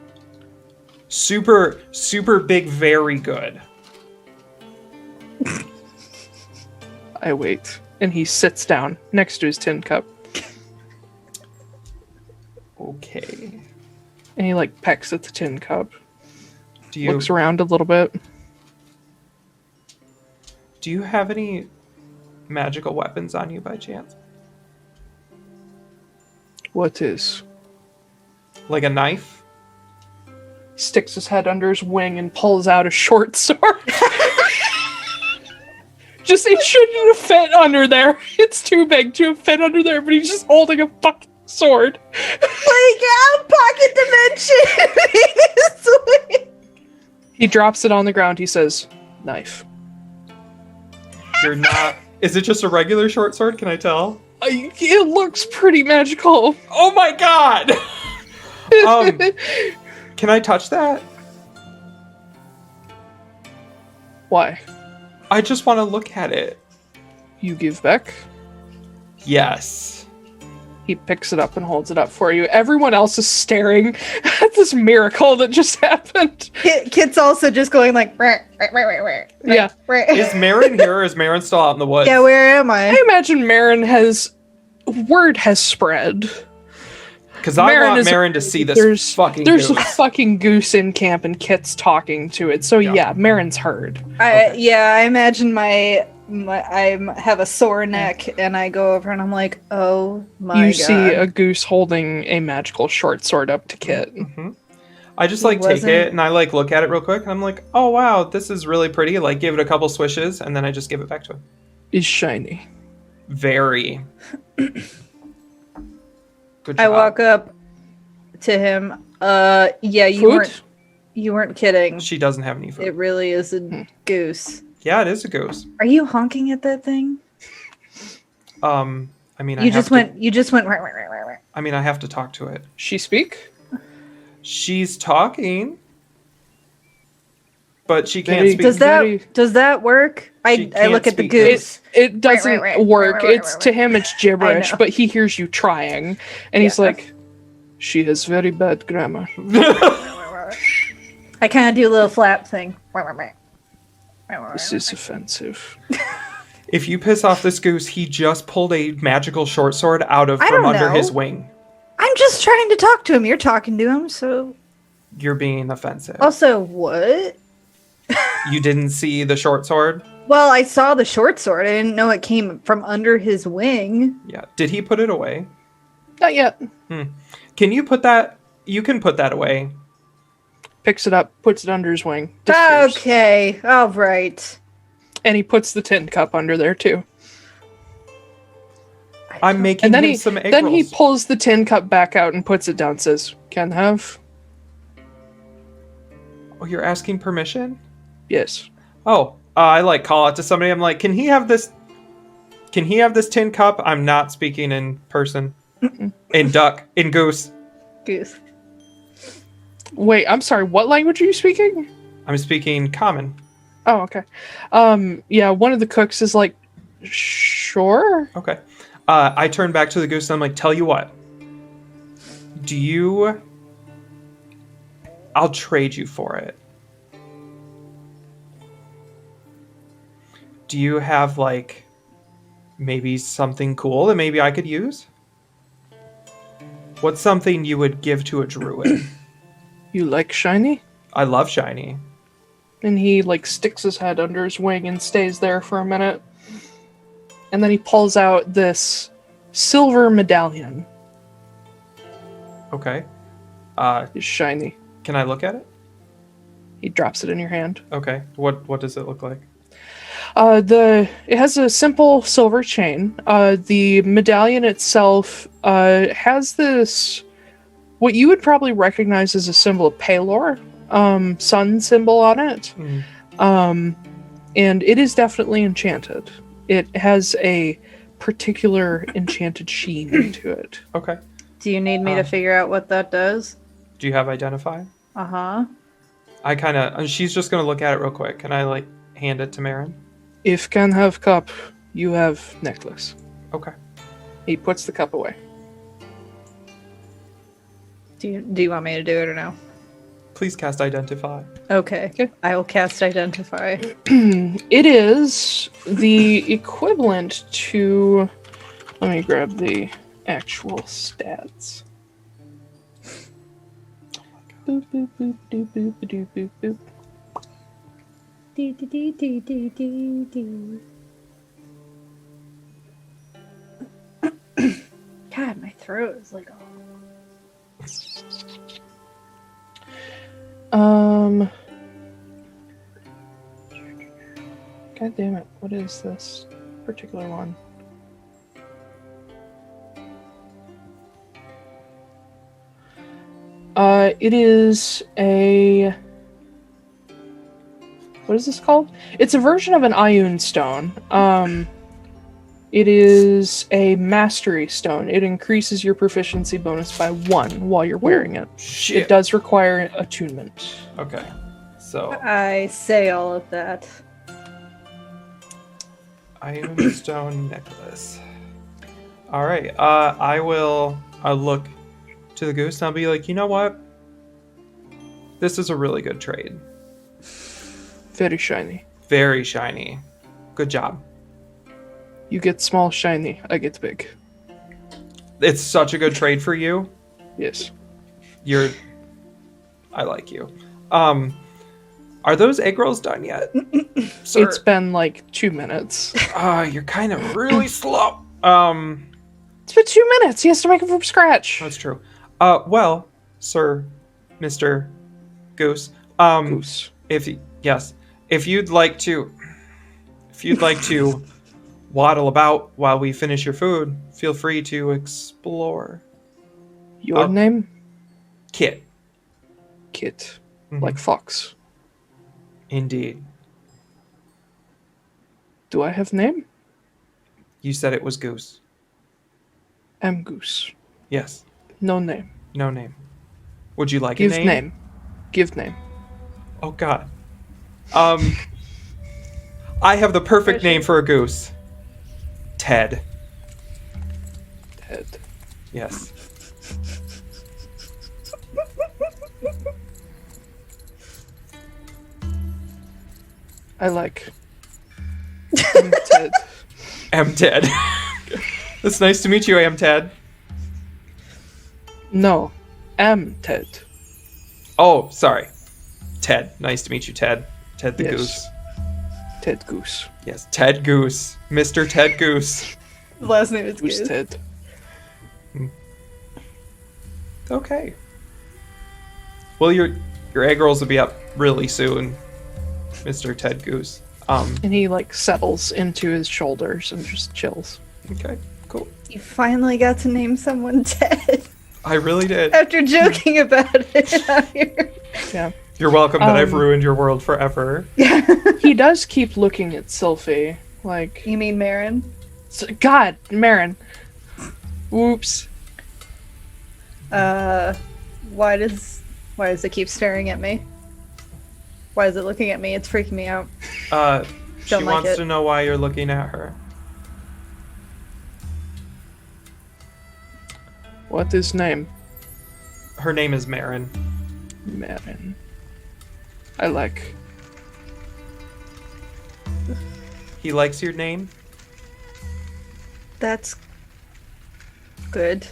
Speaker 3: Super, super big, very good.
Speaker 1: I wait. And he sits down next to his tin cup.
Speaker 3: Okay.
Speaker 1: And he like pecks at the tin cup.
Speaker 3: Do
Speaker 1: looks around a little bit.
Speaker 3: Do you have any magical weapons on you by chance?
Speaker 1: What is?
Speaker 3: Like a knife?
Speaker 1: He sticks his head under his wing and pulls out a short sword. Just, it shouldn't have fit under there. It's too big to fit under there, but he's just holding a fucking sword.
Speaker 4: Like, out pocket dimension!
Speaker 1: He drops it on the ground. He says, knife.
Speaker 3: You're not... Is it just a regular short sword? Can I tell?
Speaker 1: It looks pretty magical.
Speaker 3: Oh my god! Can I touch that?
Speaker 1: Why?
Speaker 3: I just want to look at it.
Speaker 1: You give back?
Speaker 3: Yes.
Speaker 1: He picks it up and holds it up for you. Everyone else is staring at this miracle that just happened.
Speaker 4: Kit's also just going like,
Speaker 1: yeah.
Speaker 3: Is MARIN here or is MARIN still out in the woods?
Speaker 4: Yeah, where am I?
Speaker 1: I imagine MARIN word has spread.
Speaker 3: Because I want MARIN to see this fucking
Speaker 1: There's
Speaker 3: goose.
Speaker 1: a fucking goose in camp and Kit's talking to it. So yeah, MARIN's heard.
Speaker 4: Yeah, I imagine I have a sore neck and I go over and I'm like, oh my god.
Speaker 1: You see a goose holding a magical short sword up to Kit.
Speaker 3: Mm-hmm. I just like take it and I like look at it real quick and I'm like, oh wow, this is really pretty. Like give it a couple swishes and then I just give it back to him.
Speaker 1: Is shiny.
Speaker 3: Very. Good job.
Speaker 4: I walk up to him. Yeah, you weren't kidding.
Speaker 3: She doesn't have any food.
Speaker 4: It really is a goose.
Speaker 3: Yeah, it is a goose.
Speaker 4: Are you honking at that thing?
Speaker 3: I mean,
Speaker 4: you just went.
Speaker 3: I mean, I have to talk to it.
Speaker 1: She speak?
Speaker 3: She's talking, but she can't speak.
Speaker 4: Does that work? I look at the goose.
Speaker 1: It doesn't work. It's to him it's gibberish, but he hears you trying, and he's like, "She has very bad grammar."
Speaker 4: I kind of do a little flap thing.
Speaker 1: This is offensive.
Speaker 3: If you piss off this goose, he just pulled a magical short sword from under his wing.
Speaker 4: I'm just trying to talk to him. You're talking to him, so...
Speaker 3: You're being offensive.
Speaker 4: Also, what?
Speaker 3: You didn't see the short sword?
Speaker 4: Well, I saw the short sword. I didn't know it came from under his wing.
Speaker 3: Yeah. Did he put it away?
Speaker 1: Not yet.
Speaker 3: Can you put that... You can put that away.
Speaker 1: Picks it up, puts it under his wing. Disappears.
Speaker 4: Okay. All right.
Speaker 1: And he puts the tin cup under there, too.
Speaker 3: I'm making him some egg rolls.
Speaker 1: Then he pulls the tin cup back out and puts it down and says, Can have?
Speaker 3: Oh, you're asking permission?
Speaker 1: Yes.
Speaker 3: Oh, I like call out to somebody. I'm like, can he have this? Can he have this tin cup? I'm not speaking in person. In goose.
Speaker 4: Goose.
Speaker 1: Wait, I'm sorry. What language are you speaking?
Speaker 3: I'm speaking common.
Speaker 1: Oh, okay. Yeah, one of the cooks is like, sure.
Speaker 3: Okay. I turn back to the goose and I'm like, tell you what. I'll trade you for it. Do you have, like, maybe something cool that maybe I could use? What's something you would give to a druid?
Speaker 1: You like shiny?
Speaker 3: I love shiny.
Speaker 1: And he, like, sticks his head under his wing and stays there for a minute. And then he pulls out this silver medallion.
Speaker 3: Okay.
Speaker 1: It's shiny.
Speaker 3: Can I look at it?
Speaker 1: He drops it in your hand.
Speaker 3: Okay. What does it look like?
Speaker 1: It has a simple silver chain. The medallion itself has this, what you would probably recognize as a symbol of Taiylor, sun symbol on it.
Speaker 3: Mm.
Speaker 1: And it is definitely enchanted. It has a particular enchanted sheen to it.
Speaker 3: Okay.
Speaker 4: Do you need me to figure out what that does?
Speaker 3: Do you have identify?
Speaker 4: Uh-huh.
Speaker 3: I kind of... She's just going to look at it real quick. And I, like, hand it to MARIN.
Speaker 1: If can have cup, you have necklace.
Speaker 3: Okay.
Speaker 1: He puts the cup away.
Speaker 4: Do you want me to do it or no?
Speaker 3: Please cast identify.
Speaker 4: Okay. I will cast identify.
Speaker 1: It is the equivalent to... Let me grab the actual stats. Boop, boop, boop, doop, boop, doop, boop, boop.
Speaker 4: God, my throat is like...
Speaker 1: God damn it, what is this particular one? It is a... What is this called? It's a version of an Ioun stone. It is a mastery stone. It increases your proficiency bonus by 1 while you're wearing it.
Speaker 3: Shit.
Speaker 1: It does require attunement.
Speaker 3: Okay. So...
Speaker 4: I say all of that.
Speaker 3: Ioun stone necklace. Alright. I'll look to the goose and I'll be like, you know what? This is a really good trade.
Speaker 1: Very shiny.
Speaker 3: Very shiny. Good job.
Speaker 1: You get small shiny, I get big.
Speaker 3: It's such a good trade for you.
Speaker 1: Yes.
Speaker 3: I like you. Are those egg rolls done yet? Sir?
Speaker 1: It's been like 2 minutes.
Speaker 3: You're kind of really slow.
Speaker 1: It's been 2 minutes. He has to make them from scratch.
Speaker 3: That's true. Well, sir, Mr. Goose.
Speaker 1: Goose.
Speaker 3: If you'd like to waddle about while we finish your food, feel free to explore.
Speaker 1: Your name?
Speaker 3: Kit.
Speaker 1: Kit.
Speaker 3: Mhm.
Speaker 1: Like fox.
Speaker 3: Indeed.
Speaker 1: Do I have name?
Speaker 3: You said it was Goose.
Speaker 1: Am Goose.
Speaker 3: Yes.
Speaker 1: No name.
Speaker 3: No name. Would you like
Speaker 1: Give
Speaker 3: a name?
Speaker 1: name. Give name.
Speaker 3: Oh God. I have the perfect name for a goose. Ted.
Speaker 1: Ted.
Speaker 3: Yes.
Speaker 1: I like. I'm Ted.
Speaker 3: M. Ted. It's nice to meet you, M. Ted.
Speaker 1: No. Am Ted.
Speaker 3: Oh, sorry. Ted. Nice to meet you, Ted. Ted the
Speaker 1: Yes.
Speaker 3: Goose.
Speaker 1: Ted Goose.
Speaker 3: Yes, Ted Goose. Mr. Ted Goose.
Speaker 4: Last name is
Speaker 1: Who's
Speaker 4: Goose.
Speaker 1: Ted?
Speaker 3: Okay. Well, your egg rolls will be up really soon, Mr. Ted Goose.
Speaker 1: And he like settles into his shoulders and just chills.
Speaker 3: Okay, cool.
Speaker 4: You finally got to name someone Ted.
Speaker 3: I really did.
Speaker 4: After joking about it out here.
Speaker 1: Yeah.
Speaker 3: You're welcome that I've ruined your world forever.
Speaker 1: He does keep looking at Sylfie, like...
Speaker 4: You mean Marin?
Speaker 1: God, Marin. Whoops.
Speaker 4: Why does it keep staring at me? Why is it looking at me? It's freaking me out.
Speaker 3: She
Speaker 4: like
Speaker 3: wants
Speaker 4: it.
Speaker 3: to know why you're looking at her.
Speaker 1: What is name?
Speaker 3: Her name is Marin.
Speaker 1: Marin. I like.
Speaker 3: He likes your name?
Speaker 4: That's good.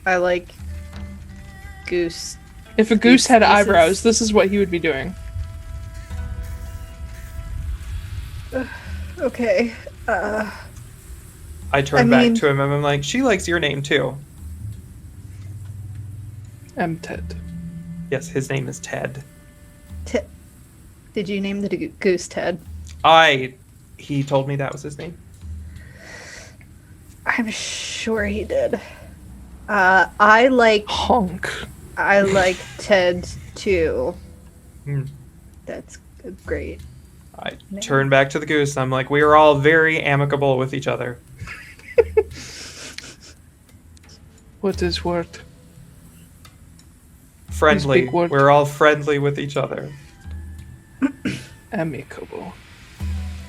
Speaker 4: I like Goose.
Speaker 1: If a goose had
Speaker 4: Goose is-
Speaker 1: eyebrows, this is what he would be doing.
Speaker 4: Okay.
Speaker 3: I turn back to him and I'm like, she likes your name too.
Speaker 1: I'm Ted.
Speaker 3: Yes, his name is Ted.
Speaker 4: Did you name the goose Ted?
Speaker 3: He told me that was his name.
Speaker 4: I'm sure he did. I like
Speaker 1: Honk.
Speaker 4: Ted too.
Speaker 3: Hmm.
Speaker 4: That's great.
Speaker 3: I turn back to the goose and I'm like, we are all very amicable with each other.
Speaker 1: What is word?
Speaker 3: Friendly.
Speaker 1: Speak word.
Speaker 3: We're all friendly with each other.
Speaker 1: Amicable.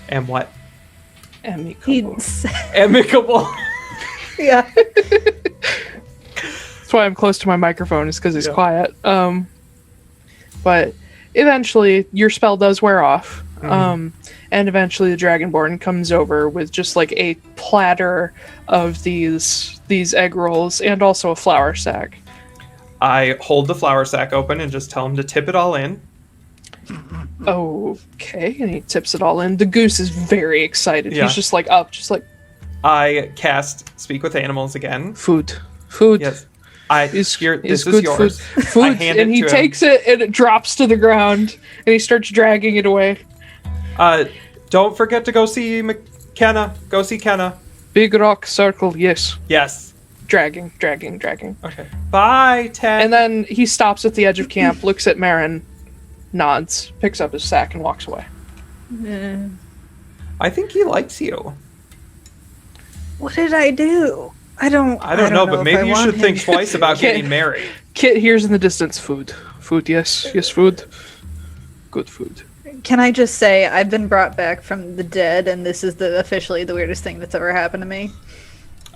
Speaker 3: And what?
Speaker 1: Amicable.
Speaker 3: Amicable.
Speaker 4: Yeah.
Speaker 1: That's why I'm close to my microphone, is because it's quiet. But eventually, your spell does wear off. And eventually the Dragonborn comes over with just like a platter of these egg rolls and also a flour sack.
Speaker 3: I hold the flour sack open and just tell him to tip it all in.
Speaker 1: Okay, and he tips it all in. The goose is very excited.
Speaker 3: Yeah.
Speaker 1: He's just like up, just like
Speaker 3: I cast Speak with Animals again.
Speaker 1: food.
Speaker 3: Yes.
Speaker 1: Is
Speaker 3: this
Speaker 1: good
Speaker 3: is yours.
Speaker 1: food.
Speaker 3: I hand
Speaker 1: and
Speaker 3: it
Speaker 1: he
Speaker 3: to
Speaker 1: takes it and it drops to the ground and he starts dragging it away.
Speaker 3: Don't forget to go see Kenna. Go see Kenna.
Speaker 1: Big rock circle, yes.
Speaker 3: Yes.
Speaker 1: Dragging.
Speaker 3: Okay. Bye, Ted.
Speaker 1: And then he stops at the edge of camp, looks at Marin, nods, picks up his sack, and walks away.
Speaker 3: I think he likes you.
Speaker 4: What did I do? I don't
Speaker 3: know, but
Speaker 4: if
Speaker 3: maybe
Speaker 4: I
Speaker 3: you
Speaker 4: want
Speaker 3: should
Speaker 4: him.
Speaker 3: think twice about getting married.
Speaker 1: Kit hears in the distance, food. Food, yes, food. Good food.
Speaker 4: Can I just say I've been brought back from the dead, and this is officially the weirdest thing that's ever happened to me.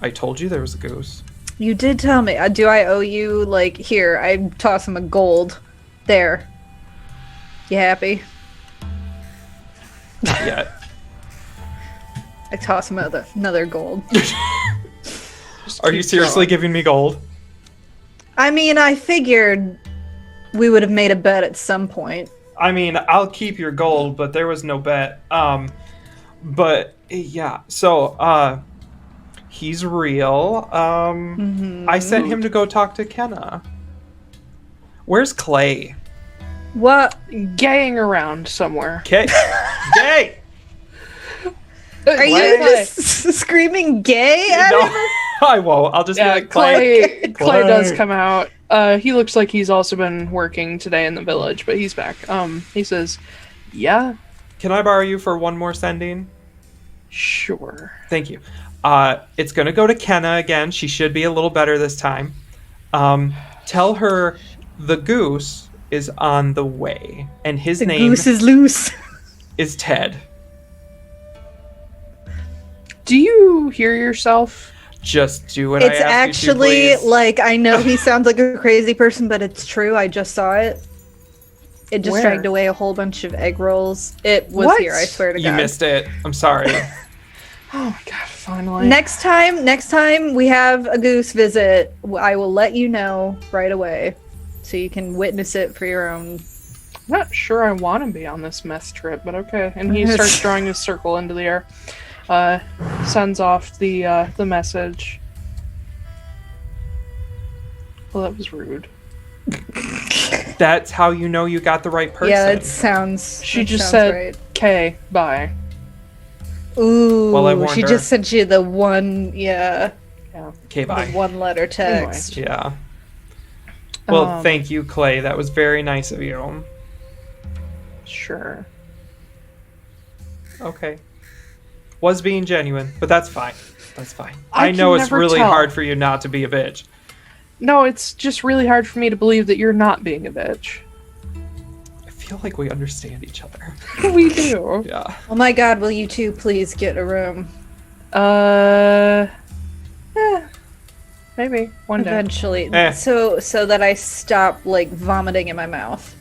Speaker 3: I told you there was a goose.
Speaker 4: You did tell me. Do I owe you, like, here, I toss him a gold. There. You happy?
Speaker 3: Not yet.
Speaker 4: I toss him another gold.
Speaker 3: Are you seriously giving me gold?
Speaker 4: I mean, I figured we would have made a bet at some point.
Speaker 3: I mean, I'll keep your gold, but there was no bet. But yeah, so he's real. I sent him to go talk to Kenna. Where's Clay?
Speaker 4: What?
Speaker 1: Gaying around somewhere.
Speaker 3: Gay.
Speaker 4: Are you just screaming gay at
Speaker 3: No,
Speaker 4: him?
Speaker 3: I won't. I'll just be
Speaker 1: Yeah,
Speaker 3: like Clay.
Speaker 1: Clay does come out. He looks like he's also been working today in the village, but he's back. He says, yeah,
Speaker 3: Can I borrow you for one more sending?
Speaker 1: sure.
Speaker 3: Thank you. It's gonna go to Kenna again. She should be a little better this time. Tell her the goose is on the way, and his
Speaker 4: The
Speaker 3: name
Speaker 4: goose is loose.
Speaker 3: is Ted.
Speaker 1: Do you hear yourself?
Speaker 3: Just do what
Speaker 4: It's
Speaker 3: I ask you to,
Speaker 4: actually,
Speaker 3: please.
Speaker 4: like, I know he sounds like a crazy person, but it's true. I just saw it. It just
Speaker 1: Where?
Speaker 4: dragged away a whole bunch of egg rolls. It was
Speaker 1: What?
Speaker 4: here, I swear to
Speaker 3: You
Speaker 4: God.
Speaker 3: missed it. I'm sorry.
Speaker 1: Oh my god, finally.
Speaker 4: Next time we have a goose visit, I will let you know right away, so you can witness it for your own.
Speaker 1: I'm not sure I want to be on this meth trip, but okay. And he starts drawing his circle into the air. Sends off the message. Well, that was rude.
Speaker 3: That's how you know you got the right person.
Speaker 4: Yeah, it sounds.
Speaker 1: She
Speaker 4: that
Speaker 1: just
Speaker 4: sounds
Speaker 1: said,
Speaker 4: right.
Speaker 1: "Okay, bye."
Speaker 4: Ooh,
Speaker 3: Well, I warned
Speaker 4: she
Speaker 3: her.
Speaker 4: just sent you the one. Yeah.
Speaker 1: Yeah.
Speaker 3: Okay, bye.
Speaker 4: One letter text.
Speaker 3: Yeah. Well,
Speaker 1: Um,
Speaker 3: thank you, Clay. That was very nice of you.
Speaker 1: Sure.
Speaker 3: Okay. Was being genuine, but that's fine. That's fine.
Speaker 1: I
Speaker 3: I know
Speaker 1: can
Speaker 3: it's
Speaker 1: never
Speaker 3: really
Speaker 1: tell.
Speaker 3: hard for you not to be a bitch.
Speaker 1: No, it's just really hard for me to believe that you're not being a bitch.
Speaker 3: I feel like we understand each other.
Speaker 1: We do.
Speaker 3: Yeah.
Speaker 4: Oh my god, will you two please get a room?
Speaker 1: Maybe one day
Speaker 4: Eventually.
Speaker 3: Eh.
Speaker 4: So that I stop, like, vomiting in my mouth.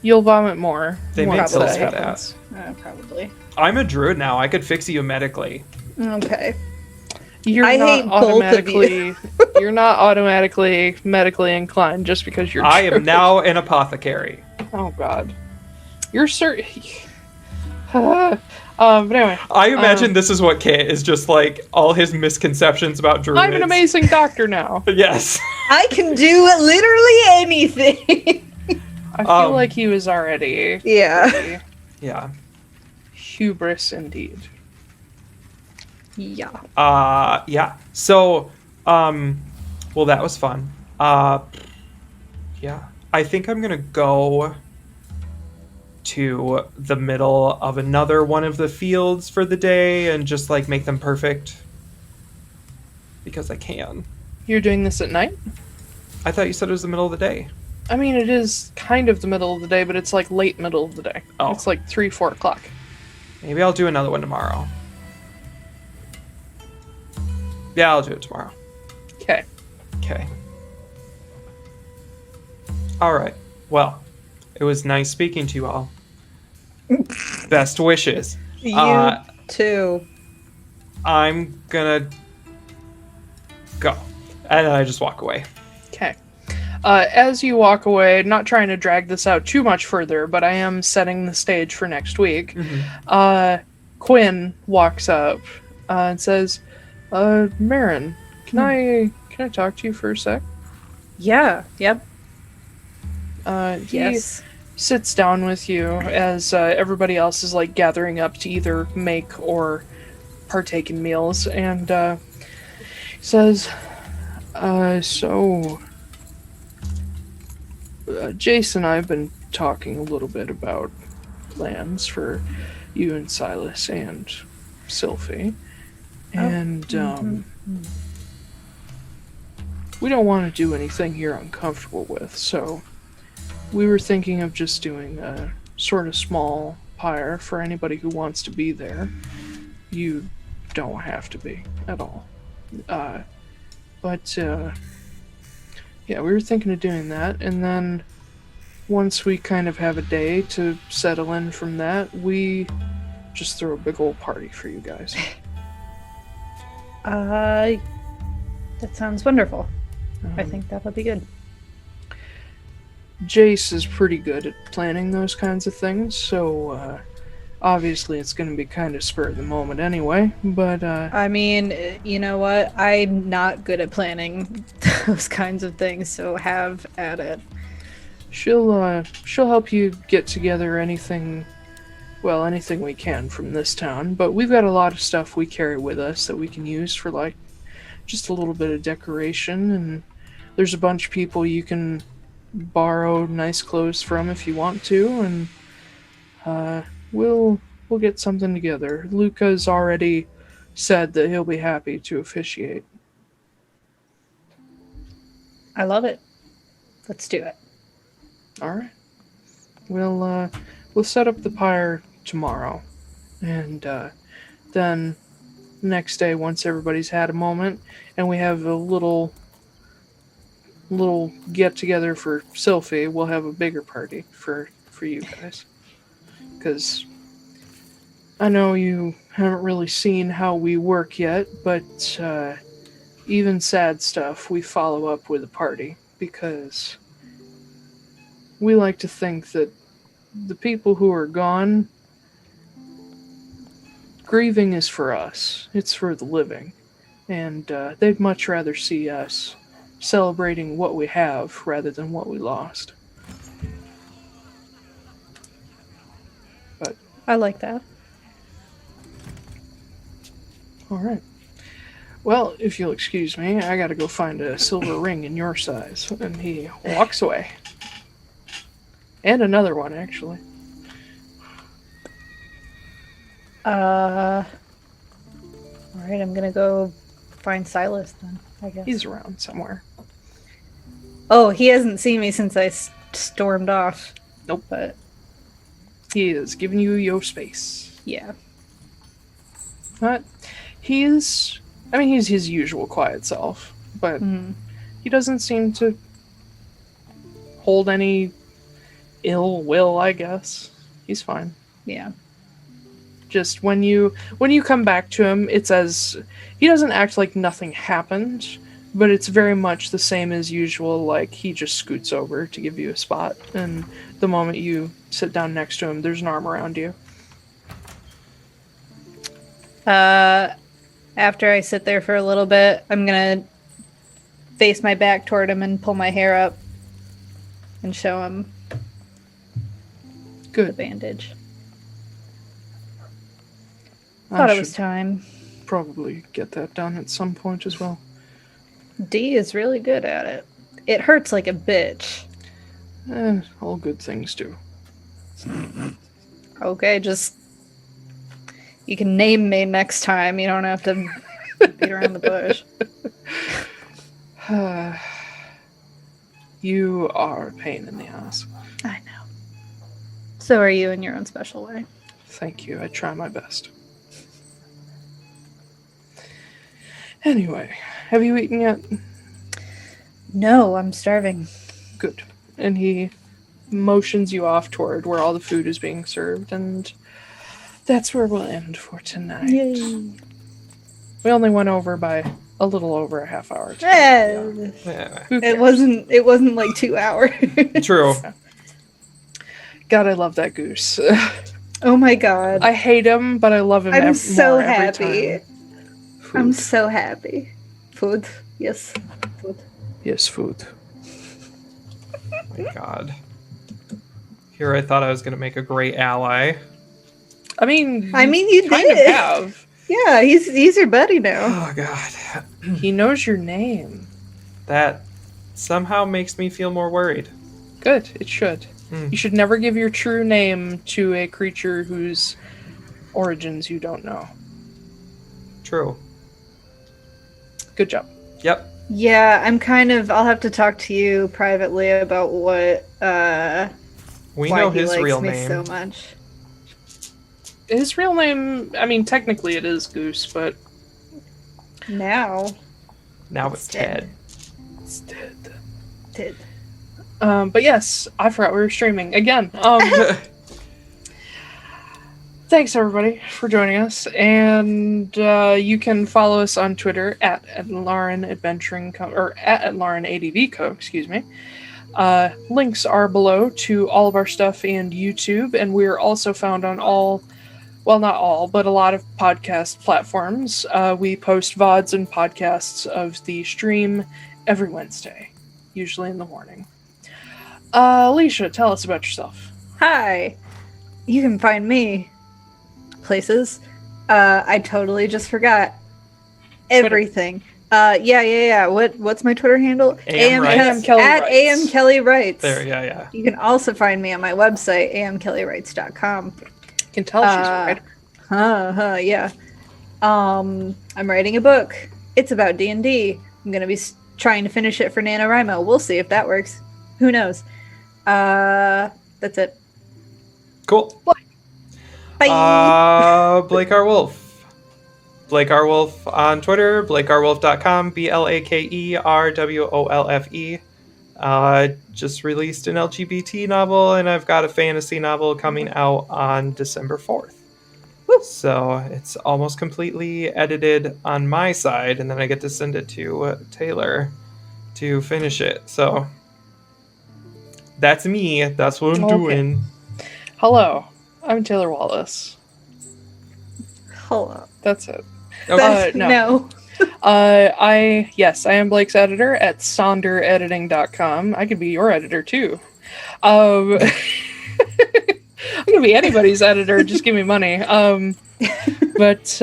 Speaker 1: you'll vomit more.
Speaker 3: They
Speaker 1: once
Speaker 3: make
Speaker 4: Sylfie
Speaker 3: that
Speaker 1: happens.
Speaker 4: Probably.
Speaker 3: I'm a druid now. I could fix you medically.
Speaker 4: Okay.
Speaker 1: You're
Speaker 4: I
Speaker 1: not
Speaker 4: hate both of you.
Speaker 1: you're not automatically medically inclined just because you're.
Speaker 3: I am
Speaker 1: Jewish.
Speaker 3: now an apothecary.
Speaker 1: Oh God, you're certain. But anyway,
Speaker 3: I imagine this is what Kit is just like all his misconceptions about druids.
Speaker 1: I'm an amazing doctor now.
Speaker 3: Yes.
Speaker 4: I can do literally anything.
Speaker 1: I feel like he was already.
Speaker 4: Yeah.
Speaker 3: Yeah.
Speaker 1: Hubris indeed.
Speaker 4: Yeah.
Speaker 3: Yeah. So, well, that was fun. Yeah. I think I'm gonna go to the middle of another one of the fields for the day and just like make them perfect because I can.
Speaker 1: You're doing this at night?
Speaker 3: I thought you said it was the middle of the day.
Speaker 1: I mean, it is kind of the middle of the day, but it's like late middle of the day.
Speaker 3: Oh.
Speaker 1: It's like 3-4 o'clock.
Speaker 3: Maybe I'll do another one tomorrow. Yeah, I'll do it tomorrow.
Speaker 1: Okay.
Speaker 3: Okay. All right. Well, it was nice speaking to you all. Best wishes.
Speaker 4: You too.
Speaker 3: I'm gonna go. And then I just walk away.
Speaker 1: Okay. As you walk away, not trying to drag this out too much further, but I am setting the stage for next week. Quinn walks up and says, "Marin, can I talk to you for a sec?"
Speaker 4: Yeah. Yep.
Speaker 1: He
Speaker 4: Yes.
Speaker 1: sits down with you as everybody else is like gathering up to either make or partake in meals, and says, "So, Jace and I have been talking a little bit about plans for you and Silas and Sylfie, and we don't want to do anything you're uncomfortable with, so we were thinking of just doing a sort of small pyre for anybody who wants to be there. You don't have to be at all. But yeah, we were thinking of doing that, and then once we kind of have a day to settle in from that, we just throw a big old party for you guys."
Speaker 4: That sounds wonderful. I think that'll be good.
Speaker 1: Jace is pretty good at planning those kinds of things, so obviously it's going to be kind of spur of the moment anyway, but
Speaker 4: I mean, you know what? I'm not good at planning those kinds of things, so have at it.
Speaker 1: she'll help you get together anything we can from this town, but we've got a lot of stuff we carry with us that we can use for like just a little bit of decoration, and there's a bunch of people you can borrow nice clothes from if you want to, and we'll get something together. Luca's already said that he'll be happy to officiate.
Speaker 4: I love it. Let's do it.
Speaker 1: All right. We'll set up the pyre tomorrow, and then next day, once everybody's had a moment, and we have a little get together for Sylfie, we'll have a bigger party for you guys. Because I know you haven't really seen how we work yet, but even sad stuff, we follow up with a party, because we like to think that the people who are gone, grieving is for us. It's for the living. And they'd much rather see us celebrating what we have rather than what we lost. But
Speaker 4: I like that.
Speaker 1: all right. Well, if you'll excuse me, I gotta go find a silver ring in your size. And he walks away. And another one, actually.
Speaker 4: Alright, I'm gonna go find Silas then, I guess.
Speaker 1: He's around somewhere.
Speaker 4: Oh, he hasn't seen me since I stormed off.
Speaker 1: Nope.
Speaker 4: But,
Speaker 1: He is giving you your space.
Speaker 4: yeah.
Speaker 1: But he's his usual quiet self. But he doesn't seem to hold any ill will, I guess. He's fine.
Speaker 4: Yeah.
Speaker 1: Just when you come back to him, it's as he doesn't act like nothing happened, but it's very much the same as usual. Like, he just scoots over to give you a spot, and the moment you sit down next to him, there's an arm around you.
Speaker 4: After I sit there for a little bit, I'm gonna face my back toward him and pull my hair up and show him the
Speaker 1: Good.
Speaker 4: bandage.
Speaker 1: I
Speaker 4: Thought it
Speaker 1: should
Speaker 4: was time.
Speaker 1: probably get that done at some point as well.
Speaker 4: D is really good at it. It hurts like a bitch.
Speaker 1: All good things do.
Speaker 4: Okay, just... You can name me next time. You don't have to beat around the bush.
Speaker 1: You are a pain in the ass.
Speaker 4: I know. So are you in your own special way.
Speaker 1: Thank you. I try my best. Anyway, have you eaten yet?
Speaker 4: No, I'm starving.
Speaker 1: Good. And he motions you off toward where all the food is being served, and that's where we'll end for tonight.
Speaker 4: Yay.
Speaker 1: We only went over by a little over a half hour.
Speaker 3: Yeah.
Speaker 1: Who
Speaker 4: It
Speaker 1: cares?
Speaker 4: wasn't like 2 hours.
Speaker 3: True.
Speaker 1: God, I love that goose.
Speaker 4: Oh my god.
Speaker 1: I hate him, but I love him.
Speaker 4: I'm so
Speaker 1: more every
Speaker 4: happy.
Speaker 1: time.
Speaker 4: I'm
Speaker 1: Food.
Speaker 4: so happy. Food. Yes. Food.
Speaker 1: Yes, food.
Speaker 3: Oh my god. Here I thought I was going to make a great ally.
Speaker 1: I mean,
Speaker 4: you
Speaker 1: kind
Speaker 4: did.
Speaker 1: of have.
Speaker 4: Yeah, he's your buddy now.
Speaker 3: Oh god.
Speaker 1: He knows your name.
Speaker 3: That somehow makes me feel more worried.
Speaker 1: Good. It should.
Speaker 3: Hmm.
Speaker 1: You should never give your true name to a creature whose origins you don't know.
Speaker 3: True.
Speaker 1: Good job.
Speaker 3: Yep.
Speaker 4: Yeah, I'll have to talk to you privately about what
Speaker 3: We
Speaker 4: why
Speaker 3: know
Speaker 4: he
Speaker 3: his
Speaker 4: likes
Speaker 3: real
Speaker 4: me
Speaker 3: name.
Speaker 4: so much.
Speaker 1: His real name, I mean, technically it is Goose, but
Speaker 4: Now.
Speaker 3: Now it's Ted.
Speaker 1: it's dead.
Speaker 4: Did.
Speaker 1: But yes, I forgot we were streaming again. Thanks everybody for joining us, and you can follow us on Twitter at Atlaran Adventuring or at Atlaran ADV Co. Excuse me. Links are below to all of our stuff and YouTube, and we are also found on all, well, not all, but a lot of podcast platforms. We post VODs and podcasts of the stream every Wednesday, usually in the morning. Alicia, tell us about yourself.
Speaker 4: Hi. You can find me places. I totally just forgot everything. Yeah. What's my Twitter handle?
Speaker 3: AM Writes.
Speaker 1: Kelley
Speaker 4: at
Speaker 1: Writes.
Speaker 4: AM Kelley Writes.
Speaker 3: There, yeah.
Speaker 4: You can also find me on my website, amkellywrites.com.
Speaker 1: You can tell she's a writer.
Speaker 4: Yeah. I'm writing a book. It's about D&D. I'm gonna be trying to finish it for NaNoWriMo. We'll see if that works. Who knows? That's it.
Speaker 3: Cool.
Speaker 4: Bye.
Speaker 3: Blake R. Wolfe. Blake R. Wolfe on Twitter, blakerwolfe.com, BLAKERWOLFE. Just released an LGBT novel, and I've got a fantasy novel coming out on December 4th.
Speaker 4: Woo.
Speaker 3: So it's almost completely edited on my side, and then I get to send it to Taiylor to finish it. So that's me. That's what I'm
Speaker 1: Okay.
Speaker 3: doing.
Speaker 1: Hello, I'm Taiylor Wallace.
Speaker 4: Hello.
Speaker 1: That's it.
Speaker 3: Okay.
Speaker 1: No. I am Blake's editor at sonderediting.com. I could be your editor too. I could be anybody's editor. Just give me money. But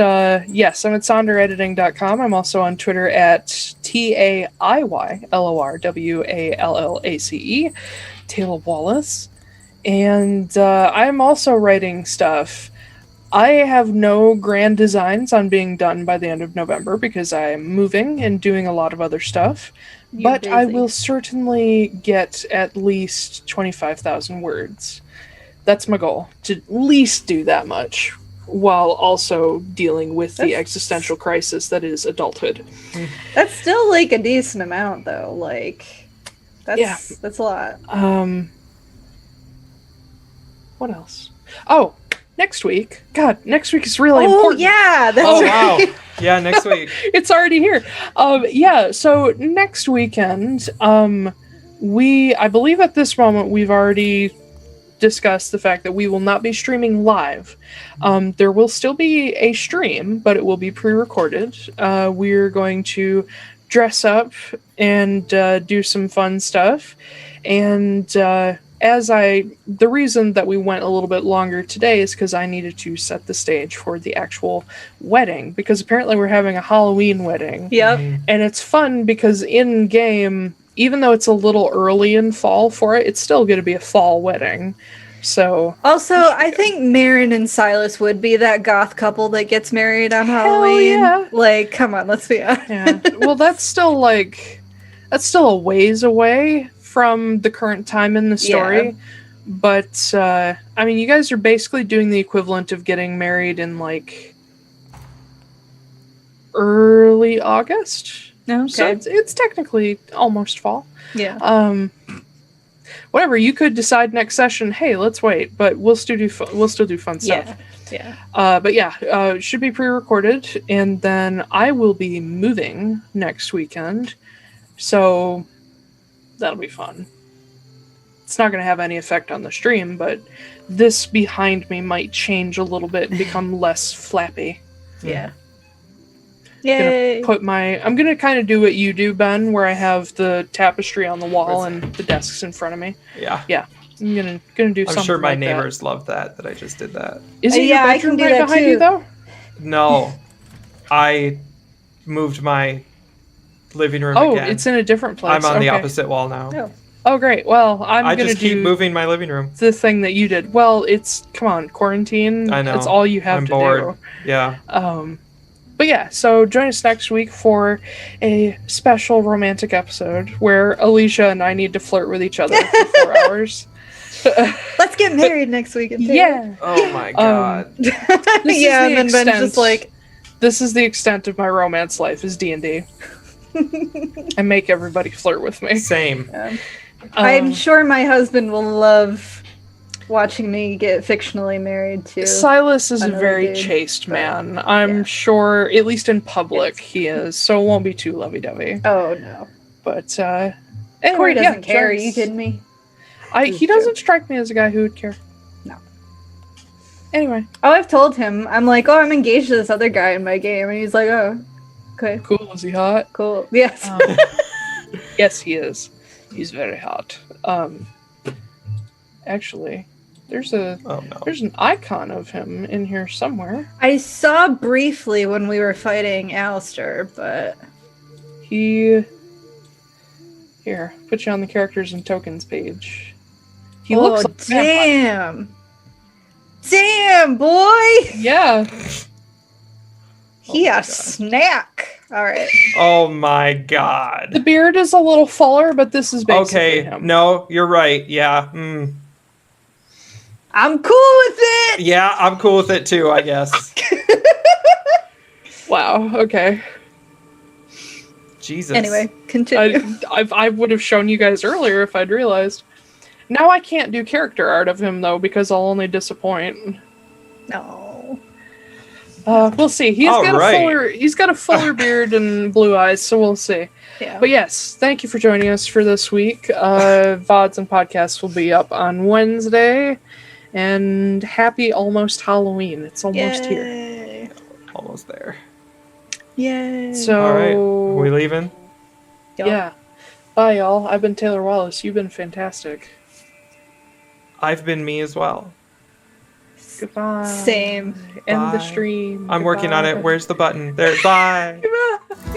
Speaker 1: yes, I'm at sonderediting.com. I'm also on Twitter at TAIYLORWALLACE, Taiylor Wallace. And I'm also writing stuff. I have no grand designs on being done by the end of November because I'm moving and doing a lot of other stuff. But I will certainly get at least 25,000 words. That's my goal, to at least do that much, while also dealing with the existential crisis that is adulthood.
Speaker 4: That's still like a decent amount, though. Like, that's a lot.
Speaker 1: What else? Oh, next week. God, next week is really important.
Speaker 4: Yeah, that's
Speaker 3: wow. Yeah, next week.
Speaker 1: It's already here. So next weekend, I believe at this moment we've already discussed the fact that we will not be streaming live. There will still be a stream, but it will be pre-recorded. We're going to dress up and do some fun stuff. And the reason that we went a little bit longer today is because I needed to set the stage for the actual wedding, because apparently we're having a Halloween wedding.
Speaker 4: Yep.
Speaker 1: And it's fun because in game, even though it's a little early in fall for it, it's still going to be a fall wedding. So
Speaker 4: also, I think MARIN and Silas would be that goth couple that gets married on Halloween.
Speaker 1: Yeah.
Speaker 4: Like, come on, let's be honest.
Speaker 1: Yeah. Well, that's still a ways away from the current time in the story.
Speaker 4: Yeah.
Speaker 1: But I mean, you guys are basically doing the equivalent of getting married in like early August.
Speaker 4: Okay.
Speaker 1: So it's technically almost fall.
Speaker 4: Yeah.
Speaker 1: Whatever, you could decide next session, hey, let's wait, but we'll still do fun stuff.
Speaker 4: Yeah.
Speaker 1: But it should be pre-recorded, and then I will be moving next weekend, so that'll be fun. It's not going to have any effect on the stream, but this behind me might change a little bit and become less flappy.
Speaker 4: Yeah. Yay.
Speaker 1: I'm gonna kind of do what you do, Ben, where I have the tapestry on the wall and the desks in front of me.
Speaker 3: Yeah.
Speaker 1: I'm gonna do something.
Speaker 3: I'm sure my
Speaker 1: like
Speaker 3: neighbors love that I just did that.
Speaker 1: Is it your
Speaker 4: I can
Speaker 1: bedroom
Speaker 4: do
Speaker 1: right
Speaker 4: that
Speaker 1: behind
Speaker 4: too.
Speaker 1: you though?
Speaker 3: No, I moved my living room
Speaker 1: Oh,
Speaker 3: again.
Speaker 1: it's in a different place.
Speaker 3: I'm on the
Speaker 1: Okay.
Speaker 3: opposite wall now.
Speaker 1: Oh, great. Well, I'm
Speaker 3: I
Speaker 1: gonna
Speaker 3: just keep
Speaker 1: do
Speaker 3: moving my living room.
Speaker 1: the thing that you did. Well, come on, quarantine.
Speaker 3: I know.
Speaker 1: That's all you have
Speaker 3: I'm
Speaker 1: to
Speaker 3: bored. Yeah.
Speaker 1: do. But yeah, so join us next week for a special romantic episode where Alicia and I need to flirt with each other for 4 hours.
Speaker 4: Let's get married next weekend. Too.
Speaker 1: Yeah.
Speaker 3: Oh my god.
Speaker 1: This is
Speaker 4: Yeah,
Speaker 1: the
Speaker 4: and then Ben's just like,
Speaker 1: this is the extent of my romance life is D&D. I make everybody flirt with me.
Speaker 3: Same.
Speaker 4: I'm sure my husband will love watching me get fictionally married to
Speaker 1: Silas is a
Speaker 4: another
Speaker 1: very
Speaker 4: dude,
Speaker 1: chaste
Speaker 4: but,
Speaker 1: man. I'm sure, at least in public, he is. So it won't be too lovey-dovey.
Speaker 4: Oh no.
Speaker 1: But
Speaker 4: Corey
Speaker 1: anyway,
Speaker 4: doesn't care. Are
Speaker 1: join
Speaker 4: you
Speaker 1: us.
Speaker 4: kidding me?
Speaker 1: He doesn't strike me as a guy who would care.
Speaker 4: No.
Speaker 1: Anyway,
Speaker 4: Oh, I've told him. I'm like, oh, I'm engaged to this other guy in my game, and he's like, oh, okay,
Speaker 1: cool. Is he hot?
Speaker 4: cool. Yes.
Speaker 1: Yes, he is. He's very hot. Actually, there's an icon of him in here somewhere.
Speaker 4: I saw briefly when we were fighting Alistair, but
Speaker 1: Here, put you on the characters and tokens page. He looks like a vampire.
Speaker 4: damn, boy,
Speaker 1: Yeah.
Speaker 4: he a snack. All right.
Speaker 3: Oh my
Speaker 1: The
Speaker 3: god.
Speaker 1: beard is a little fuller, but this is basically
Speaker 3: Okay.
Speaker 1: him.
Speaker 3: No, you're right. Yeah.
Speaker 4: I'm cool with it.
Speaker 3: Yeah, I'm cool with it too, I guess.
Speaker 1: Wow. Okay.
Speaker 3: Jesus.
Speaker 4: Anyway, continue.
Speaker 1: I would have shown you guys earlier if I'd realized. Now I can't do character art of him though because I'll only disappoint.
Speaker 4: No.
Speaker 1: We'll see. He's got a fuller beard and blue eyes, so we'll see.
Speaker 4: Yeah.
Speaker 1: But yes, thank you for joining us for this week. VODs and podcasts will be up on Wednesday. And happy almost Halloween. It's almost here.
Speaker 4: Yay.
Speaker 3: Almost there.
Speaker 4: Yay.
Speaker 1: So
Speaker 3: All right. Are we leaving?
Speaker 1: yeah. Bye y'all. I've been Taiylor Wallace. You've been fantastic.
Speaker 3: I've been me as well.
Speaker 1: Goodbye.
Speaker 4: Same.
Speaker 1: End the
Speaker 3: Bye.
Speaker 1: stream.
Speaker 3: I'm working on it.
Speaker 1: Goodbye.
Speaker 3: Where's the button? There. Bye.
Speaker 1: Goodbye.